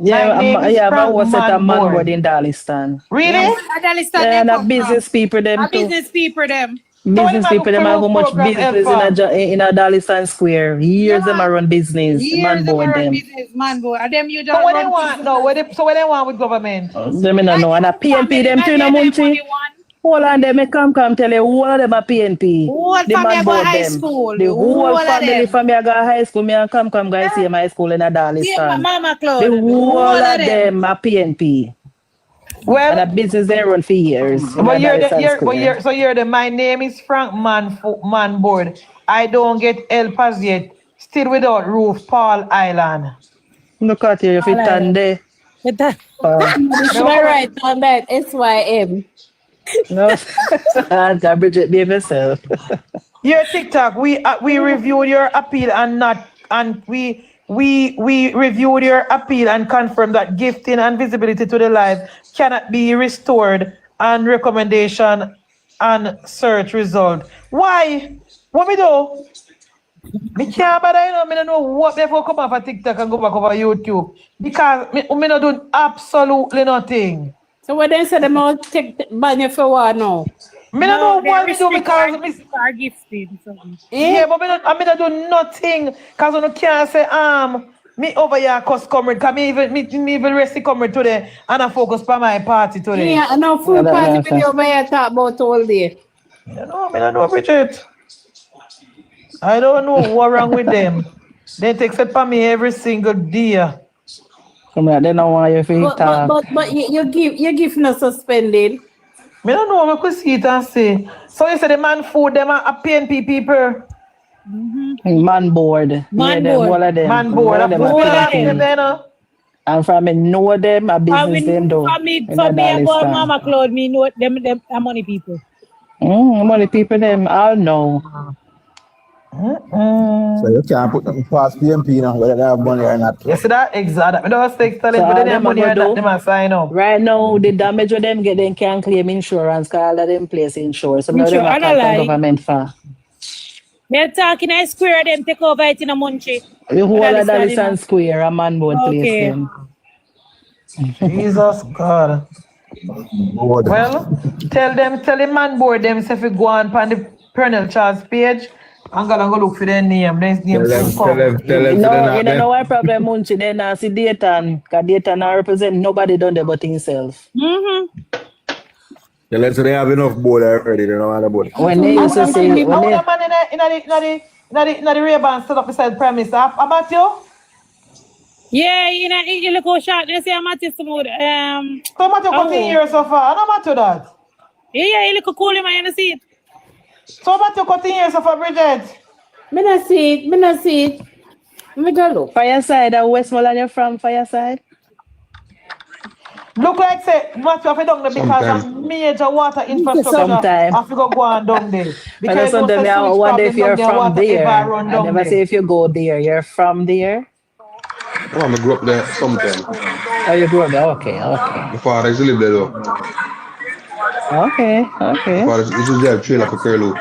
Yeah, but what's it a Manboard in Darlistan? Really? Yeah, and the business people them too. Business people them. Business people them have much business in a Darlistan Square. Years them a run business. Manboard them. Manboard. And them you So don't what they want? No, what they want with government? Them don't know. And a PNP them too, no Munchie. All of them may come tell you all of them are PNP. Whole the family go high them. school. The whole family from me go high school. Me and come guys see my school in a Darlistan. Yeah, Mama Claude. The whole of them are PNP. Well, and a business they run for years. But you're the my name is Frank Manboard. I don't get help as yet. Still without roof, Paul Island. Look at you, if it's there. Should I write on that? SYM. No, Bridget, be yourself. Your TikTok, we reviewed your appeal and we reviewed your appeal and confirmed that gifting and visibility to the live cannot be restored and recommendation and search result. Why? What me do? Me can't bother, you know, me don't know what before come off of TikTok and go back over YouTube. Because me not do absolutely nothing. So what they say them all take ban you for what now? Me don't know what me do because me are gifted. Yeah, but me not do nothing because I can't say me over here cause comrade because me even rest the comrade today and I focus on my party today. Yeah, I know full party video over here talk about all day. You know, I don't know, Bridget. I don't know what's wrong with them. They take set for me every single day. They don't want you to talk. But you give no suspended. I don't know, I could see it and say. So you say the man food, them are PNP people. Manboard. Yeah, them, all of them. Manboard. All of them. And from me know them, a business them do. For me, I go Mama Claude, me know them are money people. Money people them all know. So you can't put them past PNP now, whether they have money or not. Yes, that exactly. I don't take talent, but they have money or not, they must sign up. Right now, the damage of them get, them can't claim insurance because all of them place insurance. So now they have government for. They're talking a square, them take over it in a Munchie. The whole of Darlistan Square, a Manboard place them. Jesus God. Well, tell the Manboard them if we go on the Colonel Charles page. I'm gonna go look for their name. Tell them. No, you don't know what problem, Munchie. They not see Dayton. Because Dayton not represent nobody done there but himself. So Let's say they have enough board already, they don't want a board. When they used to say, I when want they, a man in the Ray-Ban set up beside premise. About you? Yeah, you look how short. They say I'm at this mood. So much you got in here so far. I don't matter that. Yeah, you look cool, man. You see it. So much you got in here so far, Bridget. Me not see it. Me go look. Fireside, Westmoreland, you're from Fireside? Look like say what you have done there because of major water infrastructure. Sometime. Have to go on down there. Because I sometimes I wonder if you're from there. I never say if you go there. You're from there? Oh, I grew up there sometime. Oh, you grew up there? Okay. My father used to live there though. Okay. My father used to drive trailer for Curlew.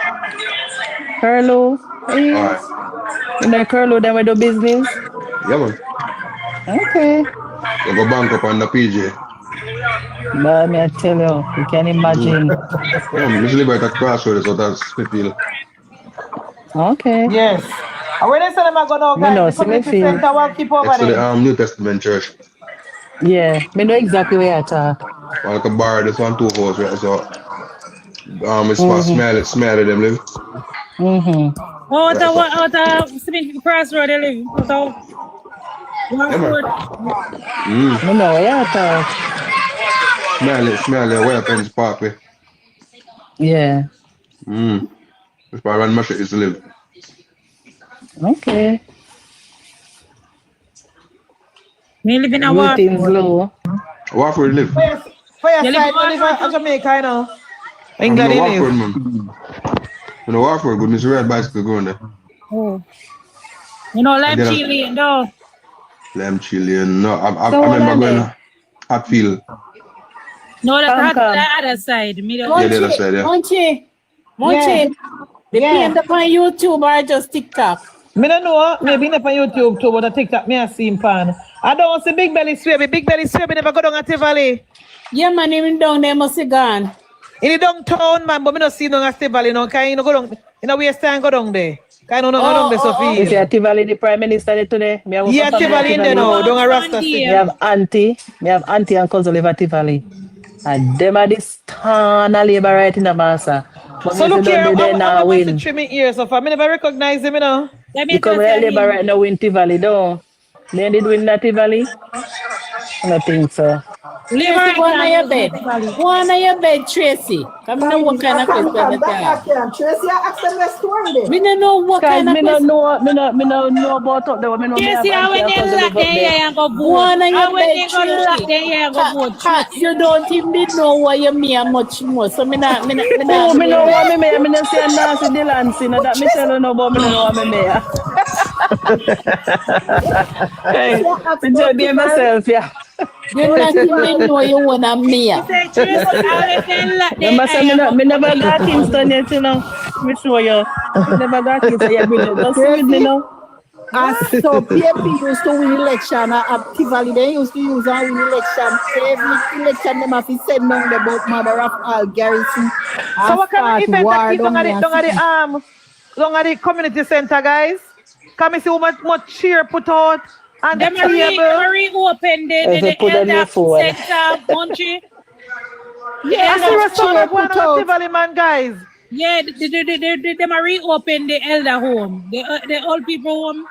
Curlew? Yes. Alright. In the Curlew, then we do business? Yeah, man. Okay. You go bank up on the PJ. But me I tell you can imagine. Yeah, man. I used to live right at Crossroads, so that's Smithfield. Okay. Yes. And when they say them are going to know, the community Smithfield. center will keep over Next to there. the New Testament Church. Yeah, me know exactly where you talk. Like a bar, this one 2 hours, right? So, it's for smell them live. Out of Smith Crossroad, they live. So, Me know where you talk. Smell the Weapons Parkway. Yeah. It's where Ron Mashet used to live. Okay. me live in a Routines war. low. Warford live. Fireside, You live you live in Jamaica, you know. I'm England, in you Warford, live. man. You know Warford, good. Mr. Red bicycle going there. Oh. You know, like then I- Chile, no. Lamb Chilean. No, I So what remember are going they? to Hatfield. No, that's Come. the other side. Me don't. Yeah, the other side, yeah. Munchie. The Yeah. PM on YouTube or just TikTok? Me don't know, maybe not on YouTube too, but I TikTok me I see him pan. I don't see Big Belly Swaby. Big Belly Swaby never go down at Tivoli. Yeah, man, even down there must have gone. In the downtown, man, but me not see down at Tivoli, no. Can you no go down, you know, waste time go down there. Can you no go down there, Sophie? You see Tivoli, the Prime Minister there today? Me have Yeah, Tivoli in there now, down a Rasta Me City. have auntie and cousin live at Tivoli. And them are this ton of labor right in the massa. But So me look say here, don't do I'm they now going to win. trim my ears off. I never recognize him, you know. Because we are labor right now in Tivoli, though. They did win that Tivoli? I don't think so. Tracy, go on your bed. Go on your bed, Tracy. Come know what kind of question that you have. Tracy, I asked them the story there. We don't know what kind of me question. no know about up there. Me know me have Tracy, how when auntie and they cousin lock live up them there. here and go Go vote? on How your when bed, they go lock them Tracy. here and go vote? You don't even know what you mean much more. So me not. Oh, me know what me may. Me not say a nasty Delancey. No, that me tell you no about me know what me may. Hey, me just be myself, yeah. You not even know you wanna me. Say, Tracy, how when they lock them Remember, say here me never got Kingston yet, you know. Me show you. Me never got Kingston yet, Bridget. Just see with me now. So PNP used to win election at Tivoli. They used to use and win election. Every election them have to send down the boat mother of all garrison. So what kind of event that keep down at the community center, guys? Come and see how much cheer put out and the Them table. reopen the elder center, Munchie. Yeah, I see what's going on at Tivoli, man, guys. Yeah, them reopen the elder home, the old people home.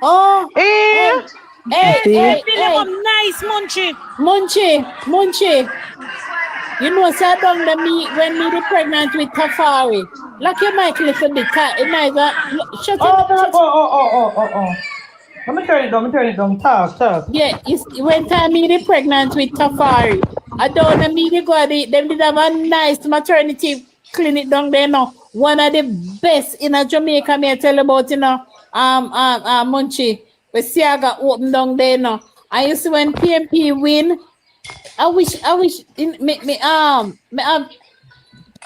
Oh, hey, nice, Munchie. You know, so down the me when me the pregnant with Tafari. Like your mic little bit. It might shut up. Oh. Let me turn it down. Talk. Yeah, when time me the pregnant with Tafari. I don't know me the go them did have a nice maternity clinic down there now. One of the best in a Jamaica, me I tell you about, you know, Munchie. We see I got open down there now. I used to when PNP win. I wish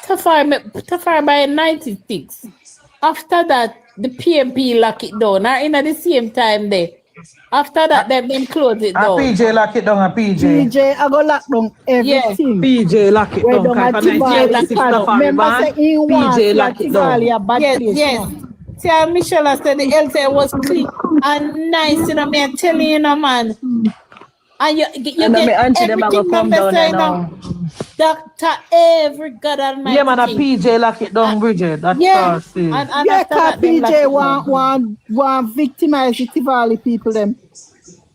Tafari by 96. After that, the PNP lock it down. Or in at the same time there. After that, them close it down. PJ lock it down, PJ, I go lock down everything. PJ lock it down. Remember say he wants like Tivoli a bad place. Yes. See, Michelle said the health was clean and nice, you know, me I'm telling you, man. And you get me auntie them a go everything come them down say there now. now. Doctor every God Almighty. Yeah, man, a thing. PJ lock it down, Bridget. That's Yeah, false. and Yeah, after that, them lock PJ it down. want victimize the Tivoli people them.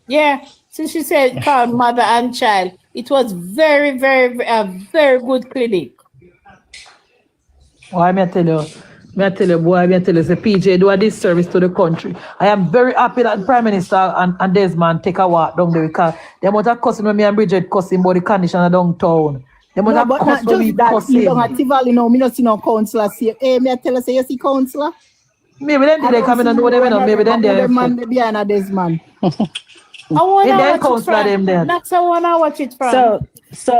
Yeah, so she said called mother and child. It was very, a very good clinic. Why may I tell you? May I tell you, boy, may I tell you, say PJ do a disservice to the country. I am very happy that the Prime Minister and Desmond take a walk down there because they must have cussing when me and Bridget cussing about the condition of downtown. They must No, have but not cussed when we just that. cussing. You don't have Tivoli now. Me not see no councillor. See, hey, me I tell you, say you see councillor. Maybe then they come in and know them, you know. Maybe then they man behind a Desmond. I wanna then watch it councillor them from. there. Next, I wanna watch it from. So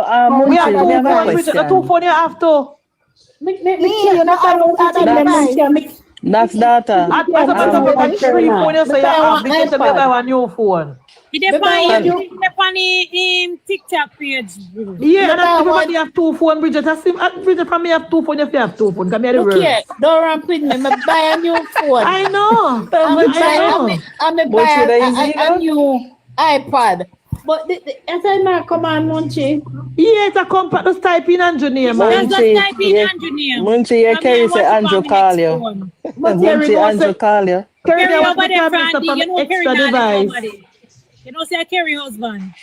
We have Munchie, we have a two phones, Bridget. The two question. phone you have to. You know, That's data. As a matter of fact, three phone you say you have because you buy a new phone. It depends on TikTok page. Yeah, and everybody have two phone, Bridget. Bridget, from me have two phone if you have two phone. Come here, the Look reverse. here, don't run with me. I buy a new phone. I know. I'm buy a new iPad. But as I now come on, Munchie. Yeah, it's a compact. Just type in Andrew name, man. Just type in Andrew name. Munchie, you carry say Andrew call you. Munchie, Andrew call you. Carry over over there, Frandy. You know, carry extra that device. You know, say I carry husband.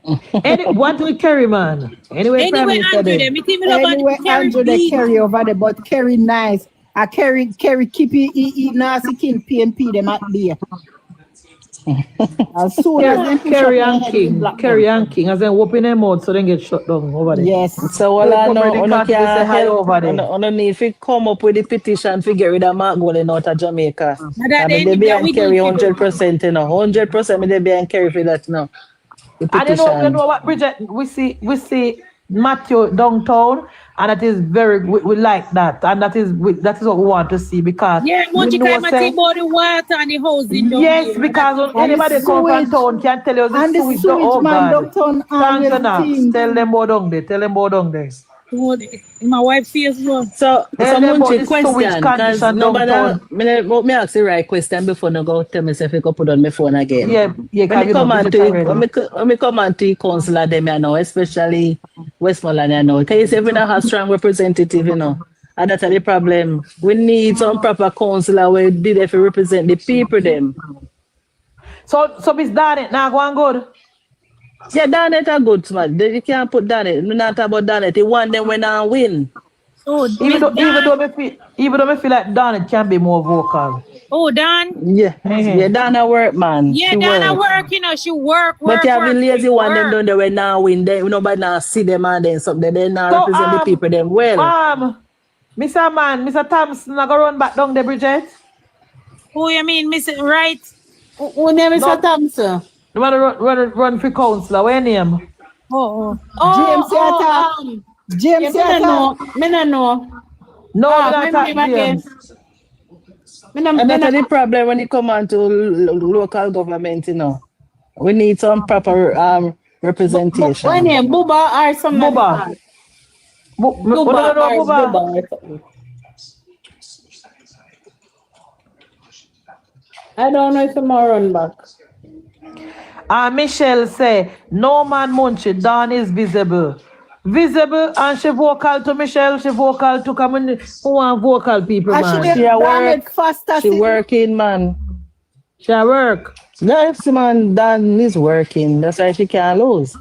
What do we carry, man? Anyway, Prime Minister Andrew, there. Anyway, Andrew, they carry over there, but carry nice. I carry keep it nasty king PNP them at there. As soon as them Kerry and King, as them open them out so they get shut down over there. Yes. So all I know, They on can't say hi over there. if you come up with the petition to get rid of Mark going out of Jamaica, that I mean, they be and carry 100%, you know, 100%. Me they be and carry for that now. The And petition. you know what, Bridget? We see Matthew downtown, and that is we like that, and that is what we want to see because yeah, we know about the water and the housing. Yes, because anybody come from town can tell you the sewage. Oh God, tell them about down there. Tell them about down there. My wife feels one. So Munchie, question, because because nobody, me ask the right question before I go tell myself I could put on my phone again. Yeah. When me come on to councillor them, you know, especially Westmoreland, you know, can you say we don't have strong representative, you know, and that's the problem. We need some proper councillor where did if you represent the people them. So Miss Danet now going good. Yeah, Danet are good, man. You can't put Danet. We not about Danet. The one them when I win. Oh, even though me feel like Danet can be more vocal. Oh, Dan. Yeah, yeah, Dana work, man. Yeah, Dana work. You know, she work. But you have the lazy one them done there when now win. They nobody now see them and then something. They now represent the people them well. Mr. Thompson, I go run back down the Bridget. Who you mean, Mr. Right? Who name Mr. Thompson? The one run for councillor. What name? James Me no know. James. And that's the problem when it come on to local government, you know. We need some proper representation. What name? Buba or something? Buba. Buba. I don't know if I'm run back. Michelle say, no man Munchie, Dawn is visible. Visible and she vocal to Michelle, she vocal to come in. Who want vocal people, man? She work. She working, man. She work. Yes, man, Dan is working. That's why she can't lose.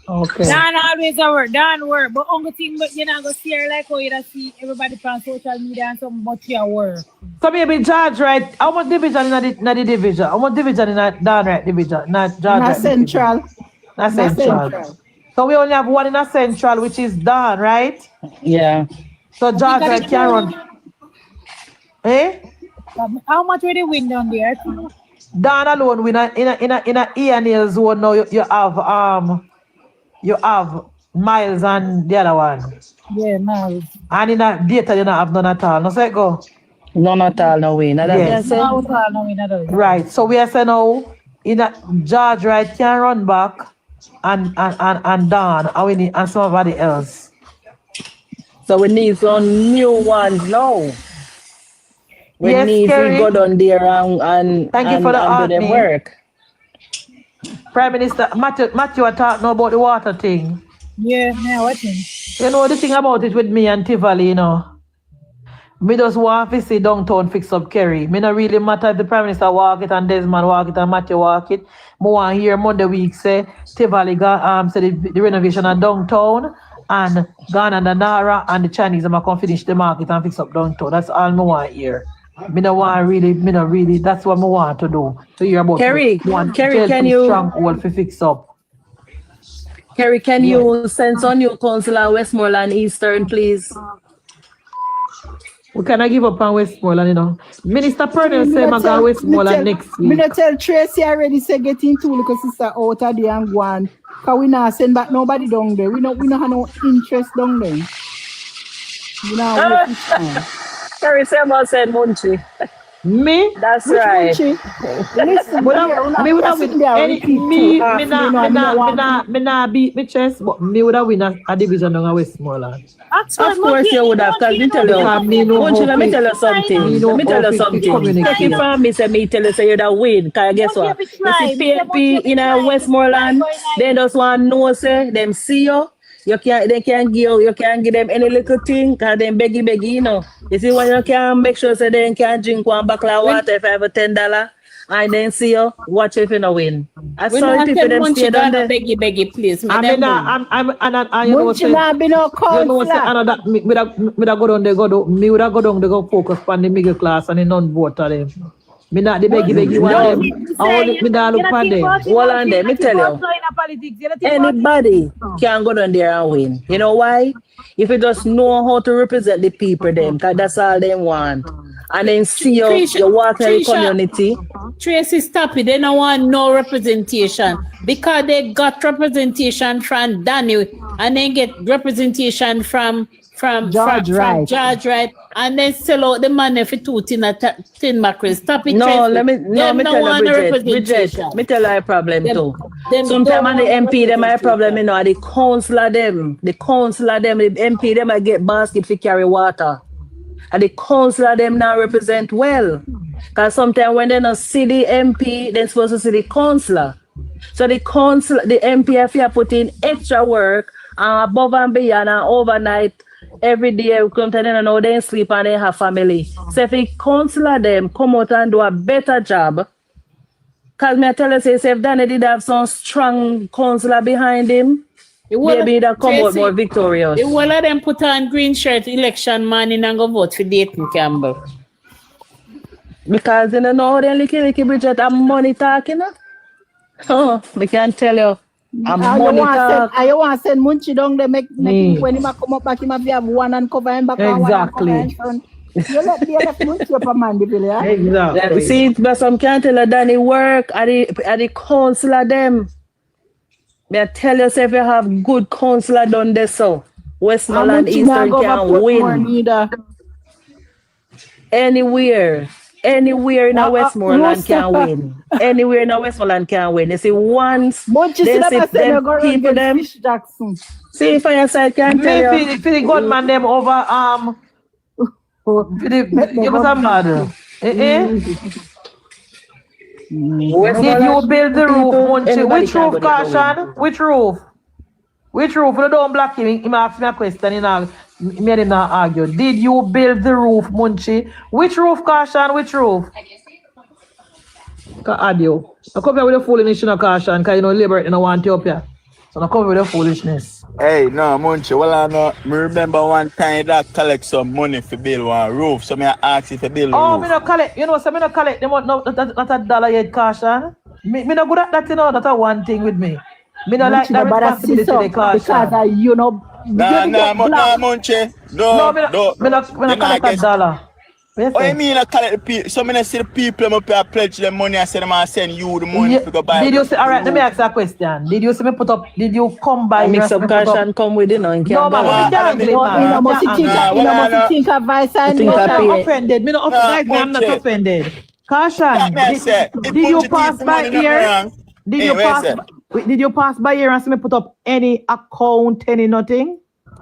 Okay. Dan always a work. Dan work. But only thing, but you know, go see her like how you see everybody on social media and some much your work. So maybe George right. How much division in the division? How much division in that Dan right division? Not George. Not central. Not central. So we only have one in a central, which is Dan, right? Yeah. So George right can run. Eh? How much will they win down there? Dan alone win in a E&L zone now. You have Miles and the other one. Yeah, Miles. And in that data you don't have none at all. No say go. None at all, no win. Yes. Right. So we are saying now in a George right can run back and Dan and somebody else. So we need some new ones now. We need to go down there and thank you for the do them work. Prime Minister Matthew talked now about the water thing. Yeah, yeah, watching. You know the thing about it with me and Tivoli, you know. Me just want to see downtown fix up Kerry. Me not really matter if the Prime Minister walk it and Desmond walk it and Matthew walk it. Me want to hear Monday week say Tivoli got say the renovation of downtown and Ghana and the Nara and the Chinese them come finish the market and fix up downtown. That's all me want to hear. Me not really, that's what me want to do. To hear about Kerry, can you strong hold to fix up. Kerry, can you send on your councillor Westmoreland Eastern, please? We cannot give up on Westmoreland, you know. Minister Pernell say I go Westmoreland next week. Me not tell Tracy already say get into because sister out of there and go on. Cause we not send back nobody down there. We not have no interest down there. You know. Kerry say I said Munchie. Me? That's Which right. Munchie? Listen, me not beat my chest, but me would have win a division on Westmoreland. Of course you would have, because me tell you, Munchie, let me tell you something. Let me tell you something. Take it from me, say me tell you, say you'd have win. Because guess what? You see PNP in Westmoreland, they just want to know, say, them see you. You can't give them any little thing, because they beggy, you know. You see, when you can make sure so they can drink one bottle of water if I have a $10, and then see you, watch if you no win. I saw people them stay down there. Beggy, please. You know, say, me would have go down there, go focus on the middle class and the non-voter them. Me not the beggy one. Me not look for them. Hold on there, me tell you. Anybody can go down there and win. You know why? If you just know how to represent the people them, because that's all they want. And then see you walk in the community. Tracy, stop it. They don't want no representation. Because they got representation from Danny and then get representation from George Wright, and then sell out the money for 2 tin mackerel. Stop it. No, let me tell you, Bridget. Me tell you a problem too. Sometimes on the MP them have a problem, you know, the councillor them, the MP them I get basket for carry water. And the councillor them now represent well. Because sometimes when they don't see the MP, they're supposed to see the councillor. So the MP have to put in extra work above and beyond and overnight. Every day we come to them and know they sleep and they have family. So if the councillor them come out and do a better job, because me I tell you, say if Danny did have some strong councillor behind him, maybe that come out more victorious. They will let them put on green shirt election morning and go vote for Dayton Campbell. Because they don't know how they licky Bridget have money talking. Oh, we can't tell you. I want to send Munchie down there, make him, when he come up back, he might have one and cover him back. Exactly. You let the Munchie up a man, yeah? Exactly. See, but some can't tell her Danny work at the councillor them. May tell yourself you have good councillor done there, so Westmoreland Eastern can win. Anywhere in Westmoreland can win. Anywhere in Westmoreland can win. You see, once they see them people them. See, if your side can tell you. For the gunman them over give us a mother. Did you build the roof, Munchie? Which roof, Caution? Which roof? Which roof? You don't block him. He asked me a question, you know. Me and him not argue. Did you build the roof, Munchie? Which roof, Caution? Which roof? Audio. I come here with the foolishness, you know, Caution, because you know, Labour don't want you up here. So I come with the foolishness. Hey, no, Munchie, well, I know, me remember one time that collect some money for build one roof, so me ask if you build a roof. Oh, me no collect, you know, so me no collect them, not $1 yet, Caution. Me no good at that, you know, that's a one thing with me. Me no like that responsibility, Caution. Because you know, Munchie, no, me no collect $1. Oh, you mean I collect the people? So I see the people up here pledge them money and say them I send you the money to go buy. Did you say, all right, let me ask you a question. Did you see me put up, did you come by mix up cash and come with it now? No, man, you must think of vice and I'm not offended. Me not offended. I'm not offended. Caution. Did you pass by here? Did you pass by here and see me put up any account, any nothing?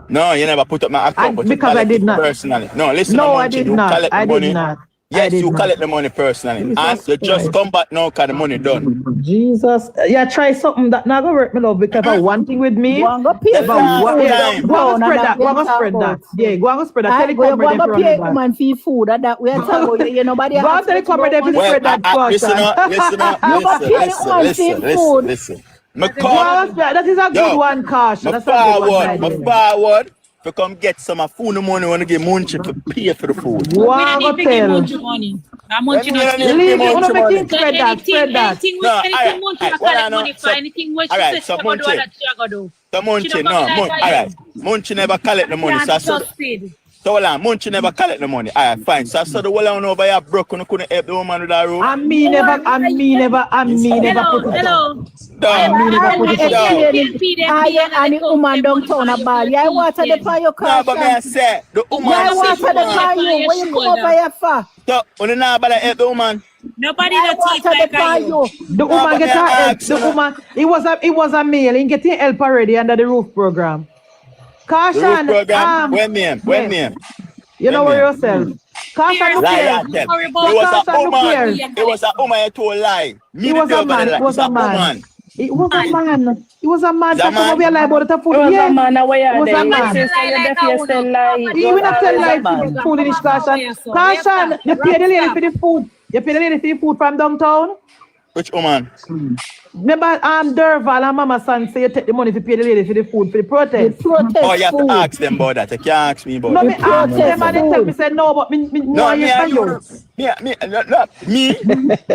No, you never put up my account, but because I did not personally. No, listen. No, I did not. I did not. Yes, did you not. collect the money personally. Jesus And you just Christ. come back now because the money done. Jesus. Yeah, try something that not gonna work, me love, because if one thing with me. Go and go pay The for last food time. Go and downtown, spread and that. Go and spread that. Yeah, go and spread that. Tell the Go company and them go to pay run it back. woman fee food. That we are talking about. You nobody Go and has tell the company them to Well, spread that listen caution. up, listen up, You go listen, pay the woman fee food. listen. Me Go come, and spread. That is a good yo, one, caution. me That's a good one, my forward, dear. to come get some of food in the morning when I get Munchie to pay for the food. Go We don't and need go to give tell. Munchie money. And When Munchie we not don't need to spend give Leave it. money. Wanna Munchie make money. him So spread that. Spread that. anything No, Munchie alright, collect well, money for, anything what she alright, says so she gonna do, Munchie, that she gonna do. so She Munchie, not coming like you. alright, Munchie never collect the money, Can't so I be said, trusted. so hold on, Munchie never collect the money. Alright, fine. So I saw the whole on over here broke and couldn't help the woman with that roof. And me never put it down. Dog. Me never put it down. And the woman downtown a ball. Yeah, water the fire No, but me I caution. say, the woman Yeah, said water she the want. fire. What you come over here for? So, when you know about the help the woman, Nobody Yeah, that teeth water the like fire. you. The woman but get me her help. ask The you, woman, it was a male. He getting help already under the roof program. the roof Caution. program, when Yes. name. You know where yourself. Caution, look Lie, here. I tell. Worry It about was a Caution, look woman. here. It was a woman that told lie. Me It the was a devil man. lie. It was It's a man. woman. It was a man. It was a man. It's a That come man. over here lie about the It food. was a Yes. man away It was a there. man. Sister, you like definitely that, still lie. It You was will not tell always a like man. foolish caution. Caution. You pay the lady for the food. You pay the lady for the food from downtown. Which woman? Remember, Derval and Mama San say you take the money to pay the lady for the food for the protest. Oh, you have to ask them about that. You can't ask me about No, that. me ask them and they tell me say no, but me No, want me you and for you. you. Me?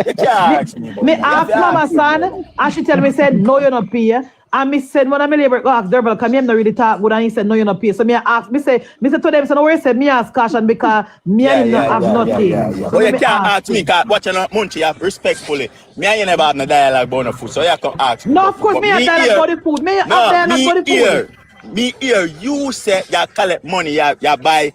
You can't ask me about Me that. ask You have to Mama ask me San about that. and she tell me say no, you not pay. And me said when I'm labor go ask Derval because me not really talk good and he said no, you not pay. So me ask me say to them say no worry, say me ask caution because me and him not have nothing. So But you me can't ask me because watching Munchie, you have respectfully. Me and you never have no dialogue about no food, so you come ask me. No, of course me have dialogue about the food. Me have dialogue about the food. Me here, you say you collect money, you buy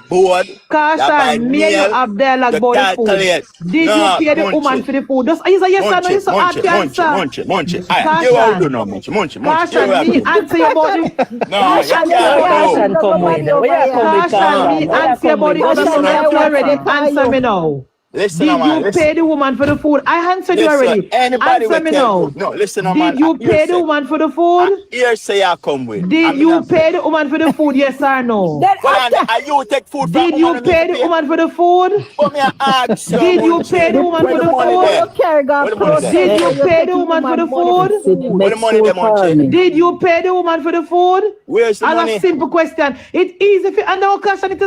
board, you buy Caution, me and you meal, have dialogue you about the calculate. food. Did No, you pay the woman for the food? Just is a yes or no? It's a hard answer. Munchie. Alright, you what we do now, Munchie. Caution, me answer you about the No, you can't Caution do. come with. We are coming Caution, me answer you about the other one. You already answer me now. Listen, Did man, you pay the woman for the food? I answered you already. Anybody Answer will me tell now. you. No, listen, man. Did you pay the woman for the food? Here say I come with. Did you pay the woman for the food? Yes or no? Are you take food from Did you pay the woman for the food? But me ask you, Did you pay the woman for the food? Did you pay the woman for the food? Where the money them on? Did you pay the woman for the food? Where's the money? As a simple question. It's easy if you under our question.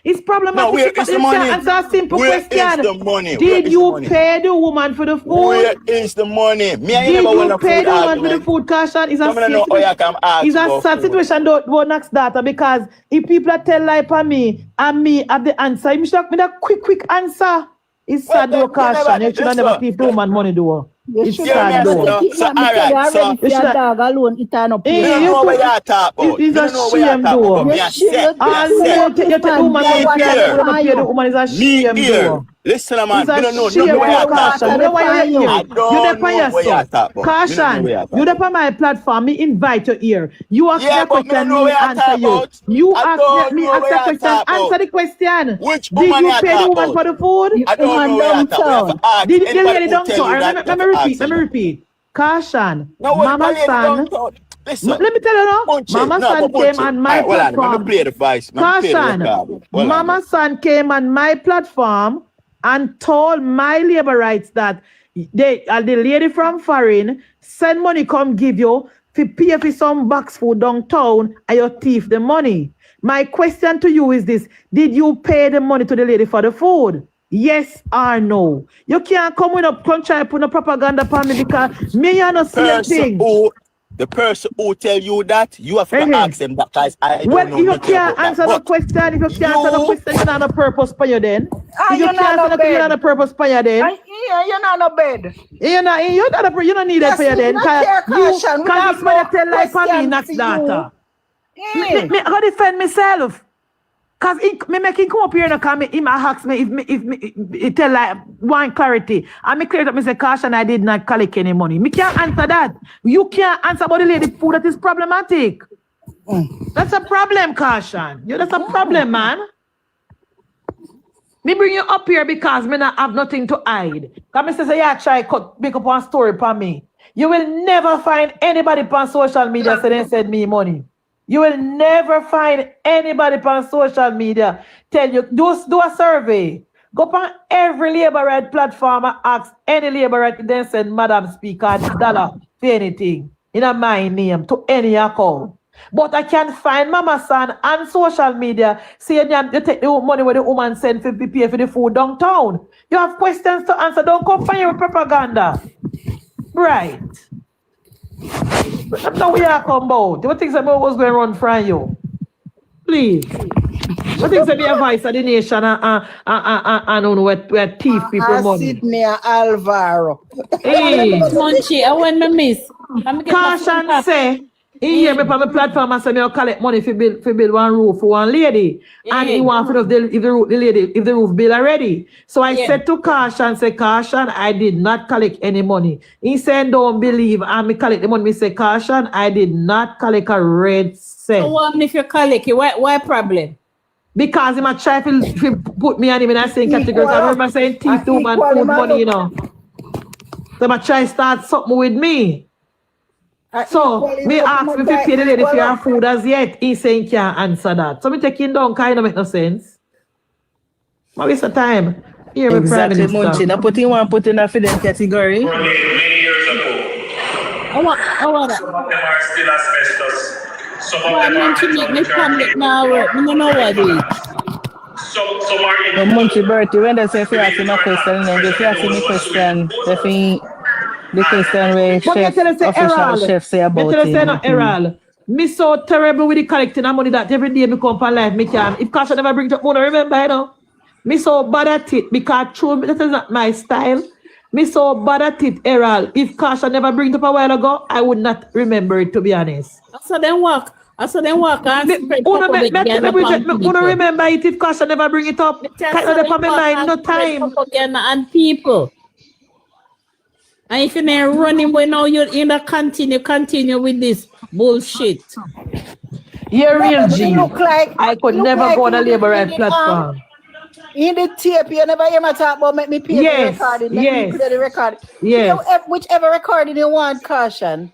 It's problematic. No, where is the money? Answer a simple Where question. is the money? Did you pay the woman for the food? Where is the money? Me and Did never want you a pay food the woman for argument. the food? Caution is a Come on, know how you can ask it's a about sad food. situation. Don't next data because if people tell lie for me and me have the answer, you should have a quick answer. It's sad though, caution. You should have never give the woman money though. It's sad though. So alright, so you should dog alone. It ain't up. you don't know what you talk about. It's a shame though. Me a say, You take the woman pay the woman is a shame though. Listen, man, It's you a don't know shame what you talk caution. You know why you're here? I You don't depend know what you yourself. talk about. Caution. You depend on my platform. Me invite you here. You ask Yeah, the but me question, know me what you answer talk you. about. You I ask don't me know ask what the you question. talk Answer about. the question. Which Did woman you you pay the talk woman about? for the food? I don't know what you talk about. You have to ask Did the anybody lady who don't tell tell? you that, Let you have me to repeat. ask Let me them. repeat. Caution. No, what Mama lady San. don't talk. Listen. Let me tell you now. Munchie, Mama no, San but came Munchie. on my Alright, well, let me platform. play the voice. Let me play the Caution. record. Well, Mama San came on my platform and told my labor rights that the lady from foreign send money come give you to pay for some box food downtown and you thief the money. My question to you is this: did you pay the money to the lady for the food? Yes or no? You can't come with a try and put no propaganda upon me because me and no same thing. The person who tell you that, you have to ask them that, guys. I Well, don't know if you nothing can't about answer that. the question, if you can't answer the question, you're not on purpose for you then. If you you're can't not answer the on question, you're bed. not on purpose for you then. Yeah, you're not on bed. You don't need it for you then. we not care, caution. We not Because you tell lie for me, question next for data. you. Me I defend myself. Because me make him come up here and come him ask me if he tell like one clarity. And me clear up me say caution I did not collect any money. Me can't answer that. You can't answer about the lady food that is problematic. That's a problem, caution. That's a problem, man. Me bring you up here because me not have nothing to hide. Because me say, yeah, try make up one story for me. You will never find anybody on social media say they send me money. You will never find anybody on social media tell you, do a survey. Go on every labor right platform and ask any labor right, then send Madam Speaker $1 for anything in a my name to any account. But I can find Mama San on social media saying you take the money where the woman send for pay for the food downtown. You have questions to answer. Don't come find your propaganda. Right. That's not where I come about. What things about what's going on from you? Please. What things about the voice of the nation and on where thief people money? Sydney Alvaro. Hey. Munchie, I want to miss. Caution say, he hear me on my platform and say me collect money for build one roof for one lady. And he want to know if the roof bill already. So I said to Caution, I did not collect any money. He said, don't believe, and me collect the money. Me say, Caution, I did not collect a red cent. So what if you collect it? Why problem? Because he might try to put me and him in the same category. I remember saying thief too man food money, you know. So I try to start something with me. So, me ask me if you pay the lady for your food as yet. He saying can't answer that. So, me taking down kind of make no sense. My waste of time. Here, exactly, Munchie. Now put in a feeding category. Many years ago. I want that. Some of them are still asbestos. Some of them are me family now work. Me don't know what it is. Some are in. Munchie Bertie, when they say if you ask me a question, then if you ask me a question, the question where official chef say about it. Me so terrible with the collecting of money that every day me come for life, me can. If Kasha never brings up money, remember, you know. Me so bad at it because true, that is not my style. Me so bad at it, Errol. If Kasha never brings up a while ago, I would not remember it, to be honest. So then walk. And spread remember it if Kasha never bring it up. Can't remember my mind, no time. And people. And if you're not running when now you're in the continue with this bullshit. You're real G. I could never go on a labor right platform. In the tape, you never hear me talk about make me pay the recording. Make me play the record. Yes. Whichever recording you want, Caution.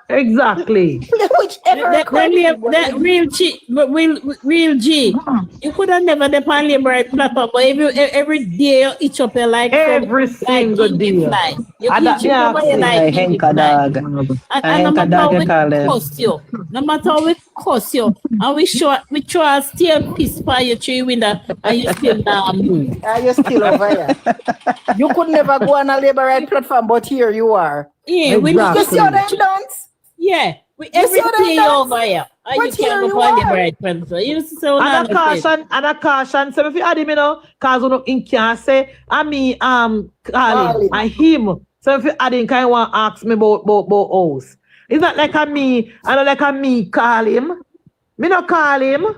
Exactly. Whichever recording that real G. You could have never the pan labor right platform, but every day you itch up your like every single day. You itch up your like Henka dog. And no matter how it cost you, and we try to still piss by your tree window, and you still move. You're still over here. You could never go on a labor right platform, but here you are. Yeah, we just see how them dance. Yeah, every day over here. And you can't go for the right person. You so and a caution. So if you add him, you know, cause you in can't say, I mean, Carly, I him. So if you add him, kind of want to ask me about us. It's not like a me, and not like a me call him. Me not call him.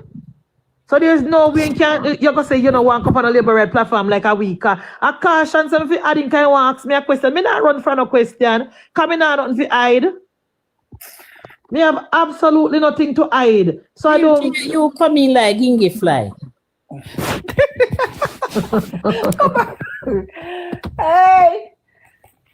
So there's no way you can, you're going to say, you know, want to come on a labor right platform like a week. A caution, so if you add him, kind of want to ask me a question. Me not run for no question. Coming out nothing to hide. Me have absolutely nothing to hide. So I don't. You come in like Gingy Fly. Hey,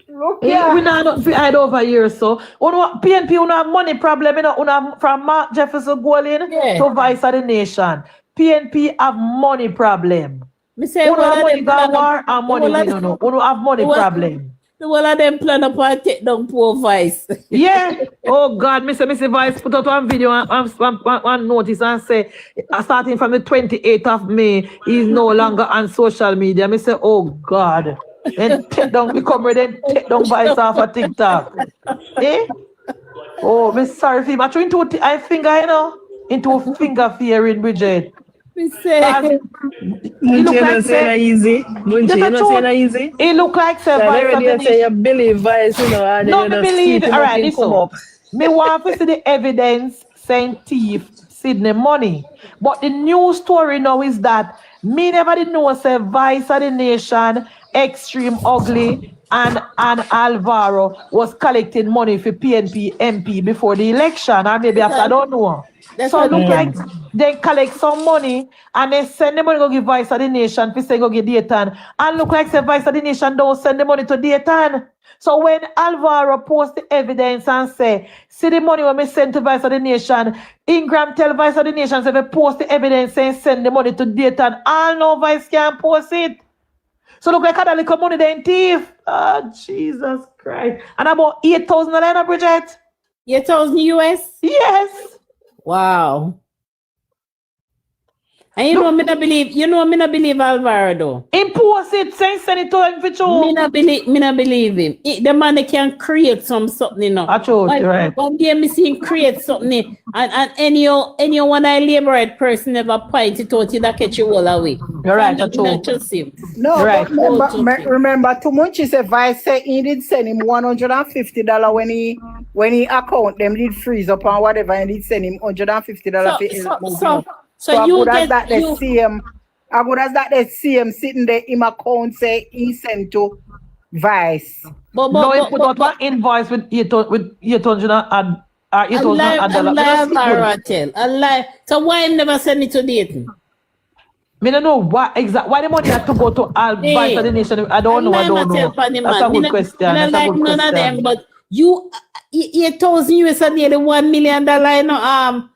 look here. We not nothing to hide over here. So PNP, you have money problem. You know, from Mark Jefferson going to Vice of the Nation. PNP have money problem. Me say, have money war and money. No. You have money problem. The one of them plan up and take down poor Vice. Yeah. Oh God, Mr. Vice put out one video and notice and say, starting from the 28th of May, he's no longer on social media. I say, oh God. Then take down, become ready, then take down Vice off of TikTok. Eh? Oh, I'm sorry for him. I try into I finger, you know, into a finger fearing Bridget. Munchie, you don't say that easy. Munchie, you don't say that easy. It look like so Vice. Say you believe Vice, you know, and no, me believe it. All right, listen. Me want to see the evidence saying thief Sydney money. But the new story now is that me never did know say Vice of the Nation Extreme Ugly and Alvaro was collecting money for PNP MP before the election, or maybe after, I don't know. So look like they collect some money and they send the money to give Vice of the Nation for saying go get Dayton. And look like the Vice of the Nation don't send the money to Dayton. So when Alvaro post the evidence and say, see the money when we send to Vice of the Nation, Ingram tell Vice of the Nation, say, we post the evidence saying send the money to Dayton. All no Vice can post it. So look like how that little money they in thief. Oh, Jesus Christ. And about $8,000, Bridget? 8,000 US? Yes. Wow. And you know me not believe Alvaro though. Impose it, send it to him for sure. Me not believe him. The man can create something, you know. Right. One day me see him create something and anyone I labor right person never point it out, you that catch you all away. You're right, not just him. No, right. but remember, too much he said Vice said he did send him $150 when he account them did freeze up and whatever, and he send him $150 So you get that the same sitting there in my account say he sent to Vice. No, he put out one invoice with $800 and $800. A lie. So why him never send it to Dayton? Me don't know why the money had to go to Vice of the Nation. I don't know. That's a good question. None of them, but you 8,000 US and nearly $1 million, you know,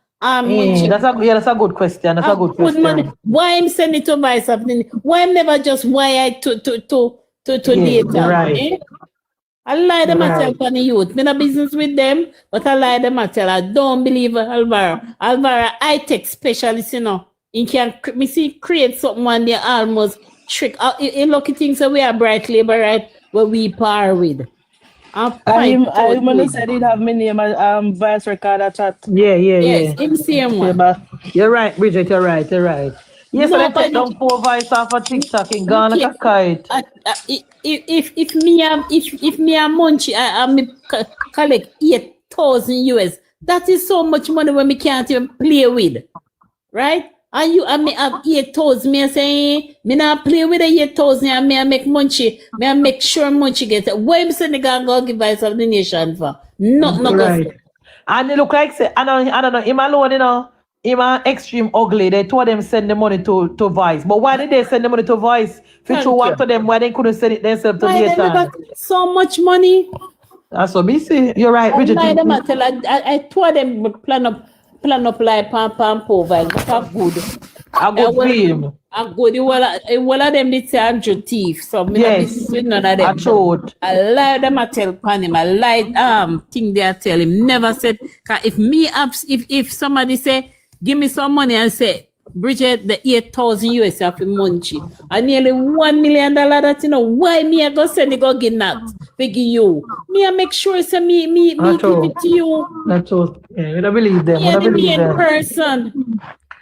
that's a good question. That's a good question. Why him send it to Vice of the Nation? Why him never just wire it to Dayton? Right. Eh? I lie them I tell for the youth. Me no business with them, but I lie them I tell. I don't believe Alvaro. Alvaro, high-tech specialist, you know. He can create something one day almost trick. In lucky things that we are bright labor, right? Where we par with. I said he'd have my name Vice Recorder chat. Yes, him same one. You're right, Bridget, you're right. Yes, no, I take down 4 Vice off of TikTok in Ghana like a kite. If me and Munchie, I collect 8,000 US, that is so much money when we can't even play with. Right? And you and me have 8,000. Me say, me not play with the 8,000 and me make Munchie. Me make sure Munchie get it. Why am saying the guy go give Vice of the Nation for? No right. And it look like say, I don't know, him alone, you know. Him Extreme Ugly. They told them send the money to Vice. But why did they send the money to Vice? If you want to them, why they couldn't send it themselves to Dayton? So much money. That's what me say. You're right, Bridget. I told them plan up like pam provide. That's good. I good film. I good. One of them did say Andrew thief. So me yes. With none of them. I told. I lie them I tell pan him. I lie thing they I tell him. Never said if somebody say give me some money and say Bridget the 8,000 US of Munchie and nearly $1 million that you know why me I go send it go get that figure you me I make sure say me give it to you. That's all. Yeah, we don't believe them. Yeah, we don't believe them. Person.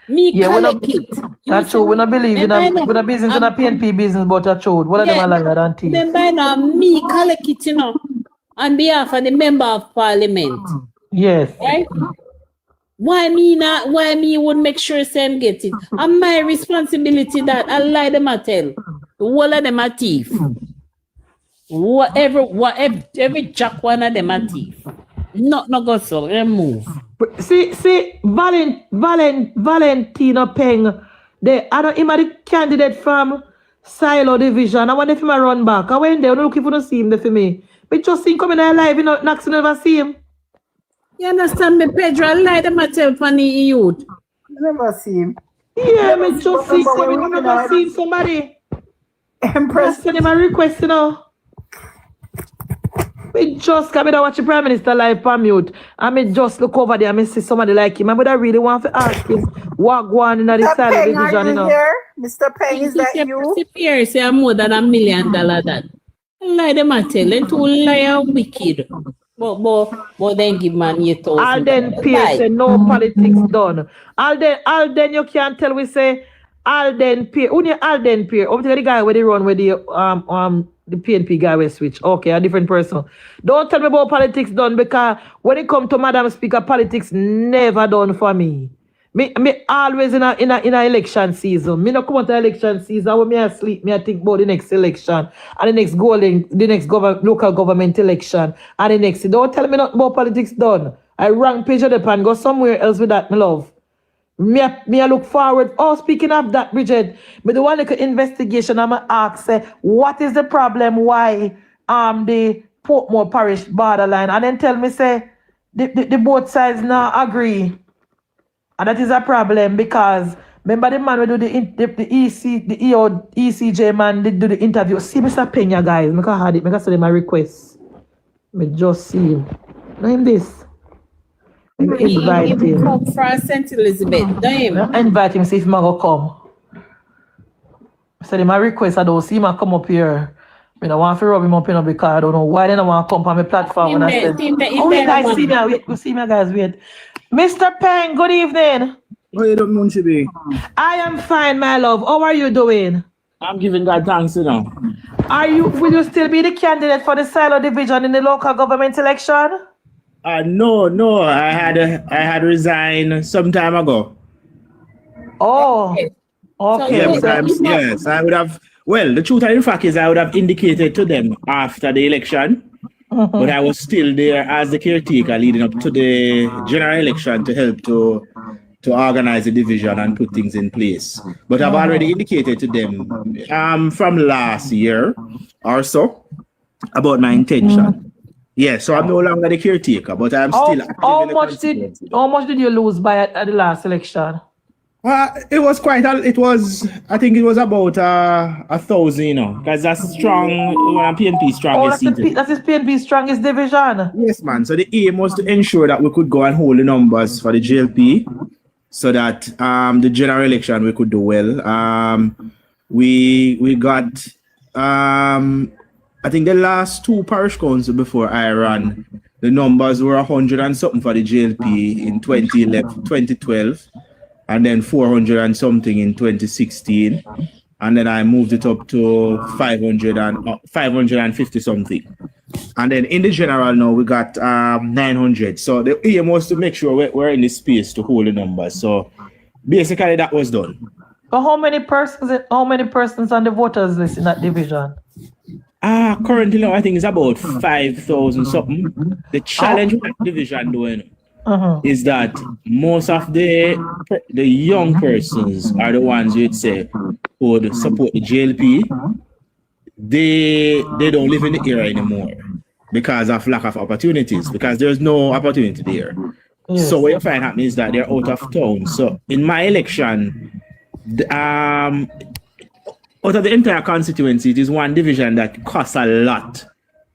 Me collect it. That's true. We don't believe in a business in a PNP business, but that's true. What are them liar than thief? Then by now me collect it, you know, on behalf of the member of parliament. Yes. Right? Why me would make sure Sam get it? And my responsibility that I lie them I tell. All of them are thief. Every jack one of them are thief. Not go so. Let move. See, Valentino Peng, him are the candidate from Silo Division. I wonder if him a run back. I went there, looking for to see him there for me. But just him coming there live, you know, next never see him. You understand me, Pedro? I lie them myself on the youth. Never see him. Yeah, me just see coming, never see somebody. Empress. Send him a request, you know. We just come to watch the Prime Minister live on mute. And me just look over there and me see somebody like him. But I really want to ask him what go on in the Silo Division, you know. Here? Mr. Peng, is that you? Disappear, say more than $1 million that. Lie them I tell them to lie wicked. But then give man your toes. Alden Pierce say no politics done. Alden you can't tell we say Alden Pierce. Only Alden Pierce. Over the guy where they run with the PNP guy will switch. Okay, a different person. Don't tell me about politics done because when it come to Madam Speaker, politics never done for me. Me always in a election season. Me no come out to election season. When me asleep, me I think about the next election and the next local government election and the next. Don't tell me nothing about politics done. I rampage it up and go somewhere else with that, my love. Me I look forward. Oh, speaking of that, Bridget, but the one like investigation, I'm gonna ask, what is the problem? Why the Portmore Parish borderline? And then tell me, say the both sides now agree. And that is a problem because remember the man who do the ECJ man did do the interview. See Mr. Pena, guys. I had it. I send him my request. I just see him. Know him this. Invite him. Come from St. Elizabeth. Invite him, see if he will come. I send him my request. I don't see him come up here. I don't want to rub him up because I don't know why they don't want to come on my platform. And I said, oh, guys, see me. Wait, go see me, guys. Wait. Mr. Peng, good evening. How you doing, MunchieB? I am fine, my love. How are you doing? I'm giving God thanks, you know. Will you still be the candidate for the silo division in the local government election? No. I had resigned some time ago. Oh, okay. Yeah, yes, I would have. Well, the truth of the fact is, I would have indicated to them after the election. But I was still there as the caretaker leading up to the general election to help to organize the division and put things in place. But I've already indicated to them from last year or so about my intention. Yeah, so I'm no longer the caretaker, but I'm still active. How much did you lose by at the last election? It was I think it was about 1,000, you know, because that's strong, PNP strongest. That is PNP strongest division. Yes, man. So the aim was to ensure that we could go and hold the numbers for the JLP so that the general election we could do well. We got, I think the last two parish councils before I ran, the numbers were 100 and something for the JLP in 2012. And then 400 and something in 2016. And then I moved it up to 550 something. And then in the general now, we got 900. So the aim was to make sure we're in the space to hold the numbers. So basically that was done. But how many persons on the voters list in that division? Currently now, I think it's about 5,000 something. The challenge with that division doing is that most of the young persons are the ones you'd say would support the JLP. They don't live in the area anymore because of lack of opportunities, because there's no opportunity there. Yes. So what you find happening is that they're out of town. So in my election, out of the entire constituency, it is one division that costs a lot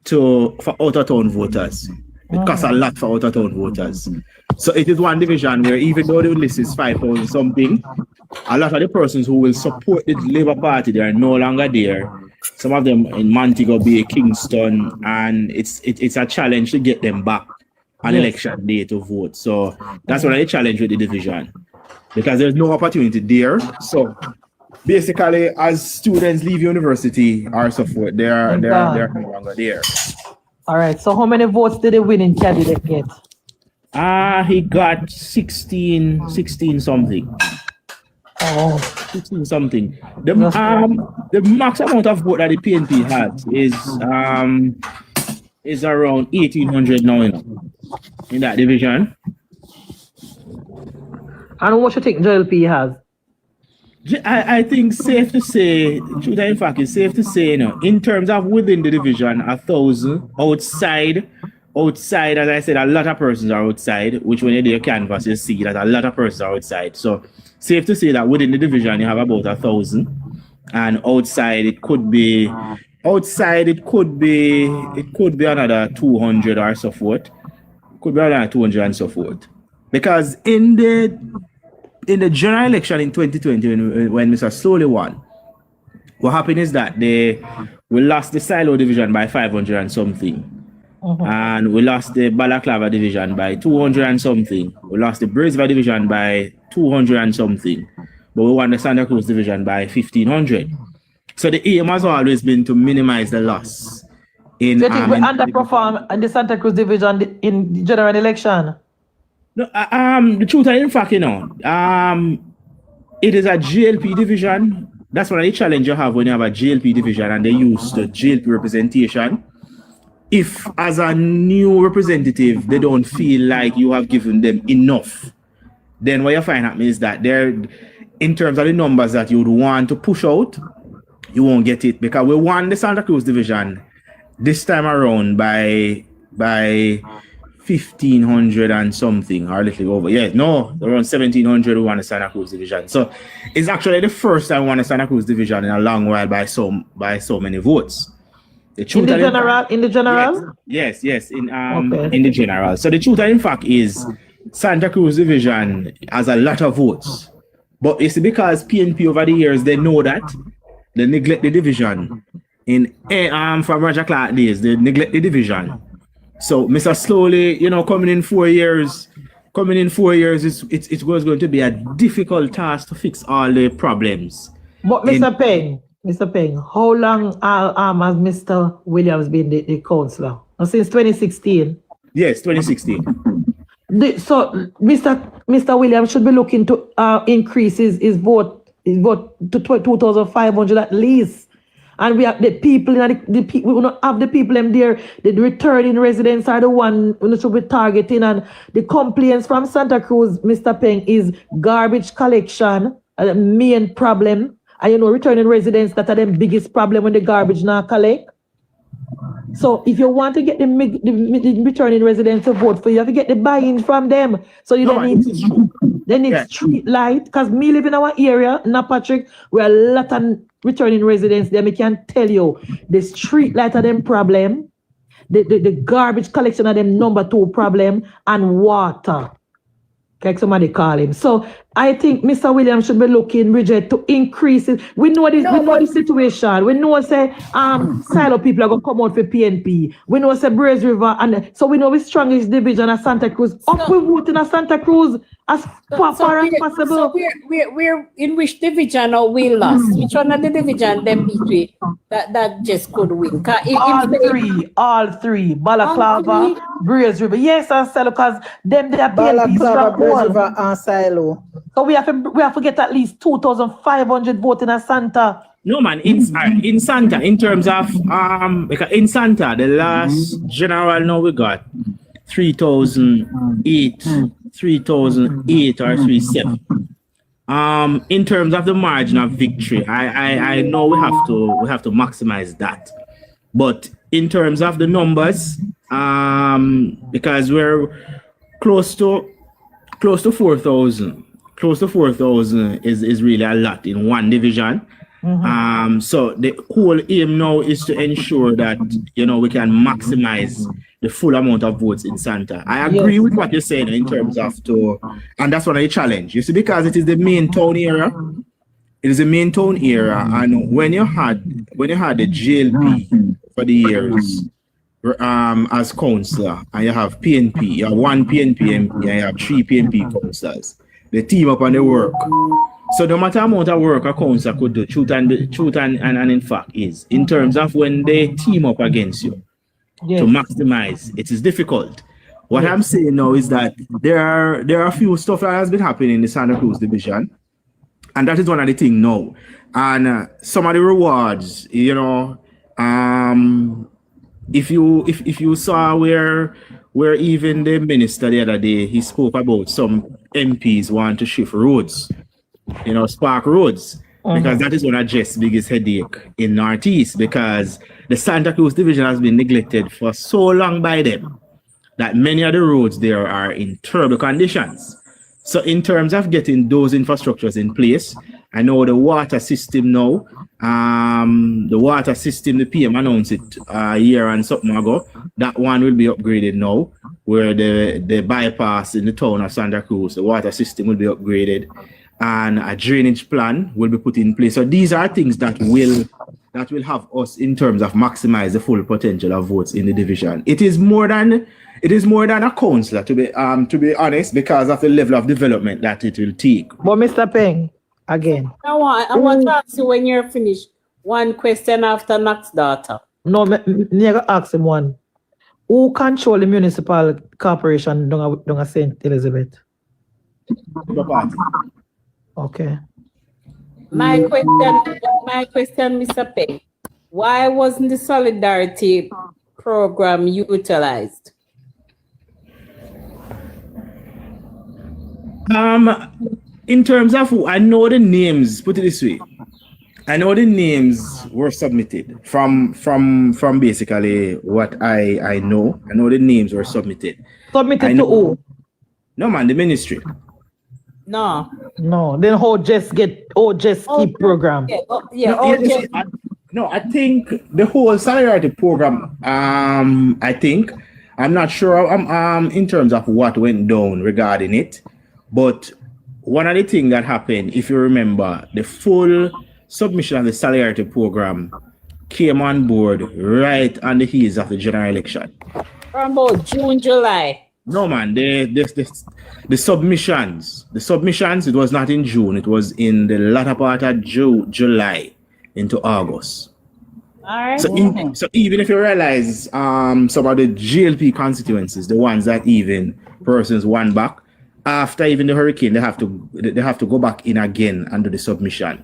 for out of town voters. It costs a lot for out-of-town voters. So it is one division where even though the list is 5,000 something, a lot of the persons who will support the Labour Party, they are no longer there. Some of them in Montego Bay, Kingston, and it's a challenge to get them back on election day to vote. So that's one of the challenge with the division, because there's no opportunity there. So basically, as students leave university or so forth, they're no longer there. All right. So how many votes did the winning candidate get? He got 16 something. Oh, 16 something. The max amount of vote that the PNP has is around 1,800 now, you know, in that division. And what you think JLP has? I think safe to say, truth in fact, it's safe to say, you know, in terms of within the division, 1,000 outside, as I said, a lot of persons are outside, which when you do your canvas, you see that a lot of persons are outside. So safe to say that within the division, you have about 1,000, and outside it could be another 200 or so forth. Could be another 200 and so forth. Because in the general election in 2020, when Mr. Slowly won, what happened is that we lost the Silo division by 500 and something. And we lost the Balaclava division by 200 and something. We lost the Brisbane division by 200 and something. But we won the Santa Cruz division by 1,500. So the aim has always been to minimize the loss. Do you think we underperform in the Santa Cruz division in the general election? No, the truth in fact, it is a GLP division. That's one of the challenge you have when you have a GLP division and they use the GLP representation. If as a new representative, they don't feel like you have given them enough, then what you find out is that they're, in terms of the numbers that you would want to push out, you won't get it because we won the Santa Cruz division this time around by 1,500 and something, or a little over. Yeah, no, around 1,700 we won the Santa Cruz division. So it's actually the first time we won the Santa Cruz division in a long while by so many votes. In the general? Yes, in the general. So the truth in fact is Santa Cruz division has a lot of votes. But it's because PNP over the years, they know that. They neglect the division. From Roger Clark days, they neglect the division. So Mr. Slowly, coming in 4 years, it was going to be a difficult task to fix all the problems. But Mr. Peng, how long has Mr. Williams been the councillor? Since 2016? Yes, 2016. So Mr. Williams should be looking to increase his vote to 2,500 at least. And we have the people, we don't have the people in there. The returning residents are the one we should be targeting. And the complaints from Santa Cruz, Mr. Peng, is garbage collection, the main problem. And returning residents, that are the biggest problem when the garbage not collect. So if you want to get the returning residents to vote for you, have to get the buy-in from them. So you need street light. Because me live in our area, Patrick, where a lot of returning residents there, me can tell you the street light are them problem, the garbage collection are them number 2 problem, and water. Like somebody call him. So I think Mr. Williams should be looking, Bridget, to increase it. We know this. We know the situation. We know say silo people are gonna come out for PNP. We know say Braze River, and so we know we strongest division at Santa Cruz. Up we voting at Santa Cruz as far as possible. So we're in which division or we lost? Which one of the division them beat that just could win? All three. Balaclava, Braze River. Yes, and Silo, because them they are PNP strong. River and Silo. So we have to get at least 2,500 voting at Santa. No man, in Santa, in terms of because in Santa, the last general now we got 3,008 or 3,7. In terms of the margin of victory, I know we have to maximize that. But in terms of the numbers, because we're close to 4,000. Close to 4,000 is really a lot in one division. So the whole aim now is to ensure that we can maximize the full amount of votes in Santa. I agree with what you're saying in terms of and that's one of the challenge. You see, because it is the main town area. It is the main town area, and when you had the GLP for the years, as councillor, and you have PNP, you have 1 PNP MP, and you have 3 PNP councillors. They team up and they work. So no matter amount of work a councillor could do, truth and in fact is, in terms of when they team up against you to maximize, it is difficult. What I'm saying now is that there are a few stuff that has been happening in the Santa Cruz division, and that is one of the things now. And some of the rewards, if you saw where even the minister the other day, he spoke about some MPs want to shift roads, spark roads, because that is one of Jeff's biggest headache in Northeast, because the Santa Cruz division has been neglected for so long by them that many of the roads there are in terrible conditions. So in terms of getting those infrastructures in place, I know the water system now, the PM announced it a year and something ago, that one will be upgraded now, where the bypass in the town of Santa Cruz, the water system will be upgraded, and a drainage plan will be put in place. So these are things that will have us in terms of maximize the full potential of votes in the division. It is more than a councillor, to be honest, because of the level of development that it will take. But Mr. Peng, again. I want to ask you when you're finished one question after Knox's daughter. No, me ask him one. Who control the municipal corporation down at St. Elizabeth? Labour Party. Okay. My question, Mr. Peck, why wasn't the solidarity program utilized? In terms of who, I know the names, put it this way. I know the names were submitted from basically what I know. I know the names were submitted. Submitted to who? No man, the ministry. No. Then how just keep program? I think the whole solidarity program, I think, I'm not sure in terms of what went down regarding it, but one of the things that happened, if you remember, the full submission of the solidarity program came on board right on the heels of the general election. From about June, July. No man, the submissions, it was not in June, it was in the latter part of July into August. All right. So even if you realize some of the GLP constituencies, the ones that even persons won back, after even the hurricane, they have to go back in again and do the submission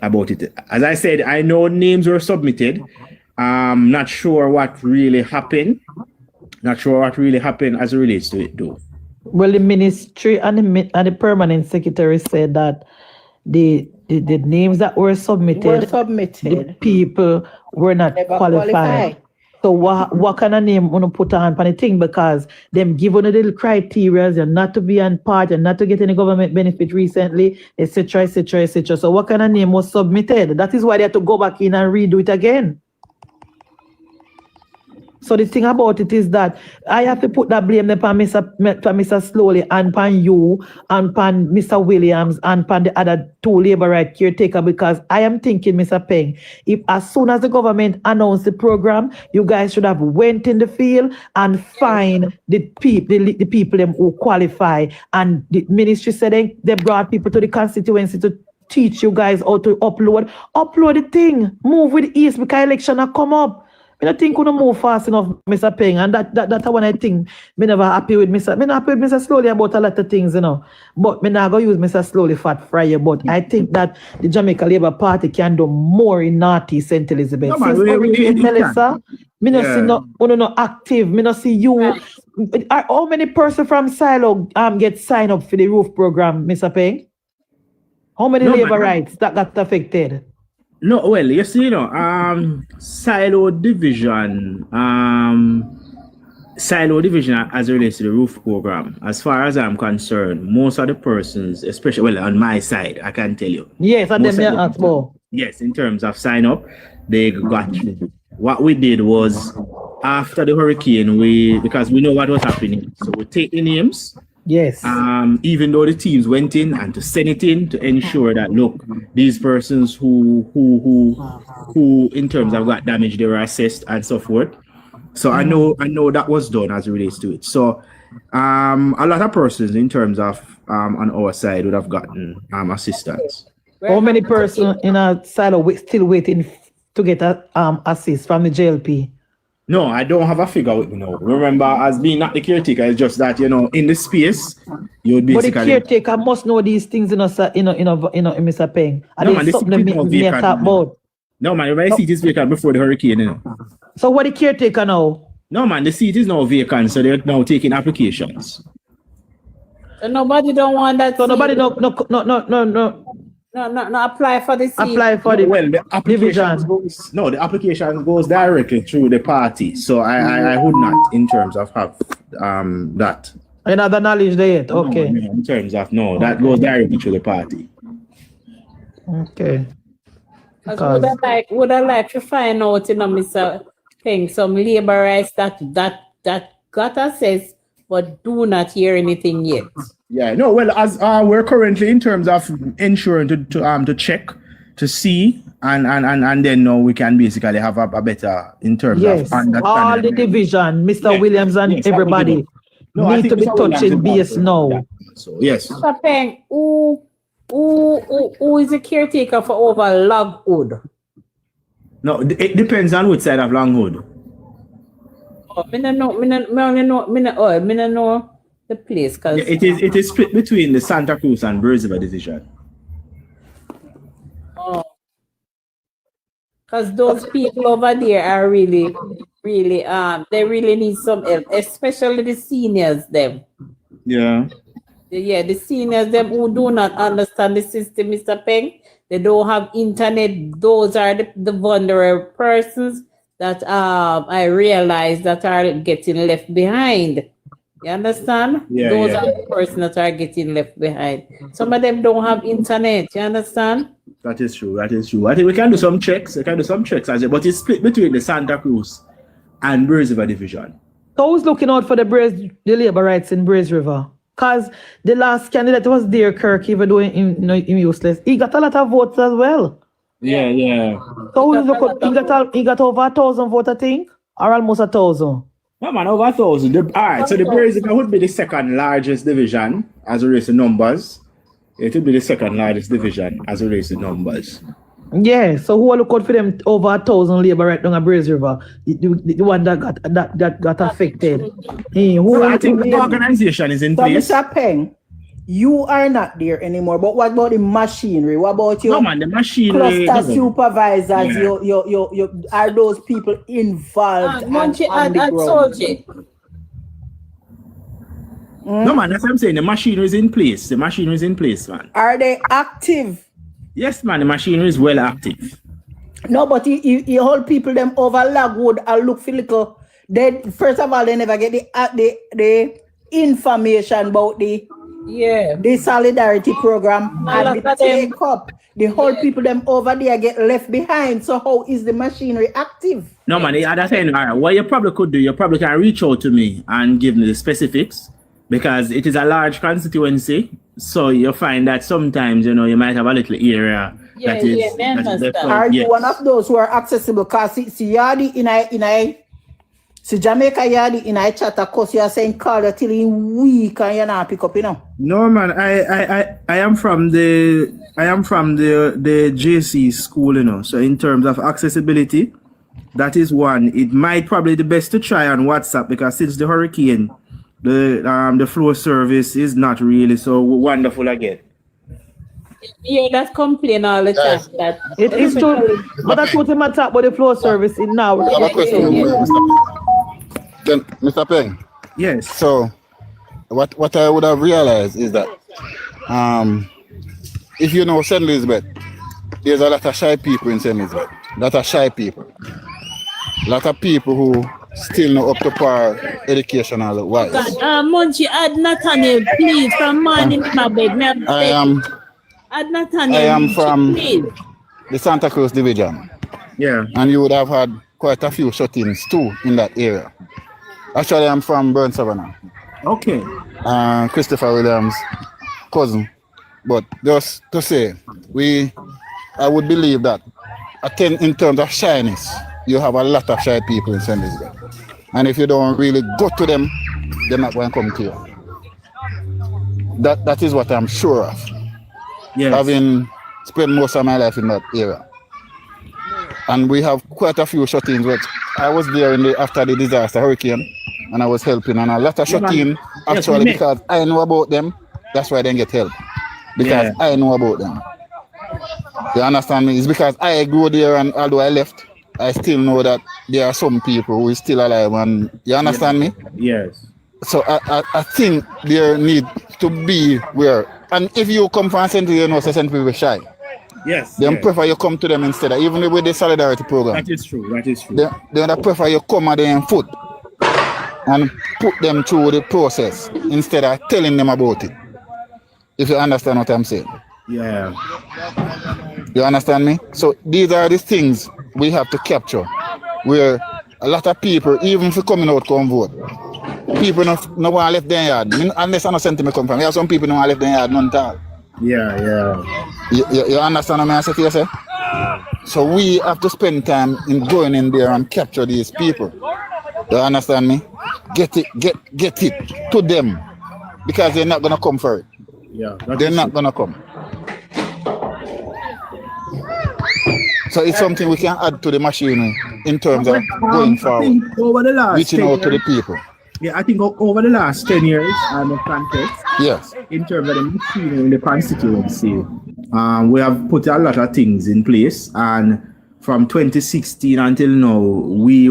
about it. As I said, I know names were submitted. I'm not sure what really happened. Not sure what really happened as it relates to it though. Well, the ministry and the permanent secretary said that the names that were submitted, the people were not qualified. So what kind of name want to put on the thing? Because them given the little criteria, you're not to be on part, you're not to get any government benefit recently, etc., etc., etc. So what kind of name was submitted? That is why they have to go back in and redo it again. So the thing about it is that I have to put that blame upon Mr. Slowly and upon you and upon Mr. Williams and upon the other two labor right caretaker, because I am thinking, Mr. Peng, if as soon as the government announced the program, you guys should have went in the field and find the people them who qualify. And the ministry said they brought people to the constituency to teach you guys how to upload the thing, move with ease because election have come up. I don't think we don't move fast enough, Mr. Peng, and that's one I think me never happy with Mr. Me not happy with Mr. Slowly about a lot of things, you know. But me not gonna use Mr. Slowly fat fryer. But I think that the Jamaica Labour Party can do more in North St. Elizabeth. No, Since Melissa, me not see no active, me not see you. How many person from Silo get signed up for the roof program, Mr. Peng? How many labor rights that got affected? No, well, you see, silo division as it relates to the roof program, as far as I'm concerned, most of the persons, especially, well, on my side, I can tell you. Yes, and then ask more. Yes, in terms of sign up, they got, what we did was, after the hurricane, because we know what was happening, so we take the names. Yes. Even though the teams went in and to send it in to ensure that look, these persons who in terms of got damage, they were assessed and so forth. So I know that was done as it relates to it. So a lot of persons in terms of on our side would have gotten assistance. How many persons in a silo still waiting to get assist from the JLP? No, I don't have a figure with me now. Remember, as being not the caretaker, it's just that, in the space, you would basically... But the caretaker must know these things, Mr. Peng. No, man, the seat is now vacant. No, man, my seat is vacant before the hurricane, So what the caretaker now? No, man, the seat is now vacant, so they're now taking applications. So nobody don't want that. So nobody no apply for the seat. Apply for the application goes, no, the application goes directly through the party. So I would not in terms of have that. Another knowledge there yet? Okay. No, in terms of that goes directly through the party. Okay. Would I like to find out, Mr. Peng, some labor rights that got assessed but do not hear anything yet. Yeah, no, well, as we're currently in terms of ensuring to check to see and then now we can basically have a better in terms of understanding. All the division, Mr. Williams and everybody need to be touching base now. So yes. Mr. Peng, who is the caretaker for over Longwood? No, it depends on which side of Longwood. Me no know. Me only know the place. Cause Yeah, it is split between the Santa Cruz and Birdsville division. Because those people over there are really, they really need some help, especially the seniors, them. Yeah. Yeah, the seniors, them who do not understand the system, Mr. Peng. They don't have internet. Those are the vulnerable persons that I realize that are getting left behind. You understand? Yeah, Those yeah. are the persons that are getting left behind. Some of them don't have internet. You understand? That is true. That is true. I think we can do some checks. But it's split between the Santa Cruz and Braze River division. So who's looking out for the labor rights in Braze River? Because the last candidate was there, Kirk, even though him useless. He got a lot of votes as well. Yeah, yeah. So he got over 1,000 votes, I think, or almost 1,000. No, man, over 1,000. All right, so the Braze River would be the second largest division as a race of numbers. It would be the second largest division as a race of numbers. Yeah, so who are looking for them over 1,000 labor right down at Braze River? The one that got affected. I think the organization is in place. Mr. Peng, you are not there anymore. But what about the machinery? What about your the machinery cluster supervisors? Yeah. Are those people involved on the ground? No, man, that's what I'm saying. The machinery is in place. The machinery is in place, man. Are they active? Yes, man, the machinery is well active. No, but you hold people them over Lagwood and look for little. They first of all they never get the information about the solidarity program and the take up. The whole people them over there get left behind. So how is the machinery active? No, man, the other thing, all right, what you probably could do, you probably can reach out to me and give me the specifics, because it is a large constituency. So you find that sometimes, you might have a little area that is Are you one of those who are accessible? Because see Yardi in I Jamaica Yardi in I chat, of course you are saying call you till in week and you're not pick up, No, man, I am from the JC school, So in terms of accessibility, that is one. It might probably be the best to try on WhatsApp, because since the hurricane, the flow service is not really so wonderful again. Yeah, that's complain all the time. That it is true, but that's what him attack about the flow service in now. I have a question for you, Then, Mr. Peng. Yes. So, what I would have realized is that, if you know St. Elizabeth, there's a lot of shy people in St. Elizabeth. A lot of shy people. A lot of people who still not up to par educational wise. Munchie, add Nathaniel, please, from morning, my beg. Add Nathaniel. I am from the Santa Cruz division. Yeah. And you would have had quite a few shut-ins too in that area. Actually, I'm from Burn Savannah. Okay. Christopher Williams' cousin. But just to say, I would believe that in terms of shyness, you have a lot of shy people in St. Elizabeth. And if you don't really go to them, they're not going to come to you. That is what I'm sure of. Yes. Having spent most of my life in that area. And we have quite a few shut-ins. I was there after the disaster, hurricane, and I was helping. And a lot of shut-in, actually, because I know about them, that's why they get help. Because I know about them. You understand me? It's because I grew there, and although I left, I still know that there are some people who are still alive, and you understand me? Yes. So I think there need to be where, and if you come from St. Louis, St. People shy. Yes. They prefer you come to them instead, even with the solidarity program. That is true. They prefer you come at them foot and put them through the process instead of telling them about it. If you understand what I'm saying. Yeah. You understand me? So these are the things we have to capture, where a lot of people, even if coming out come vote, people no want left their yard. Unless I know something come from. There are some people no want left their yard none at all. Yeah. You understand what I'm saying? Say? So we have to spend time in going in there and capture these people. You understand me? Get it to them, because they're not gonna come for it. Yeah. They're not gonna come. So it's something we can add to the machinery in terms of going forward, over the last reaching out to the people? Yeah, I think over the last 10 years, of context, yes, in terms of the machinery in the constituency, we have put a lot of things in place, and from 2016 until now, we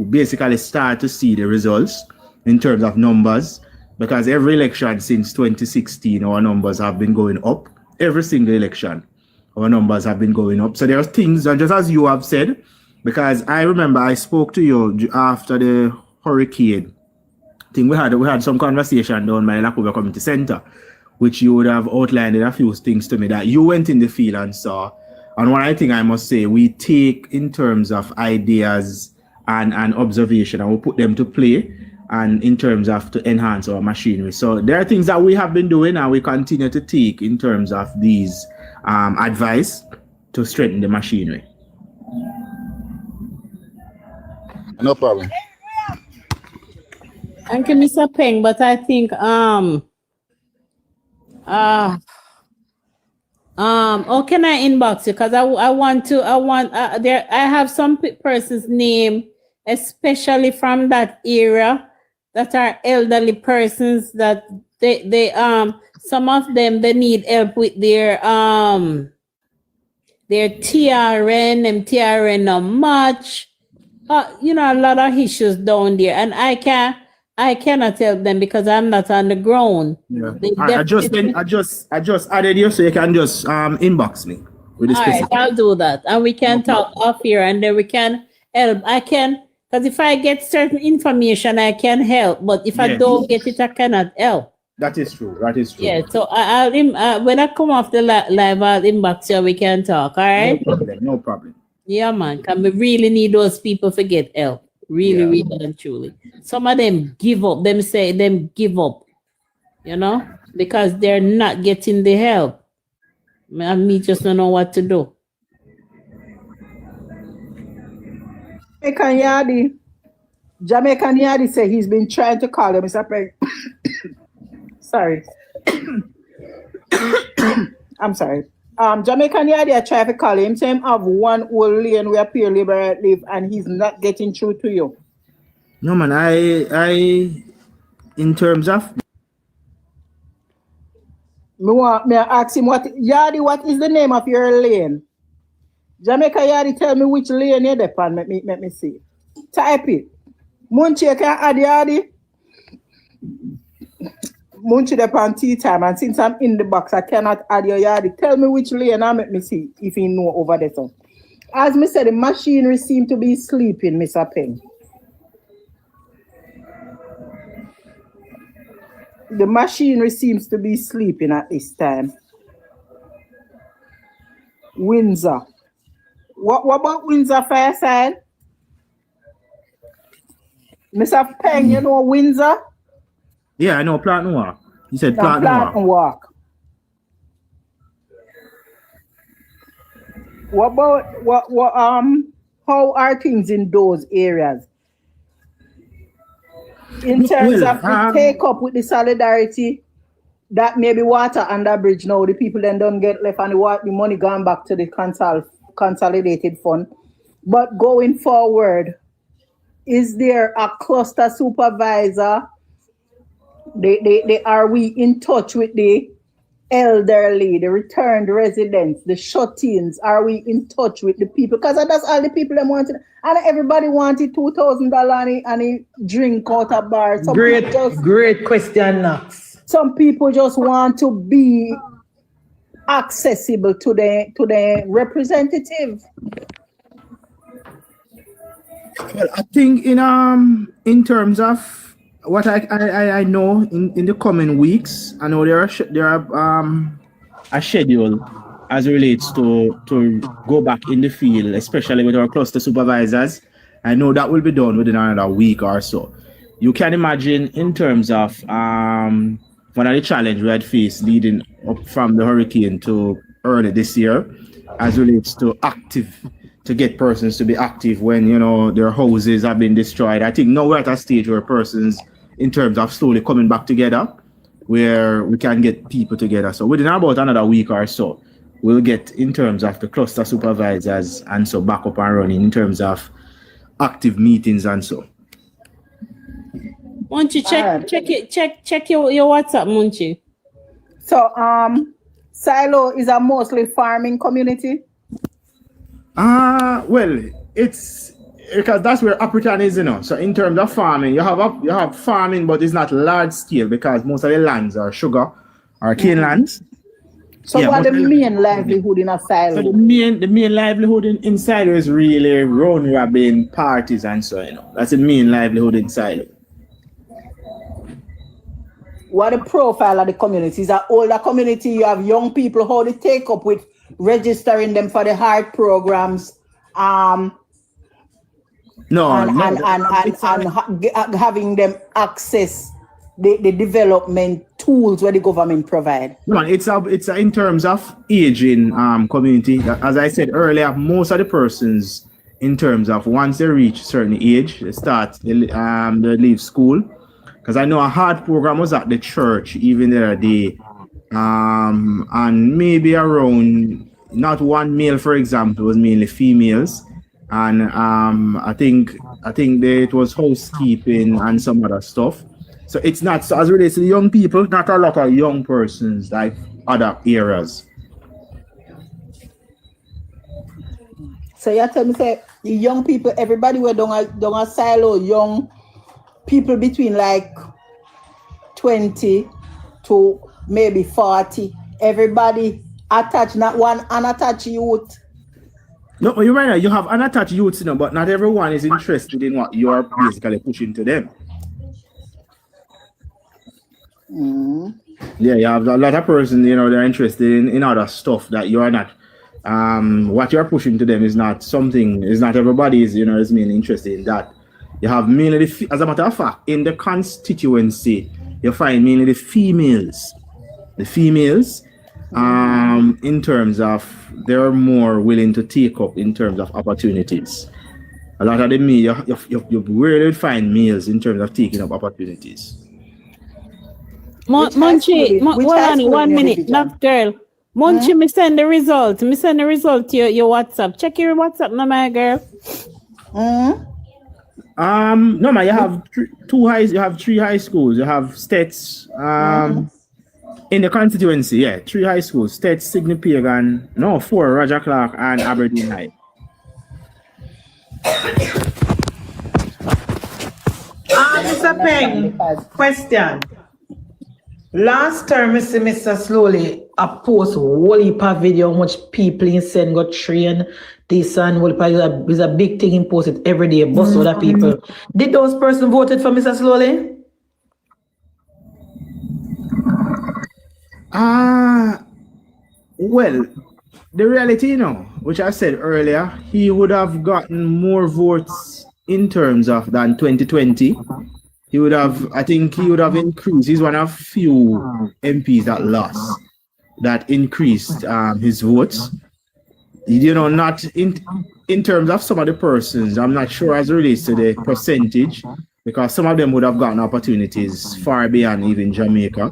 basically start to see the results in terms of numbers, because every election since 2016, our numbers have been going up. Every single election, our numbers have been going up. So there are things, and just as you have said, because I remember I spoke to you after the hurricane thing. We had some conversation down by the Lakover Community Center, which you would have outlined a few things to me that you went in the field and saw. And one thing I must say, we take in terms of ideas and observation, and we put them to play, and in terms of to enhance our machinery. So there are things that we have been doing and we continue to take in terms of these advice to strengthen the machinery. No problem. Thank you, Mr. Peng, but I think how can I inbox you? Because I have some person's name, especially from that area, that are elderly persons that they some of them they need help with their TRN and TRN not much. You know, a lot of issues down there, and I cannot help them because I'm not on the ground. Yeah. I just added you, so you can just inbox me with this. All right, I'll do that, and we can talk off here, and then we can help. I can, because if I get certain information, I can help. But if I don't get it, I cannot help. That is true. That is true. Yeah. So I'll when I come off the live, I'll inbox you. We can talk. All right. No problem. No problem. Yeah, man. Can we really need those people to get help? Really and truly. Some of them give up. Them say them give up, you know, because they're not getting the help. And me just don't know what to do. Jamaican Yadi say he's been trying to call him, Mr. Peng. Sorry. I'm sorry. Jamaican Yadi I try to call him. Say him have one old lane where Pure Liberal live, and he's not getting through to you. No man, I in terms of may I ask him what is the name of your lane? Jamaica Yadi, tell me which lane you're upon. Let me see. Type it. Munchie can add Yadi. Munchie upon tea time, and since I'm in the box, I cannot add your Yadi. Tell me which lane, and let me see if you know over there. So, as me said, the machinery seem to be sleeping, Mr. Peng. The machinery seems to be sleeping at this time. Windsor. What about Windsor Fireside? Mr. Peng, you know Windsor? Yeah, I know Plantain Walk. You said Plantain Walk. What about how are things in those areas? In terms of the take up with the solidarity, that maybe water under bridge now, the people then don't get left and the money gone back to the consolidated fund. But going forward, is there a cluster supervisor? Are we in touch with the elderly, the returned residents, the shut-ins? Are we in touch with the people? Because that's all the people them wanted. And everybody wanted $2,000 and a drink out of bar. Great question, Knox. Some people just want to be accessible to the representative. Well, I think in terms of what I know in the coming weeks, I know there are a schedule as it relates to go back in the field, especially with our cluster supervisors. I know that will be done within another week or so. You can imagine in terms of one of the challenges we had faced leading up from the hurricane to early this year, as relates to to get persons to be active when, you know, their houses have been destroyed. I think now we're at a stage where persons, in terms of slowly coming back together, where we can get people together. So within about another week or so, we'll get in terms of the cluster supervisors and so back up and running in terms of active meetings and so. Munchie, check your WhatsApp, Munchie. So Silo is a mostly farming community. Well, it's because that's where African is, you know. So in terms of farming, you have farming, but it's not large scale because most of the lands are sugar or cane lands. So what the main livelihood in a Silo? So the main livelihood in Silo is really round robin parties and so, you know. That's the main livelihood in Silo. What the profile of the community? Is an older community, you have young people, how they take up with registering them for the heart programs, having them access the development tools where the government provide. No, it's in terms of aging community. As I said earlier, most of the persons in terms of once they reach a certain age, they leave school. Because I know a heart program was at the church even the other day. And maybe around not one male, for example, was mainly females. And I think it was housekeeping and some other stuff. So it's not, so as relates to the young people, not a lot of young persons like other areas. So you tell me, say the young people, everybody were down a Silo, young people between like 20 to maybe 40. Everybody attached, not one unattached youth. No, you're right. You have unattached youths, you know, but not everyone is interested in what you're basically pushing to them. Yeah, you have a lot of persons, you know, they're interested in other stuff that you are not. What you're pushing to them is not something, is not everybody is, you know, is mainly interested in that. You have mainly, as a matter of fact, in the constituency, you find mainly the females. The females, in terms of, they're more willing to take up in terms of opportunities. A lot of them, you rarely find males in terms of taking up opportunities. Munchie, hold on 1 minute, that girl. Munchie, me send the result. Me send the result to your WhatsApp. Check your WhatsApp, no, my girl. No, man, you have you have 3 high schools. You have States, in the constituency, yeah, 3 high schools, States, Sydney Pagan, 4, Roger Clark, and Aberdeen High. Mr. Peng, question. Last term, Mr. Slowly, I post whole heap of video how much people in Sen got trained. This and whole heap is a big thing in posted every day, bust other people. Did those persons voted for Mr. Slowly? Well, the reality, you know, which I said earlier, he would have gotten more votes in terms of than 2020. He would have, I think he would have increased. He's one of few MPs that lost, that increased his votes. You know, not in terms of some of the persons, I'm not sure as it relates to the percentage, because some of them would have gotten opportunities far beyond even Jamaica.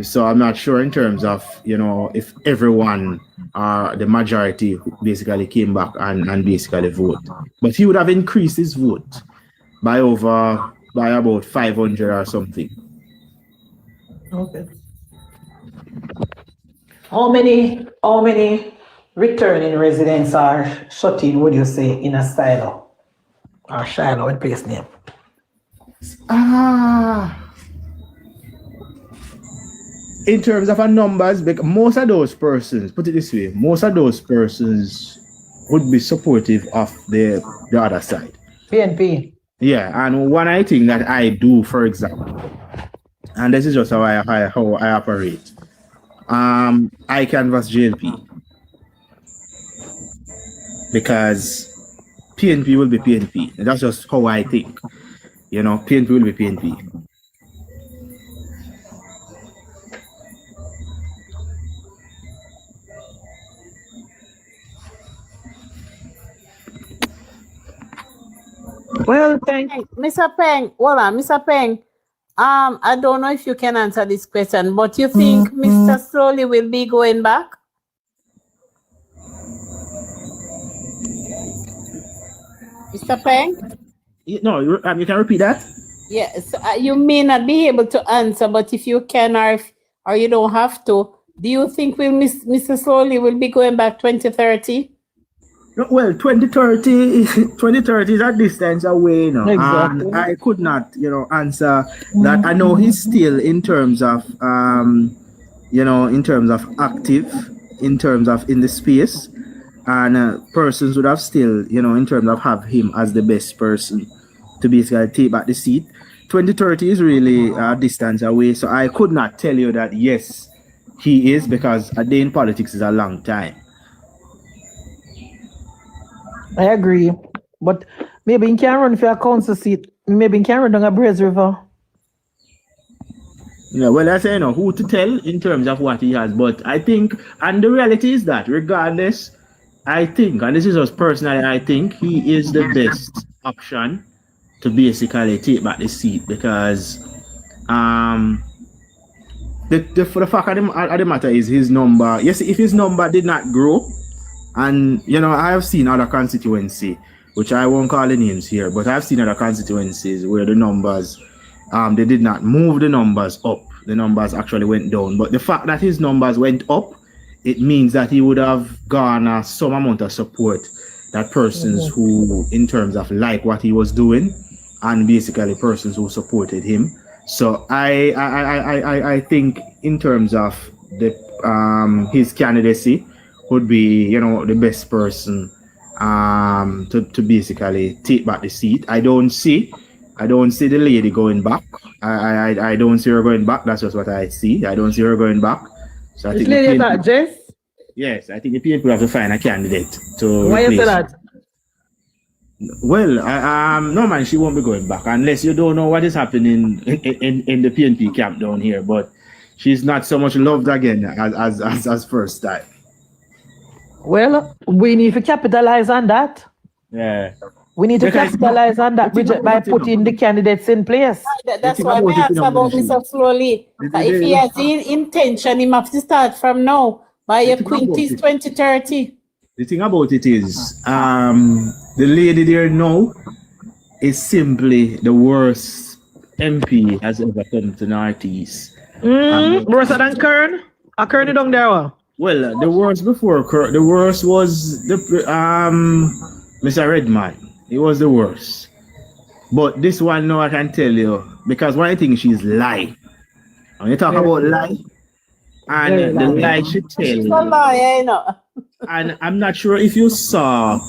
So I'm not sure in terms of, you know, if everyone, the majority basically came back and basically vote. But he would have increased his vote by about 500 or something. Okay. How many returning residents are shut in, would you say, in a silo or Shiloh in place name? In terms of numbers, most of those persons, put it this way, most of those persons would be supportive of the other side. PNP. Yeah, and one I think that I do, for example, and this is just how I operate. I canvass JLP because PNP will be PNP. That's just how I think. You know, PNP will be PNP. Well, thank you. Mr. Peng, hold on, Mr. Peng. I don't know if you can answer this question, but you think Mr. Slowly will be going back? Mr. Peng? No, you can repeat that? Yes, you may not be able to answer, but if you can or you don't have to, do you think Mr. Slowly will be going back 2030? Well, 2030 is a distance away, you know. Exactly. I could not, answer that. I know he's still in terms of, in terms of active, in terms of in the space, and persons would have still, in terms of have him as the best person to basically take back the seat. 2030 is really a distance away, so I could not tell you that yes, he is, because a day in politics is a long time. I agree. But maybe he can run for a council seat. Maybe he can run down a Braze River. Yeah, well, I say, who to tell in terms of what he has. But I think, and the reality is that regardless, I think, and this is us personally, I think he is the best option to basically take back the seat, because the fact of the matter is his number. Yes, if his number did not grow, and I have seen other constituency, which I won't call the names here, but I've seen other constituencies where the numbers, they did not move the numbers up. The numbers actually went down. But the fact that his numbers went up, it means that he would have garnered some amount of support that persons who, in terms of like what he was doing, and basically persons who supported him. So I think in terms of the his candidacy would be the best person to basically take back the seat. I don't see the lady going back. I don't see her going back. That's just what I see. I don't see her going back. So I think lady that Jess? Yes, I think the PNP have to find a candidate to Why replace you say that? Well, no man, she won't be going back unless you don't know what is happening in the PNP camp down here. But she's not so much loved again as first time. Well, we need to capitalize on that. Yeah. We need to capitalize on that, Bridget, by putting the candidates in place. That's why we asked about Mr. Slowly. If he has the intention, he must start from now by your quinties 2030. The thing about it is, the lady there now is simply the worst MP has ever come to Northeast. Worse than Kern? A Kern down there? Well, the worst before Kern, the worst was the Mr. Redman. It was the worst. But this one now I can tell you, because one thing she's lie. When you talk about lie, and the lie she tell. She's a liar, And I'm not sure if you saw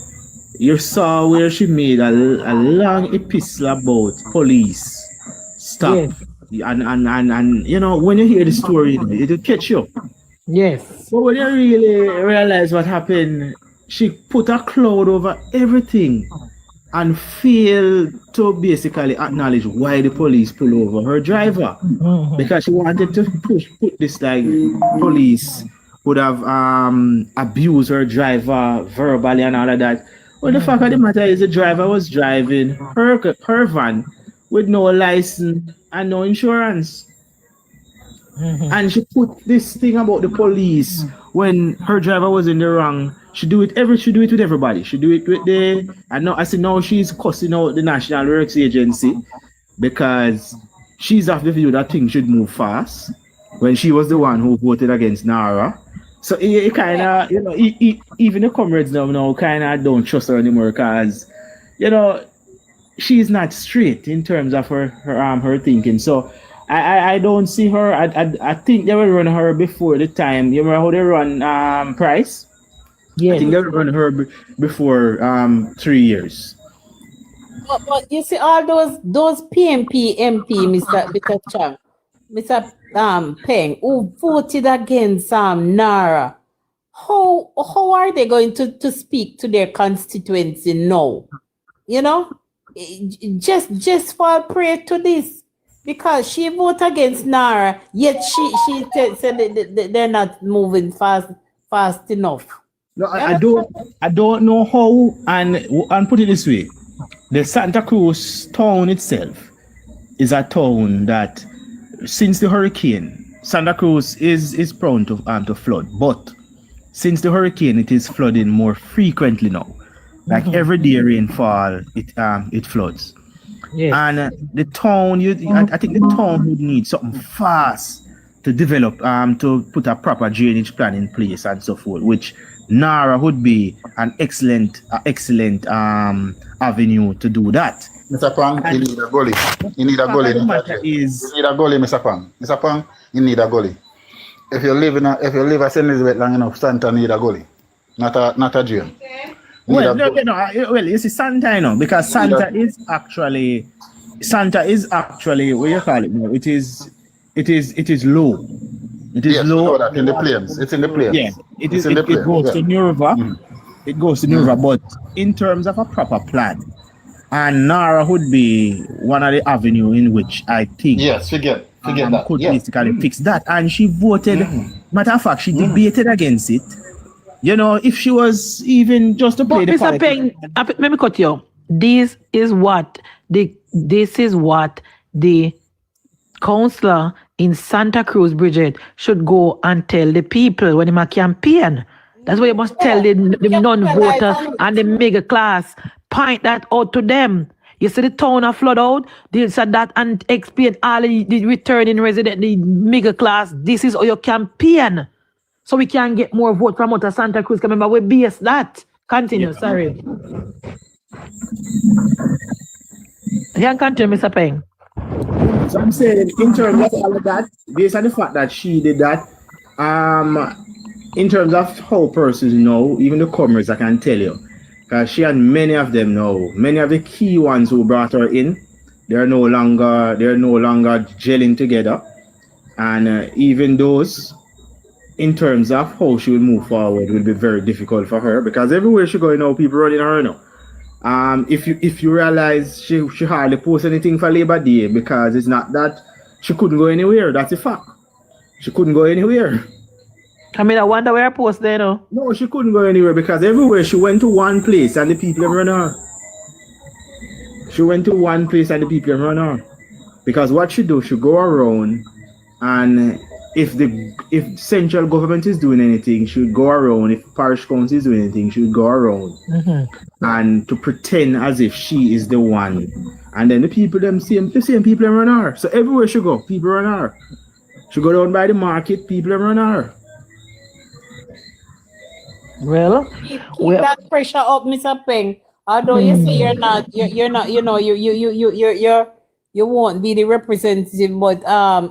where she made a long epistle about police stuff. Yes. And when you hear the story, it'll catch you. Yes. But when you really realize what happened, she put a cloud over everything and failed to basically acknowledge why the police pulled over her driver. Because she wanted to put this like police would have abused her driver verbally and all of that. Well, the fact of the matter is the driver was driving her van with no license and no insurance. And she put this thing about the police when her driver was in the wrong. She do it with everybody. She do it with now she's cussing out the National Works Agency because she's of the view that things should move fast when she was the one who voted against Nara. So it kind of, even the comrades now kind of don't trust her anymore because, she's not straight in terms of her thinking. So I don't see her. I think they will run her before the time. You remember how they run Price? Yeah. I think they will run her before 3 years. But you see all those PNP MP, Mr. Chang, Mr. Peng, who voted against Nara, how are they going to speak to their constituency now? Just fall prey to this because she voted against Nara, yet she said they're not moving fast enough. No, I don't know how, and put it this way, the Santa Cruz town itself is a town that since the hurricane, Santa Cruz is prone to flood, but since the hurricane, it is flooding more frequently now. Like every day rainfall, it floods. Yes. And the town, I think the town would need something fast to develop, to put a proper drainage plan in place and so forth, which Nara would be an excellent avenue to do that. Mr. Pang, you need a gully. You need a gully. You need a gully, Mr. Pang. Mr. Pang, you need a gully. If you live at St. Elizabeth long enough, Santa need a gully, not a drain. Well, you see, Santa, you know, because Santa is actually what you call it? It is low. It is low. That in the plains. It's in the plains. Yeah, it goes to New River. It goes to New River, but in terms of a proper plan, and Nara would be one of the avenue in which I think forget that. Could basically fix that. And she voted. Matter of fact, she debated against it. You know, if she was even just to play the Mr. Peng, let me cut you. This is what the councillor in Santa Cruz, Bridget, should go and tell the people when they campaign. That's what you must tell the non-voter and the mega class. Point that out to them. You see the town of flood out, they said that and explain all the returning resident, the mega class. This is how you campaign. So we can get more vote from out of Santa Cruz. Remember, we base that. Continue, sorry. You can continue, Mr. Peng. So I'm saying, in terms of all of that, based on the fact that she did that, in terms of how persons know, even the comers, I can tell you, because she had many of them now. Many of the key ones who brought her in, they're no longer gelling together, and even those, in terms of how she will move forward, will be very difficult for her, because everywhere she goes now, people running her now. If you realize she hardly post anything for Labor Day, because it's not that she couldn't go anywhere. That's a fact. She couldn't go anywhere. I mean, I wonder where I post there now. No, she couldn't go anywhere because everywhere she went to one place and the people run her. She went to one place and the people run her. Because what she do, she go around, and if central government is doing anything, she would go around. If parish council is doing anything, she would go around and to pretend as if she is the one. And then the same people run her. So everywhere she go, people run her. She go down by the market, people run her. Well, keep that pressure up, Mr. Peng. Although you say you're not, you know, you won't be the representative, but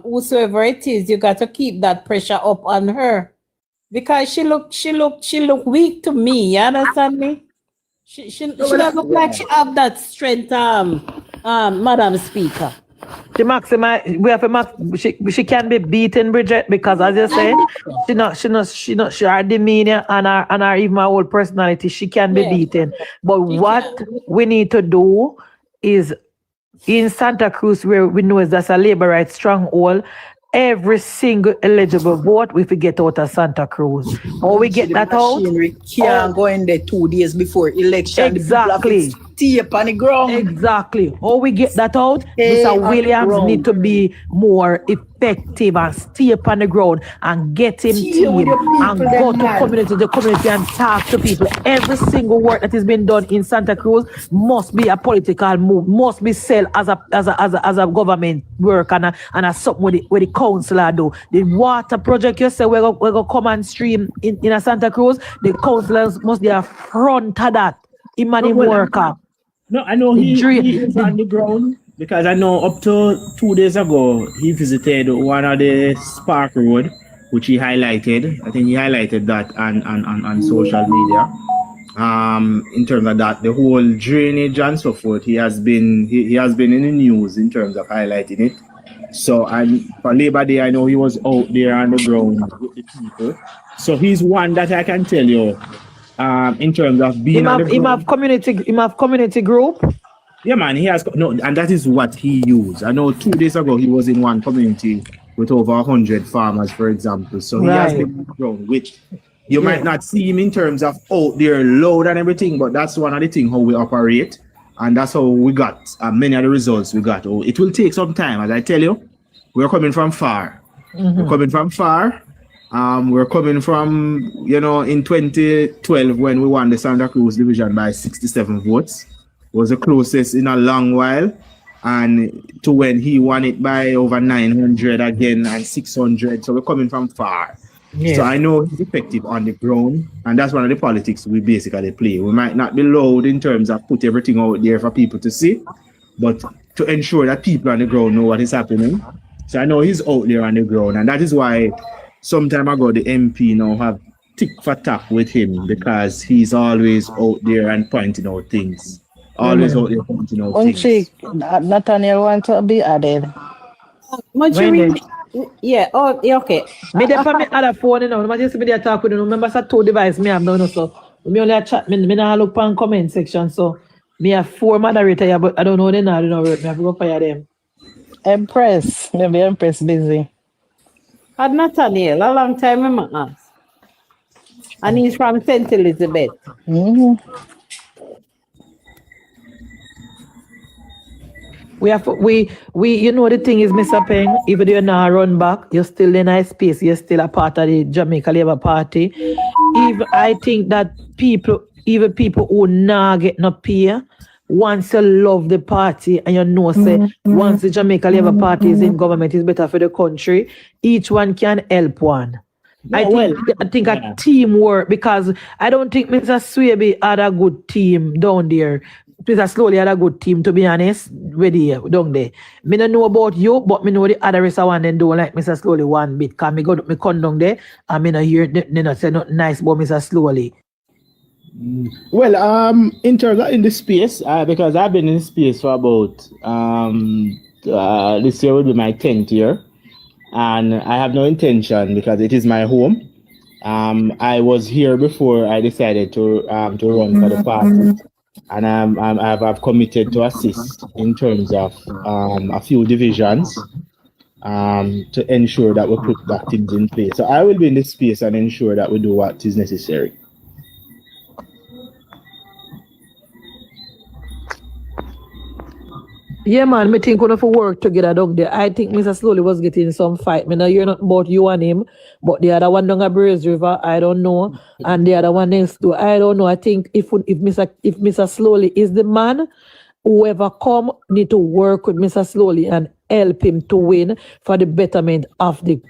whosoever it is, you got to keep that pressure up on her, because she look weak to me. You understand me? She doesn't look like she have that strength, Madam Speaker. She can be beaten, Bridget, because as you said, she her demeanor and her even her whole personality, she can be beaten. But what we need to do is, in Santa Cruz, where we know that's a labor rights stronghold, every single eligible vote we get out of Santa Cruz. Or we get that out. Can't go in there 2 days before election. Exactly. Stay up on the ground. Exactly. Or we get that out. Mr. Williams need to be more effective and stay up on the ground and get him team and go to the community and talk to people. Every single work that is being done in Santa Cruz must be a political move, must be sold as a government work and a something with the councillor do. The water project you say we're gonna come and stream in a Santa Cruz, the councillors must be a front of that. Imani worker. No, I know he is on the ground, because I know up to 2 days ago he visited one of the Spark Road, which he highlighted. I think he highlighted that on social media. In terms of that, the whole drainage and so forth, he has been in the news in terms of highlighting it. So for Labor Day, I know he was out there on the ground with the people. So he's one that I can tell you. In terms of being him have community group. Yeah, man, he has and that is what he used. I know 2 days ago he was in one community with over 100 farmers, for example. So he has been grown, which you might not see him in terms of out there loud and everything, but that's one of the things how we operate, and that's how we got many of the results we got. It will take some time, as I tell you. We're coming from far. We're coming from far. We're coming from, in 2012 when we won the Santa Cruz division by 67 votes. Was the closest in a long while. And to when he won it by over 900 again and 600. So we're coming from far. Yeah. So I know he's effective on the ground. And that's one of the politics we basically play. We might not be loud in terms of put everything out there for people to see, but to ensure that people on the ground know what is happening. So I know he's out there on the ground. And that is why some time ago the MP now have tick for tack with him, because he's always out there and pointing out things. Always out there pointing out things. Nathaniel want to be added. MunchieB, yeah, oh, yeah, okay. Me dey for me other phone, I just me dey talk with you. Remember, so 2 devices me have now, so me only a chat. Me nah look on comment section, so me have 4 moderators here, but I don't know them now. Me have to go fire them. Empress, maybe Empress busy. Had Nathaniel a long time I ask. And he's from St. Elizabeth. We the thing is, Mr. Peng, even though you're not run back, you're still in a space, you're still a part of the Jamaica Labour Party. Even I think that people who not get no pay, once you love the party and you know say once the Jamaica Labour Party is in government, it's better for the country, each one can help one. I think a teamwork, because I don't think Mr. Swaby had a good team down there. Mr. Slowly had a good team, to be honest, down there. Me don't know about you, but me know the other rest of one and don't like Mr. Slowly one bit. Because me come down there and me not hear not say nothing nice about Mr. Slowly. Well, in terms of in the space, because I've been in the space for about this year will be my 10th year, and I have no intention, because it is my home. I was here before I decided to run for the party, and I've committed to assist in terms of a few divisions to ensure that we put that things in place. So I will be in this space and ensure that we do what is necessary. Yeah, man, me think we're for work together down there. I think Mr. Slowly was getting some fight. Me not hear nothing about you and him, but the other one down at Braze River, I don't know. And the other one next door, I don't know. I think if Mr. Slowly is the man, whoever come need to work with Mr. Slowly and help him to win for the betterment of the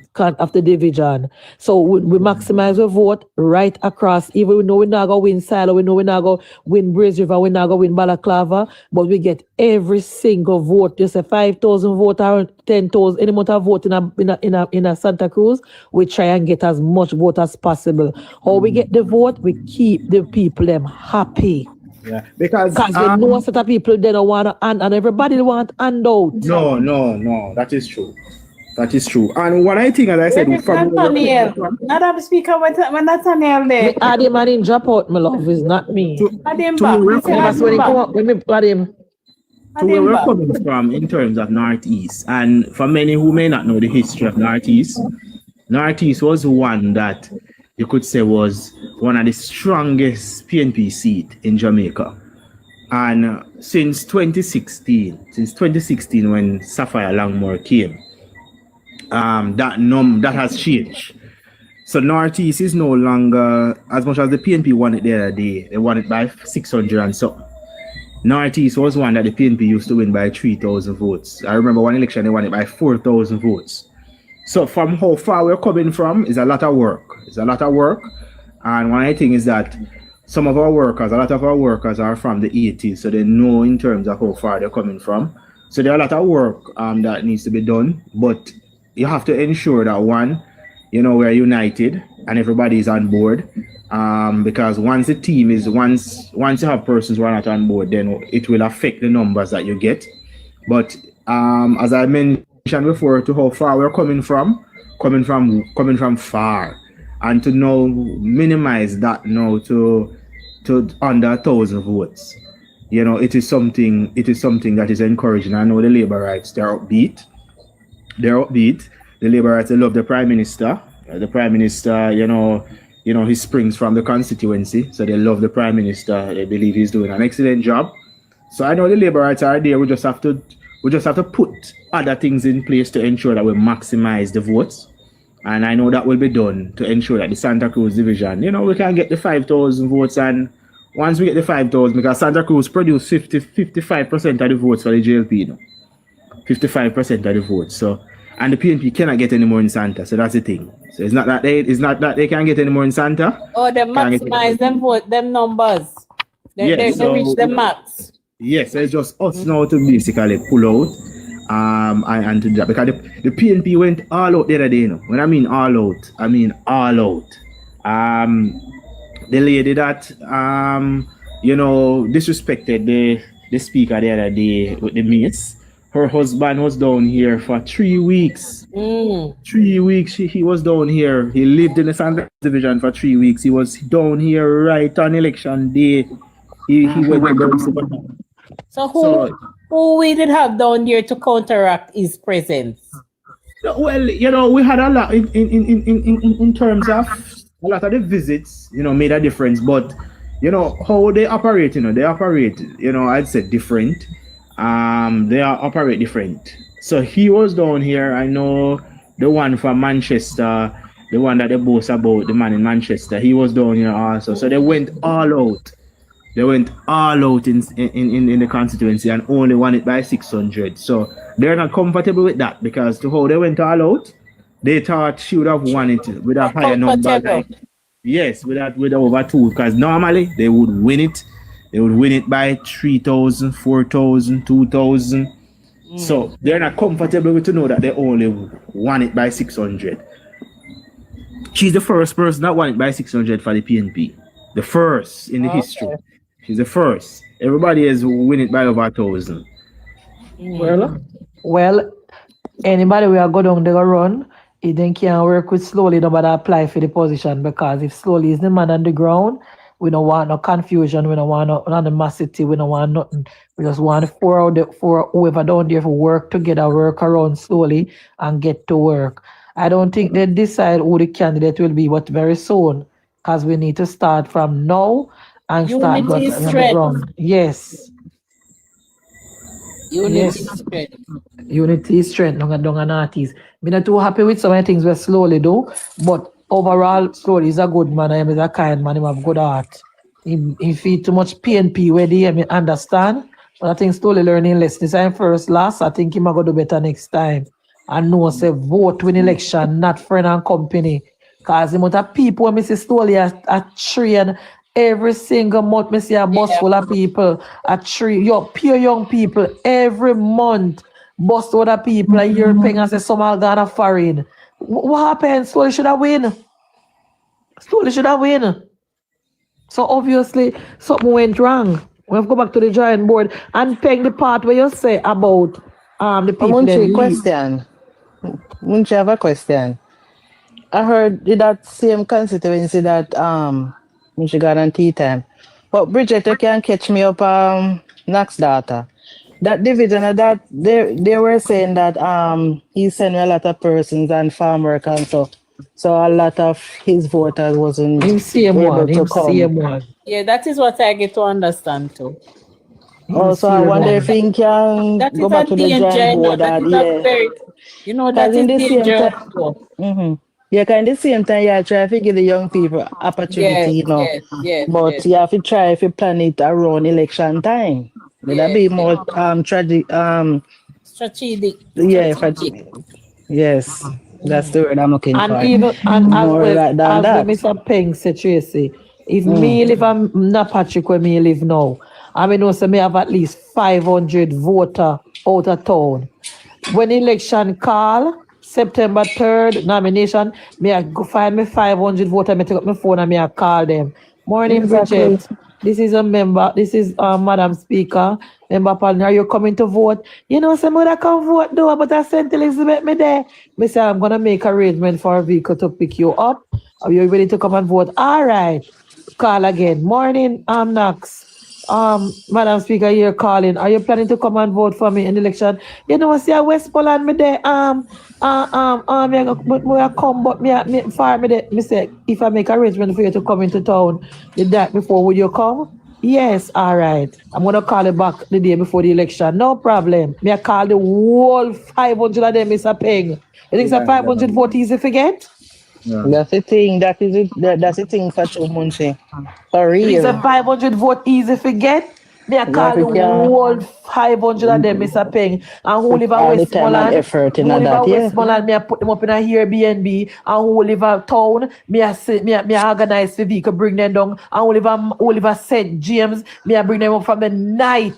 division. So we maximize the vote right across. Even we know we're not going to win Silo, we know we're not going to win Braze River, we're not going to win Balaclava, but we get every single vote. Just a 5,000 vote or 10,000, any amount of vote in a Santa Cruz, we try and get as much vote as possible. How we get the vote, we keep the people them happy. Yeah, because they know certain people they don't want to and everybody want handout. No, that is true. That is true. And what I think, as I said, from Nathaniel, not have speaker when Nathaniel there. Add him and him drop out, my love, is not me. Add him back. That's when he come up, when me add him. To where we're coming from in terms of Northeast, and for many who may not know the history of Northeast, Northeast was one that you could say was one of the strongest PNP seat in Jamaica. And since 2016 when Sapphire Langmore came, that has changed. So Northeast is no longer, as much as the PNP won it the other day, they won it by 600 and something. Northeast was one that the PNP used to win by 3,000 votes. I remember one election they won it by 4,000 votes. So from how far we're coming from is a lot of work. It's a lot of work. And one thing is that some of our workers, a lot of our workers are from the 80s, so they know in terms of how far they're coming from. So there are a lot of work that needs to be done, but you have to ensure that one, we're united and everybody is on board. Because once the team is, once you have persons who are not on board, then it will affect the numbers that you get. But as I mentioned before, to how far we're coming from far, and to now minimize that now to under 1,000 votes. It is something that is encouraging. I know the Labour Rights, they're upbeat. The Labour Rights, they love the Prime Minister. The Prime Minister, he springs from the constituency, so they love the Prime Minister. They believe he's doing an excellent job. So I know the Labour Rights are there. We just have to put other things in place to ensure that we maximize the votes. And I know that will be done to ensure that the Santa Cruz division, we can get the 5,000 votes. And once we get the 5,000, because Santa Cruz produced 55% of the votes for the JLP, 55% of the votes. So, and the PNP cannot get any more in Santa. So that's the thing. So it's not that they can't get any more in Santa. Oh, they maximize them vote, them numbers. They reach the max. Yes, it's just us now to basically pull out. And to that, because the PNP went all out the other day. When I mean all out, I mean all out. The lady that disrespected the speaker the other day with the mates. Her husband was down here for 3 weeks. 3 weeks he was down here. He lived in the Santa Division for 3 weeks. He was down here right on election day. He went to So who we did have down there to counteract his presence? Well, we had a lot in terms of a lot of the visits, made a difference. But how they operate, they operate, I'd say different. They operate different. So he was down here. I know the one from Manchester, the one that they boast about, the man in Manchester, he was down here also. So they went all out. They went all out in the constituency and only won it by 600. So they're not comfortable with that, because to how they went all out, they thought she would have won it with a higher number. Yes, with over 2, because normally they would win it. They would win it by 3,000, 4,000, 2,000. So they're not comfortable with to know that they only won it by 600. She's the first person that won it by 600 for the PNP. The first in the history. She's the first. Everybody has win it by over 1,000. Well, anybody we are going down the run, it then can work with Slowly, nobody apply for the position, because if Slowly is the man on the ground, we don't want no confusion, we don't want no animosity, we don't want nothing. We just want for whoever down there to work together, work around Slowly and get to work. I don't think they decide who the candidate will be, but very soon, because we need to start from now and start Unity is on the strength. ground. Yes. Unity is strength. Unity is strength, down and artists. I'm not too happy with some of the things we Slowly do, but overall, Slowly is a good man. He is a kind man. He have good heart. He feed too much PNP where they understand. But I think Slowly learning lessons. I'm first last. I think he might go do better next time. And no say vote win election, not friend and company. Because the amount of people when I see Slowly are train every single month. I see a bus full of people. Pure young people every month. Bus full of people. And you're paying and say some are gonna foreign. What happened? Slowly should have win. Slowly should have win. So obviously something went wrong. We have to go back to the drawing board and peg the part where you say about the people. Munchie, have a question. I heard that same constituency that Munchie got on tea time. But Bridget, you can catch me up next data. That division of that they were saying that he sent a lot of persons and farm work and so a lot of his voters wasn't able to come. Yeah, that is what I get to understand too. Also, I wonder if he can go back to the drawing board. That is dangerous. Yeah, kind of the same time, you try to give the young people opportunity, but you have to try to plan it around election time. Will that be more strategic? Yeah, yes, that's the word I'm looking for. And even as Mr. Peng said, Tracy, if me live not Patrick where me live now, I mean also me have at least 500 voter out of town. When election call, September 3rd nomination, me I go find me 500 voter, me take up my phone and me I call them. Morning, Bridget. This is a member, this is Madam Speaker, member partner, are you coming to vote? Some other come vote though, but I sent Elizabeth me there. Me say I'm gonna make arrangement for a vehicle to pick you up. Are you ready to come and vote? All right. Call again. Morning, Knox. Madam Speaker, you're calling. Are you planning to come and vote for me in the election? See a West Poland me there. I come, but me far me there. Me say if I make arrangement for you to come into town the day before, would you come? Yes, all right. I'm gonna call it back the day before the election. No problem. Me I call the whole 500 of them, Mr. Peng. You think it's a 500 vote easy to get? That's the thing. That's the thing for true, Munchie. For You think it's a real. 500 vote easy to get? Me I call That the we can whole 500 of them, Mr. Peng. And who put live in all the time and Westmoreland? effort in Who live that, in yeah. Westmoreland? Me I put them up in a Airbnb. And who live in town? Me I organize the vehicle, bring them down. And who live in St. James? Me I bring them up from the night.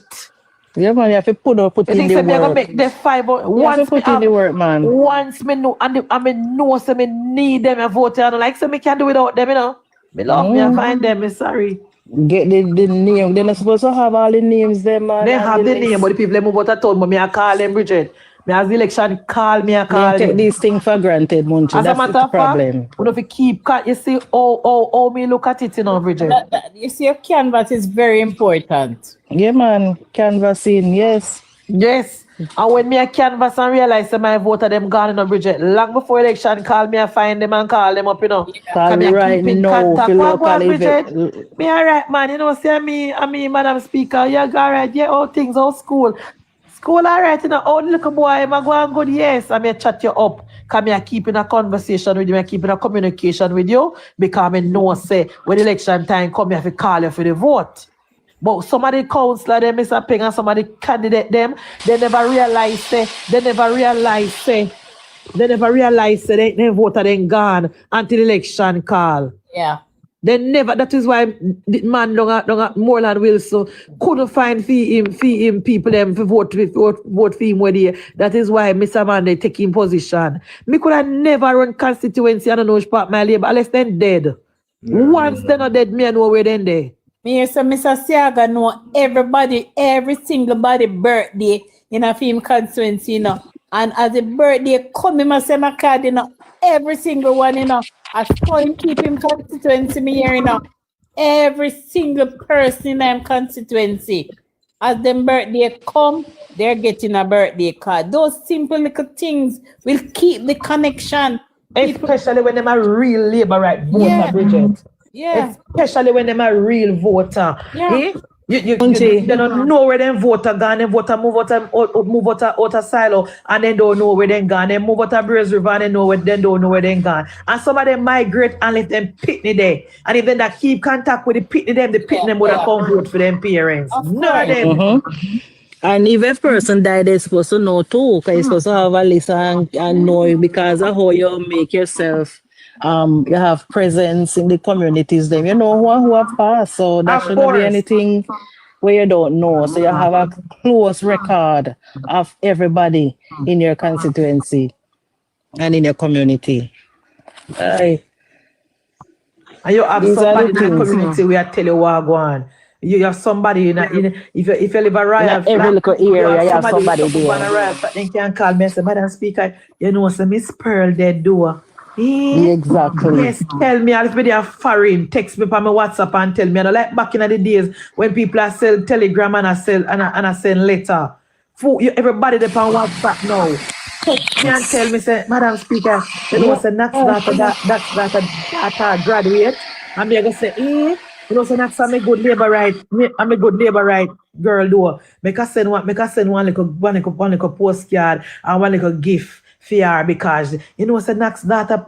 Yeah, man, you have to put You in think the say me I gonna work. make the 500 You have to put in the work, man. once me know and I mean know say me need them a vote and like say me can do without them, you know. Me love me I find them, me sorry. Get the name. They're not supposed to have all the names there, man. They And have the name, list. but the people they move out of town, but me I call them Bridget. Me as the election call me I They call take them. these things for granted, Munchie. As a That's matter the of problem. fact, we don't keep you see how me look at it, you know, Bridget. You see, your canvas is very important. Yeah, man. Canvassing, yes. Yes. And when me a canvas and realize that my vote of them gone in a Bridget, long before election call me, I find them and call them up, you know. Call Me me a right keep in now contact. for What go on, local Bridget? event. Me alright, man. You know, say me, Madam Speaker, yeah, alright, yeah, all things, all school. School alright, you know, oh little boy, am I going good? Yes, I may chat you up. Come here, keeping a conversation with you, I keeping a communication with you, because I know say when election time come, I have to call you for the vote. But some of the councillor them, Mr. Peng, and some of the candidate them, they never realize say they voted them gone until the election call. Yeah. They never. That is why the man down at Moreland Wilson couldn't find fee him people them for vote for him where they. That is why Mr. Man they take him position. Me could have never run constituency. I don't know which part my labor unless they're dead. Once they're not dead, me I know where they're there. Me so Mr. Siaga know everybody, every single body birthday in a film constituency, you know. And as a birthday come, him say my card, you know, every single one, you know. I saw him keep him constituency me here, you know. Every single person in them constituency. As them birthday come, they're getting a birthday card. Those simple little things will keep the connection. Especially when them a real labor right voter, Bridget. Yeah. Especially when them a real voter. Yeah. Eh? You they don't know where them voter gone, them voter move out of silo and they don't know where they gone. They move out of Braze River and they don't know where they gone. And some of them migrate and let them pitney there. And if they keep contact with the pitney them would have come vote for them parents. None of them. And if a person died, they're supposed to know too, because you're supposed to have a list and know because of how you make yourself. You have presence in the communities. Then you know who have passed, so that shouldn't be anything where you don't know. So you have a close record of everybody in your constituency and in your community. And you have somebody in the community where I tell you what go on. You have somebody if you live a royal every little area, you have somebody there. They can call me and say, Madam Speaker, you know, say Miss Pearl dead door. Exactly. Yes, tell me, I'll be there foreign. Text me on my WhatsApp and tell me. And like back in the days when people are sell telegram and I send letter. Everybody there on WhatsApp now. Text me and tell me, say, Madam Speaker, you know, say that's a graduate. And me go say, you know, so that's a good labor right. I'm a good labor right girl do. Make us send one little postcard and one little gift. Fear because you know say next data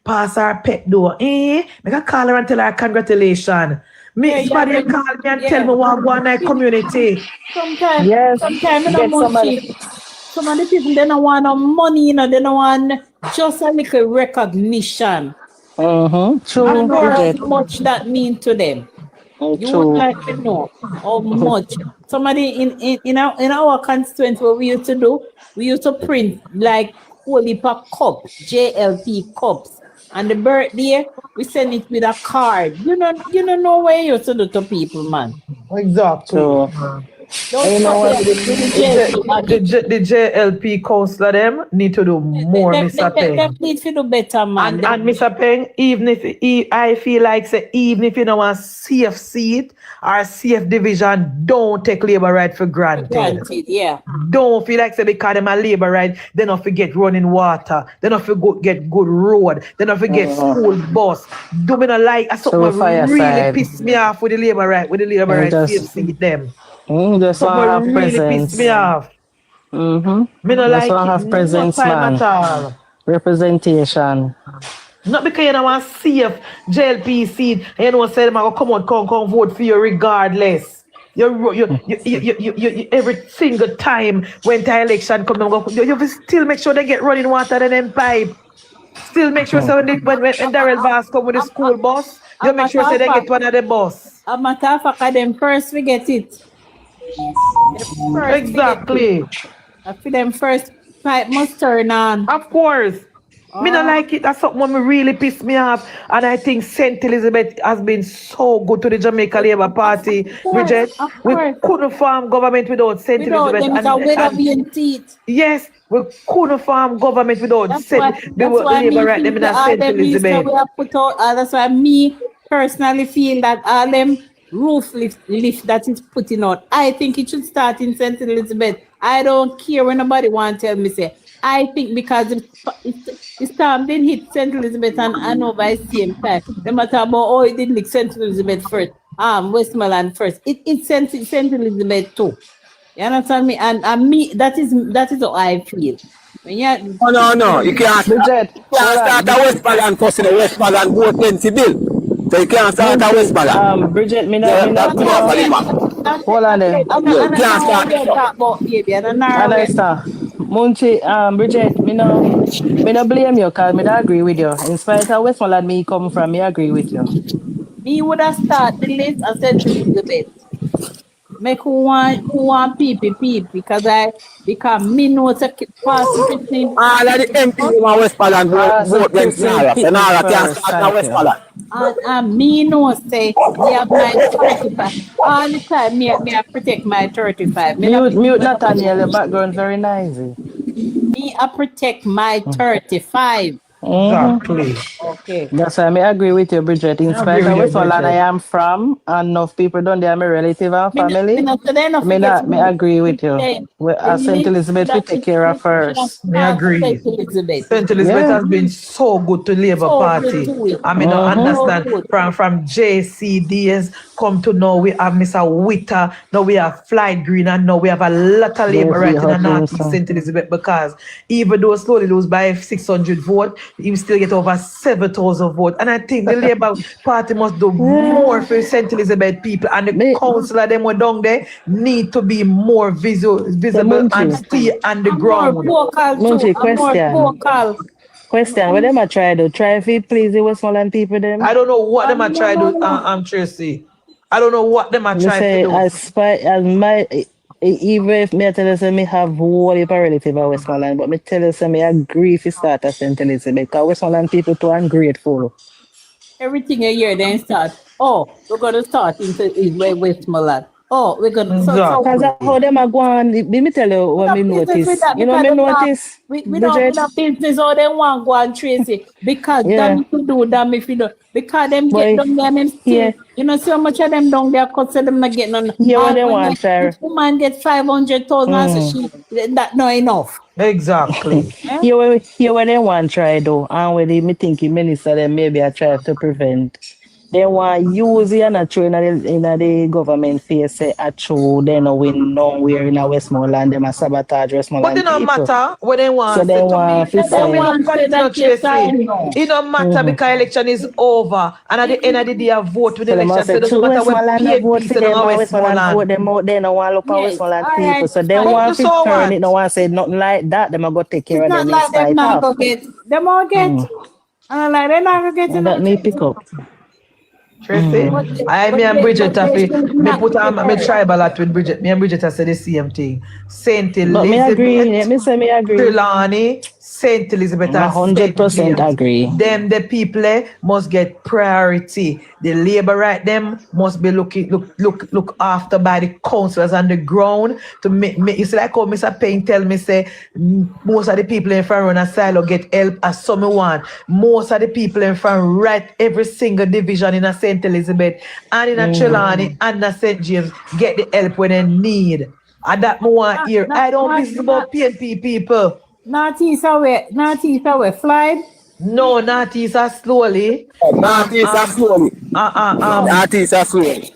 pass our pet door. Make a call her and tell her congratulations. Somebody call me and tell me what go on in community. Sometimes you know, some of the people they don't want no money, you know, they don't want just a little recognition. True. And how much that mean to them. You would like to know how much. Somebody in our constituency, what we used to do, we used to print like whole heap of cups, JLP cups. And the birthday, we send it with a card. You don't know what you used to do to people, man. Exactly. Don't the JLP councillor them need to do more, Mr. Peng. They need to do better, man. And Mr. Peng, even if I feel like say even if you don't want safe seat or safe division, don't take labor right for granted. Yeah. Don't feel like say because them a labor right, they don't forget running water, they don't forget good road, they don't forget school bus. Do me not like something really piss me off with the labor right, safe seat them. Something really piss me off. Me not like have presence, no time man. at all. Representation. Not because you don't want safe JLP seat and you don't say them come vote for you regardless. You every single time when the election come, you still make sure they get running water and then pipe. Still make sure so when Darrell Bass come with the school bus, you make sure so they get one of the bus. A matter of fact, them first we get it. Exactly. I feel them first pipe must turn on. Of course. Me not like it. That's something that really pissed me off. And I think St. Elizabeth has been so good to the Jamaica Labour Party. Bridget, we couldn't form government without St. Elizabeth. Yes, we couldn't form government without St. Labour right them in St. Elizabeth. That's why me personally feel that all them roof lift that is putting out, I think it should start in St. Elizabeth. I don't care when nobody want to tell me say. I think because it's time didn't hit St. Elizabeth and Hanover at the same time. No matter about it didn't hit St. Elizabeth first, Westmoreland first. It's St. Elizabeth too. You understand me? And me that is how I feel. No. You can't start a Westmoreland first in the Westmoreland vote plenty bill. So you can't start a Westmoreland. Bridget, hold on there. You can't start. Munchie, Bridget, me no blame you because me don't agree with you. In spite of Westmoreland me come from, me agree with you. Me would have started the list and said to Elizabeth. Make who want PPP because me know to pass the thing. All of the MP want Westmoreland vote against Nara. So Nara can't start Westmoreland. And me know say me have my 35. All the time me I protect my 35. Mute Nathaniel, your background very noisy. Me I protect my 35. Exactly. Okay. That's why I agree with you, Bridget. In spite of Westmoreland I am from, and enough people don't they are my relative and family. Me agree with you. St. Elizabeth we take care of first. Me agree. St. Elizabeth has been so good to Labour Party. I mean, I understand from JC days come to now we have Mr. Witter, now we have Flight Green, and now we have a lot of Labour right in the North St. Elizabeth because even though slowly lose by 600 votes, you still get over 7,000 votes. And I think the Labour Party must do more for St. Elizabeth people, and the councillor them were down there need to be more visible and stay on the ground. Munchie, question. What them a try to if it please the Westmoreland people them? I don't know what them a try to Tracy. I don't know what them a try to do. Even if me tell you say me have whole heap of relative at Westmoreland, but me tell you say me agree to start at St. Elizabeth because Westmoreland people too ungrateful. Everything a year then start. Oh, we're gonna start in Westmoreland. Oh, we're gonna because how them are going. Let me tell you what me notice. You know me notice. We don't business all them want go and Tracy because them if you do them if you do because them get down there and them still you know so much of them down there because them not getting on. Yeah, what they want, sir. Woman get 500,000 so that not enough. Exactly. Here what they want try though, and when me thinking minister them maybe I try to prevent. They want use it and true in the government face say a true they no win nowhere in Westmoreland, them a sabotage Westmoreland. But it don't matter what they want. So they want to say it don't matter because election is over and at the end of the day a vote with the election. So it doesn't matter what vote for them Westmoreland vote them out, they don't want to look at Westmoreland people. So they want to turn it, no one say nothing like that, them a go take care of them next time. Them all get and like they not gonna get and that me pick up. Tracy, me and Bridget me put on me tribal at with Bridget. Me and Bridget say the same thing. St. Elizabeth, me agree. Trelawney, St. Elizabeth and 100% agree. Them the people must get priority. The labor right them must be look after by the councillors on the ground to make you see like how Mr. Payne tell me say most of the people in front run a silo get help as some want. Most of the people in front right every single division in a St. Elizabeth and in a Trelawney and a St. James get the help when they need. And that I want here. I don't business about PNP people. Northeast away, flight? No, Northeast are slowly. Northeast are slowly. Northeast are slowly.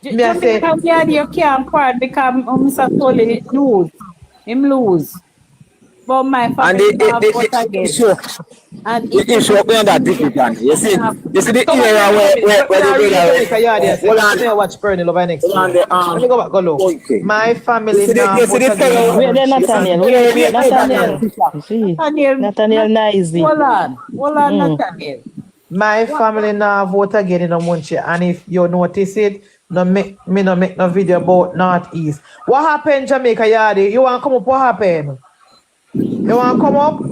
Me I say, you can't quite because Mr. Slowly lose. Him lose. But my family and the issue up there that division. You see the area where hold on. Watch Bernie over next. Let me go back, go look. Okay. My family now. Wait there, Nathaniel. Nathaniel nice. Hold on, Nathaniel. My family now vote again in Munchie, and if you notice it, no make no video about Northeast. What happened, Jamaica Yardy? You want to come up? What happened? You want to come up?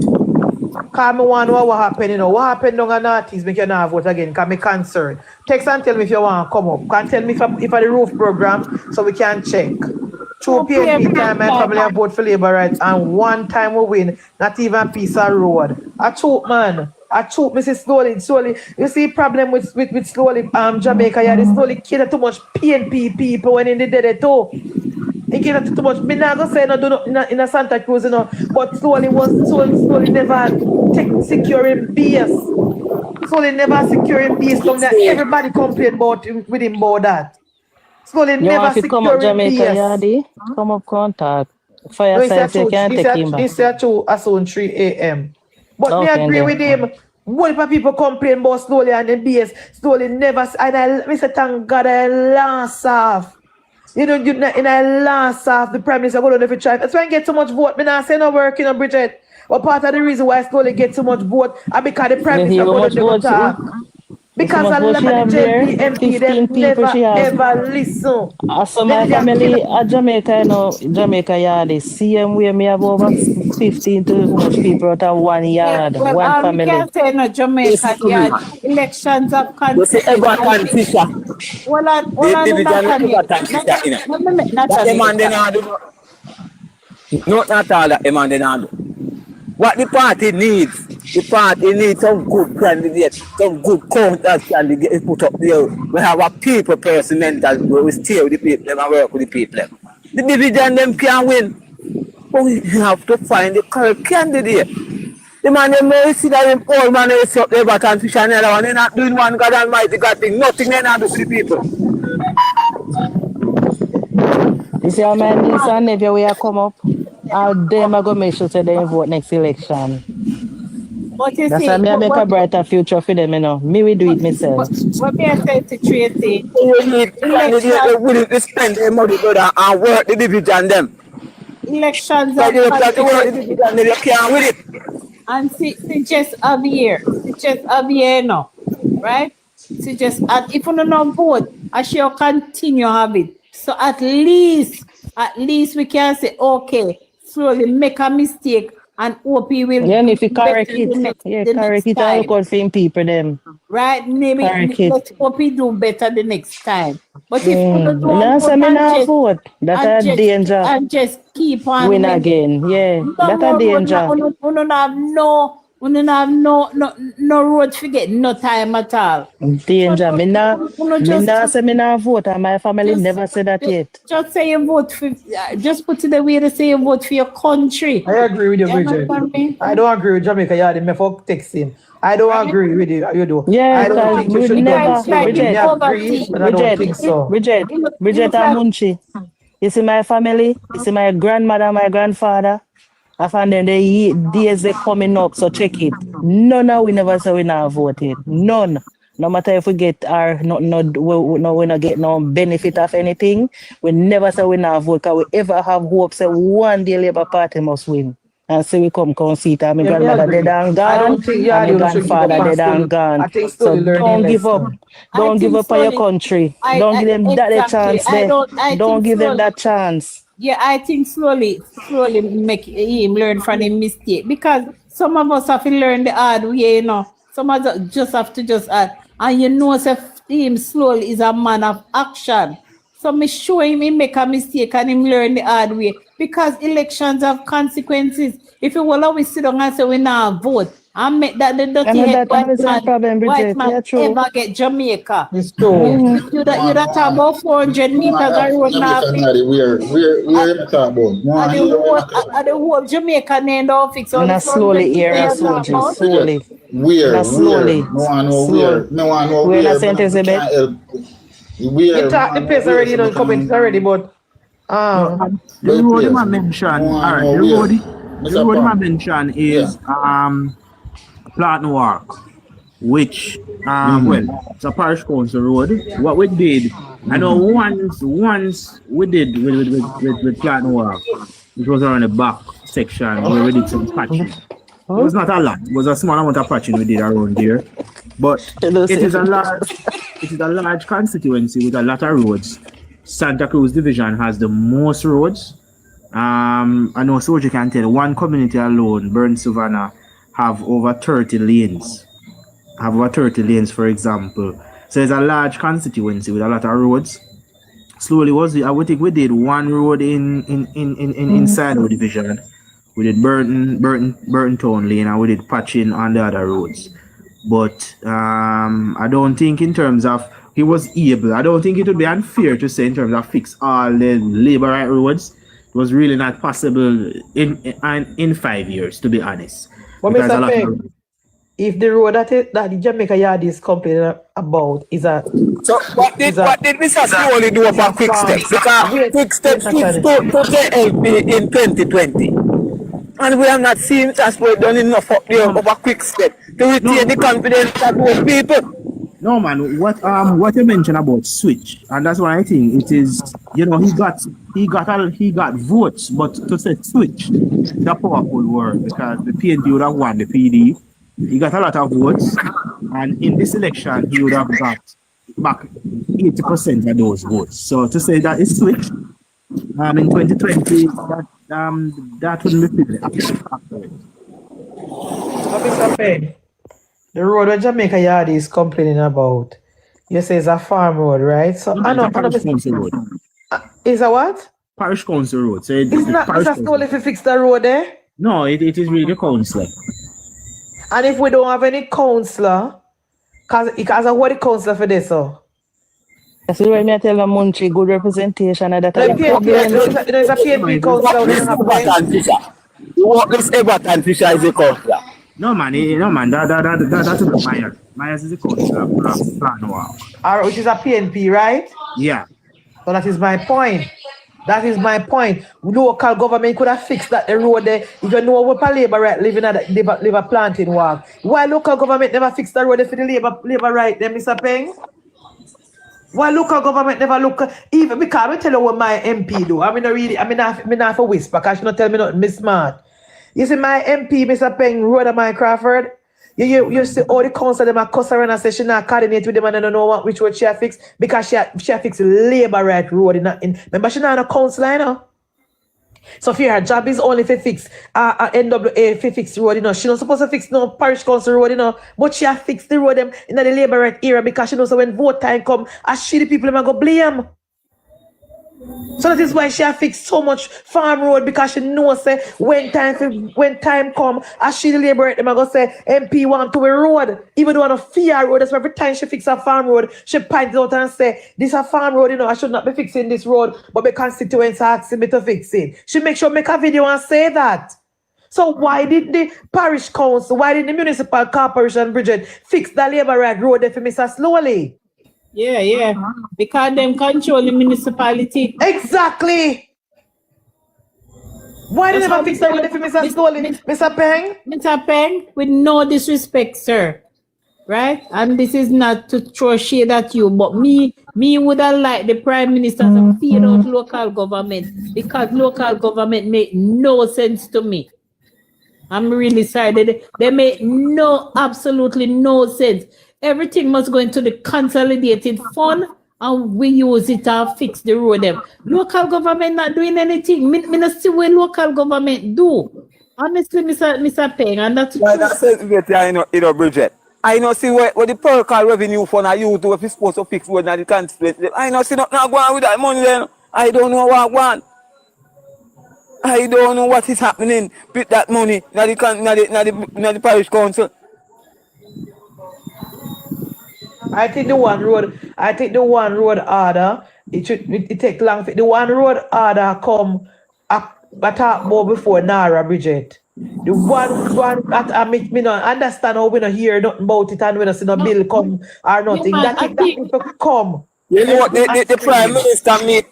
Cause me want to know what happened, you know. What happened down at Northeast make you not vote again, because me concerned. Text and tell me if you want to come up. Can tell me if I the roof program so we can check. 2 PNP time my family have vote for Labour rights and one time we win, not even a piece of road. I choke, man. I choke, Mrs. Slowly. You see problem with Slowly Jamaica, yeah, they slowly cater too much PNP people when in the dead too. They cater too much. Me not gonna say no do not in a Santa Cruz, you know, but slowly never secure him base. Slowly never secure him base. From that everybody complain about him with him about that. Slowly you never secure come up Jamaica, Yardy? Come up contact. Fire side so you can't take him back. This is true as on 3 a.m. But okay, me agree with him. What if people complain about Slowly and the BS? Slowly never, and I say thank God I last off. You know, and I last off the Prime Minister go on every try. That's why I get so much vote. Me not say no work, you know, Bridget. But part of the reason why Slowly get so much vote and because the Prime Minister go on never talk. Because a lot of the JPMP them never ever listen. So my family at Jamaica, you know, Jamaica yard, the same way me have over 15 to much people out of 1 yard, one family. You can't say no Jamaica yard. Elections of country. You see Everton Fisher. That demand they not do. Not all that demand they not do. What the party needs some good candidates, some good counters candidates put up there. We have a people person mental, we stay with the people and work with the people. The division them can win. But we have to find the correct candidate. The man them may see that them old man is up there but and fish and another one. They're not doing one God Almighty God thing. Nothing they not do for the people. You see how my niece and nephew we come up? How them are going to make sure they vote next election. But you that's see, why I make a brighter future for them, you know. Me will do it myself. What me I say to Tracy? You need candidates willing to spend their money brother and work the division them. Elections are you can't with it. And see just Javier now, right? See just if you don't vote, I shall continue have it. So at least we can say okay, slowly make a mistake and hope he will. Yeah, and if you correct it, correct it and look out for him people them. Right, maybe let's hope he do better the next time. But if you don't vote, that's a danger. And just keep on win again. Yeah, that's a danger. We don't have no road to get no time at all. Danger. Me not vote and my family never said that yet. Just say you vote for, just put it the way to say you vote for your country. I agree with you, Bridget. I don't agree with Jamaica Yardy. Me for texting. I don't agree with you do. Yeah, I don't think you should never. but I don't think so. Bridget and Munchie. You see my family, you see my grandmother, my grandfather. I find them the days they coming up, so check it. None of we never say we not voted. None. No matter if we get we not get no benefit of anything, we never say we not vote because we ever have hope say one day Labour Party must win. And so we come see it. My grandmother dead and gone, and my grandfather dead and gone. So don't give up. Don't give up on your country. Don't give them that chance there. Don't give them that chance. Yeah, I think slowly make him learn from his mistake. Because some of us have to learn the hard way, you know. Some of us just have to just add. And you know, him slowly is a man of action. So me show him he make a mistake and him learn the hard way. Because elections have consequences. If you will always sit down and say we now vote and make that the dirty head white man ever get Jamaica. It's true. You that talk about 400 meters of road now. Where you talk about? And the whole Jamaica name don't fix all the slowly here, slowly. Where? Slowly. No one know where. No one know where. Where you talk the place already, you know, comment already, but the road I mentioned, alright, the road I mentioned is Plat Noir, which well, it's a parish council road. What we did, I know once we did with Plat Noir, it was around the back section where we did some patching. It was not a lot, it was a small amount of patching we did around there. But it is a large constituency with a lot of roads. Santa Cruz Division has the most roads. I know Soldier can tell one community alone, Burn Savannah, have over 30 lanes. For example. So it's a large constituency with a lot of roads. Slowly I would think we did one road in Sado Division. We did Burton Town Lane and we did patching on the other roads. But I don't think in terms of he was able, I don't think it would be unfair to say in terms of fix all the labor right roads. It was really not possible in 5 years, to be honest. But Mr. Peng, if the road that the Jamaica Yard is complaining about is a... So what did Mr. Slowly do about Quick Step? Because Quick Step switched to JLP in 2020. And we have not seen transport done enough up there over Quick Step to retain the confidence of those people. No man, what you mentioned about switch, and that's why I think it is, you know, he got votes, but to say switch, the powerful word, because the PNP would have won the PD. He got a lot of votes, and in this election he would have got back 80% of those votes. So to say that it's switch, in 2020, that wouldn't be accurate. Mr. Peng, the road where Jamaica Yard is complaining about, you say it's a farm road, right? So I know. Parish Council Road. Is a what? Parish Council Road. So it's not Mr. if you fix the road there? No, it is really the councillor. And if we don't have any councillor, because of what the councillor for this, so? That's why I tell them Munchie good representation of that. There's a PNP councillor. This Everton Fisher is a councillor. No man, that's not Myers. Myers is a councillor. Alright, which is a PNP, right? Yeah. So that is my point. Local government could have fixed that the road there. If you know what labor right living at labor planting work. Why local government never fixed the road for the labor right there, Mr. Peng? Why local government never look even because I tell you what my MP do. I mean not for whisper because she not tell me nothing, Miss Smart. You see my MP, Mr. Peng, Rhoda Mike Crawford. You see all the council them are cuss around and say she not coordinate with them and I don't know which road she have fixed because she have fixed labor right road remember she not a councillor, you know. So if her job is only to fix NWA to fix road, you know, she not supposed to fix no parish council road, you know, but she have fixed the road them in the labor right era because she knows when vote time come, as she the people them go blame. So that is why she have fixed so much farm road because she knows say when time come, as she the labor right them go say MP want to a road, even though on a fear road. That's why every time she fix a farm road, she points out and say this a farm road, you know, I should not be fixing this road, but my constituents are asking me to fix it. She make sure make a video and say that. So why did the parish council, why did the municipal corporation, Bridget, fix the labor right road there for Mr. Slowly? Yeah. Because them control the municipality. Exactly. Why did they never fix the road for Mr. Slowly? Mr. Peng? Mr. Peng, with no disrespect, sir. Right? And this is not to throw shade at you, but me would have liked the Prime Minister to feed out local government because local government make no sense to me. I'm really sorry. They make absolutely no sense. Everything must go into the consolidated fund and we use it to fix the road. Local government not doing anything. Me not see what local government do. Honestly, Mr. Peng, and that's Well, true. that's it, Bridget. I know see what the Percal revenue fund are used to if it's supposed to fix road and the constituency. I know see not going on with that money then. I don't know what one. I don't know what is happening with that money. Now the parish council. I think the one road order, it take long. The one road order come I talk about before Nara Bridget. The one that me not understand how we not hear nothing about it and we not see no bill come or nothing. man, That it come. You know what the Prime Minister meet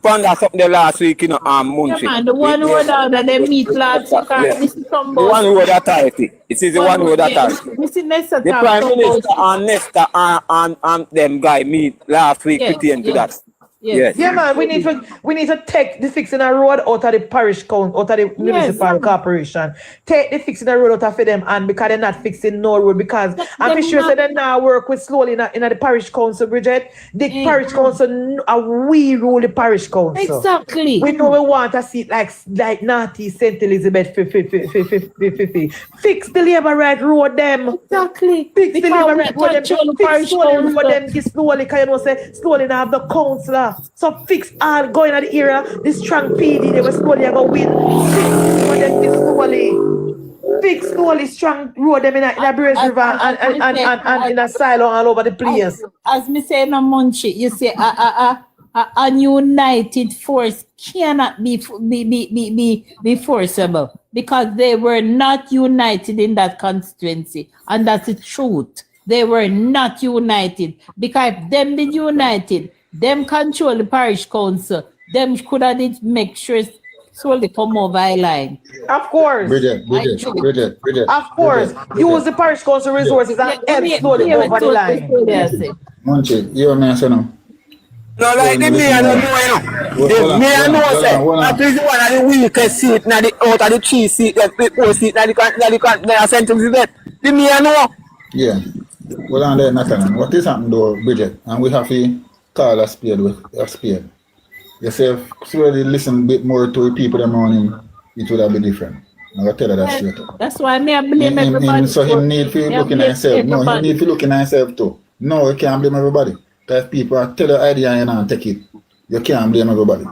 found out something there last week, Munchie. Yeah, man, the one who that they meet last week, this is some The one road authority. It is the one road authority. This is Nesta The Prime Minister and Nesta and them guy meet last week pertaining to that. Yes. Yeah, man, we need to take the fixing a road out of the parish council, out of the municipal corporation. Take the fixing a road out of them, and because they're not fixing no road, because I'm pretty sure they now work with slowly in the parish council, Bridget. The parish council, we rule the parish council. Exactly. We know we want to see like Naughty St. Elizabeth 50. Fix the labor right road them. Exactly. Fix the labor right road them. Fix slowly road them. Slowly, because you know say slowly now have the councillor. So fix all going at the area. The strong PD, they were slowly going to win. Fix slowly strong road them in a Brace River and in a silo all over the place. As me say no Munchie, you say a united force cannot be forcible because they were not united in that constituency, and that's the truth. They were not united because if them be united, them control the parish council. Them could have did make sure slowly come over a line. Of course. Bridget. Of course. Use the parish council resources and help slowly over the line. Munchie, you know say no. No, like the me, I don't know, The me, I know, say, that is one of the weakest seat, out of the 3 seat, the 4 seat, the Central Elizabeth. The me, I know. Yeah. Well, on there, Nathan, what is happening though, Bridget? And we have to call a spade with a spade. You say, if slowly listen a bit more to the people around him, it would have been different. I'm going to tell you that straight up. That's why I blame everybody. So he need to look in himself. No, he need to look in himself too. No, you can't blame everybody. Because people tell the idea and you don't take it. You can't blame everybody.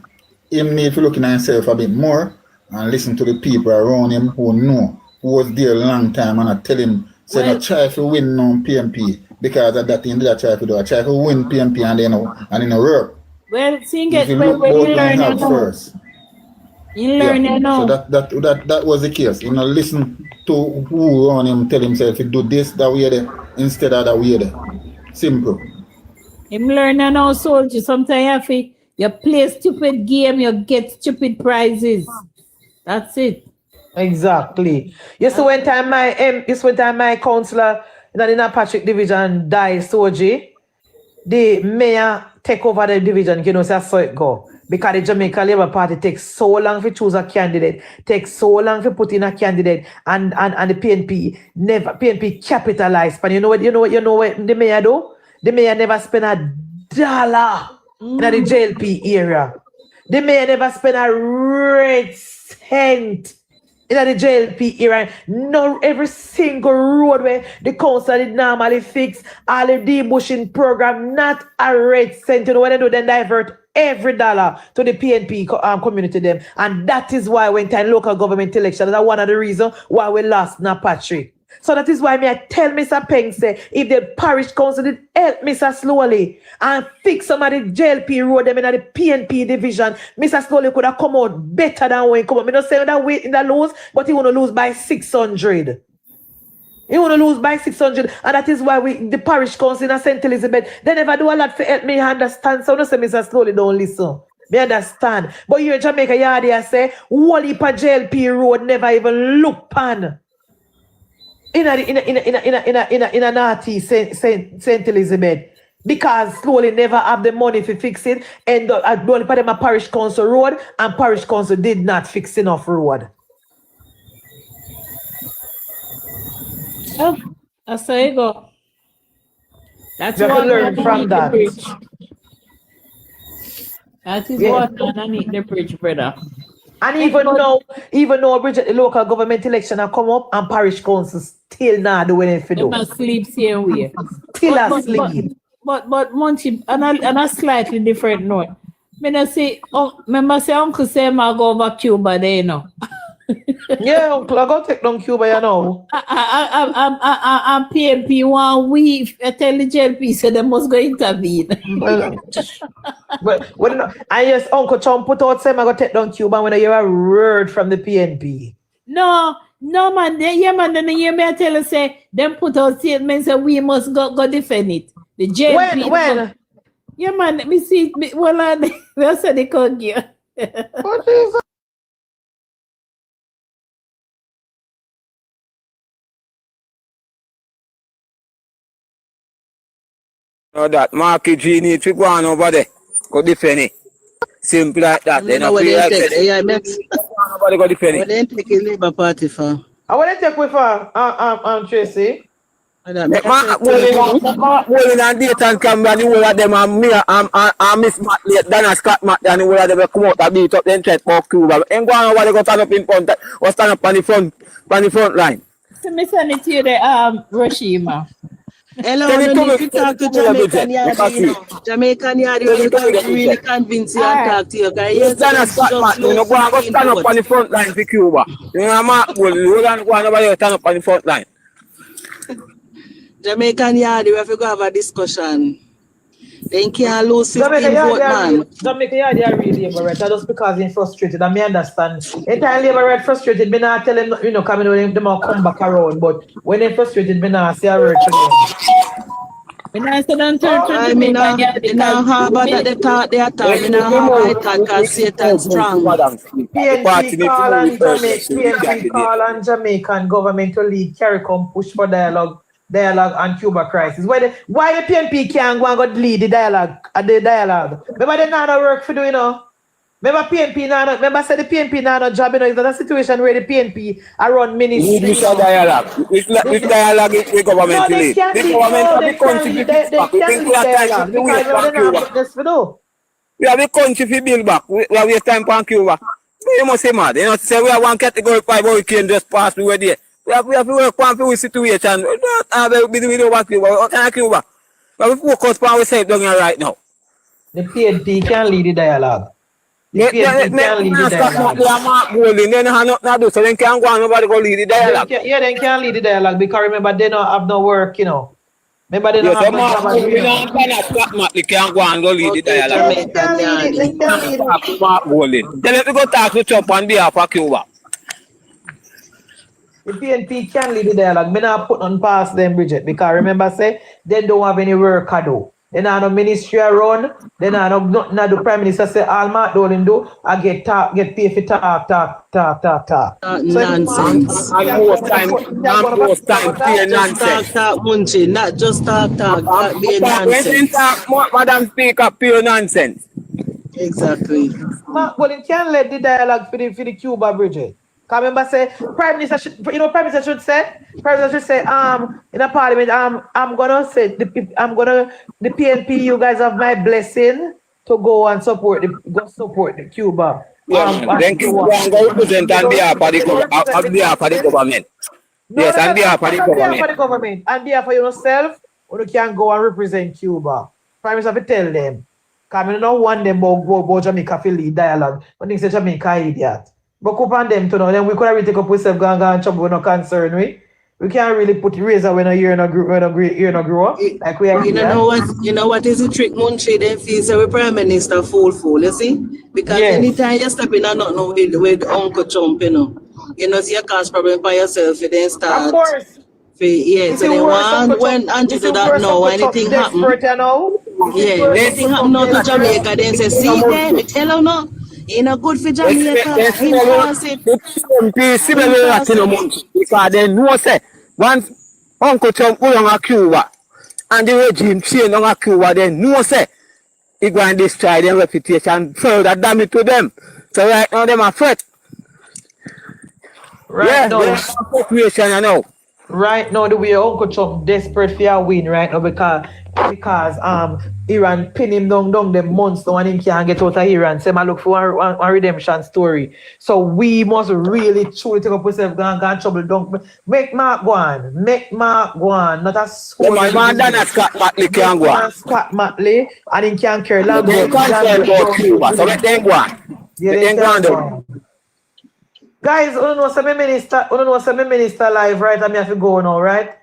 He need to look in himself a bit more and listen to the people around him who know, who was there a long time, and I tell him, say, no, try to win on PNP. Because of that thing that I try to do. I try to win PNP and then work. Well, seeing it when you learn it first. You learn it now. So that was the case. You know, listen to who around him tell himself to do this, that way there, instead of that way there. Simple. Him learn now, soldier. Sometimes you play stupid game, you get stupid prizes. That's it. Exactly. You see when time my councillor in the Patrick division died, Soji, the mayor take over the division, you know, so that's how it go. Because the Jamaica Labour Party takes so long to choose a candidate, takes so long to put in a candidate, and the PNP capitalize. But you know what the mayor do? The mayor never spend $1 in the JLP area. The mayor never spend a red cent in the JLP area. No, every single road where the council did normally fix, all the debushing program, not a red cent. You know what they do? Then divert every dollar to the PNP community them. And that is why when time local government election, that's one of the reasons why we lost Patrick. So that is why I tell Mr. Peng say, if the parish council did help Mr. Slowly and fix some of the JLP road them in the PNP division, Mr. Slowly could have come out better than when he come out. I'm not saying that way in the lose, but he want to lose by 600. He want to lose by 600. And that is why the parish council in St. Elizabeth, they never do a lot to help me understand. So I don't say Mr. Slowly don't listen. Me understand. But here in Jamaica, you heard I say, whole heap of JLP road never even look pan. In a naughty St. Elizabeth, because Slowly never have the money to fix it, and only put them a parish council road, and parish council did not fix enough road. Oh, that's how you go. That's you have what to learn from that. That is what underneath the bridge, brother. And even though Bridget, the local government election have come up and parish councils still not doing anything to do. They sleep same way. Still asleep. But Munchie, on a slightly different note. Remember say Uncle say I go over Cuba there, you know. Yeah, Uncle, I go take down Cuba, you know. I'm PNP 1 week. I tell the JLP so they must go intervene. But and yes, Uncle Chum put out say I go take down Cuba when I hear a word from the PNP. No, man. Then you hear me I tell you say them put out statements that we must go defend it. The JLP. When? Yeah, man. Let me see. Well, that's what they call you. What is that? No, that Marky G needs to go on over there. Go defend it. Simple like that. They know what they take. Yeah, nobody go defend it. What they take a Labour Party for? I want to take with her, Tracy. Rolling and Dayton Campbell, the whole of them and me and Miss Matt late, Dana Scott Matt, and the whole of them come out and beat up them threat for Cuba. Ain't going over there go stand up in front or stand up on the front line. So me send it to you the Hiroshima. Hello, no need to talk to Jamaican Yard, you know. Jamaican Yard, you can't really convince you and talk to you. Yes, Dana Scott Matt, you know, go and stand up on the front line for Cuba. You know, Mark, well, you don't go over there stand up on the front line. Jamaican Yard, we have to go have a discussion. They can't lose 15 vote, man. Jamaican Yard, they are really Labour right. Just because they're frustrated, and me understand. Anytime Labour right frustrated, me not tell them, you know, coming when them all come back around. But when they're frustrated, me not say a word to them. Me not say them turn to Jamaican Yard. Me not harbor that they talk their time. Me not harbor it because Satan strong. PNP call on Jamaican government to lead CARICOM push for dialogue on Cuba crisis. Why the PNP can't go and go lead the dialogue? Remember they not work for doing, you know. Remember say the PNP not no job, you know. It's not a situation where the PNP are run ministry. Which dialogue? Which dialogue is the government to lead? The government of the country back. We think we have time to waste on Cuba. We have the country to build back. We have waste time on Cuba. You must say mad. You know, say we have one category 5 hurricane just pass we were there. We have to work on the situation. We don't have a bit over Cuba. What kind of Cuba? We have to focus on ourselves down here right now. The PNP can lead the dialogue. The PNP can lead the dialogue. They don't have nothing to do, so they can't go on nobody go lead the dialogue. They can't lead the dialogue because remember they don't have no work, you know. Remember they don't have no job. They can't go and go lead the dialogue. They let me go talk to Trump on behalf of Cuba. The PNP can lead the dialogue. Me not put on past them, Bridget, because remember say they don't have any work to do. They not no ministry run. They not do prime minister say all Mark Dolan do. I get paid for talk. Nonsense. And most time pure nonsense. Talk, Munchie, not just talk. That be nonsense. When talk, Madam Speaker, pure nonsense. Exactly. Mark Dolan can lead the dialogue for the Cuba, Bridget. Because remember say Prime Minister should say in a parliament, I'm gonna say the PNP, you guys have my blessing to go and support the Cuba. Then Cuba go represent on behalf of the government. Yes, on behalf of the government. On behalf of yourself, you can go and represent Cuba. Prime Minister have to tell them. Because I don't want them about Jamaica to lead dialogue. But they say Jamaica idiot. But coop on them to know, then we could really take up with self and trouble, we're not concerned, we can't really put razor when a year no grow up. Like we are. You know what is the trick, Munchie? They feel so the Prime Minister fool, you see? Because anytime you step in and not know with Uncle Trump, you know, see you cause problem by yourself, you then start. Of course. Yeah, so then when Auntie do that now, anything happen. Yeah, anything happen now to Jamaica, then say, see them, me tell you no. It's not good for Jamaica. Because they know say once Uncle Trump go on Cuba and the regime change on Cuba, they know say it's going to destroy their reputation, further damage to them. So right now them are afraid. Right now, situation, you know. Right now, the way Uncle Trump desperate for a win right now because Iran pin him down them months now and him can't get out of Iran. So I look for one redemption story. So we must really truly take up ourselves, go and trouble down. Make Mark go on. Make Mark go on. Not a soul. My man done a Scott Matley can go on. Scott Matley and he can't carry long. They can't about Cuba, so let them go on. Yeah, let them go on. Guys, I don't know some minister live, right? And I have to go now, right?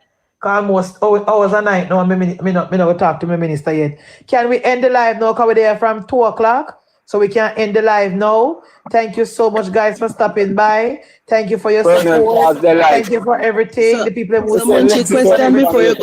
Almost hours a night now. Me not talk to my minister yet. Can we end the live now? Because we're there from 2 o'clock. So we can end the live now. Thank you so much, guys, for stopping by. Thank you for your support. Thank you for everything. The people who Munchie, question before you go.